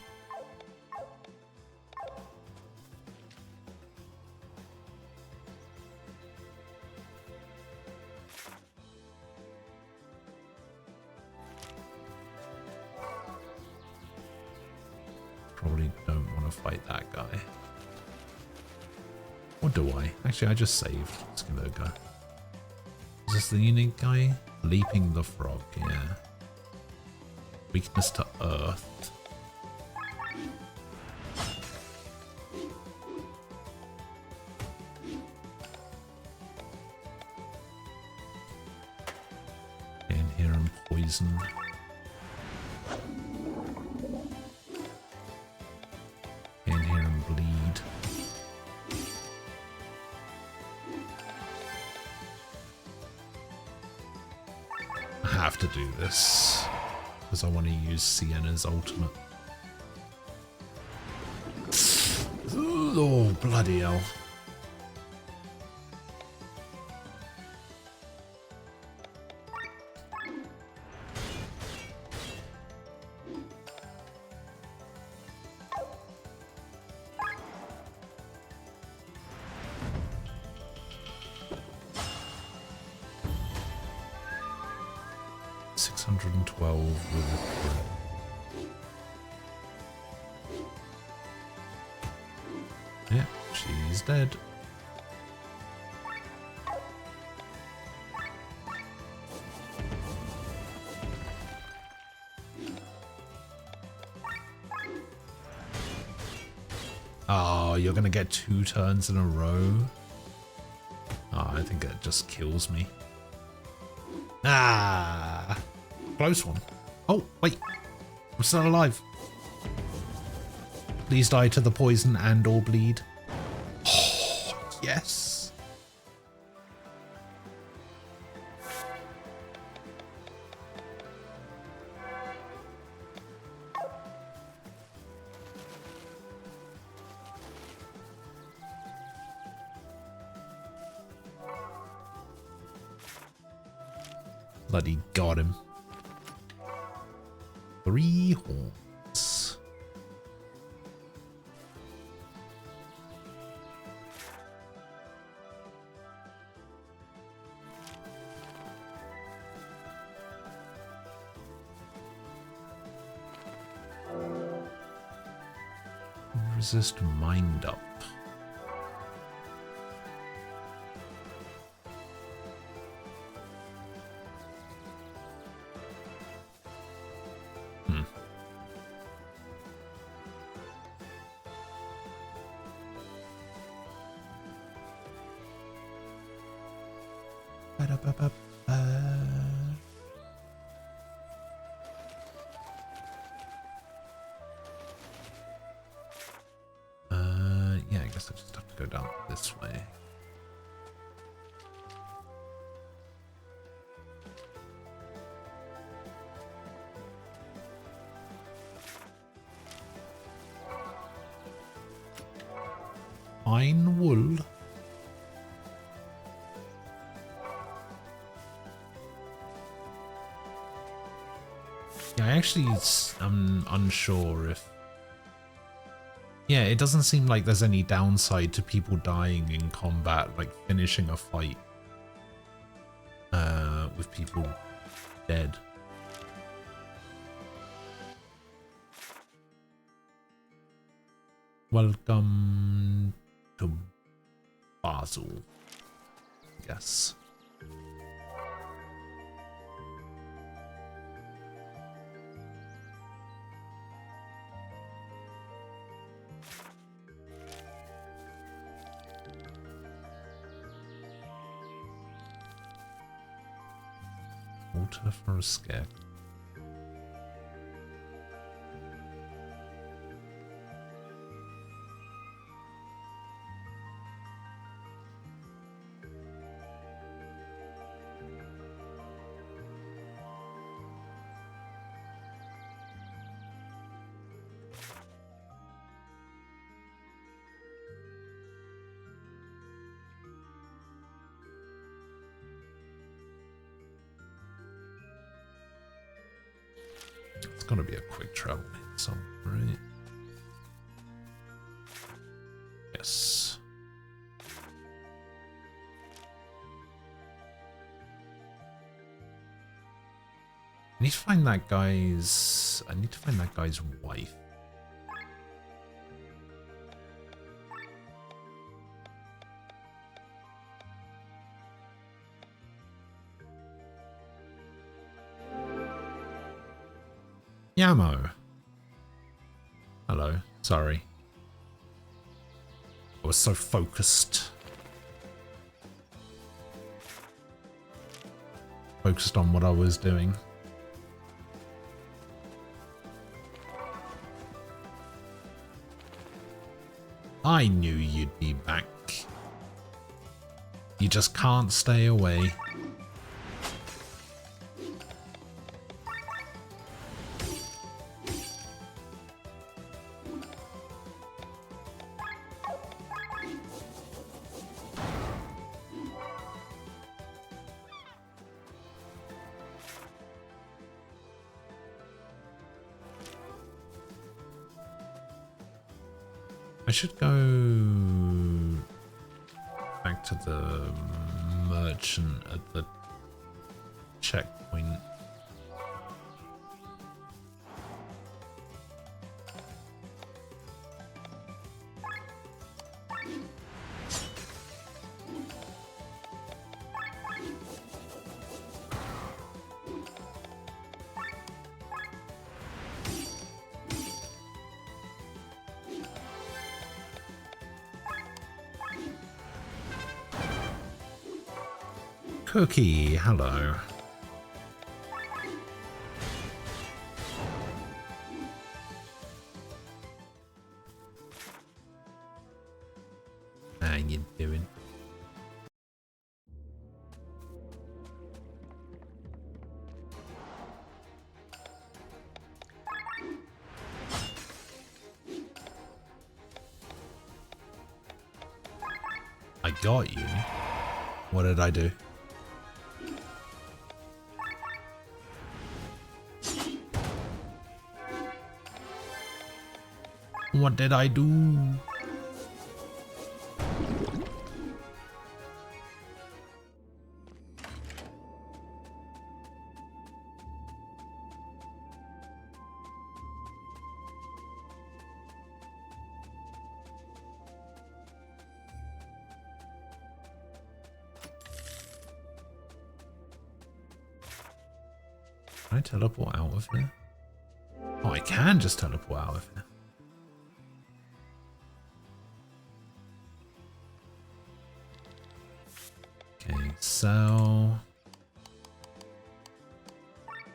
Probably don't want to fight that guy. Or do I? Actually, I just saved. Let's give it a go. Is this the unique guy? Leaping the Frog, yeah. Weakness to Earth. In here and poison. In here and bleed. I have to do this because I want to use Sienna's ultimate. Oh, bloody hell. With a yeah, she's dead. Oh, you're gonna get 2 turns in a row? Oh, I think that just kills me. Ah, close one. Oh, wait. I'm still alive. Please die to the poison and or bleed. Oh, yes. Bloody got him. 3 horns. Resist mind up. Yeah, I guess guess I just have to go down this way. Fine wool. Yeah, I actually am unsure if... Yeah, it doesn't seem like there's any downside to people dying in combat, like finishing a fight with people dead. Welcome to Basel, yes. Water for a scare. It's gonna be a quick travel somewhere, right? Yes. I need to find that guy's... I need to find that guy's wife. Yamo. Hello. Sorry. I was so focused. Focused on what I was doing. I knew you'd be back. You just can't stay away. I should go back to the merchant at the checkpoint. Cookie, hello. How you doing? I got you. What did I do? What did I do? Can I teleport out of here? Oh, I can just teleport out of here. Okay, sell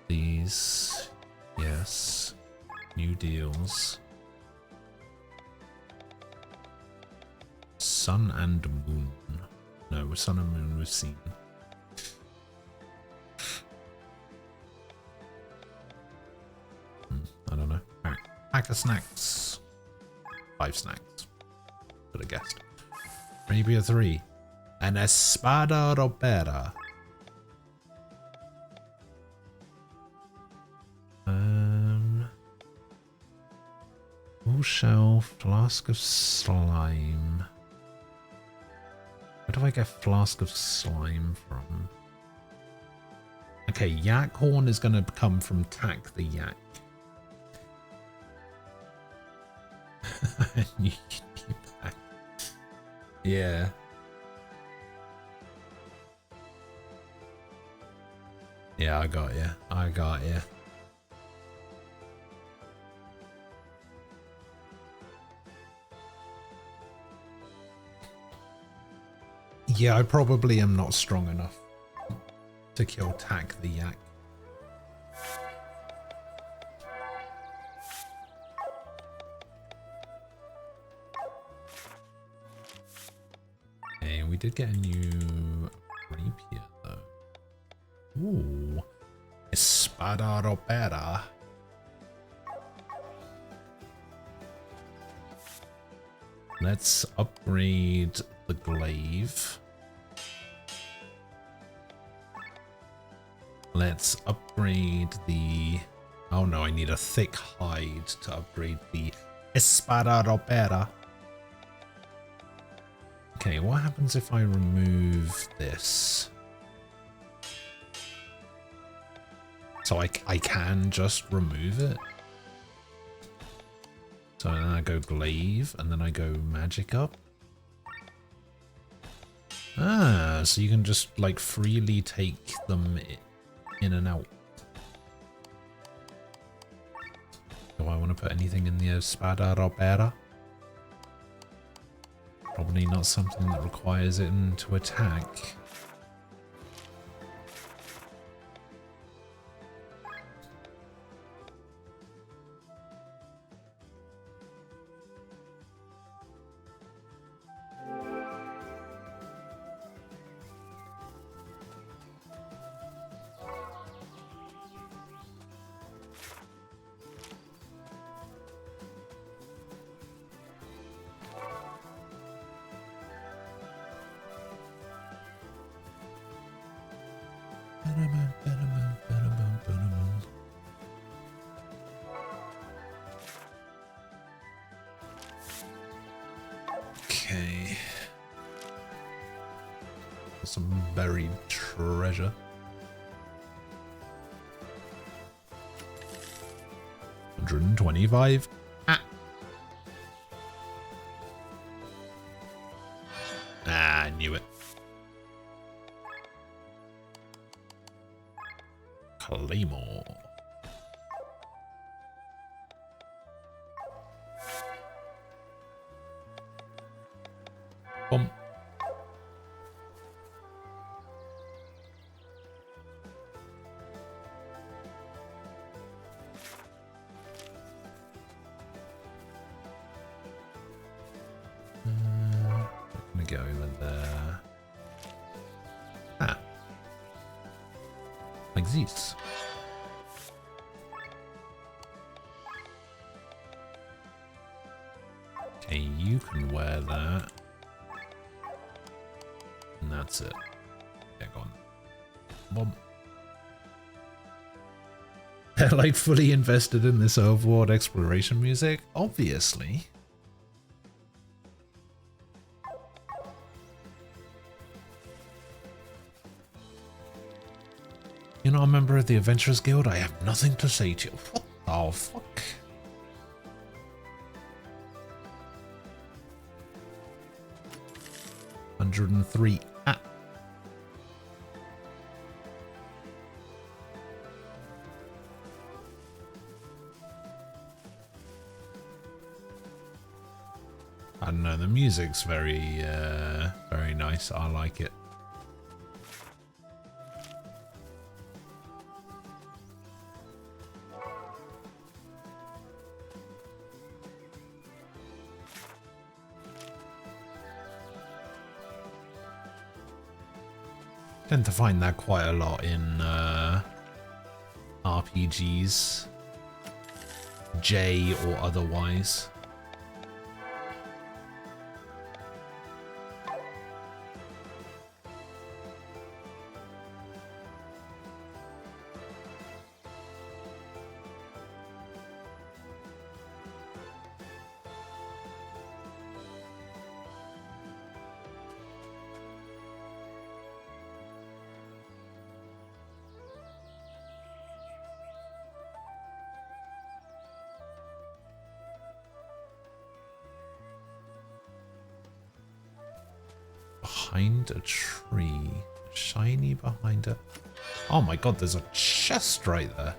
these. Yes. New deals. sun and moon. No, sun and moon was seen. I don't know. Alright. Pack of snacks. 5 snacks. Could have guessed. Maybe a 3. An espada ropera. Full shell, flask of slime. Where do I get flask of slime from? Okay, yak horn is going to come from Tack the yak. Yeah. Yeah, I got you. I got you. Yeah, I probably am not strong enough to kill Tack the yak. Okay, we did get a new rapier though. Ooh. Espada ropera. Let's upgrade the glaive. Let's upgrade the... Oh no, I need a thick hide to upgrade the Espada ropera. Okay, what happens if I remove this? So I can just remove it? So then I go glaive, and then I go magic up. Ah, so you can just like freely take them in and out. Do I want to put anything in the Espada ropera? Probably not something that requires it to attack. Okay. Some buried treasure. $125. Ah, I knew it. Claymore. Boom. I'm gonna go over there. Ah. Like this. Okay, you can wear that. And that's it. Yeah, go on. Boom. They're like fully invested in this overworld exploration music, obviously. You're not a member of the Adventurers Guild? I have nothing to say to you. What the fuck? $103. Ah. I don't know, the music's very nice. I like it. Tend to find that quite a lot in RPGs, J or otherwise. Behind a tree. Shiny behind a... Oh my god, there's a chest right there.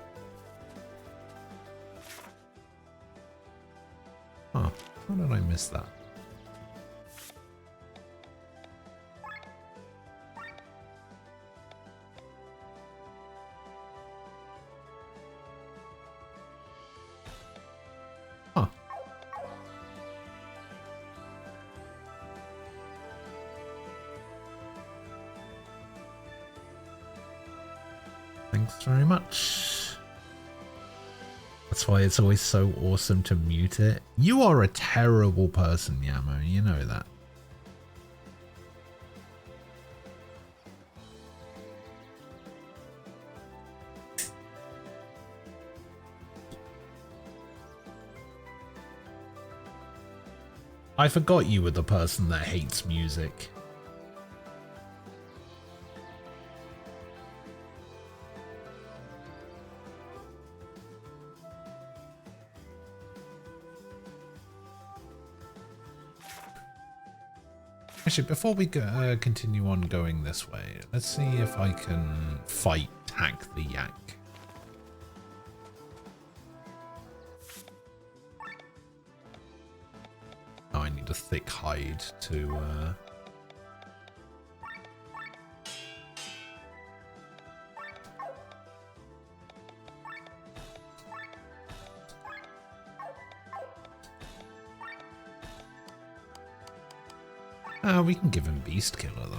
Huh. How did I miss that? Huh. Thanks very much. That's why it's always so awesome to mute it. You are a terrible person, Yamo. You know that. I forgot you were the person that hates music. Actually, before we go, continue on going this way, let's see if I can fight Tak the Yak. Oh, I need a thick hide to... we can give him Beast Killer, though.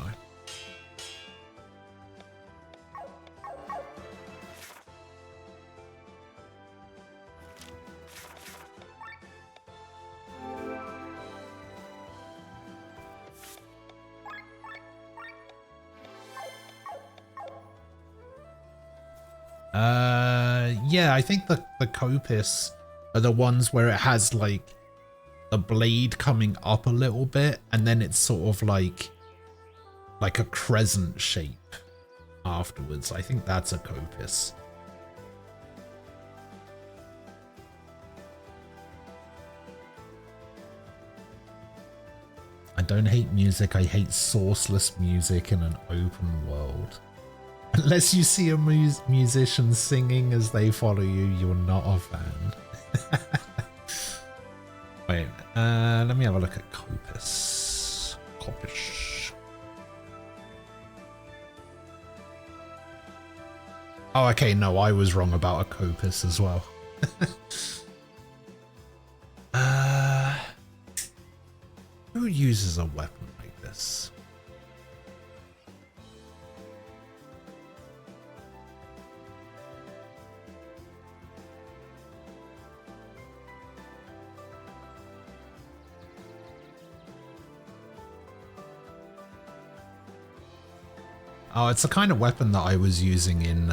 Yeah, I think the Copis are the ones where it has, like, the blade coming up a little bit, and then it's sort of like a crescent shape afterwards. I think that's a Copis. I don't hate music, I hate sourceless music in an open world. Unless you see a musician singing as they follow you, you're not a fan. Wait, let me have a look at Copis. Copis. Oh, okay, no, I was wrong about a Copis as well. Who uses a weapon like this? Oh, it's the kind of weapon that I was using in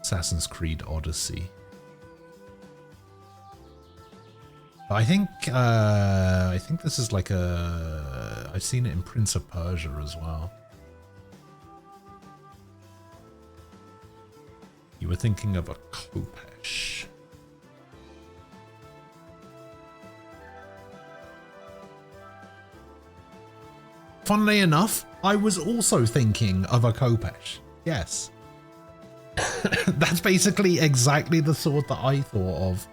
Assassin's Creed Odyssey. I think this is like I've seen it in Prince of Persia as well. You were thinking of a Khopesh. Funnily enough, I was also thinking of a Khopesh. Yes. That's basically exactly the sword that I thought of.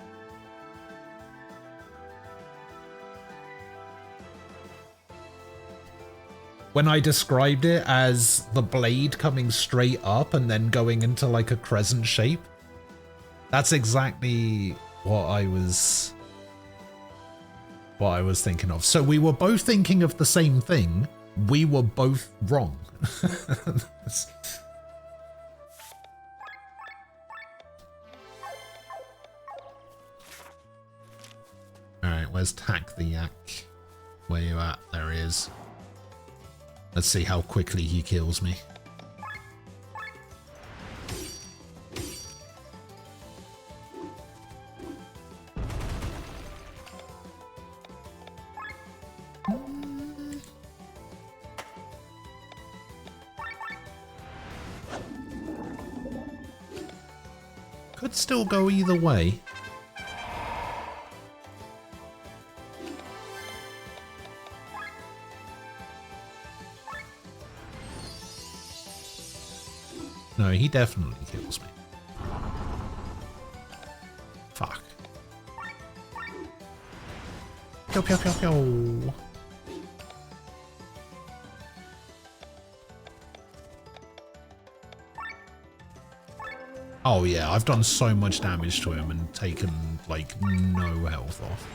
When I described it as the blade coming straight up and then going into like a crescent shape, that's exactly what I was thinking of. So we were both thinking of the same thing, we were both wrong. Alright, where's Tack the Yak? Where you at? There he is. Let's see how quickly he kills me. Could still go either way. No, he definitely kills me. Fuck. Pew, pew, pew, pew. Oh yeah, I've done so much damage to him and taken, like, no health off.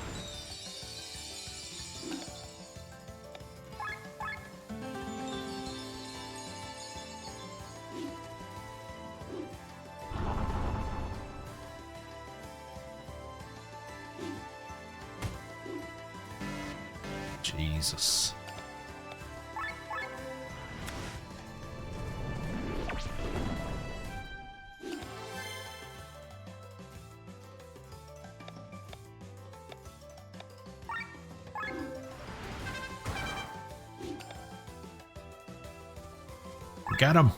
Jesus. Get him.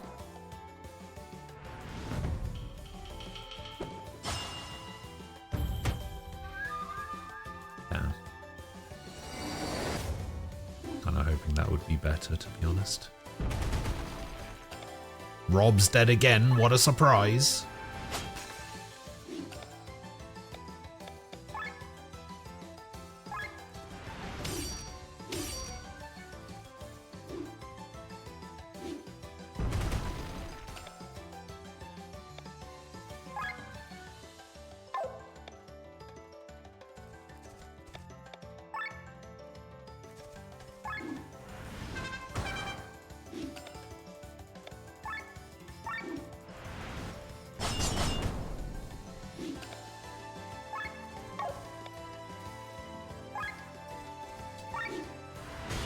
Damn. Kinda hoping that would be better, to be honest. Rob's dead again, what a surprise.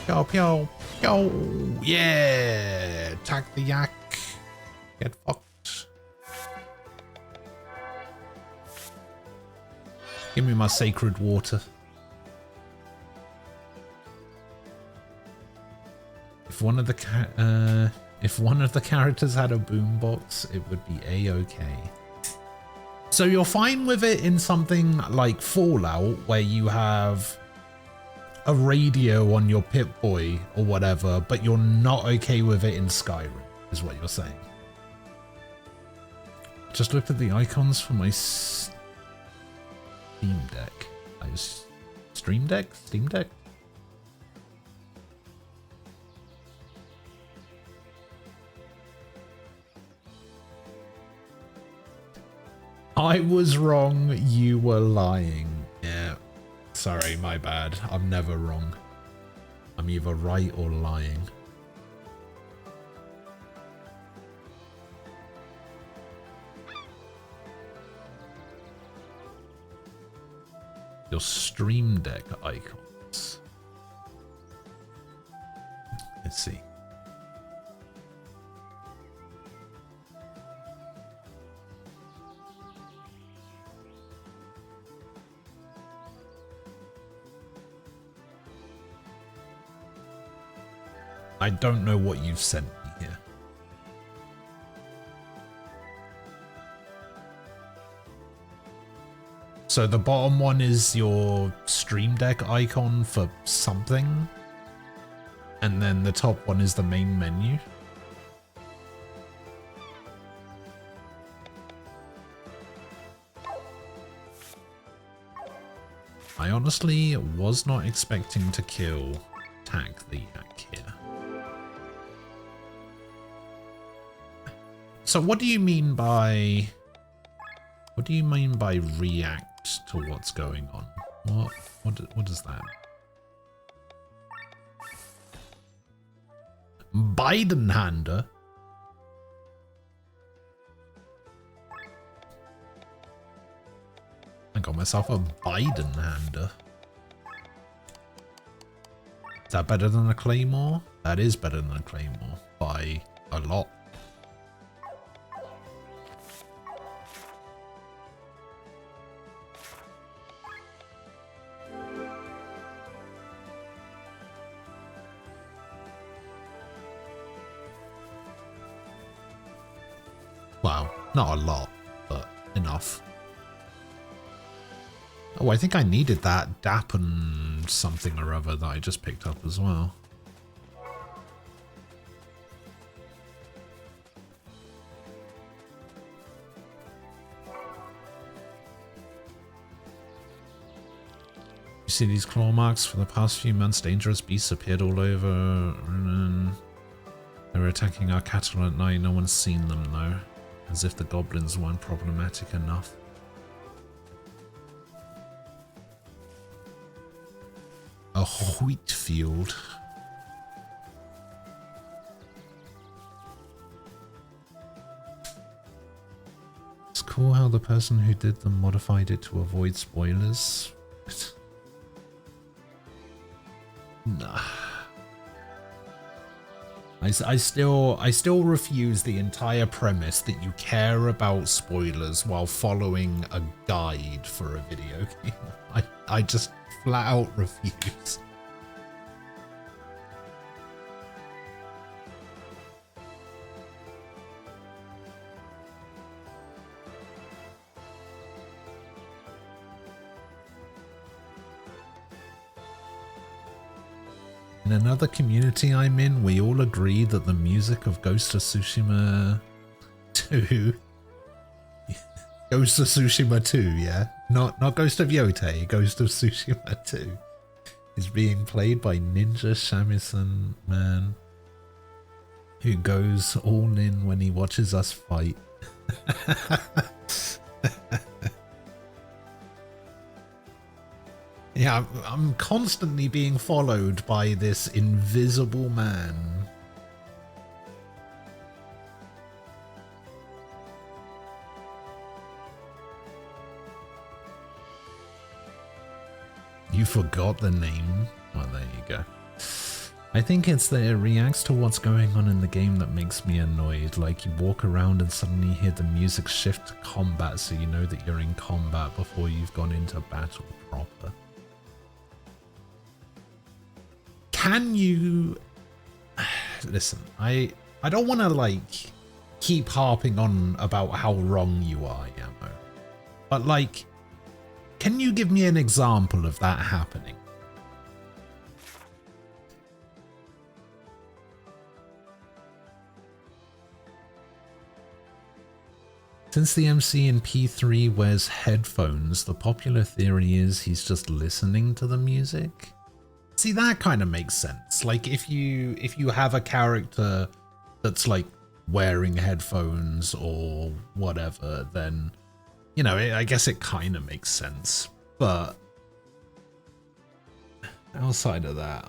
Pew, pew, pew. Yeah. Attack the yak. Get fucked. Give me my sacred water. If one of the characters had a boombox, it would be a-okay. So you're fine with it in something like Fallout, where you have a radio on your Pip-Boy or whatever, but you're not okay with it in Skyrim, is what you're saying. Just looked at the icons for my Steam Deck. Stream Deck? Steam Deck? I was wrong, you were lying. Yeah. Sorry, my bad. I'm never wrong. I'm either right or lying. Your Stream Deck icons. Let's see. I don't know what you've sent me here. So the bottom one is your Stream Deck icon for something, and then the top one is the main menu. I honestly was not expecting to kill Tack the Yak here. So what do you mean by react to what's going on? What is that? Biden-hander? I got myself a Biden-hander. Is that better than a claymore? That is better than a claymore. By a lot. Wow, not a lot, but enough. Oh, I think I needed that Dappen something or other that I just picked up as well. You see these claw marks? For the past few months, dangerous beasts appeared all over. They were attacking our cattle at night. No one's seen them though. As if the goblins weren't problematic enough. A wheat field. It's cool how the person who did them modified it to avoid spoilers. Nah. I still refuse the entire premise that you care about spoilers while following a guide for a video game. I just flat out refuse. In another community I'm in, we all agree that the music of Ghost of Tsushima 2... Ghost of Tsushima 2, yeah? Not Ghost of Yotei, Ghost of Tsushima 2 is being played by Ninja Shamisen Man, who goes all in when he watches us fight. Yeah, I'm constantly being followed by this invisible man. You forgot the name? Well, there you go. I think it's that it reacts to what's going on in the game that makes me annoyed. Like you walk around and suddenly hear the music shift to combat so you know that you're in combat before you've gone into battle proper. Can you... Listen, I don't want to like keep harping on about how wrong you are, Yamo. But like, can you give me an example of that happening? Since the MC in P3 wears headphones, the popular theory is he's just listening to the music. See, that kind of makes sense. Like if you have a character that's like wearing headphones or whatever, then, you know, I guess it kind of makes sense. But outside of that,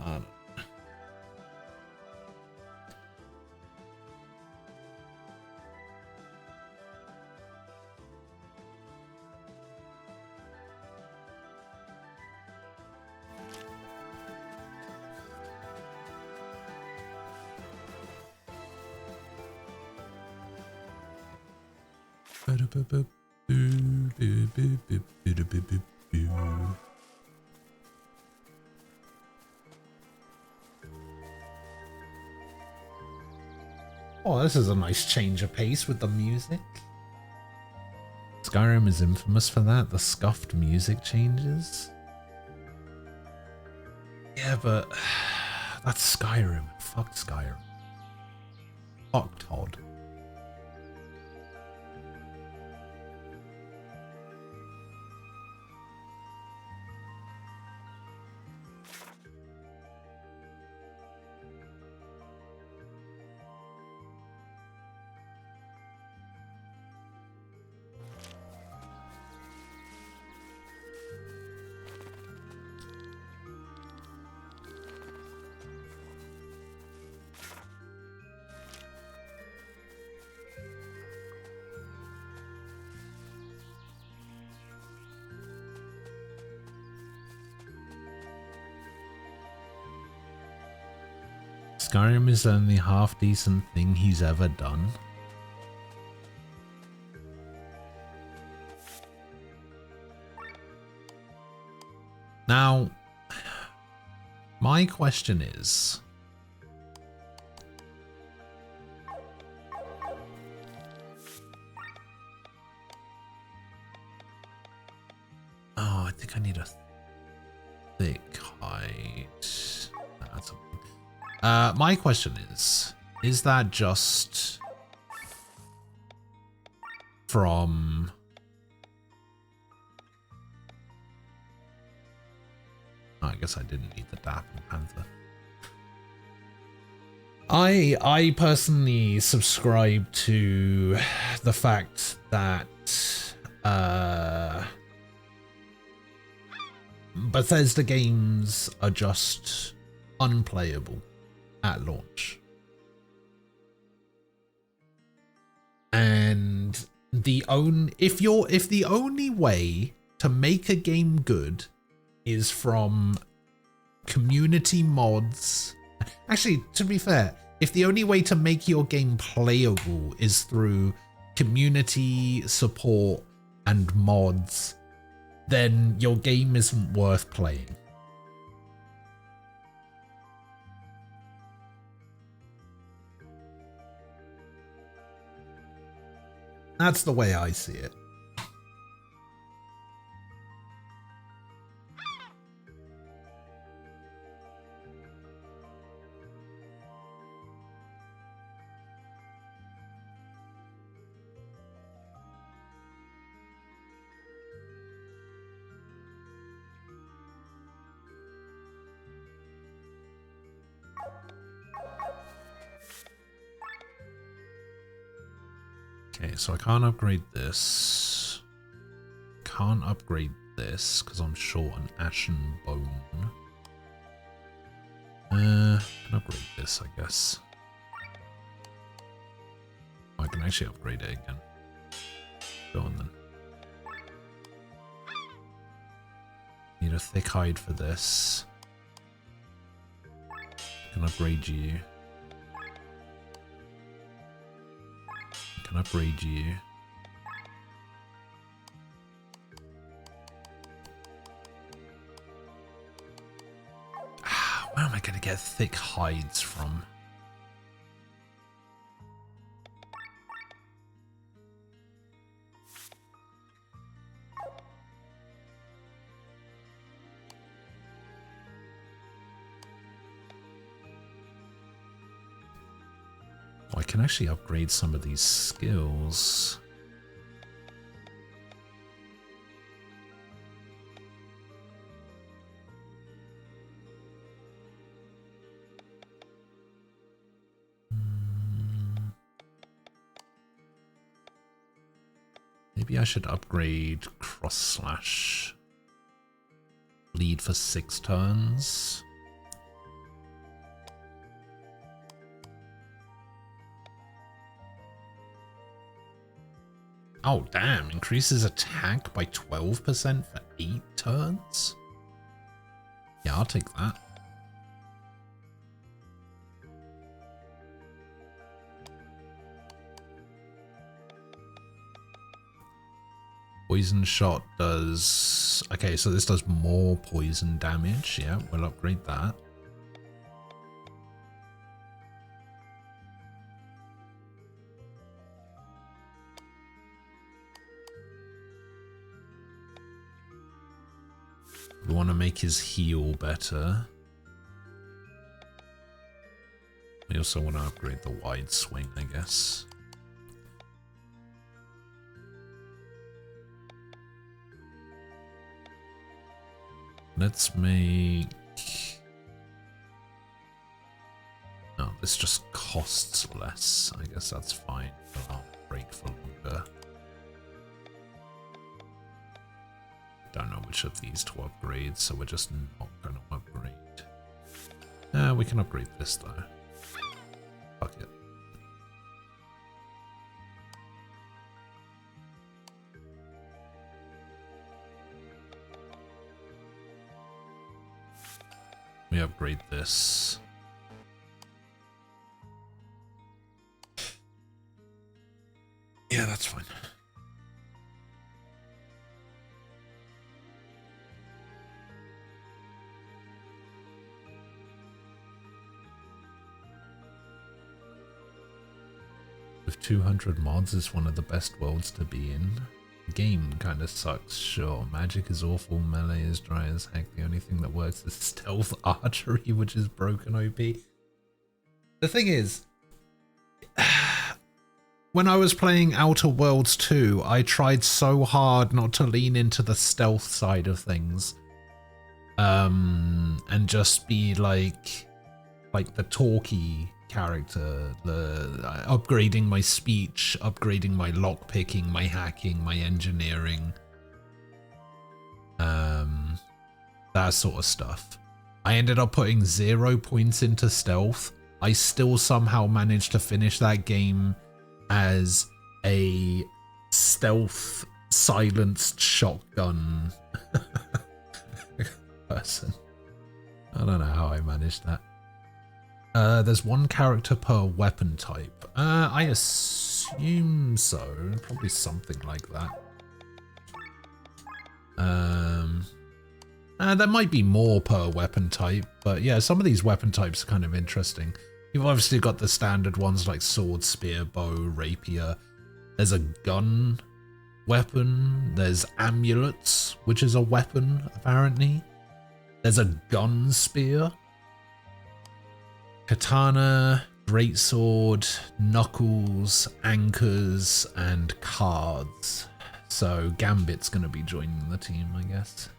oh, this is a nice change of pace with the music. Skyrim is infamous for that, the scuffed music changes. Yeah, but that's Skyrim. Fuck Skyrim. Fuck Todd. Skyrim is the only half decent thing he's ever done. Now, my question is, oh, I think I need a thick hide. That's my question is that just from I guess I didn't need the Dapper Panther. I personally subscribe to the fact that Bethesda games are just unplayable at launch. And if the only way to make a game good is from community mods. Actually, to be fair, if the only way to make your game playable is through community support and mods, then your game isn't worth playing. That's the way I see it. Okay, so I can't upgrade this. Can't upgrade this because I'm short an ashen bone. I can upgrade this, I guess. I can actually upgrade it again. Go on then. Need a thick hide for this. Can upgrade you. Can upgrade you. Where am I going to get thick hides from? Oh, I can actually upgrade some of these skills. Maybe I should upgrade cross slash lead for 6 turns. Oh, damn. Increases attack by 12% for 8 turns? Yeah, I'll take that. Poison shot does... Okay, so this does more poison damage. Yeah, we'll upgrade that. We want to make his heal better. We also want to upgrade the wide swing, I guess. Let's make... Oh, this just costs less. I guess that's fine. I'll break for longer. Don't know which of these to upgrade, so we're just not going to upgrade. We can upgrade this though. Fuck it. We upgrade this. Yeah, that's fine. With 200 mods, is one of the best worlds to be in. Game kind of sucks, sure. Magic is awful, melee is dry as heck. The only thing that works is stealth archery, which is broken OP. The thing is, when I was playing Outer Worlds 2, I tried so hard not to lean into the stealth side of things. And just be like the talky character, upgrading my speech, upgrading my lockpicking, my hacking, my engineering, that sort of stuff. I ended up putting 0 points into stealth. I still somehow managed to finish that game as a stealth silenced shotgun person. I don't know how I managed that. There's one character per weapon type. I assume so. Probably something like that. There might be more per weapon type, but yeah, some of these weapon types are kind of interesting. You've obviously got the standard ones like sword, spear, bow, rapier. There's a gun weapon. There's amulets, which is a weapon, apparently. There's a gun spear. Katana, greatsword, knuckles, anchors, and cards. So Gambit's going to be joining the team, I guess.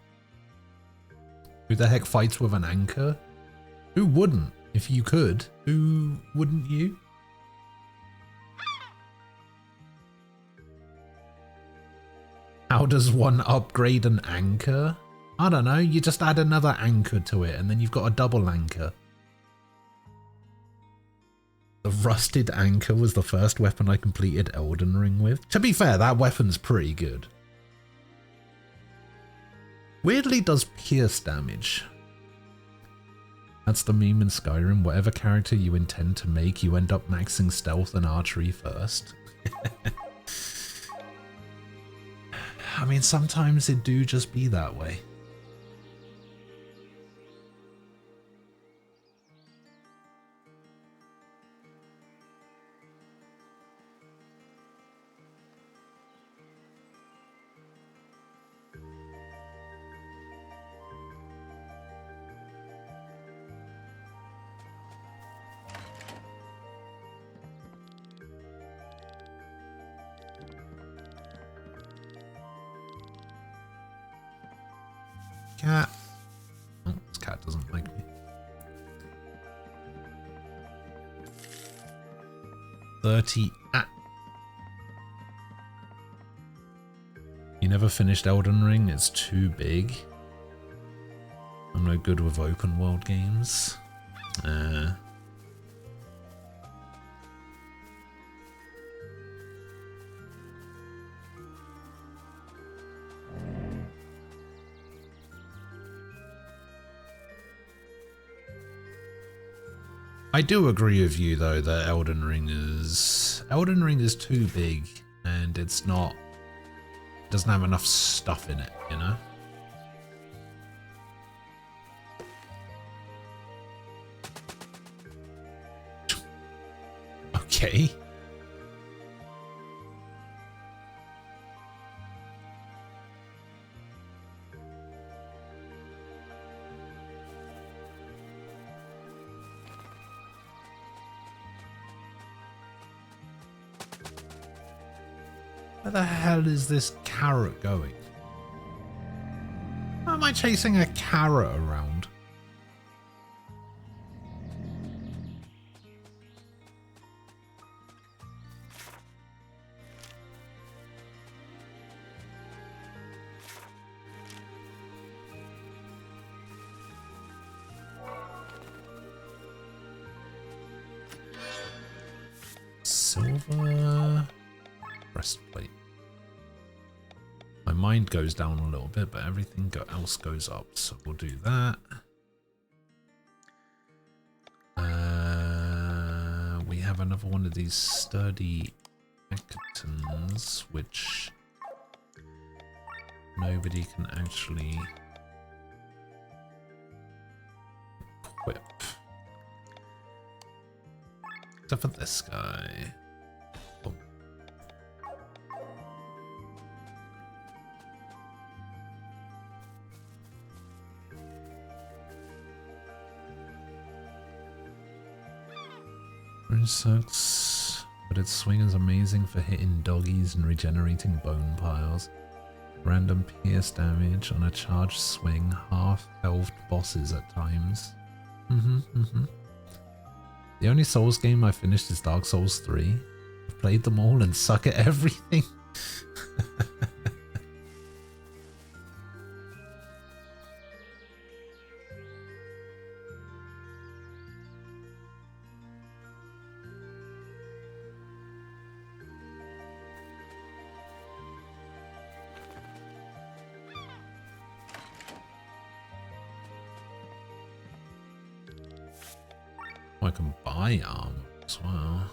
Who the heck fights with an anchor? Who wouldn't? If you could, who wouldn't you? How does one upgrade an anchor? I don't know, you just add another anchor to it and then you've got a double anchor. The rusted anchor was the first weapon I completed Elden Ring with. To be fair, that weapon's pretty good. Weirdly does pierce damage. That's the meme in Skyrim. Whatever character you intend to make, you end up maxing stealth and archery first. I mean, sometimes it do just be that way. Cat. Oh, this cat doesn't like me. 30. You never finished Elden Ring? It's too big. I'm no good with open world games. I do agree with you though that Elden Ring is too big and it's not, doesn't have enough stuff in it, you know? Okay. Where the hell is this carrot going? Why am I chasing a carrot around? Silver breastplate. My mind goes down a little bit, but everything else goes up, so we'll do that. We have another one of these sturdy Ectons, which nobody can actually equip. Except for this guy. Oh. Orange sucks, but its swing is amazing for hitting doggies and regenerating bone piles. Random pierce damage on a charged swing, half-health bosses at times. The only Souls game I finished is Dark Souls 3. I've played them all and suck at everything. I can buy armor as well.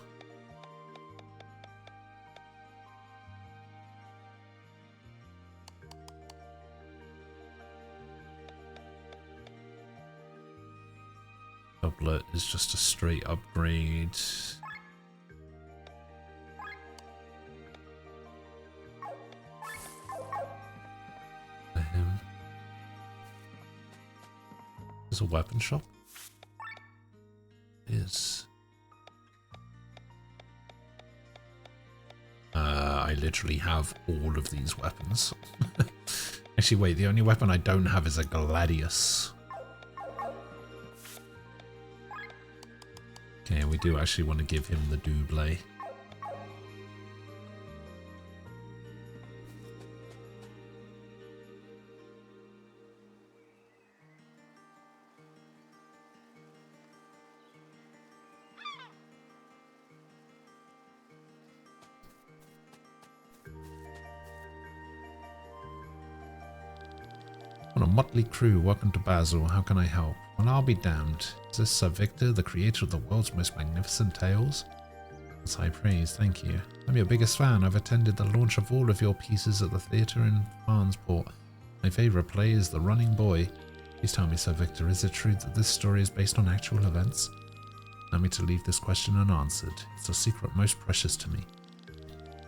Doublet is just a straight upgrade. For him. There's a weapon shop. Is I literally have all of these weapons. Actually, wait, the only weapon I don't have is a Gladius. Okay, we do actually want to give him the double. What a motley crew, welcome to Basil, how can I help? Well, I'll be damned. Is this Sir Victor, the creator of the world's most magnificent tales? That's high praise, thank you. I'm your biggest fan, I've attended the launch of all of your pieces at the theatre in Farnsport. My favourite play is The Running Boy. Please tell me, Sir Victor, is it true that this story is based on actual events? Allow me to leave this question unanswered. It's a secret most precious to me.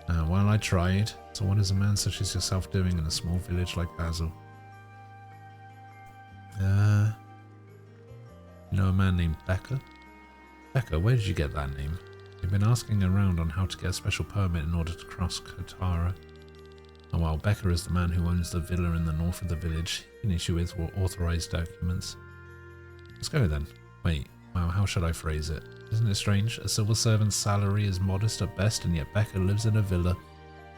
Well, I tried. So what is a man such as yourself doing in a small village like Basil? You know a man named Becca? Becca, where did you get that name? You've been asking around on how to get a special permit in order to cross Katara. Oh well, Becca is the man who owns the villa in the north of the village. He can issue with authorized documents. Let's go then. Wait, wow, how should I phrase it? Isn't it strange? A civil servant's salary is modest at best, and yet Becca lives in a villa.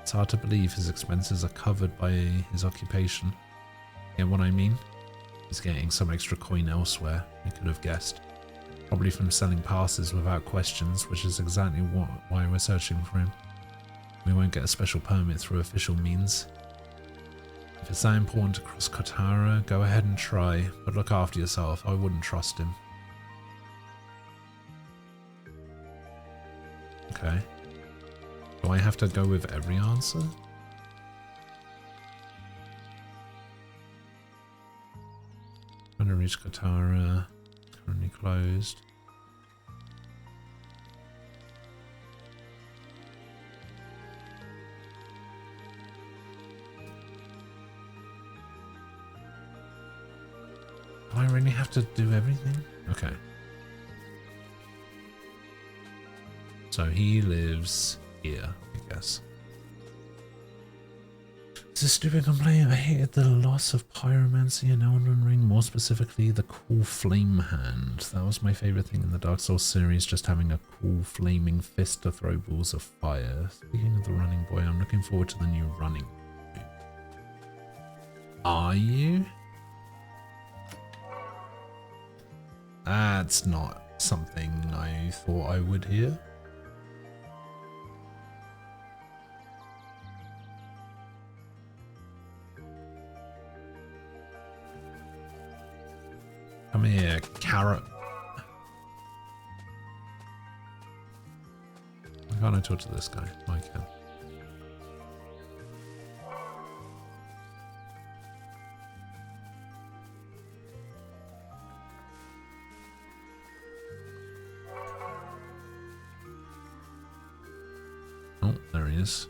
It's hard to believe his expenses are covered by his occupation. Get what I mean? He's getting some extra coin elsewhere, you could have guessed. Probably from selling passes without questions, which is exactly why we're searching for him. We won't get a special permit through official means. If it's that important to cross Katara, go ahead and try, but look after yourself, I wouldn't trust him. Okay. Do I have to go with every answer? Trying to reach Katara. Currently closed. Do I really have to do everything? Okay. So he lives here, I guess. It's a stupid complaint. I hated the loss of pyromancy in Elden Ring, more specifically the cool flame hand. That was my favorite thing in the Dark Souls series, just having a cool flaming fist to throw balls of fire. Speaking of the running boy, I'm looking forward to the new running boy. Are you? That's not something I thought I would hear. Come here, carrot. can't I talk to this guy? I can. Oh, there he is.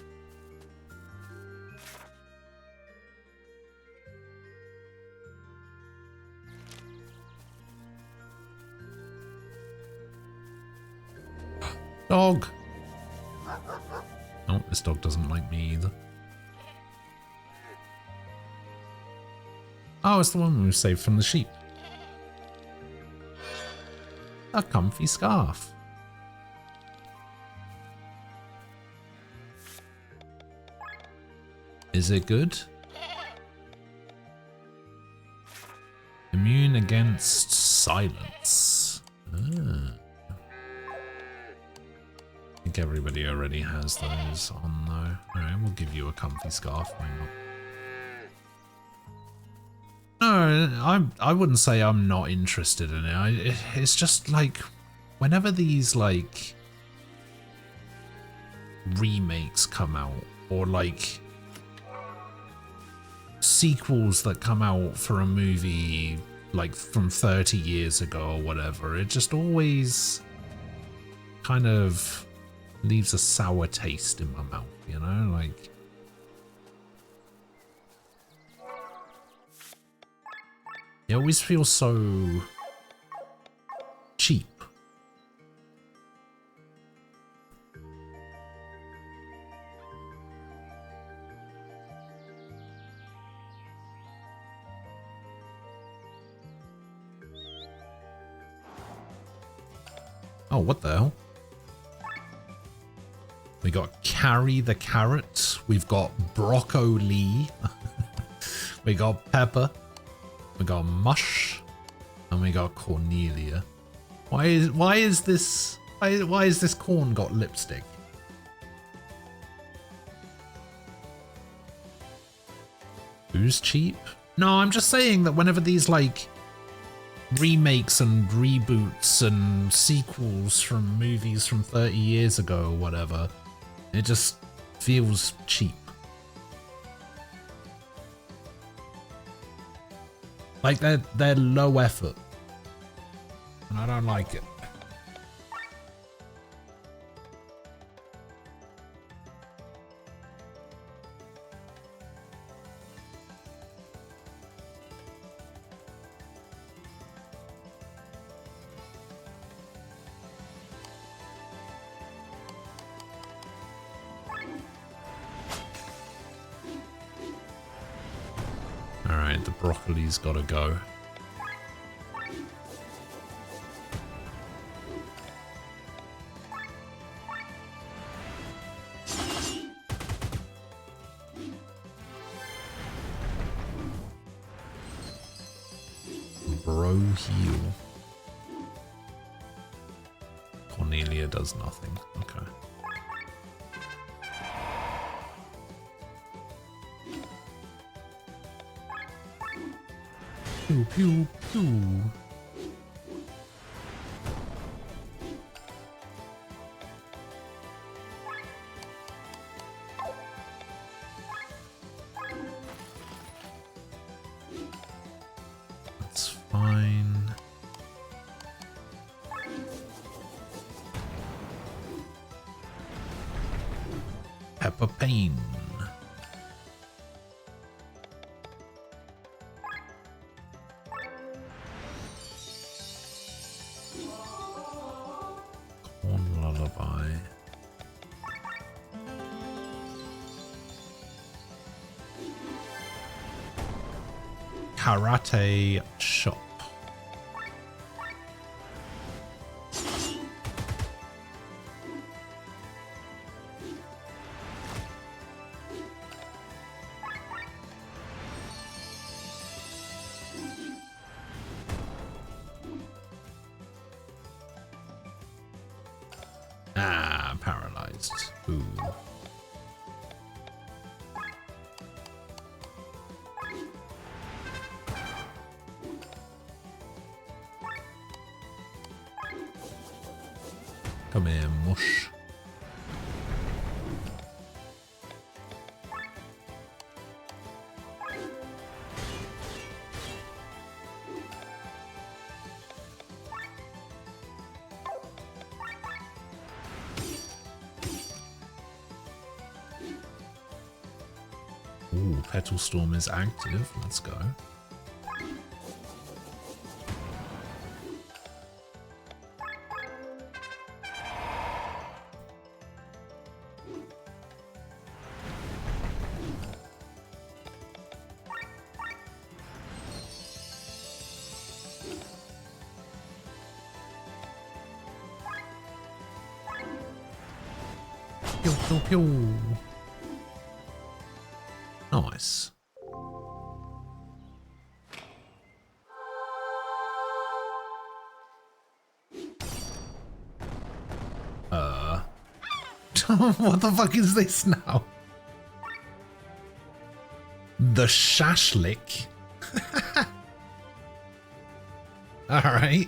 Dog! Oh, this dog doesn't like me either. Oh, it's the one we saved from the sheep. A comfy scarf. Is it good? Immune against silence. Ah. I think everybody already has those on though. Alright, we'll give you a comfy scarf, why not? No, I wouldn't say I'm not interested in it. It's just like, whenever these like remakes come out, or like sequels that come out for a movie like from 30 years ago or whatever, it just always kind of leaves a sour taste in my mouth, you know, like. It always feels so cheap. Oh, what the hell? We got Carrie the Carrot. We've got Broccoli. We got Pepper. We got Mush. And we got Cornelia. Why is this corn got lipstick? Who's cheap? No, I'm just saying that whenever these like remakes and reboots and sequels from movies from 30 years ago or whatever, it just feels cheap. Like they're low effort. And I don't like it. Alright, the broccoli's gotta go. Bro heal. Cornelia does nothing. Okay. Pew pew pew. That's fine. Pepper Payne. Corn Lullaby. Karate Shop. Ah, paralyzed. Ooh. Come here, mush. Ooh, Petal Storm is active. Let's go. Pew, pew, pew. Nice. What the fuck is this now? The shashlik. Alright.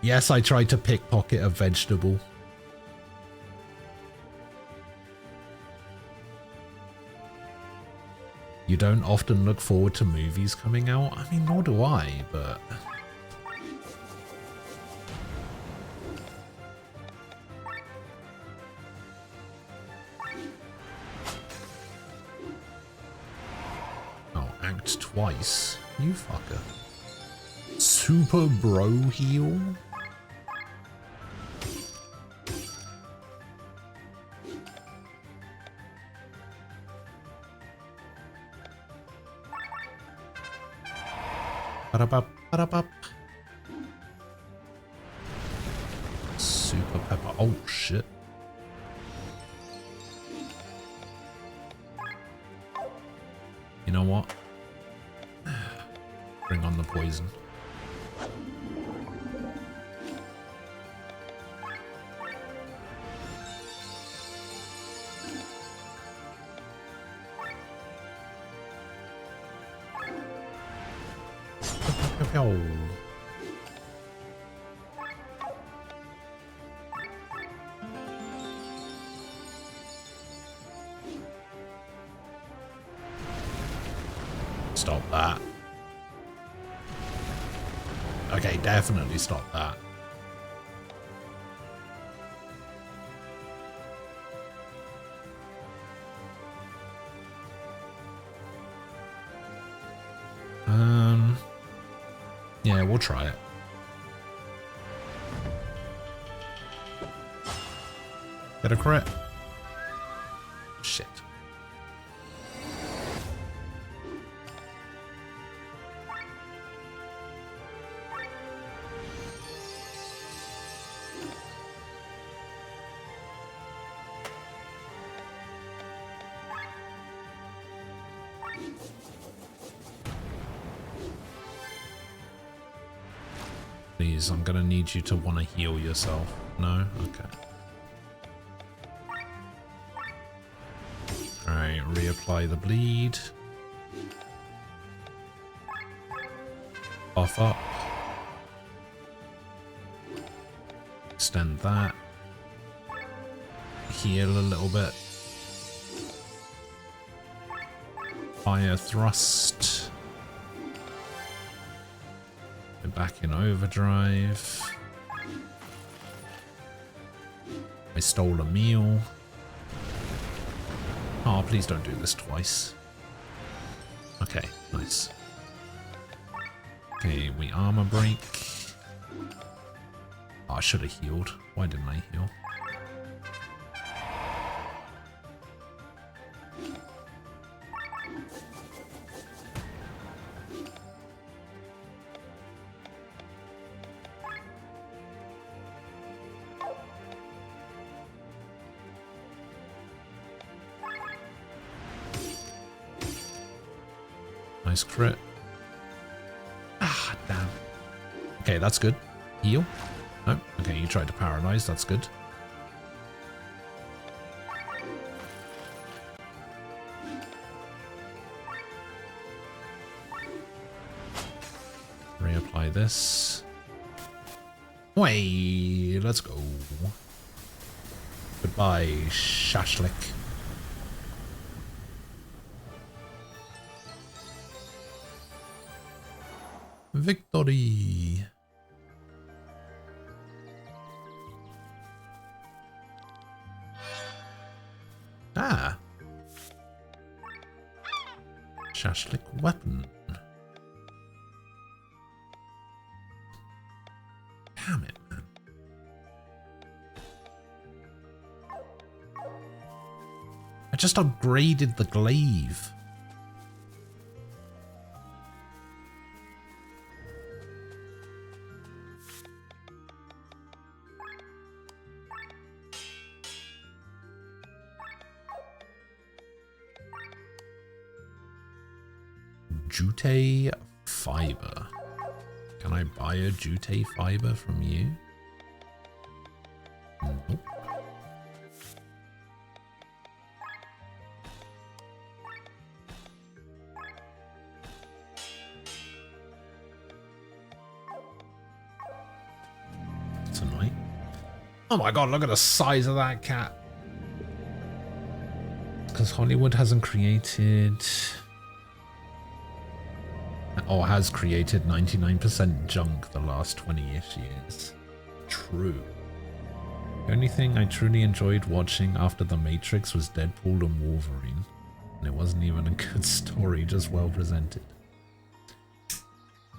Yes, I tried to pickpocket a vegetable. You don't often look forward to movies coming out? I mean, nor do I, but... Oh, act twice? You fucker. Super bro heal? Ba-da-bop, ba-da-bop. Super pepper. Oh, shit. You know what? Bring on the poison. Stop that. Okay, definitely stop that. Yeah, we'll try it. Get a crit. Shit. Please, I'm gonna need you to want to heal yourself. No? Okay. Alright, reapply the bleed. Buff up. Extend that. Heal a little bit. Fire thrust. Back in overdrive. I stole a meal. Oh, please don't do this twice. Okay, nice. Okay, we armor break. Oh, I should have healed. Why didn't I heal? Nice crit. Ah, damn. Okay, that's good. Heal. No. Okay, you tried to paralyze. That's good. Reapply this. Way, let's go. Goodbye, Shashlik. Victory! weapon. Damn it, man. I just upgraded the glaive. Jute fiber. Can I buy a jute fiber from you? Nope. That's annoying. Oh my god, look at the size of that cat. Because Hollywood hasn't created... or has created 99% junk the last 20-ish years. True. The only thing I truly enjoyed watching after The Matrix was Deadpool and Wolverine. And it wasn't even a good story, just well presented.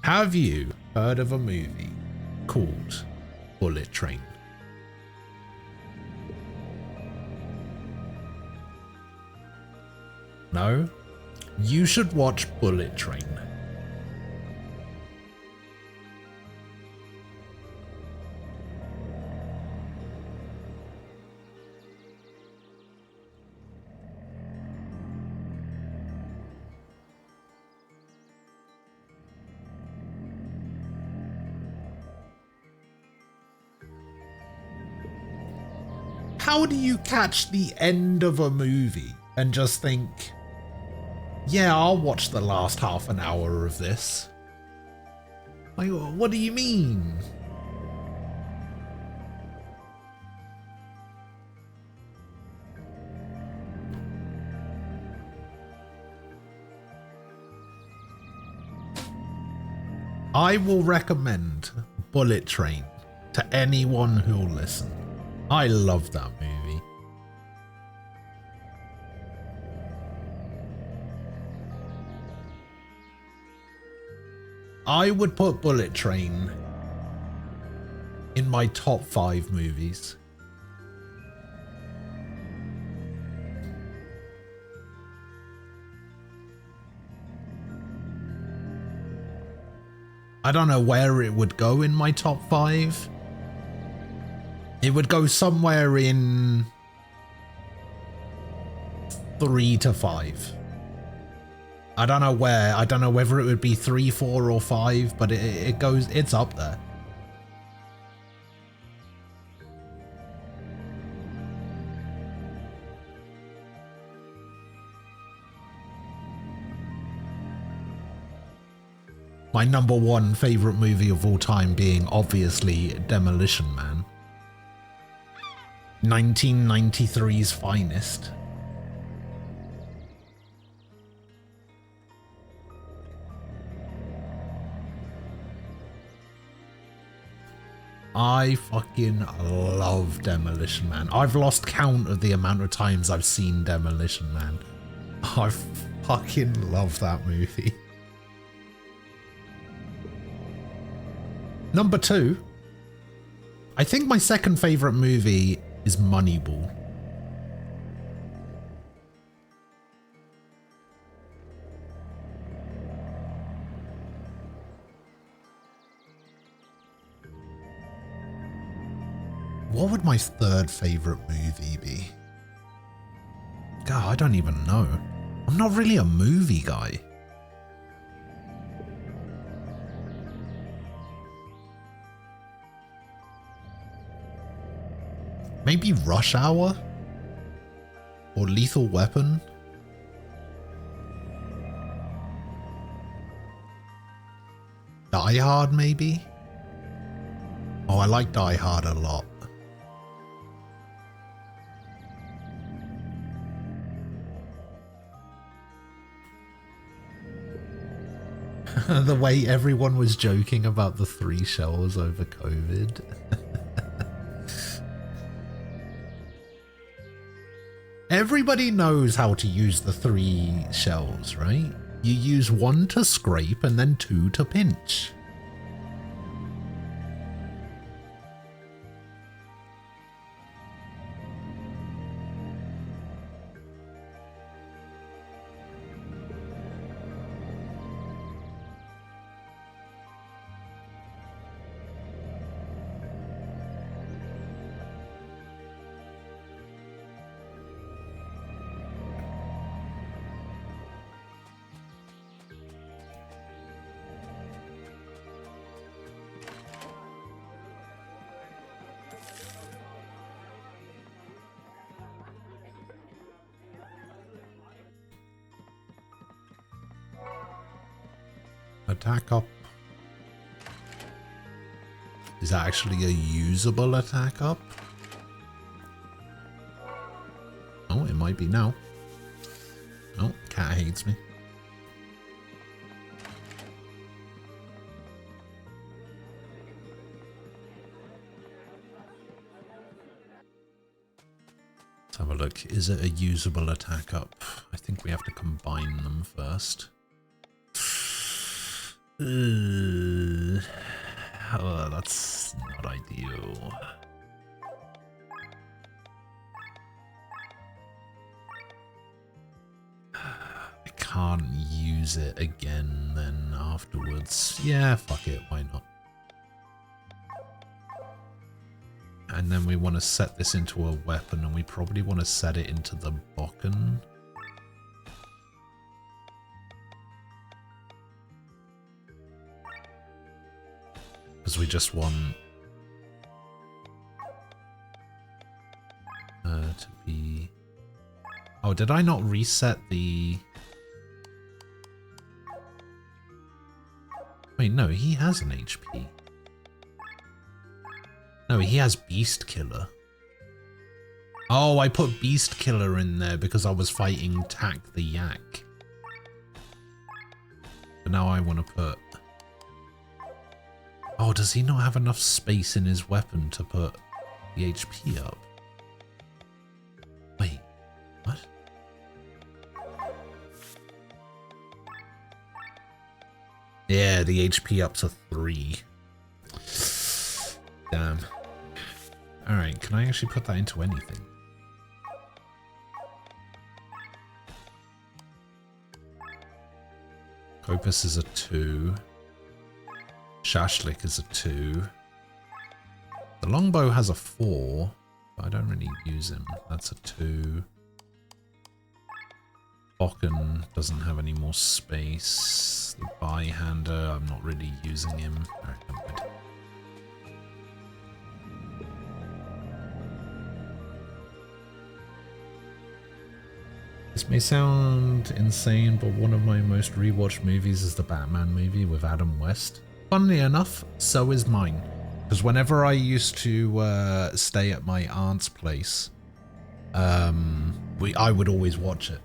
Have you heard of a movie called Bullet Train? No? You should watch Bullet Train. How do you catch the end of a movie and just think, yeah, I'll watch the last half an hour of this? Like, what do you mean? I will recommend Bullet Train to anyone who'll listen. I love that movie. I would put Bullet Train in my top 5 movies. I don't know where it would go in my top 5. It would go somewhere in 3 to 5. I don't know where. I don't know whether it would be 3, 4, or 5, but it's up there. My number 1 favorite movie of all time being obviously Demolition Man. 1993's finest. I fucking love Demolition Man. I've lost count of the amount of times I've seen Demolition Man. I fucking love that movie. Number 2. I think my second favorite movie is Moneyball. What would my third favorite movie be? God, I don't even know. I'm not really a movie guy. Maybe Rush Hour? Or Lethal Weapon? Die Hard, maybe? Oh, I like Die Hard a lot. The way everyone was joking about the 3 shells over COVID. Everybody knows how to use the 3 shells, right? You use 1 to scrape and then 2 to pinch. Attack up. Is that actually a usable attack up? Oh, it might be now. Oh, cat hates me. Let's have a look. Is it a usable attack up? I think we have to combine them first. Oh, that's not ideal. I can't use it again then afterwards. Yeah, fuck it, why not? And then we want to set this into a weapon, and we probably want to set it into the Bokken. Because we just want to be... Oh, did I not reset the... Wait, no, he has an HP. No, he has Beast Killer. Oh, I put Beast Killer in there because I was fighting Tak the Yak. But now I want to put... Oh, does he not have enough space in his weapon to put the HP up? Wait, what? Yeah, the HP up to 3. Damn. Alright, can I actually put that into anything? Opus is a 2. Shashlik is a 2. The longbow has a 4, but I don't really use him. That's a 2. Bokken doesn't have any more space. The Byhander, I'm not really using him. Alright, never mind. This may sound insane, but one of my most rewatched movies is the Batman movie with Adam West. Funnily enough, so is mine. Because whenever I used to stay at my aunt's place, I would always watch it.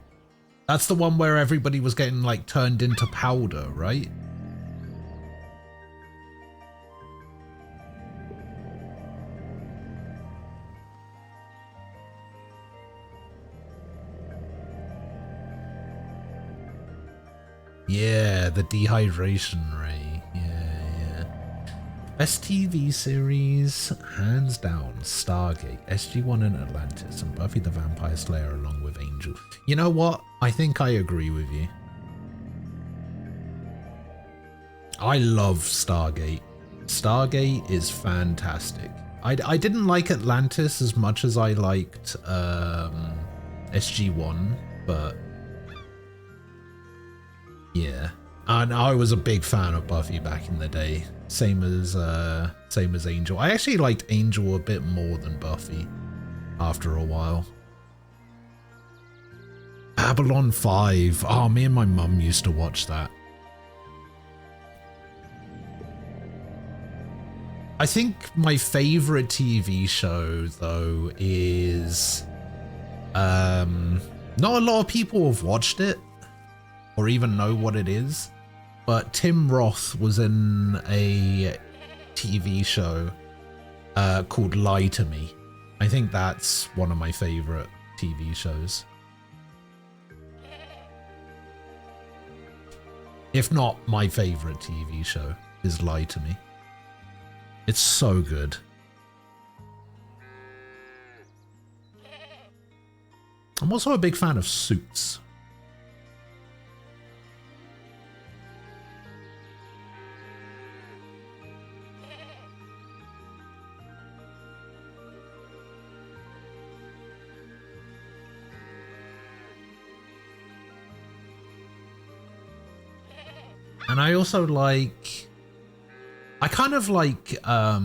That's the one where everybody was getting like turned into powder, right? Yeah, the dehydration ray. Yeah. Best TV series, hands down, Stargate, SG-1 and Atlantis, and Buffy the Vampire Slayer along with Angel. You know what? I think I agree with you. I love Stargate. Stargate is fantastic. I didn't like Atlantis as much as I liked SG-1, but yeah. And I was a big fan of Buffy back in the day. Same as Angel. I actually liked Angel a bit more than Buffy after a while. Babylon 5. Oh, me and my mum used to watch that. I think my favorite TV show, though, is... not a lot of people have watched it or even know what it is, but Tim Roth was in a TV show called Lie to Me. I think that's one of my favorite TV shows. if not my favorite TV show, is Lie to Me. It's so good. I'm also a big fan of Suits. And I also like, I kind of like, I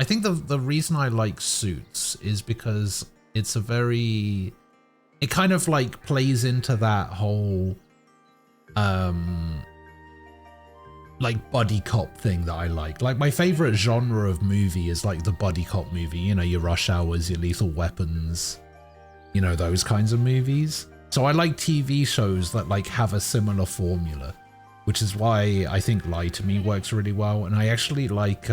think the reason I like Suits is because it's a very, it kind of like plays into that whole, like buddy cop thing that I like. Like my favorite genre of movie is like the buddy cop movie, you know, your Rush Hours, your Lethal Weapons, you know, those kinds of movies. So I like TV shows that like have a similar formula, which is why I think Lie to Me works really well. And I actually like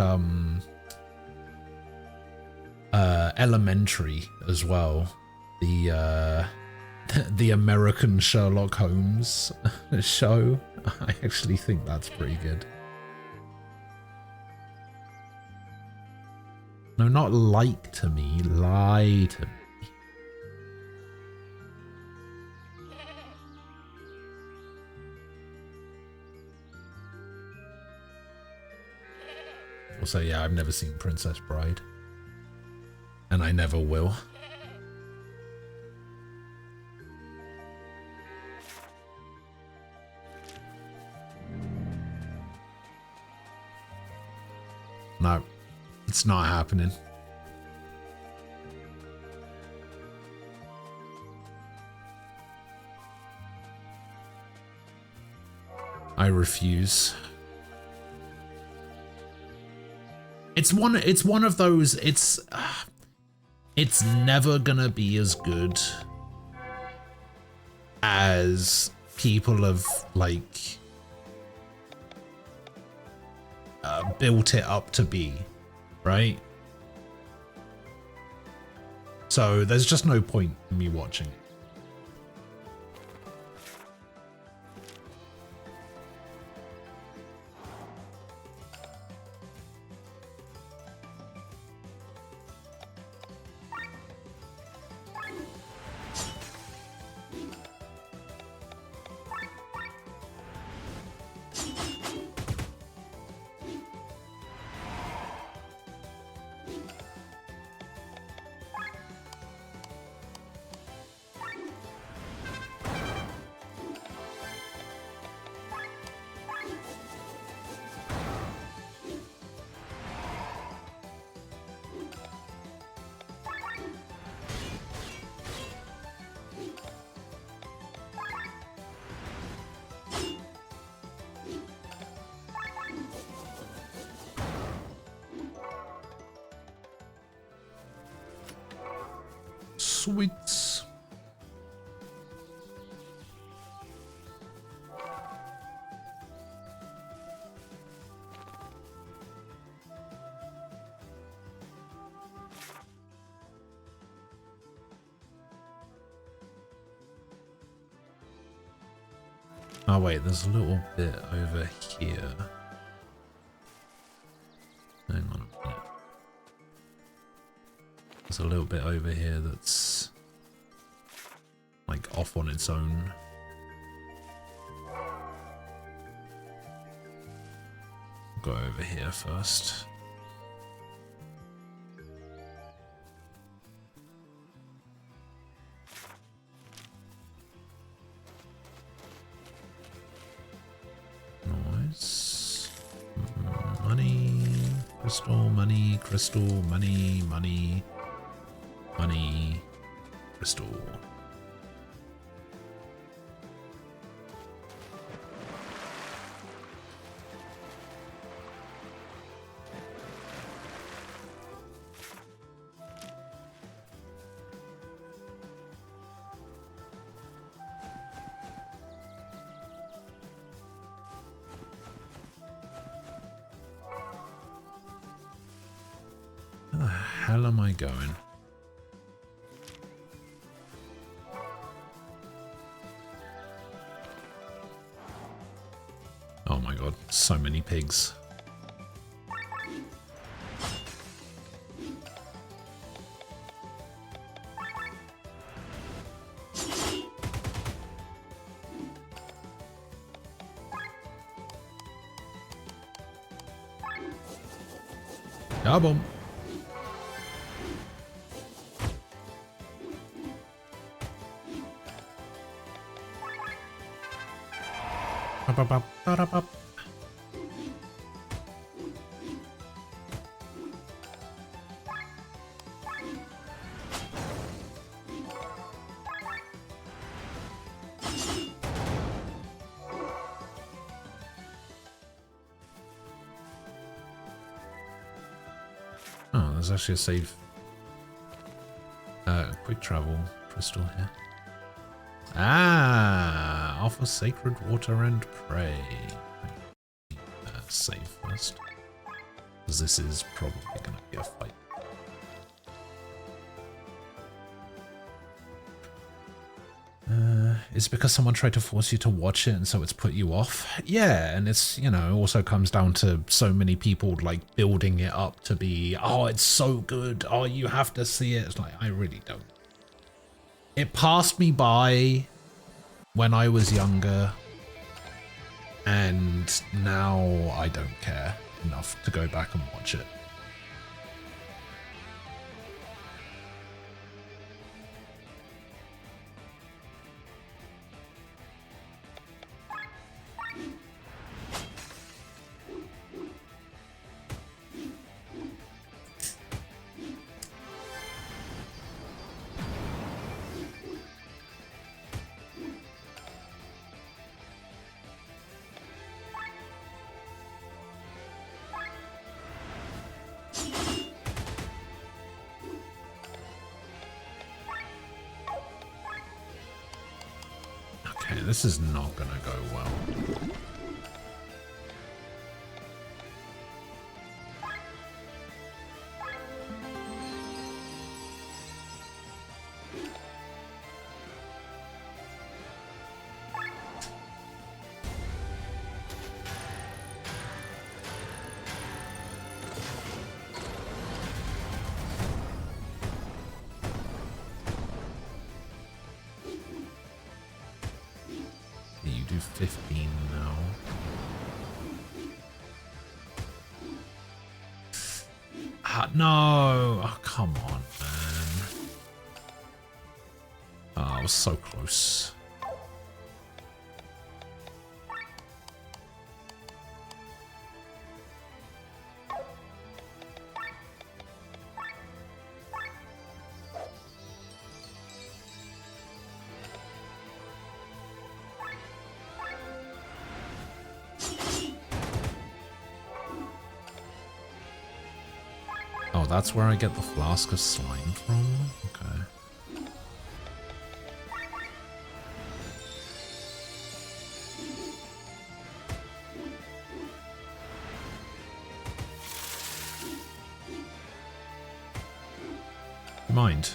Elementary as well, the American Sherlock Holmes show. I actually think that's pretty good. No, not like to me, lie to me. Also, yeah, I've never seen Princess Bride. And I never will. No, it's not happening. I refuse. It's one of those, it's never gonna be as good as people have like built it up to be, right? So there's just no point in me watching it. Sweets. Oh wait, there's a little bit over here. Hang on a minute. There's a little bit over here that's like off on its own. Go over here first. Nice. Money, crystal, money, crystal, money, money. Money, crystal. Where the hell am I going? So many pigs. Ja, boom. Ba-ba-ba-ba-da-ba. Oh, there's actually a save. Quick travel crystal here. Ah, offer sacred water and pray. Save first, because this is probably going to be a fight. It's because someone tried to force you to watch it and so it's put you off. Yeah, and it's, you know, also comes down to so many people like building it up to be, oh, it's so good. Oh, you have to see it. It's like, I really don't. It passed me by when I was younger and now I don't care enough to go back and watch it. This is not gonna go well. You do 15 now. No! Oh, come on, man. Oh, I was so close. Oh, that's where I get the flask of slime from? Okay. Mind.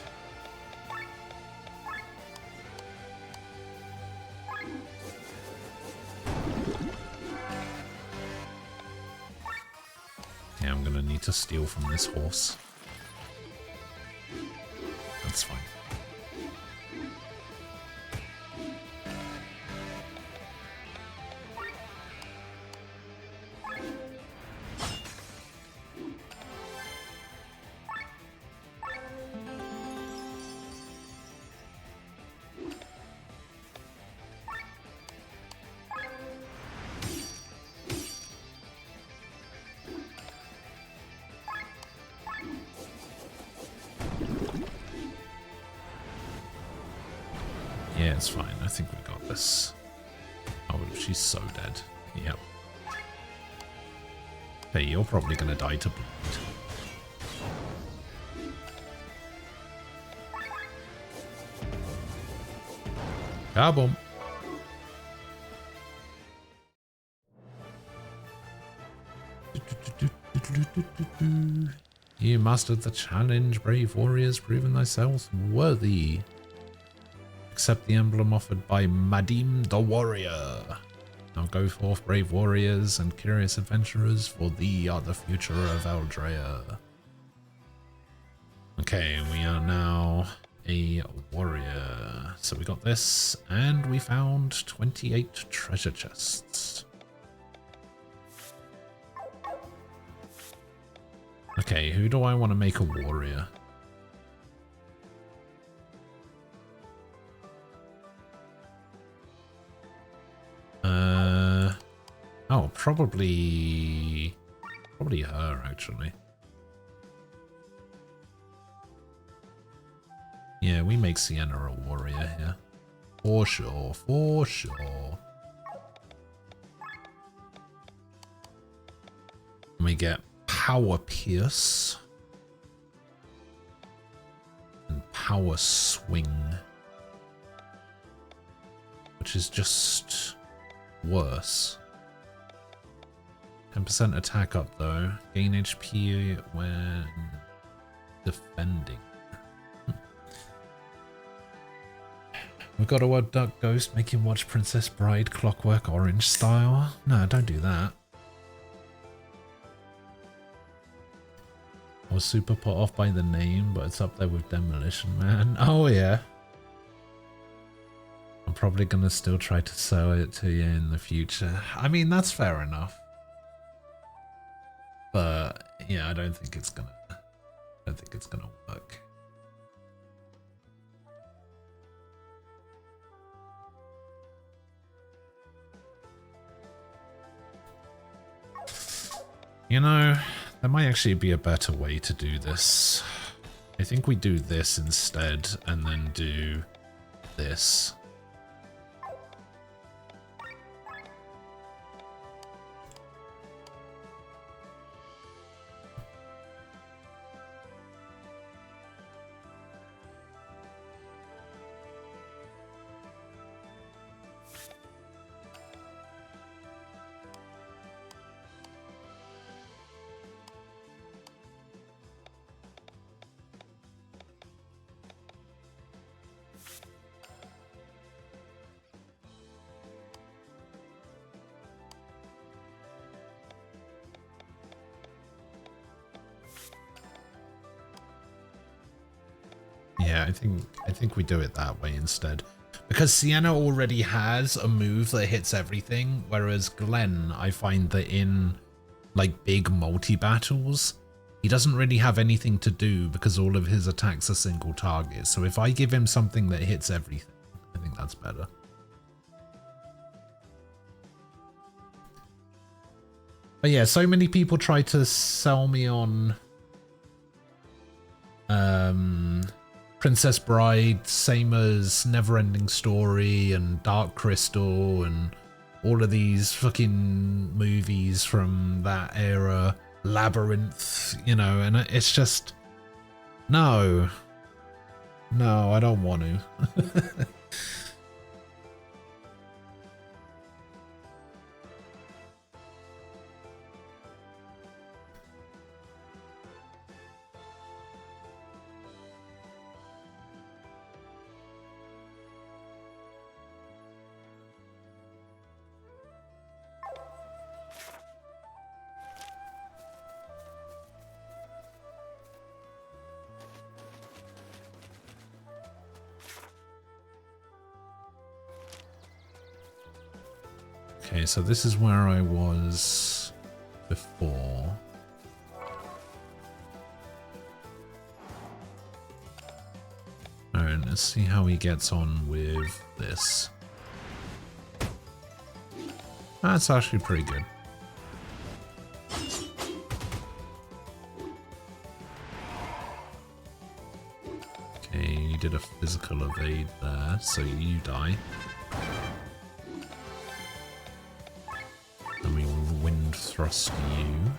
Yeah, I'm gonna need to steal from this horse. That's fine. Yeah, it's fine. I think we got this. Oh, she's so dead. Yep. Hey, you're probably gonna die to bleed. Kaboom. You mastered the challenge, brave warriors, proven thyself worthy. Accept the emblem offered by Madim the warrior. Now go forth, brave warriors and curious adventurers, for thee are the future of Aldrea. Okay, we are now a warrior. So we got this, and we found 28 treasure chests. Okay, who do I want to make a warrior? Oh, probably her, actually. Yeah, we make Sienna a warrior here. For sure, for sure. And we get Power Pierce. And Power Swing. Which is just worse. 10% attack up though. Gain HP when defending. We've got a word Duck Ghost, make him watch Princess Bride Clockwork Orange style. No, don't do that. I was super put off by the name, but it's up there with Demolition Man. Oh yeah. I'm probably gonna still try to sell it to you in the future. I mean, that's fair enough. But yeah, I don't think it's gonna work. You know, there might actually be a better way to do this. I think we do this instead and then do this. Yeah, I think we do it that way instead. Because Sienna already has a move that hits everything, whereas Glenn, I find that in like big multi-battles, he doesn't really have anything to do because all of his attacks are single targets. So if I give him something that hits everything, I think that's better. But yeah, so many people try to sell me on Princess Bride, same as Neverending Story and Dark Crystal and all of these fucking movies from that era, Labyrinth, you know, and it's just, no, I don't want to. Okay, so this is where I was before. Alright, let's see how he gets on with this. That's actually pretty good. Okay, you did a physical evade there, so you die. And we will wind thrust you.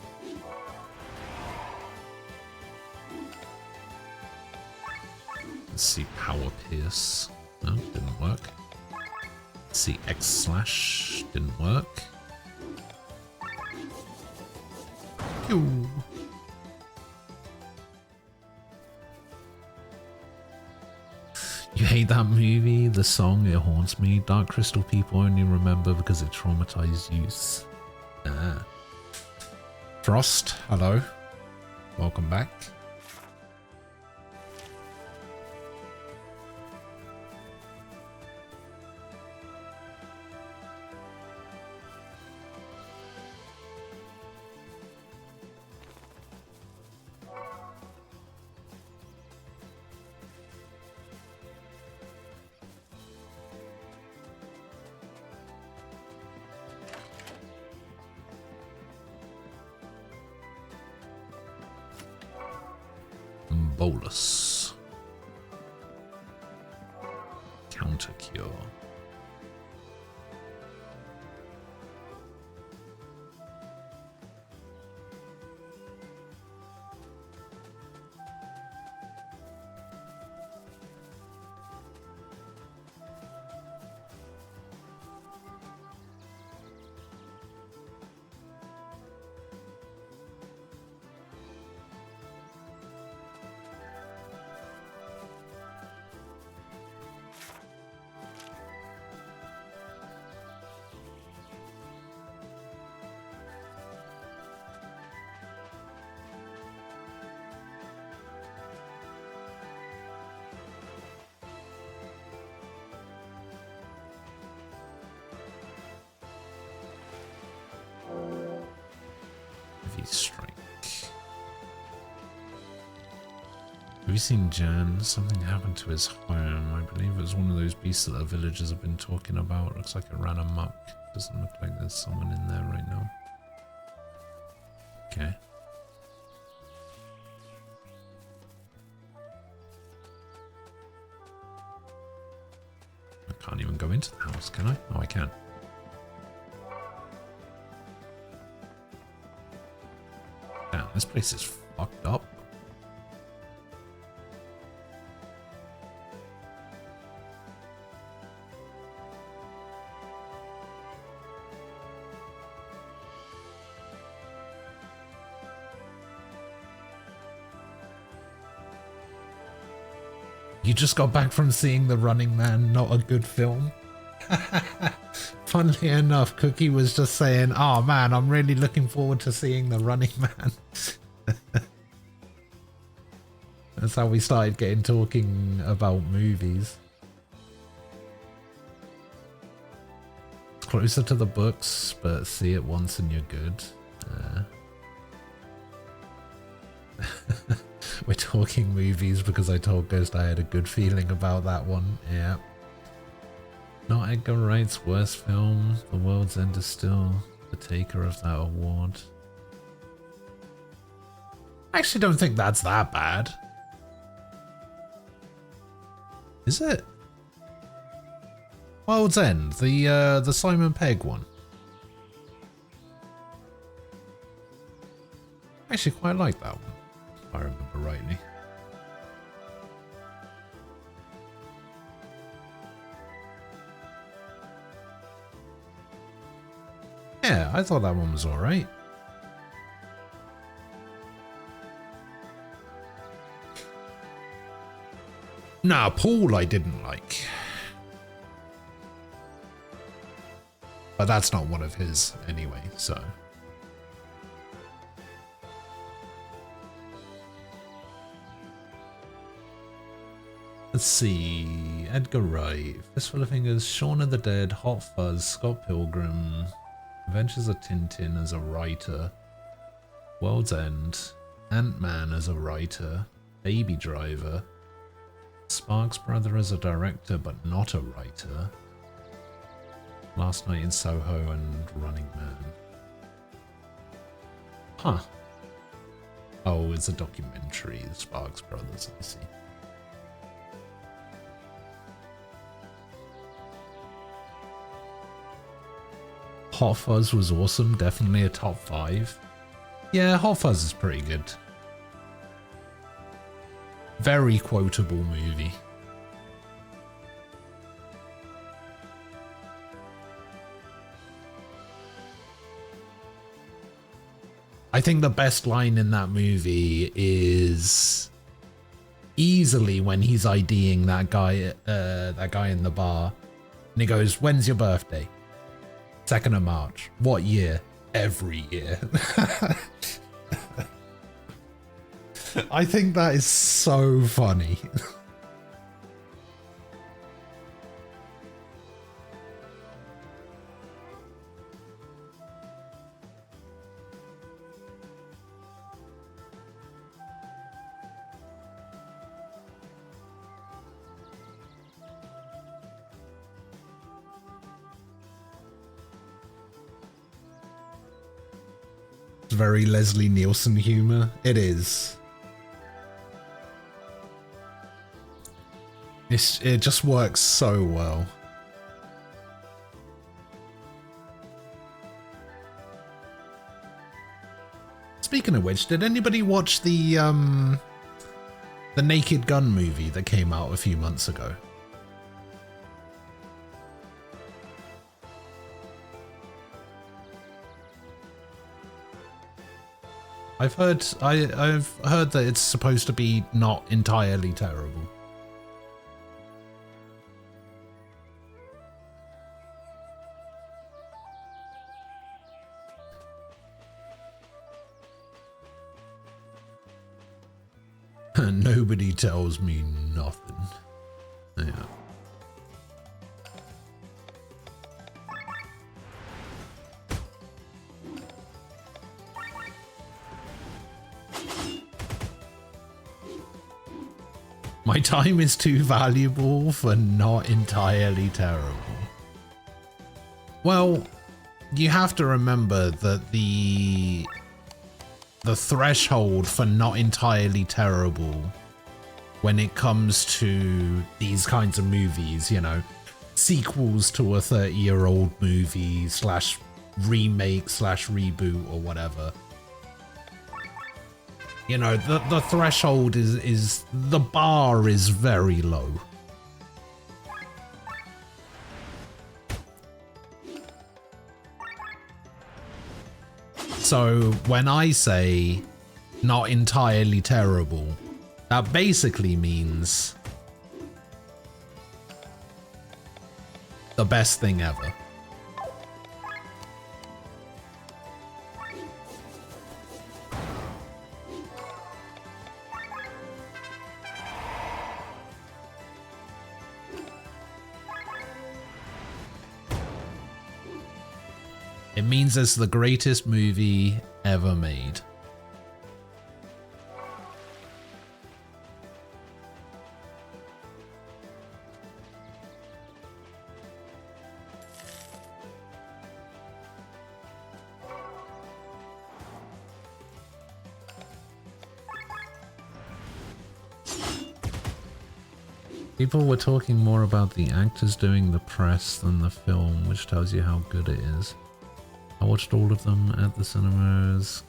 Let's see Power Pierce. No, didn't work. Let's see X Slash. Didn't work. Pew. You hate hate that movie. The song, it haunts me. Dark Crystal people only remember because it traumatized youth. Ah. Frost, hello. Welcome back. Bolus. Counter cure. Strike. Have you seen Jan? Something happened to his home. I believe it was one of those beasts that the villagers have been talking about. Looks like it ran amok. Doesn't look like there's someone in there right now. Okay. I can't even go into the house, can I? Oh, I can. Damn, this place is fucked up. You just got back from seeing The Running Man, not a good film? Funnily enough, Cookie was just saying, oh man, I'm really looking forward to seeing The Running Man. That's how we started getting talking about movies. It's closer to the books, but see it once and you're good. We're talking movies because I told Ghost I had a good feeling about that one. Yeah. Not Edgar Wright's worst film. The World's End is still the taker of that award. I actually don't think that's that bad. Is it? World's End, the Simon Pegg one. I actually quite like that one, if I remember rightly. Yeah, I thought that one was alright. Nah, Paul I didn't like. But that's not one of his anyway, so. Let's see. Edgar Wright, Fistful of Fingers, Shaun of the Dead, Hot Fuzz, Scott Pilgrim, Adventures of Tintin as a writer, World's End, Ant-Man as a writer, Baby Driver, Sparks Brother as a director but not a writer, Last Night in Soho and Running Man. Huh. Oh, it's a documentary, the Sparks Brothers, I see. Hot Fuzz was awesome, definitely a top 5. Yeah, Hot Fuzz is pretty good. Very quotable movie. I think the best line in that movie is easily when he's IDing that guy in the bar, and he goes, "When's your birthday?" 2nd of March. What year? Every year. I think that is so funny. Very Leslie Nielsen humor. It is. It just works so well. Speaking of which, did anybody watch the Naked Gun movie that came out a few months ago? I've heard that it's supposed to be not entirely terrible. Nobody tells me nothing. Yeah. My time is too valuable for not entirely terrible. Well, you have to remember that the threshold for not entirely terrible when it comes to these kinds of movies, you know, sequels to a 30-year-old movie / remake / reboot or whatever. You know, the threshold is the bar is very low. So when I say not entirely terrible, that basically means the best thing ever. It means it's the greatest movie ever made. People were talking more about the actors doing the press than the film, which tells you how good it is. I watched all of them at the cinemas,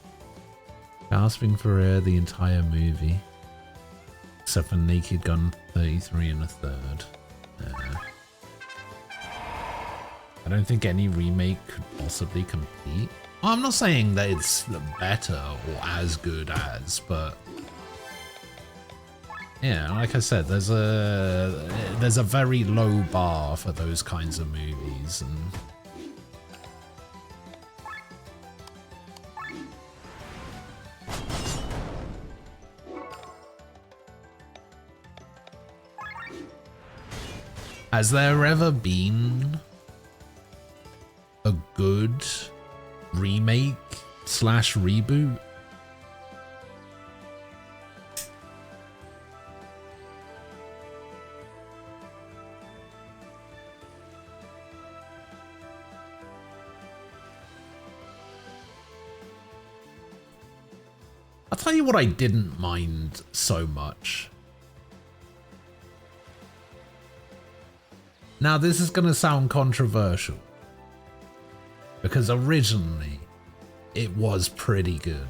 gasping for air the entire movie, except for Naked Gun 33 1/3. I don't think any remake could possibly compete. Well, I'm not saying that it's better or as good as, but yeah, like I said, there's a very low bar for those kinds of movies, and has there ever been a good remake / reboot? I'll tell you what I didn't mind so much. Now, this is going to sound controversial, because originally it was pretty good.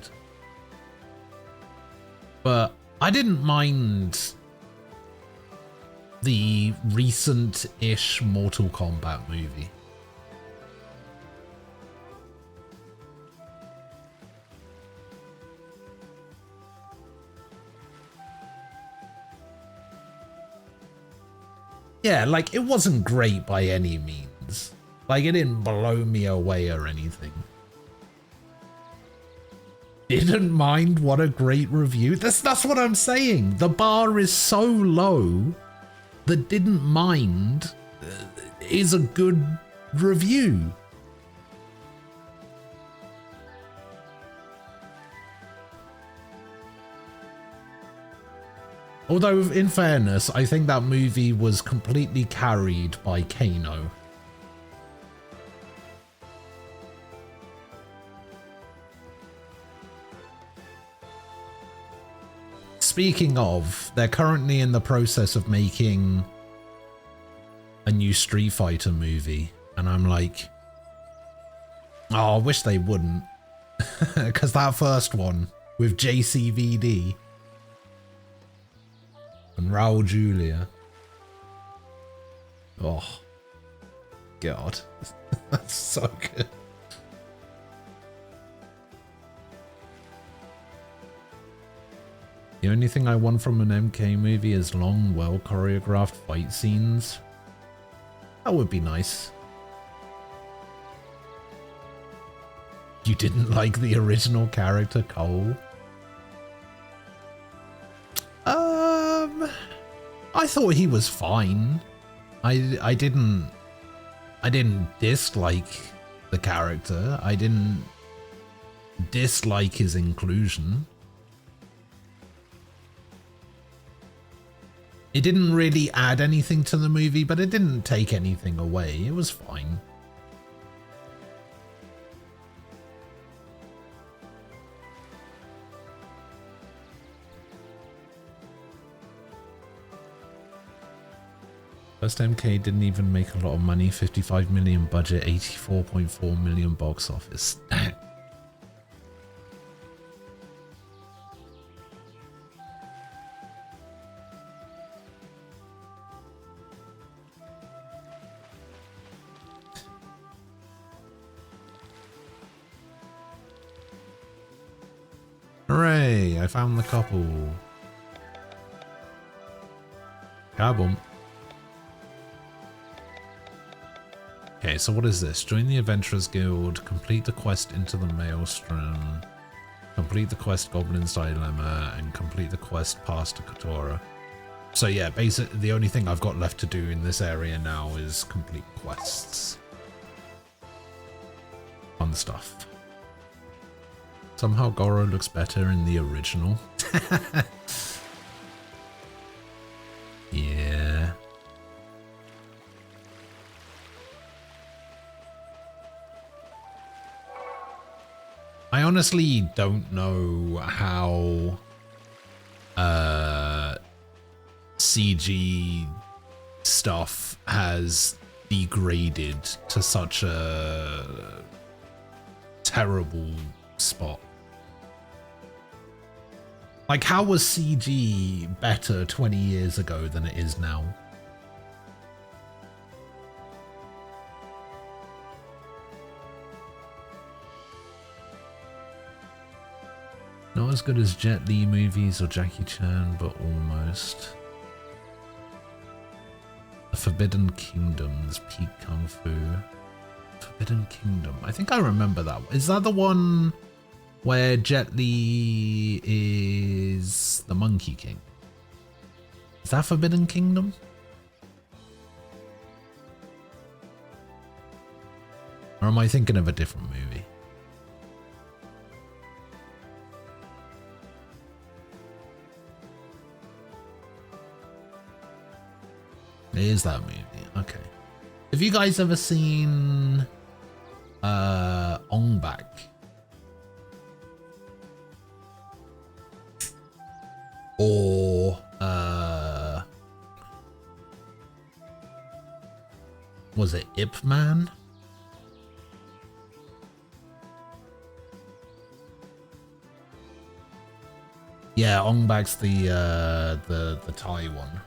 But I didn't mind the recent-ish Mortal Kombat movie. Yeah, like, it wasn't great by any means. Like, it didn't blow me away or anything. Didn't mind what a great review. That's what I'm saying. The bar is so low that didn't mind is a good review. Although, in fairness, I think that movie was completely carried by Kano. Speaking of, they're currently in the process of making a new Street Fighter movie, and I'm like, oh, I wish they wouldn't, because that first one with JCVD and Raul Julia, oh god, that's so good. The only thing I want from an MK movie is long, well choreographed fight scenes. That would be nice. You didn't like the original character, Cole? I thought he was fine. I didn't dislike the character. I didn't dislike his inclusion. It didn't really add anything to the movie, but it didn't take anything away. It was fine. First MK didn't even make a lot of money. 55 million budget, 84.4 million box office. Hooray, I found the couple. Kaboom. Okay, so what is this? Join the Adventurers Guild, complete the quest Into the Maelstrom, complete the quest Goblin's Dilemma, and complete the quest Pass to Kotora. So yeah, basically the only thing I've got left to do in this area now is complete quests. Fun stuff. Somehow Goro looks better in the original. Yeah. I honestly don't know how CG stuff has degraded to such a terrible spot. Like, how was CG better 20 years ago than it is now? Not as good as Jet Li movies or Jackie Chan, but almost. The Forbidden Kingdom's peak kung fu. Forbidden Kingdom. I think I remember that. Is that the one where Jet Li is the Monkey King? Is that Forbidden Kingdom? Or am I thinking of a different movie? It is that movie. Okay. Have you guys ever seen Ong Bak? Or was it Ip Man? Yeah, Ong Bak's the Thai one.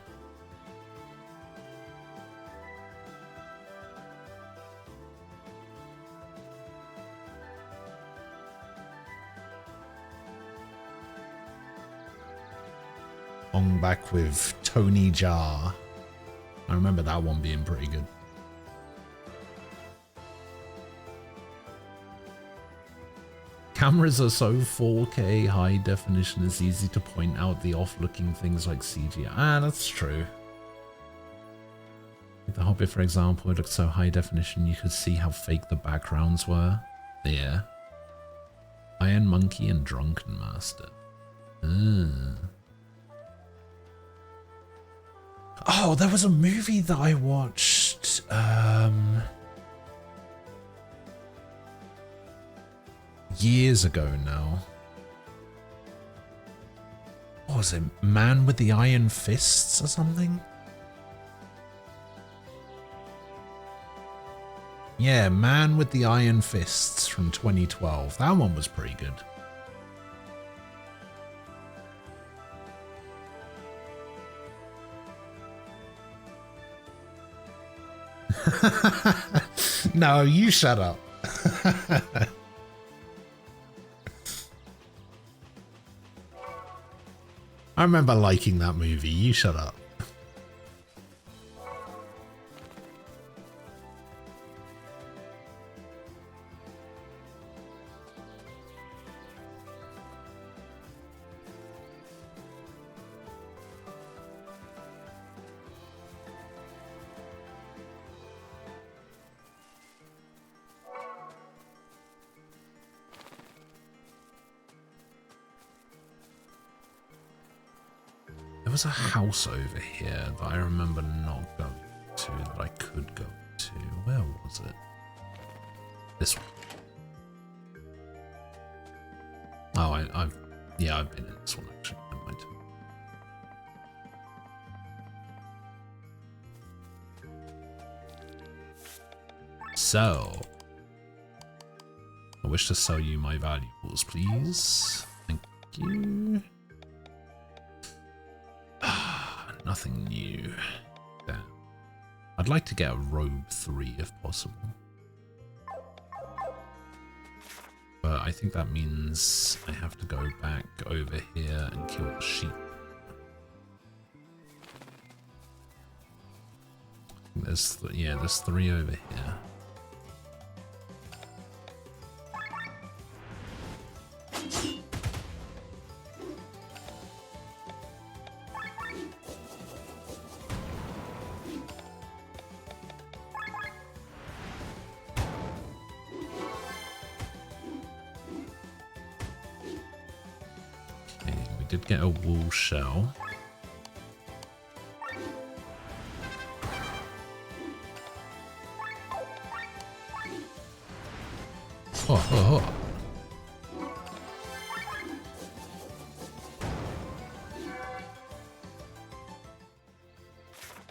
Ong Bak with Tony Jaa. I remember that one being pretty good. Cameras are so 4K high definition, it's easy to point out the off-looking things like CGI. Ah, that's true. With The Hobbit, for example, it looked so high definition you could see how fake the backgrounds were. Yeah. Iron Monkey and Drunken Master. Oh, there was a movie that I watched. Years ago now. What was it? Man with the Iron Fists or something? Yeah, Man with the Iron Fists from 2012. That one was pretty good. No, you shut up. I remember liking that movie. You shut up. There was a house over here that I remember not going to that I could go to. Where was it? This one. Oh, I've been in this one actually. Never mind. So, I wish to sell you my valuables, please. Thank you. Nothing new. Damn. I'd like to get a robe 3 if possible. But I think that means I have to go back over here and kill the sheep. There's 3 over here. Get a wool shell. Oh.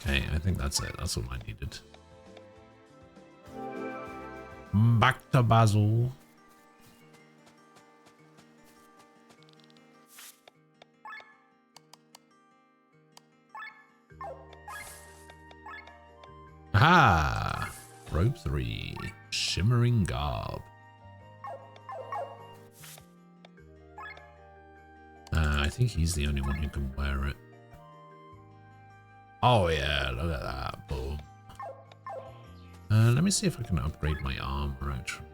Okay, I think that's it. That's all I needed. Back to Basil. Aha! Robe 3. Shimmering Garb. I think he's the only one who can wear it. Oh yeah, look at that. Boom. Let me see if I can upgrade my armor actually.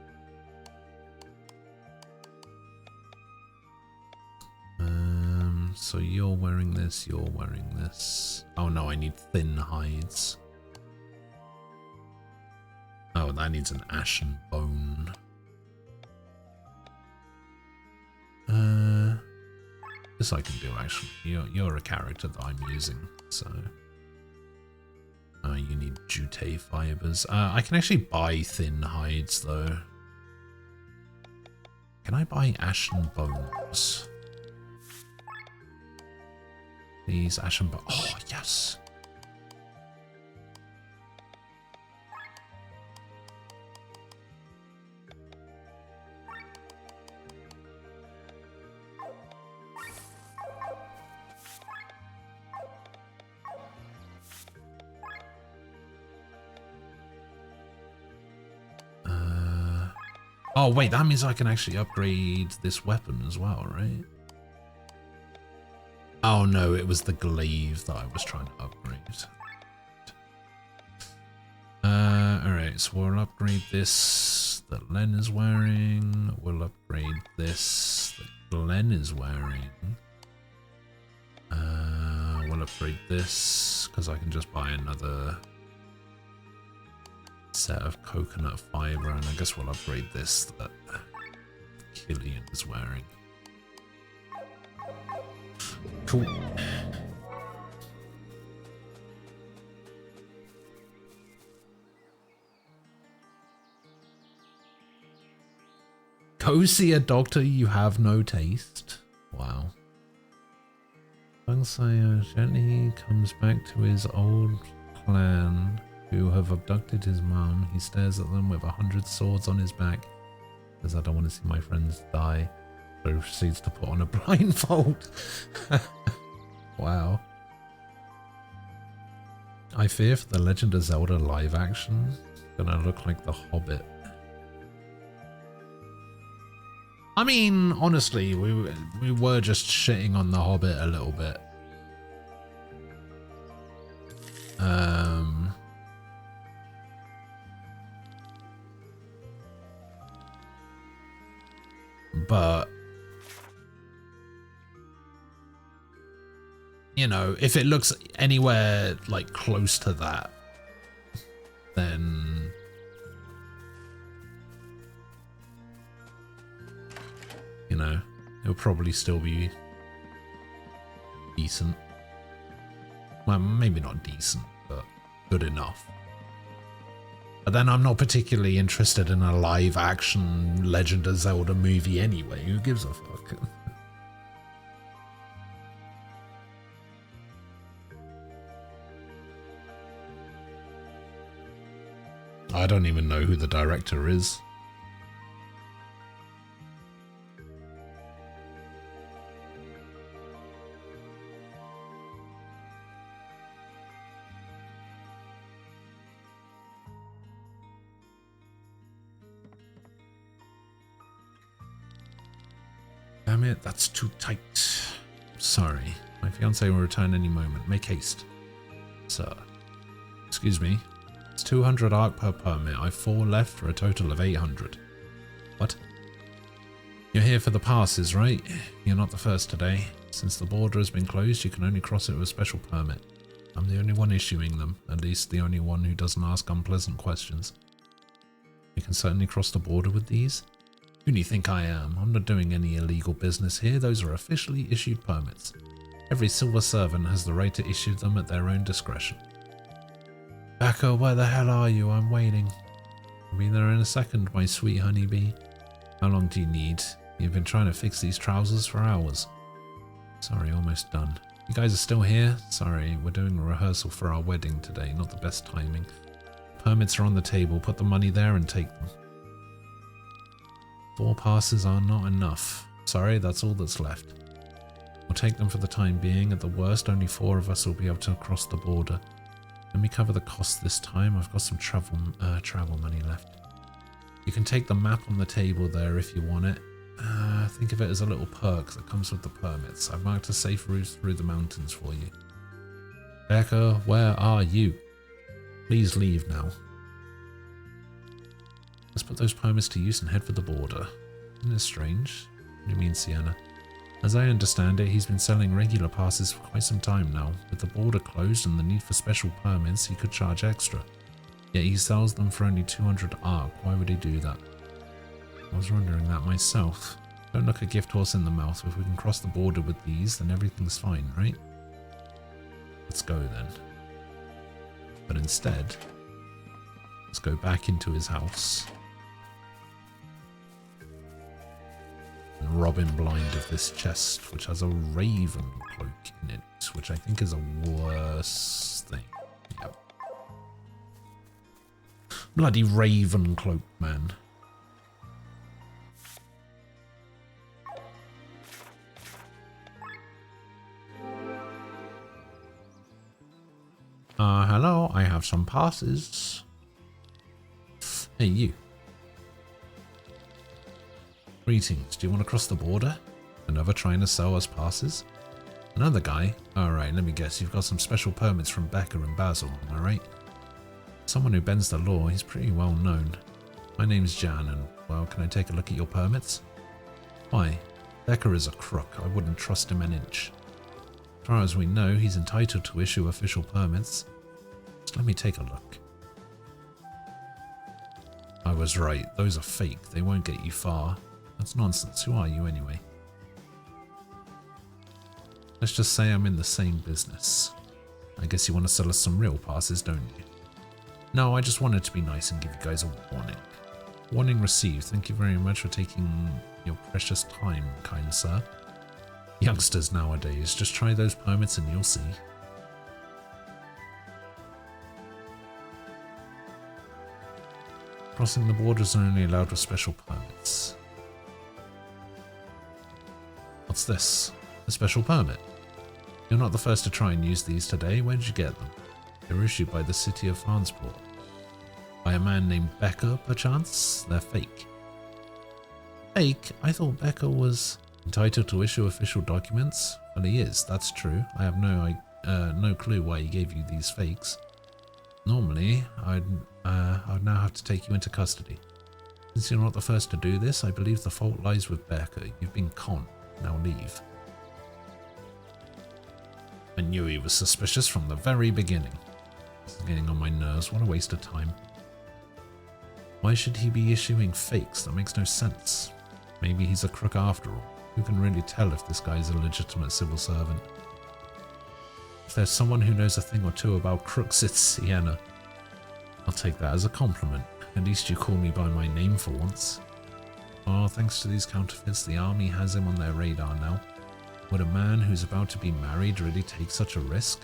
So you're wearing this, you're wearing this. Oh no, I need thin hides. Oh, that needs an ashen bone. This I can do actually. You're a character that I'm using, so. You need jute fibers. I can actually buy thin hides though. Can I buy ashen bones? These ashen bones. Oh yes. Oh wait, that means I can actually upgrade this weapon as well, right? Oh no, it was the glaive that I was trying to upgrade. so we'll upgrade this that Len is wearing. We'll upgrade this that Glenn is wearing. We'll upgrade this because I can just buy another set of coconut fiber, and I guess we'll upgrade this that Killian is wearing. Cool. Go see a doctor, you have no taste. Wow. Bungsayo gently comes back to his old clan who have abducted his mom. He stares at them with 100 swords on his back. Says, I don't want to see my friends die. So proceeds to put on a blindfold. Wow. I fear for the Legend of Zelda live action. It's gonna look like The Hobbit. I mean, honestly, we were just shitting on The Hobbit a little bit. But you know, if it looks anywhere like close to that, then you know, it'll probably still be decent. Well, maybe not decent, but good enough. But then I'm not particularly interested in a live action Legend of Zelda movie anyway. Who gives a fuck? I don't even know who the director is. Damn it, that's too tight. Sorry. My fiance will return any moment. Make haste. Sir. Excuse me. It's 200 arc per permit. I've 4 left for a total of 800. What? You're here for the passes, right? You're not the first today. Since the border has been closed, you can only cross it with a special permit. I'm the only one issuing them. At least the only one who doesn't ask unpleasant questions. You can certainly cross the border with these. Who do you think I am? I'm not doing any illegal business here. Those are officially issued permits. Every silver servant has the right to issue them at their own discretion. Becca, where the hell are you? I'm waiting. I'll be there in a second, my sweet honeybee. How long do you need? You've been trying to fix these trousers for hours. Sorry, almost done. You guys are still here? Sorry, we're doing a rehearsal for our wedding today. Not the best timing. Permits are on the table. Put the money there and take them. 4 passes are not enough. Sorry, that's all that's left. We'll take them for the time being. At the worst, only 4 of us will be able to cross the border. Let me cover the cost this time. I've got some travel money left. You can take the map on the table there if you want it. Think of it as a little perk that comes with the permits. I've marked a safe route through the mountains for you. Becca, where are you? Please leave now. Let's put those permits to use and head for the border. Isn't it strange? What do you mean, Sienna? As I understand it, he's been selling regular passes for quite some time now. With the border closed and the need for special permits, he could charge extra. Yet he sells them for only 200 arc. Why would he do that? I was wondering that myself. Don't look a gift horse in the mouth. If we can cross the border with these, then everything's fine, right? Let's go then. But instead, let's go back into his house and rob him blind of this chest, which has a raven cloak in it, which I think is a worse thing. Yep. Bloody raven cloak, man. Hello, I have some passes. Hey, you. Greetings, do you want to cross the border? Another trying to sell us passes? Another guy? Alright, let me guess, you've got some special permits from Becca and Basil, am I right? Someone who bends the law. He's pretty well known. My name's Jan, and, well, can I take a look at your permits? Why? Becker is a crook. I wouldn't trust him an inch. As far as we know, he's entitled to issue official permits. Just let me take a look. I was right. Those are fake. They won't get you far. That's nonsense. Who are you anyway? Let's just say I'm in the same business. I guess you want to sell us some real passes, don't you? No, I just wanted to be nice and give you guys a warning. Warning received. Thank you very much for taking your precious time, kind sir. Youngsters nowadays, just try those permits and you'll see. Crossing the borders are only allowed with special permits. What's this? A special permit? You're not the first to try and use these today. Where did you get them? They were issued by the city of Farnsport. By a man named Becker, perchance? They're fake. Fake? I thought Becker was entitled to issue official documents. Well, he is, that's true. I have no clue why he gave you these fakes. Normally, I'd now have to take you into custody. Since you're not the first to do this, I believe the fault lies with Becker. You've been conned. Now leave. I knew he was suspicious from the very beginning. This is getting on my nerves. What a waste of time. Why should he be issuing fakes? That makes no sense. Maybe he's a crook after all. Who can really tell if this guy's a legitimate civil servant? If there's someone who knows a thing or two about crooks, it's Sienna. I'll take that as a compliment. At least you call me by my name for once. Oh, thanks to these counterfeits, the army has him on their radar now. Would a man who's about to be married really take such a risk?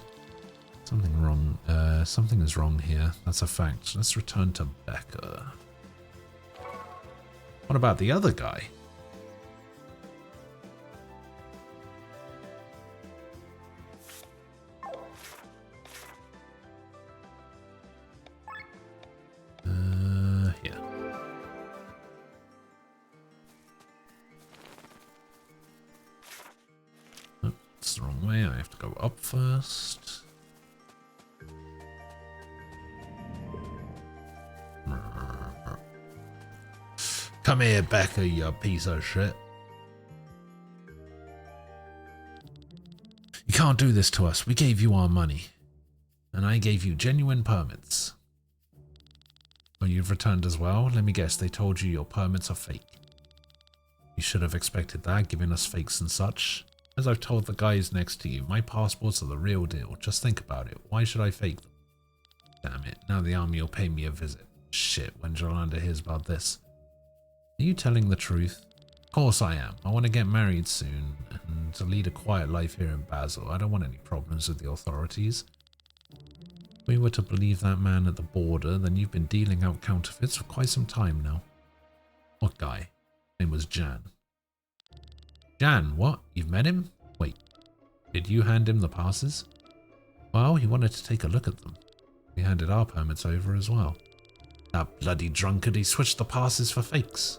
Something is wrong here. That's a fact. Let's return to Becker. What about the other guy? Here. Oh, it's the wrong way. I have to go up first. Come here, Becker, you piece of shit. You can't do this to us. We gave you our money. And I gave you genuine permits. Oh, you've returned as well? Let me guess, they told you your permits are fake. You should have expected that, giving us fakes and such. As I've told the guys next to you, my passports are the real deal. Just think about it. Why should I fake them? Damn it, now the army will pay me a visit. Shit, when Jolanda hears about this. Are you telling the truth? Of course I am. I want to get married soon and to lead a quiet life here in Basel. I don't want any problems with the authorities. If we were to believe that man at the border, then you've been dealing out counterfeits for quite some time now. What guy? His name was Jan. Jan, what? You've met him? Wait, did you hand him the passes? Well, he wanted to take a look at them. We handed our permits over as well. That bloody drunkard, he switched the passes for fakes.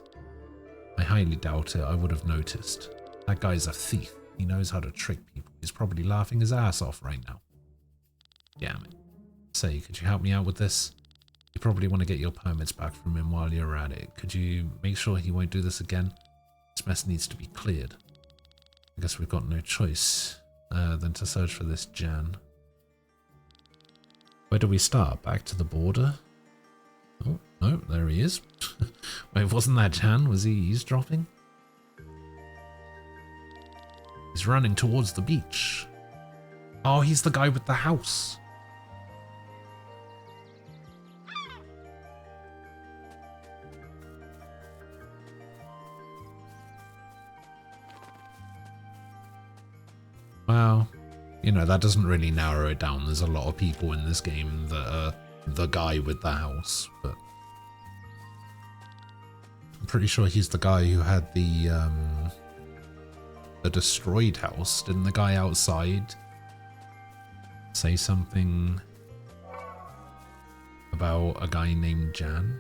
I highly doubt it. I would have noticed. That guy's a thief. He knows how to trick people. He's probably laughing his ass off right now. Damn it. Say, could you help me out with this? You probably want to get your permits back from him while you're at it. Could you make sure he won't do this again? This mess needs to be cleared. I guess we've got no choice than to search for this Jan. Where do we start? Back to the border? Oh, no, there he is. Wait, wasn't that Jan? Was he eavesdropping? He's running towards the beach. Oh, he's the guy with the house. Well, you know, that doesn't really narrow it down. There's a lot of people in this game that are the guy with the house, but I'm pretty sure he's the guy who had the destroyed house. Didn't the guy outside say something about a guy named Jan?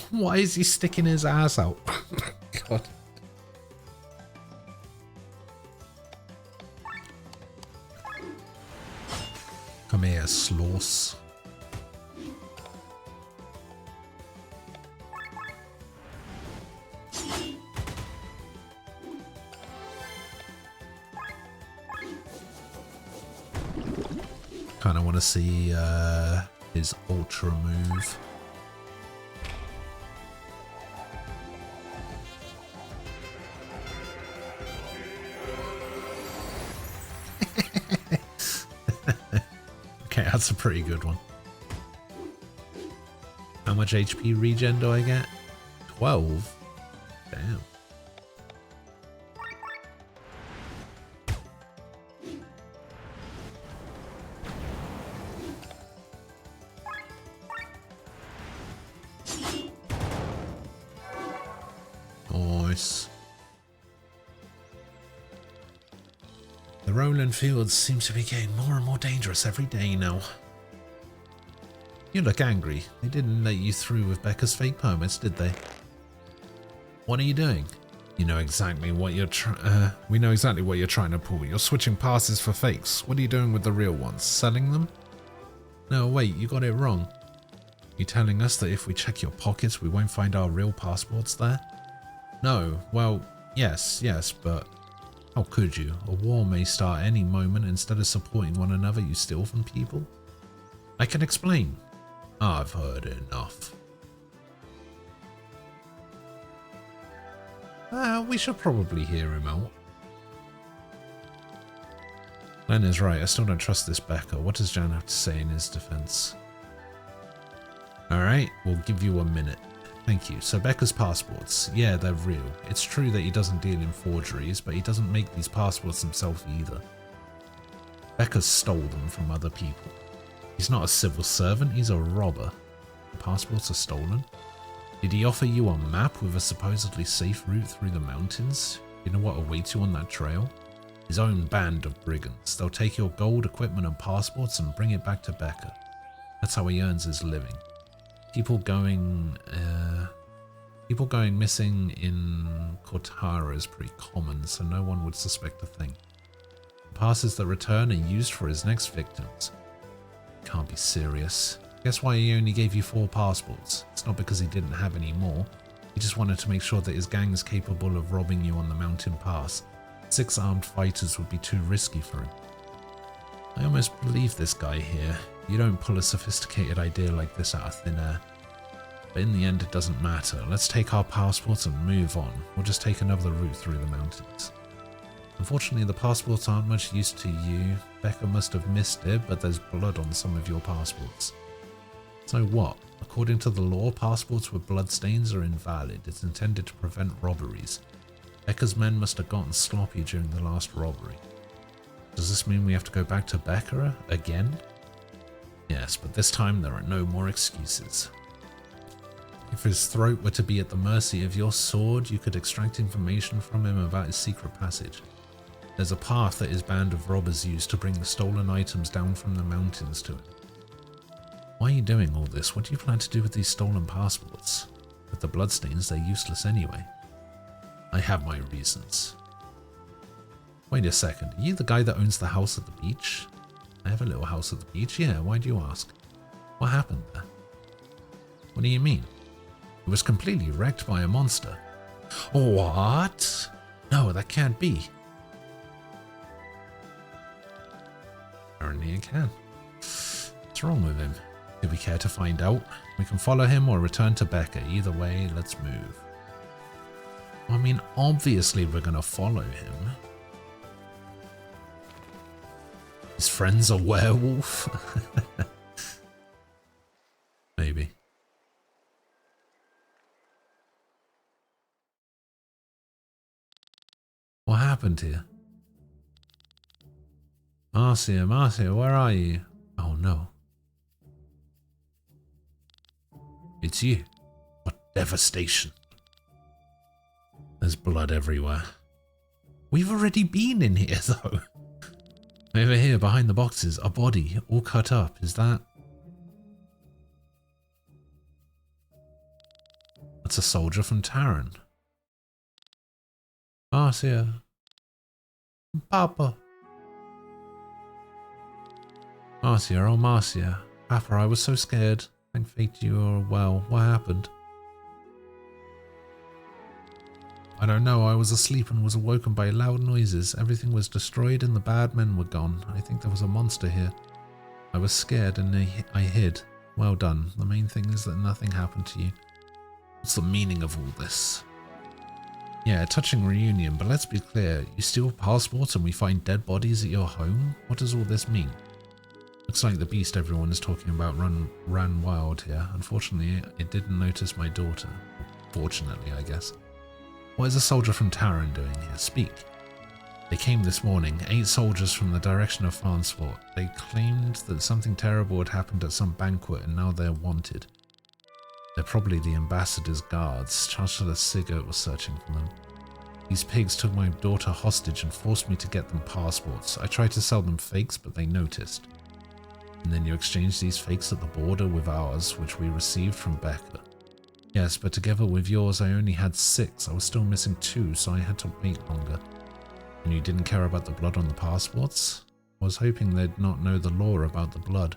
Why is he sticking his ass out? God. mehr Sloss. Kind of want to see his ultra move. Okay, that's a pretty good one. How much HP regen do I get? 12? Damn. Nice. The rolling fields seem to be getting more and more dangerous every day now. You look angry. They didn't let you through with Becca's fake permits, did they? What are you doing? You know exactly what you're we know exactly what you're trying to pull. You're switching passes for fakes. What are you doing with the real ones? Selling them? No, wait, you got it wrong. You telling us that if we check your pockets, we won't find our real passports there? No, well, yes, but how could you? A war may start any moment. Instead of supporting one another, you steal from people? I can explain. I've heard enough. We should probably hear him out. Len is right, I still don't trust this Becca. What does Jan have to say in his defense? Alright, we'll give you a minute. Thank you. So Becca's passports, yeah, they're real. It's true that he doesn't deal in forgeries, but he doesn't make these passports himself either. Becca stole them from other people. He's not a civil servant, he's a robber. The passports are stolen. Did he offer you a map with a supposedly safe route through the mountains? You know what awaits you on that trail? His own band of brigands. They'll take your gold, equipment and passports and bring it back to Becca. That's how he earns his living. People going missing in Cortara is pretty common, so no one would suspect a thing. The passes that return are used for his next victims. Can't be serious. Guess why he only gave you 4 passports? It's not because he didn't have any more. He just wanted to make sure that his gang is capable of robbing you on the mountain pass. 6 armed fighters would be too risky for him. I almost believe this guy here. You don't pull a sophisticated idea like this out of thin air. But in the end, it doesn't matter. Let's take our passports and move on. We'll just take another route through the mountains. Unfortunately, the passports aren't much use to you. Becca must have missed it, but there's blood on some of your passports. So what? According to the law, passports with bloodstains are invalid. It's intended to prevent robberies. Becca's men must have gotten sloppy during the last robbery. Does this mean we have to go back to Becca again? Yes, but this time there are no more excuses. If his throat were to be at the mercy of your sword, you could extract information from him about his secret passage. There's a path that his band of robbers used to bring the stolen items down from the mountains to him. Why are you doing all this? What do you plan to do with these stolen passports? With the bloodstains, they're useless anyway. I have my reasons. Wait a second, are you the guy that owns the house at the beach? I have a little house at the beach, yeah, why do you ask? What happened there? What do you mean? It was completely wrecked by a monster. What? No, that can't be. Apparently it can. What's wrong with him? Do we care to find out? We can follow him or return to Becca. Either way, let's move. I mean, obviously we're gonna follow him. His friend's a werewolf? Maybe. What happened here? Marcia, where are you? Oh no. It's you. What devastation. There's blood everywhere. We've already been in here though. Over here behind the boxes, a body all cut up. Is that? That's a soldier from Taran. Marcia. Papa. Marcia, oh Marcia. Papa, I was so scared. Thank fate you are well. What happened? I don't know. I was asleep and was awoken by loud noises. Everything was destroyed and the bad men were gone. I think there was a monster here. I was scared and I hid. Well done. The main thing is that nothing happened to you. What's the meaning of all this? Yeah, a touching reunion, but let's be clear. You steal passports and we find dead bodies at your home? What does all this mean? Looks like the beast everyone is talking about ran wild here. Unfortunately, it didn't notice my daughter. Fortunately, I guess. What is a soldier from Taran doing here? Speak. They came this morning, 8 soldiers from the direction of Farnsfort. They claimed that something terrible had happened at some banquet and now they're wanted. They're probably the ambassador's guards. Chancellor Sigurd was searching for them. These pigs took my daughter hostage and forced me to get them passports. I tried to sell them fakes, but they noticed. And then you exchanged these fakes at the border with ours, which we received from Becca. Yes, but together with yours I only had 6. I was still missing 2, so I had to wait longer. And you didn't care about the blood on the passports? I was hoping they'd not know the law about the blood.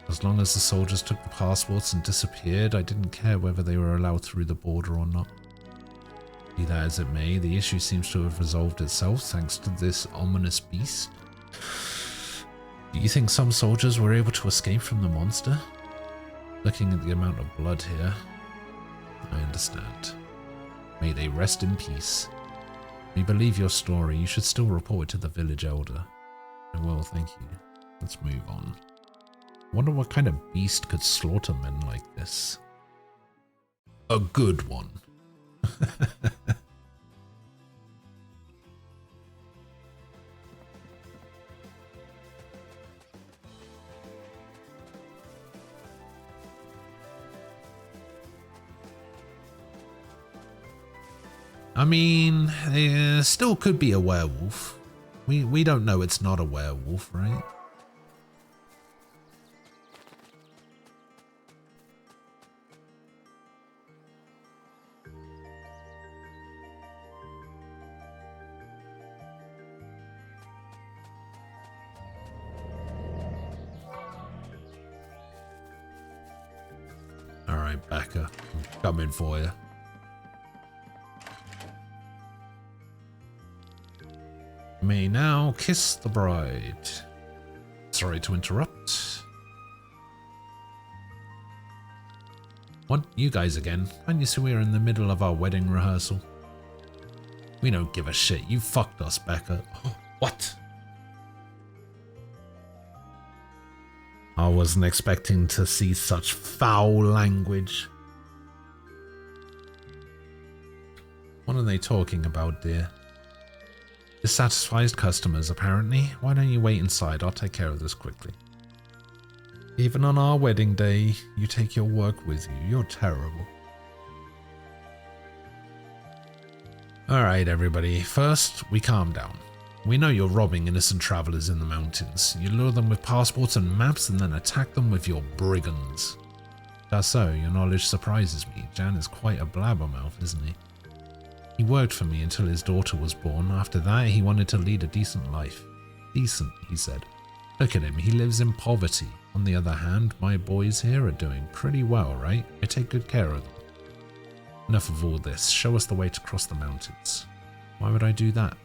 As long as the soldiers took the passports and disappeared, I didn't care whether they were allowed through the border or not. Be that as it may, the issue seems to have resolved itself thanks to this ominous beast. Do you think some soldiers were able to escape from the monster? Looking at the amount of blood here, I understand. May they rest in peace. We believe your story. You should still report it to the village elder. I will, thank you. Let's move on. Wonder what kind of beast could slaughter men like this. A good one. I mean, it still could be a werewolf. We don't know it's not a werewolf, right? Alright, Becca, I'm coming for you. May now kiss the bride. Sorry to interrupt. What? You guys again? Can't you see we're in the middle of our wedding rehearsal? We don't give a shit. You fucked us, Becca. What? I wasn't expecting to see such foul language. What are they talking about, dear? Dissatisfied customers, apparently. Why don't you wait inside? I'll take care of this quickly. Even on our wedding day, you take your work with you. You're terrible. Alright, everybody. First, we calm down. We know you're robbing innocent travelers in the mountains. You lure them with passports and maps and then attack them with your brigands. That's so, your knowledge surprises me. Jan is quite a blabbermouth, isn't he? He worked for me until his daughter was born. After that, he wanted to lead a decent life. Decent, he said. Look at him, he lives in poverty. On the other hand, my boys here are doing pretty well, right? I take good care of them. Enough of all this. Show us the way to cross the mountains. Why would I do that?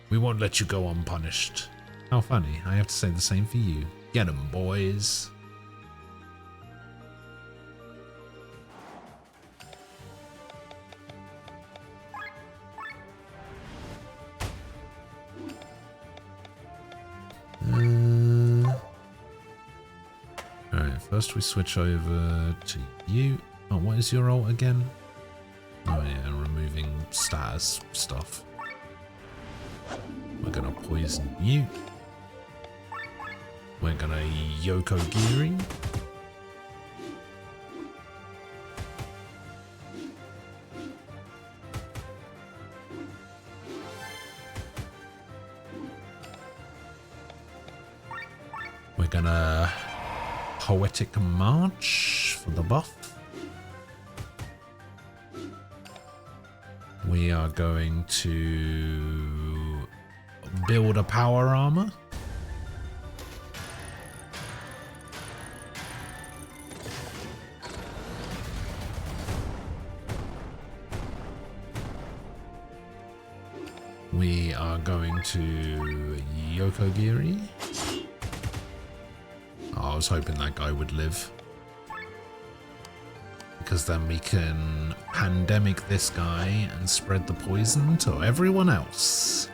We won't let you go unpunished. How funny. I have to say the same for you. Get 'em, boys. Alright, first we switch over to you. Oh, what is your ult again? Oh yeah, removing status stuff. We're gonna poison you. We're gonna Yoko Giri. We're gonna Poetic March for the buff. We are going to build a power armor. We are going to Yokogiri. Oh, I was hoping that guy would live. Because then we can pandemic this guy and spread the poison to everyone else.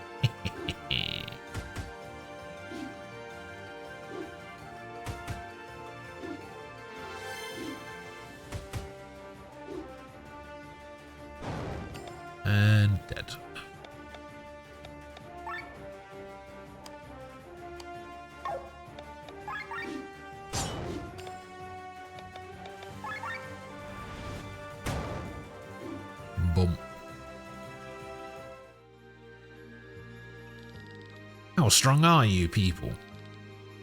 And dead. Boom. How strong are you people?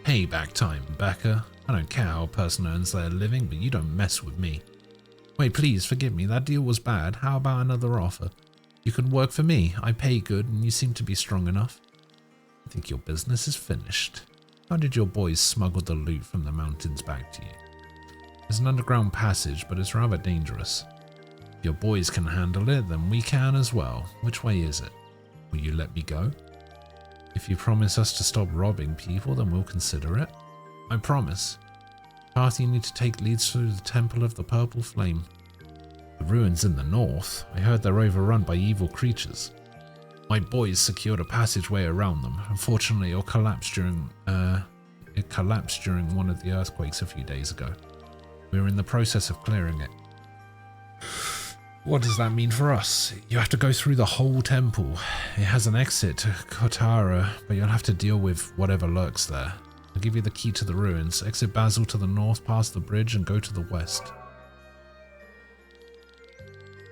Payback time, Becca. I don't care how a person earns their living, but you don't mess with me. Wait, please forgive me. That deal was bad. How about another offer? You can work for me. I pay good, and you seem to be strong enough. I think your business is finished. How did your boys smuggle the loot from the mountains back to you? There's an underground passage, but it's rather dangerous. If your boys can handle it, then we can as well. Which way is it? Will you let me go? If you promise us to stop robbing people, then we'll consider it. I promise. The path you need to take leads through the Temple of the Purple Flame. The ruins in the north. I heard they're overrun by evil creatures. My boys secured a passageway around them. Unfortunately, it collapsed during one of the earthquakes a few days ago. We're in the process of clearing it. What does that mean for us? You have to go through the whole temple. It has an exit to Kotara, but you'll have to deal with whatever lurks there. I'll give you the key to the ruins. Exit Basil to the north, past the bridge, and go to the west.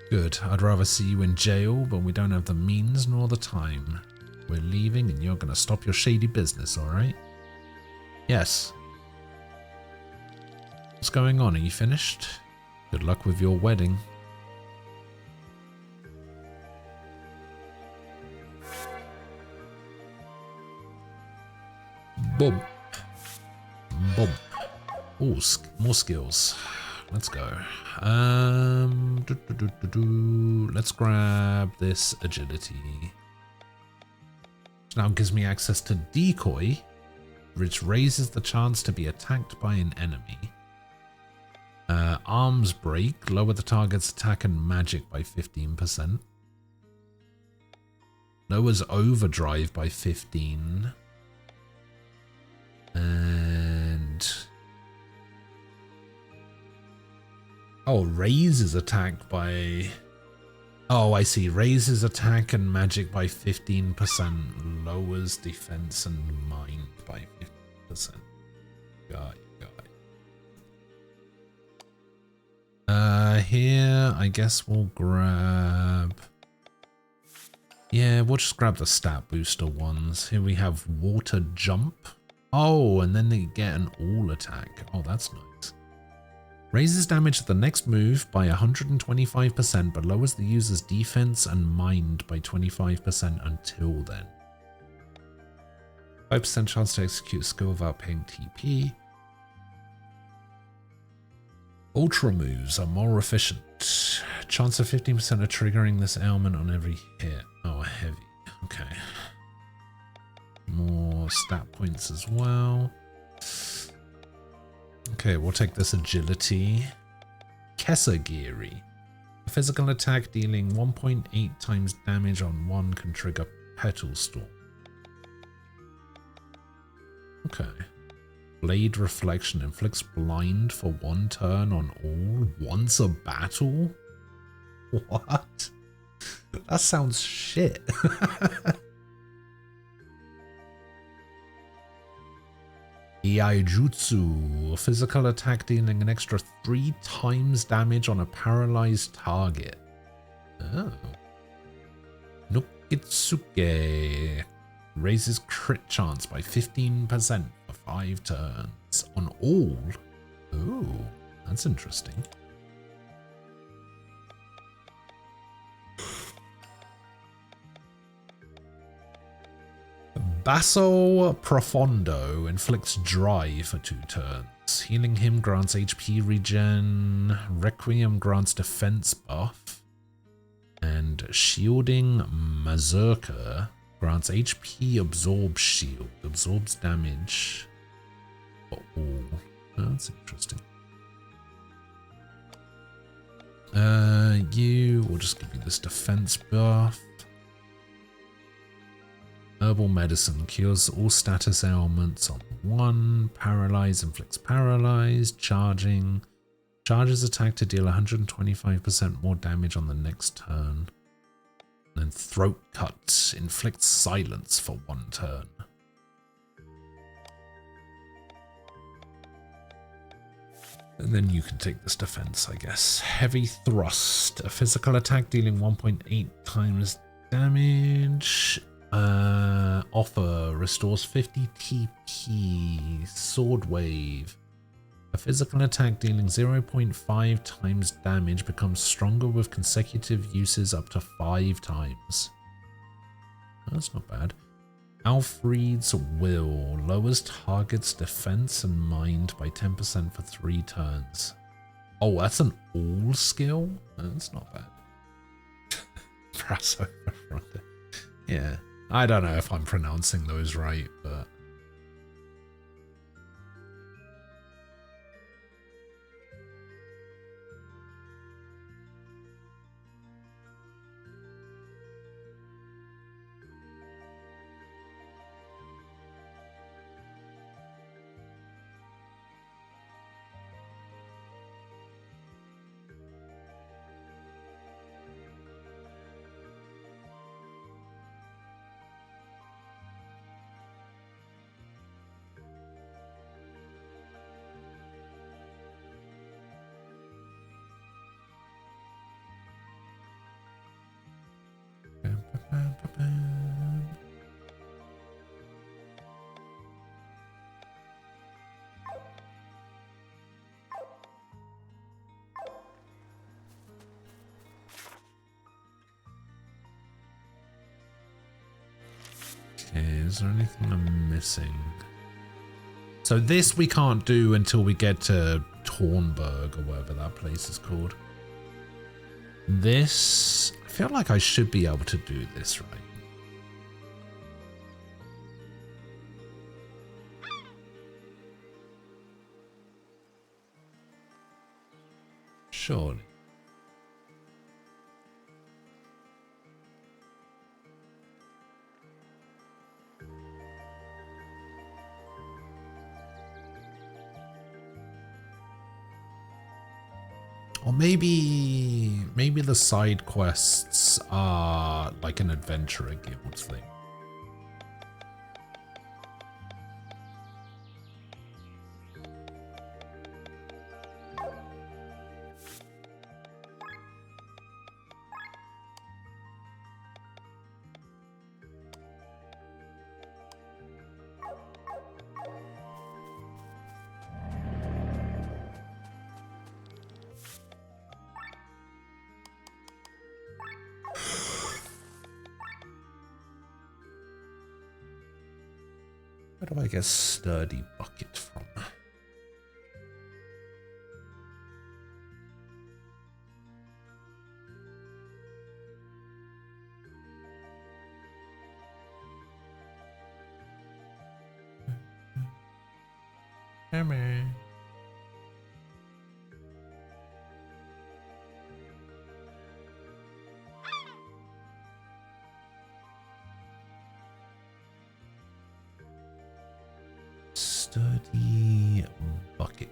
Good. I'd rather see you in jail, but we don't have the means nor the time. We're leaving, and you're going to stop your shady business, alright? Yes. What's going on? Are you finished? Good luck with your wedding. Boom. Boom. Ooh, more skills. Let's go. Let's grab this agility. Which now gives me access to decoy, which raises the chance to be attacked by an enemy. Arms break, lower the target's attack and magic by 15%. Lowers overdrive by 15%. And oh, raises attack by, oh, I see, raises attack and magic by 15%, lowers defense and mind by 50%. Got it. Here I guess we'll grab, yeah, we'll just grab the stat booster ones. Here we have water jump. Oh, and then they get an all attack. Oh, that's nice. Raises damage at the next move by 125%, but lowers the user's defense and mind by 25% until then. 5% chance to execute a skill without paying TP. Ultra moves are more efficient. Chance of 15% of triggering this ailment on every hit. Oh, heavy. Okay. More stat points as well. Okay, we'll take this agility. Kesagiri. A physical attack dealing 1.8 times damage on one can trigger Petal Storm. Okay. Blade Reflection inflicts blind for 1 turn on all once a battle? What? That sounds shit. Iaijutsu, a physical attack dealing an extra 3 times damage on a paralyzed target. Oh. Nokitsuke raises crit chance by 15% for 5 turns on all. Oh, that's interesting. Basso Profondo inflicts Dry for 2 turns. Healing him grants HP regen. Requiem grants defense buff. And Shielding Mazurka grants HP absorb shield. Absorbs damage for all. Oh, that's interesting. We'll just give you this defense buff. Herbal medicine cures all status ailments on 1. Paralyze inflicts paralyze. Charging. Charges attack to deal 125% more damage on the next turn. And then throat cut inflicts silence for 1 turn. And then you can take this defense, I guess. Heavy thrust. A physical attack dealing 1.8 times damage. Offer restores 50 TP. Sword wave. A physical attack dealing 0.5 times damage becomes stronger with consecutive uses up to 5 times. That's not bad. Alfred's Will lowers target's defense and mind by 10% for 3 turns. Oh, that's an all skill? That's not bad. Brasso Profondo. Yeah. I don't know if I'm pronouncing those right, but... Okay, is there anything I'm missing? So this we can't do until we get to Tornberg or whatever that place is called. This, I feel like I should be able to do this, right? Surely. Or maybe the side quests are like an adventurer guild thing. Where do I get sturdy bucket from? Come on. Sturdy bucket.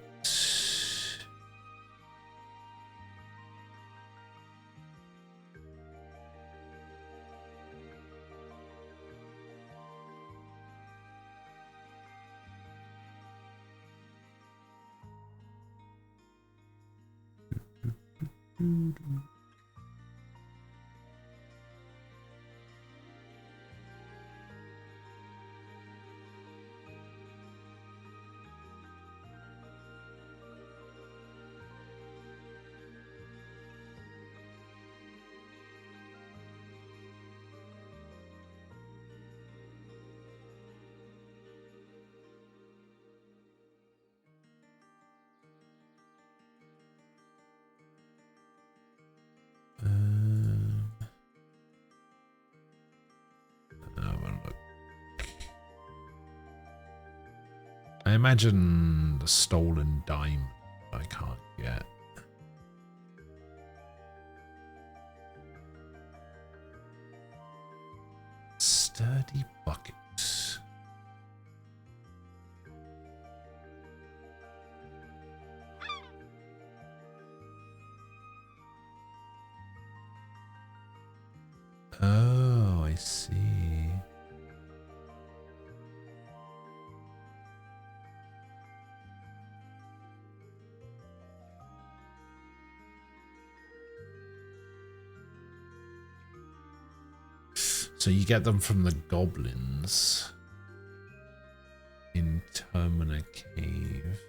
imagine the stolen diamond I can't get. Sturdy bucket. Oh, I see. So you get them from the goblins in Termina Cave.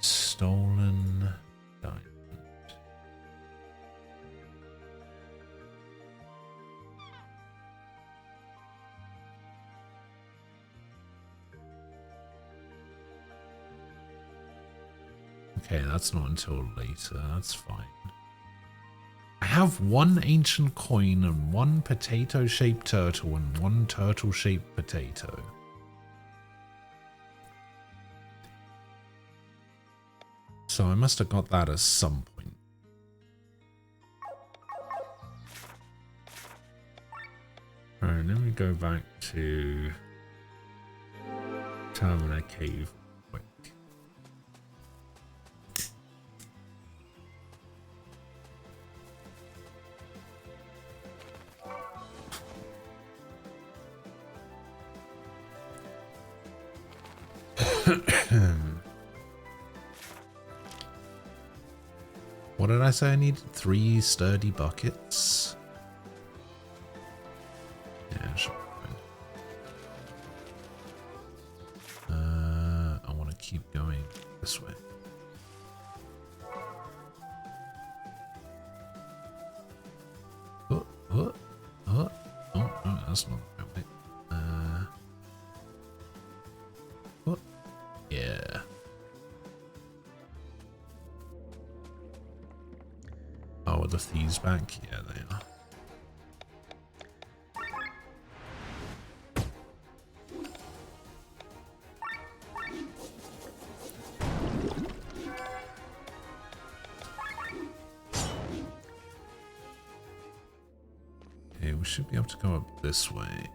Stolen diamond. Okay, that's not until later. That's fine. I have one ancient coin and one potato-shaped turtle and one turtle-shaped potato. So I must have got that at some point. Alright, let me go back to Termina Cave quick. What did I say I needed? 3 sturdy buckets? Yeah, sure. I want to keep going this way. Oh, no, that's not the way. Yeah. Oh, are the thieves back? Yeah, they are. Okay, we should be able to go up this way.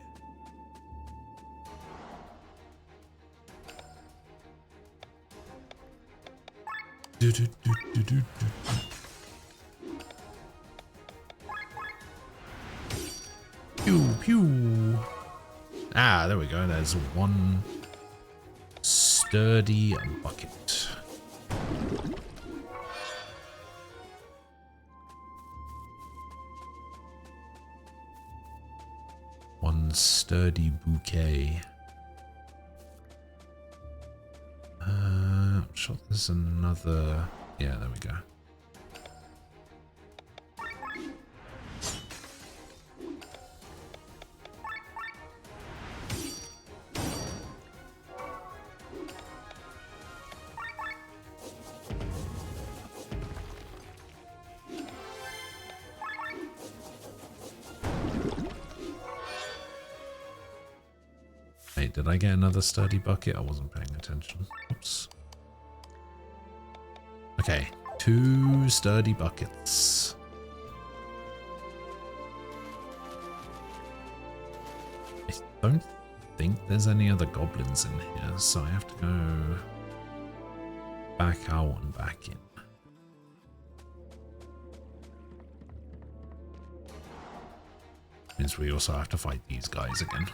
Pew, pew. Ah, there we go. There's one sturdy bucket. One sturdy bouquet. I'm sure there's another. Yeah, there we go. Wait, did I get another sturdy bucket? I wasn't paying attention. Oops. Okay, 2 sturdy buckets. I don't think there's any other goblins in here, so I have to go back out and back in. Means we also have to fight these guys again.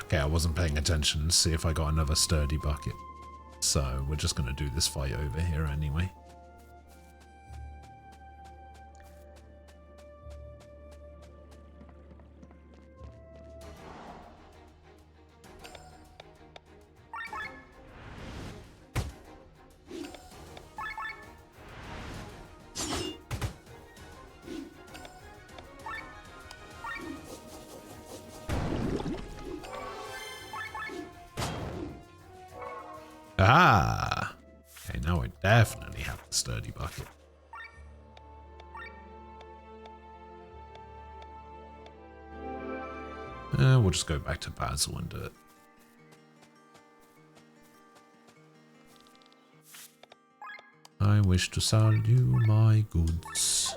Okay, I wasn't paying attention to see if I got another sturdy bucket. So we're just going to do this fight over here anyway. Ah! Okay, now I definitely have the sturdy bucket. We'll just go back to Basil and do it. I wish to sell you my goods.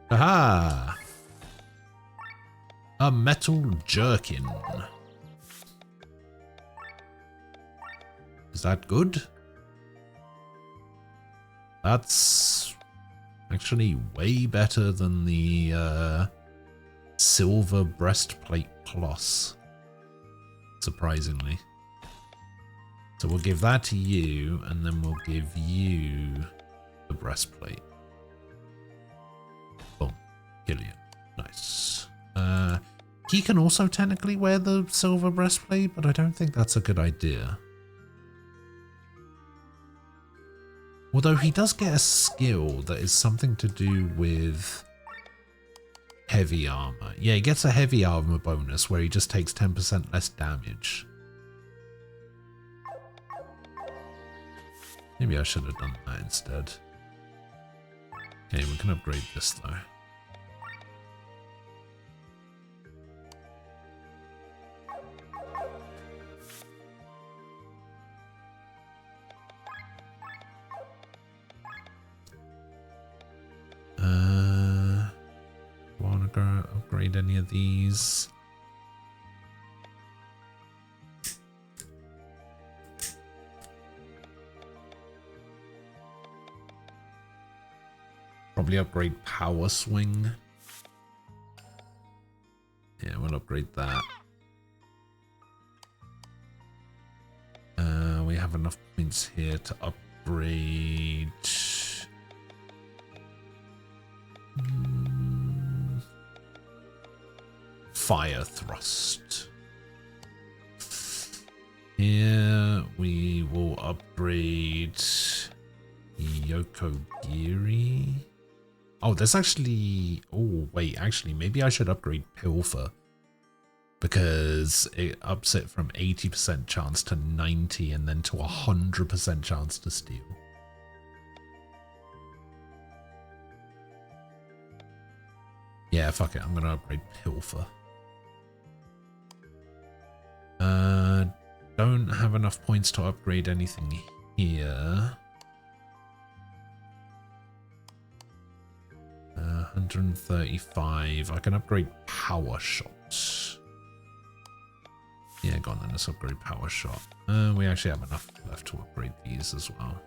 Aha! A metal jerkin. Is that good? That's actually way better than the silver breastplate plus, surprisingly. So we'll give that to you, and then we'll give you the breastplate. Boom. Killian. Nice. He can also technically wear the silver breastplate, but I don't think that's a good idea. Although he does get a skill that is something to do with heavy armor. Yeah, he gets a heavy armor bonus where he just takes 10% less damage. Maybe I should have done that instead. Okay, we can upgrade this though. Want to go upgrade any of these? Probably upgrade power swing. Yeah, we'll upgrade that. We have enough points here to upgrade. Fire thrust. Here we will upgrade Yokogiri. Oh, there's actually... Oh, wait, actually, maybe I should upgrade Pilfer. Because it ups it from 80% chance to 90 and then to 100% chance to steal. Yeah, fuck it, I'm gonna upgrade Pilfer. Don't have enough points to upgrade anything here. 135. I can upgrade Power Shot. Yeah, go on then, let's upgrade Power Shot. We actually have enough left to upgrade these as well.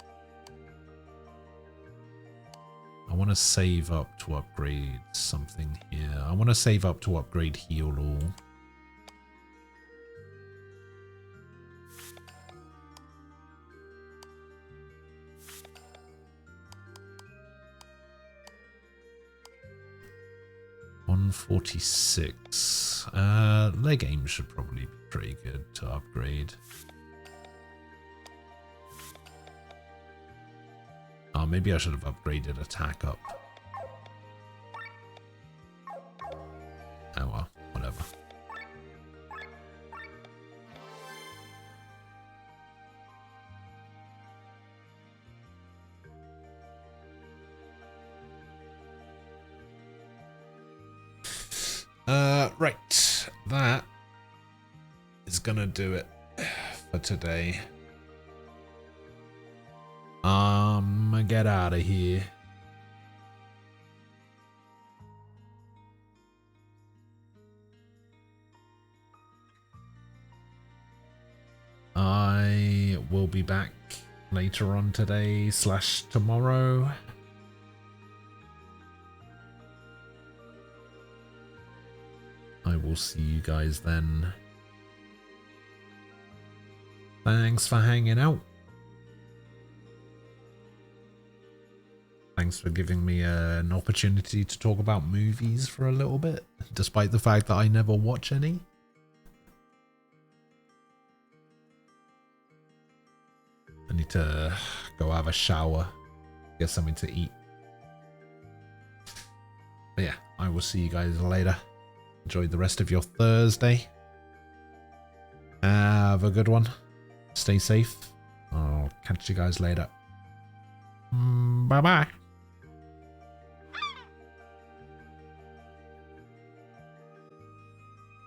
I want to save up to upgrade something here. I want to save up to upgrade Heal All. $146. Leg aim should probably be pretty good to upgrade. Oh, maybe I should have upgraded attack up. Oh well, whatever. Right, that is gonna do it for today. Get out of here. I will be back later on today / tomorrow. I will see you guys then. Thanks for hanging out. Thanks for giving me an opportunity to talk about movies for a little bit, despite the fact that I never watch any. I need to go have a shower, get something to eat. But yeah, I will see you guys later. Enjoy the rest of your Thursday. Have a good one. Stay safe. I'll catch you guys later. Bye-bye.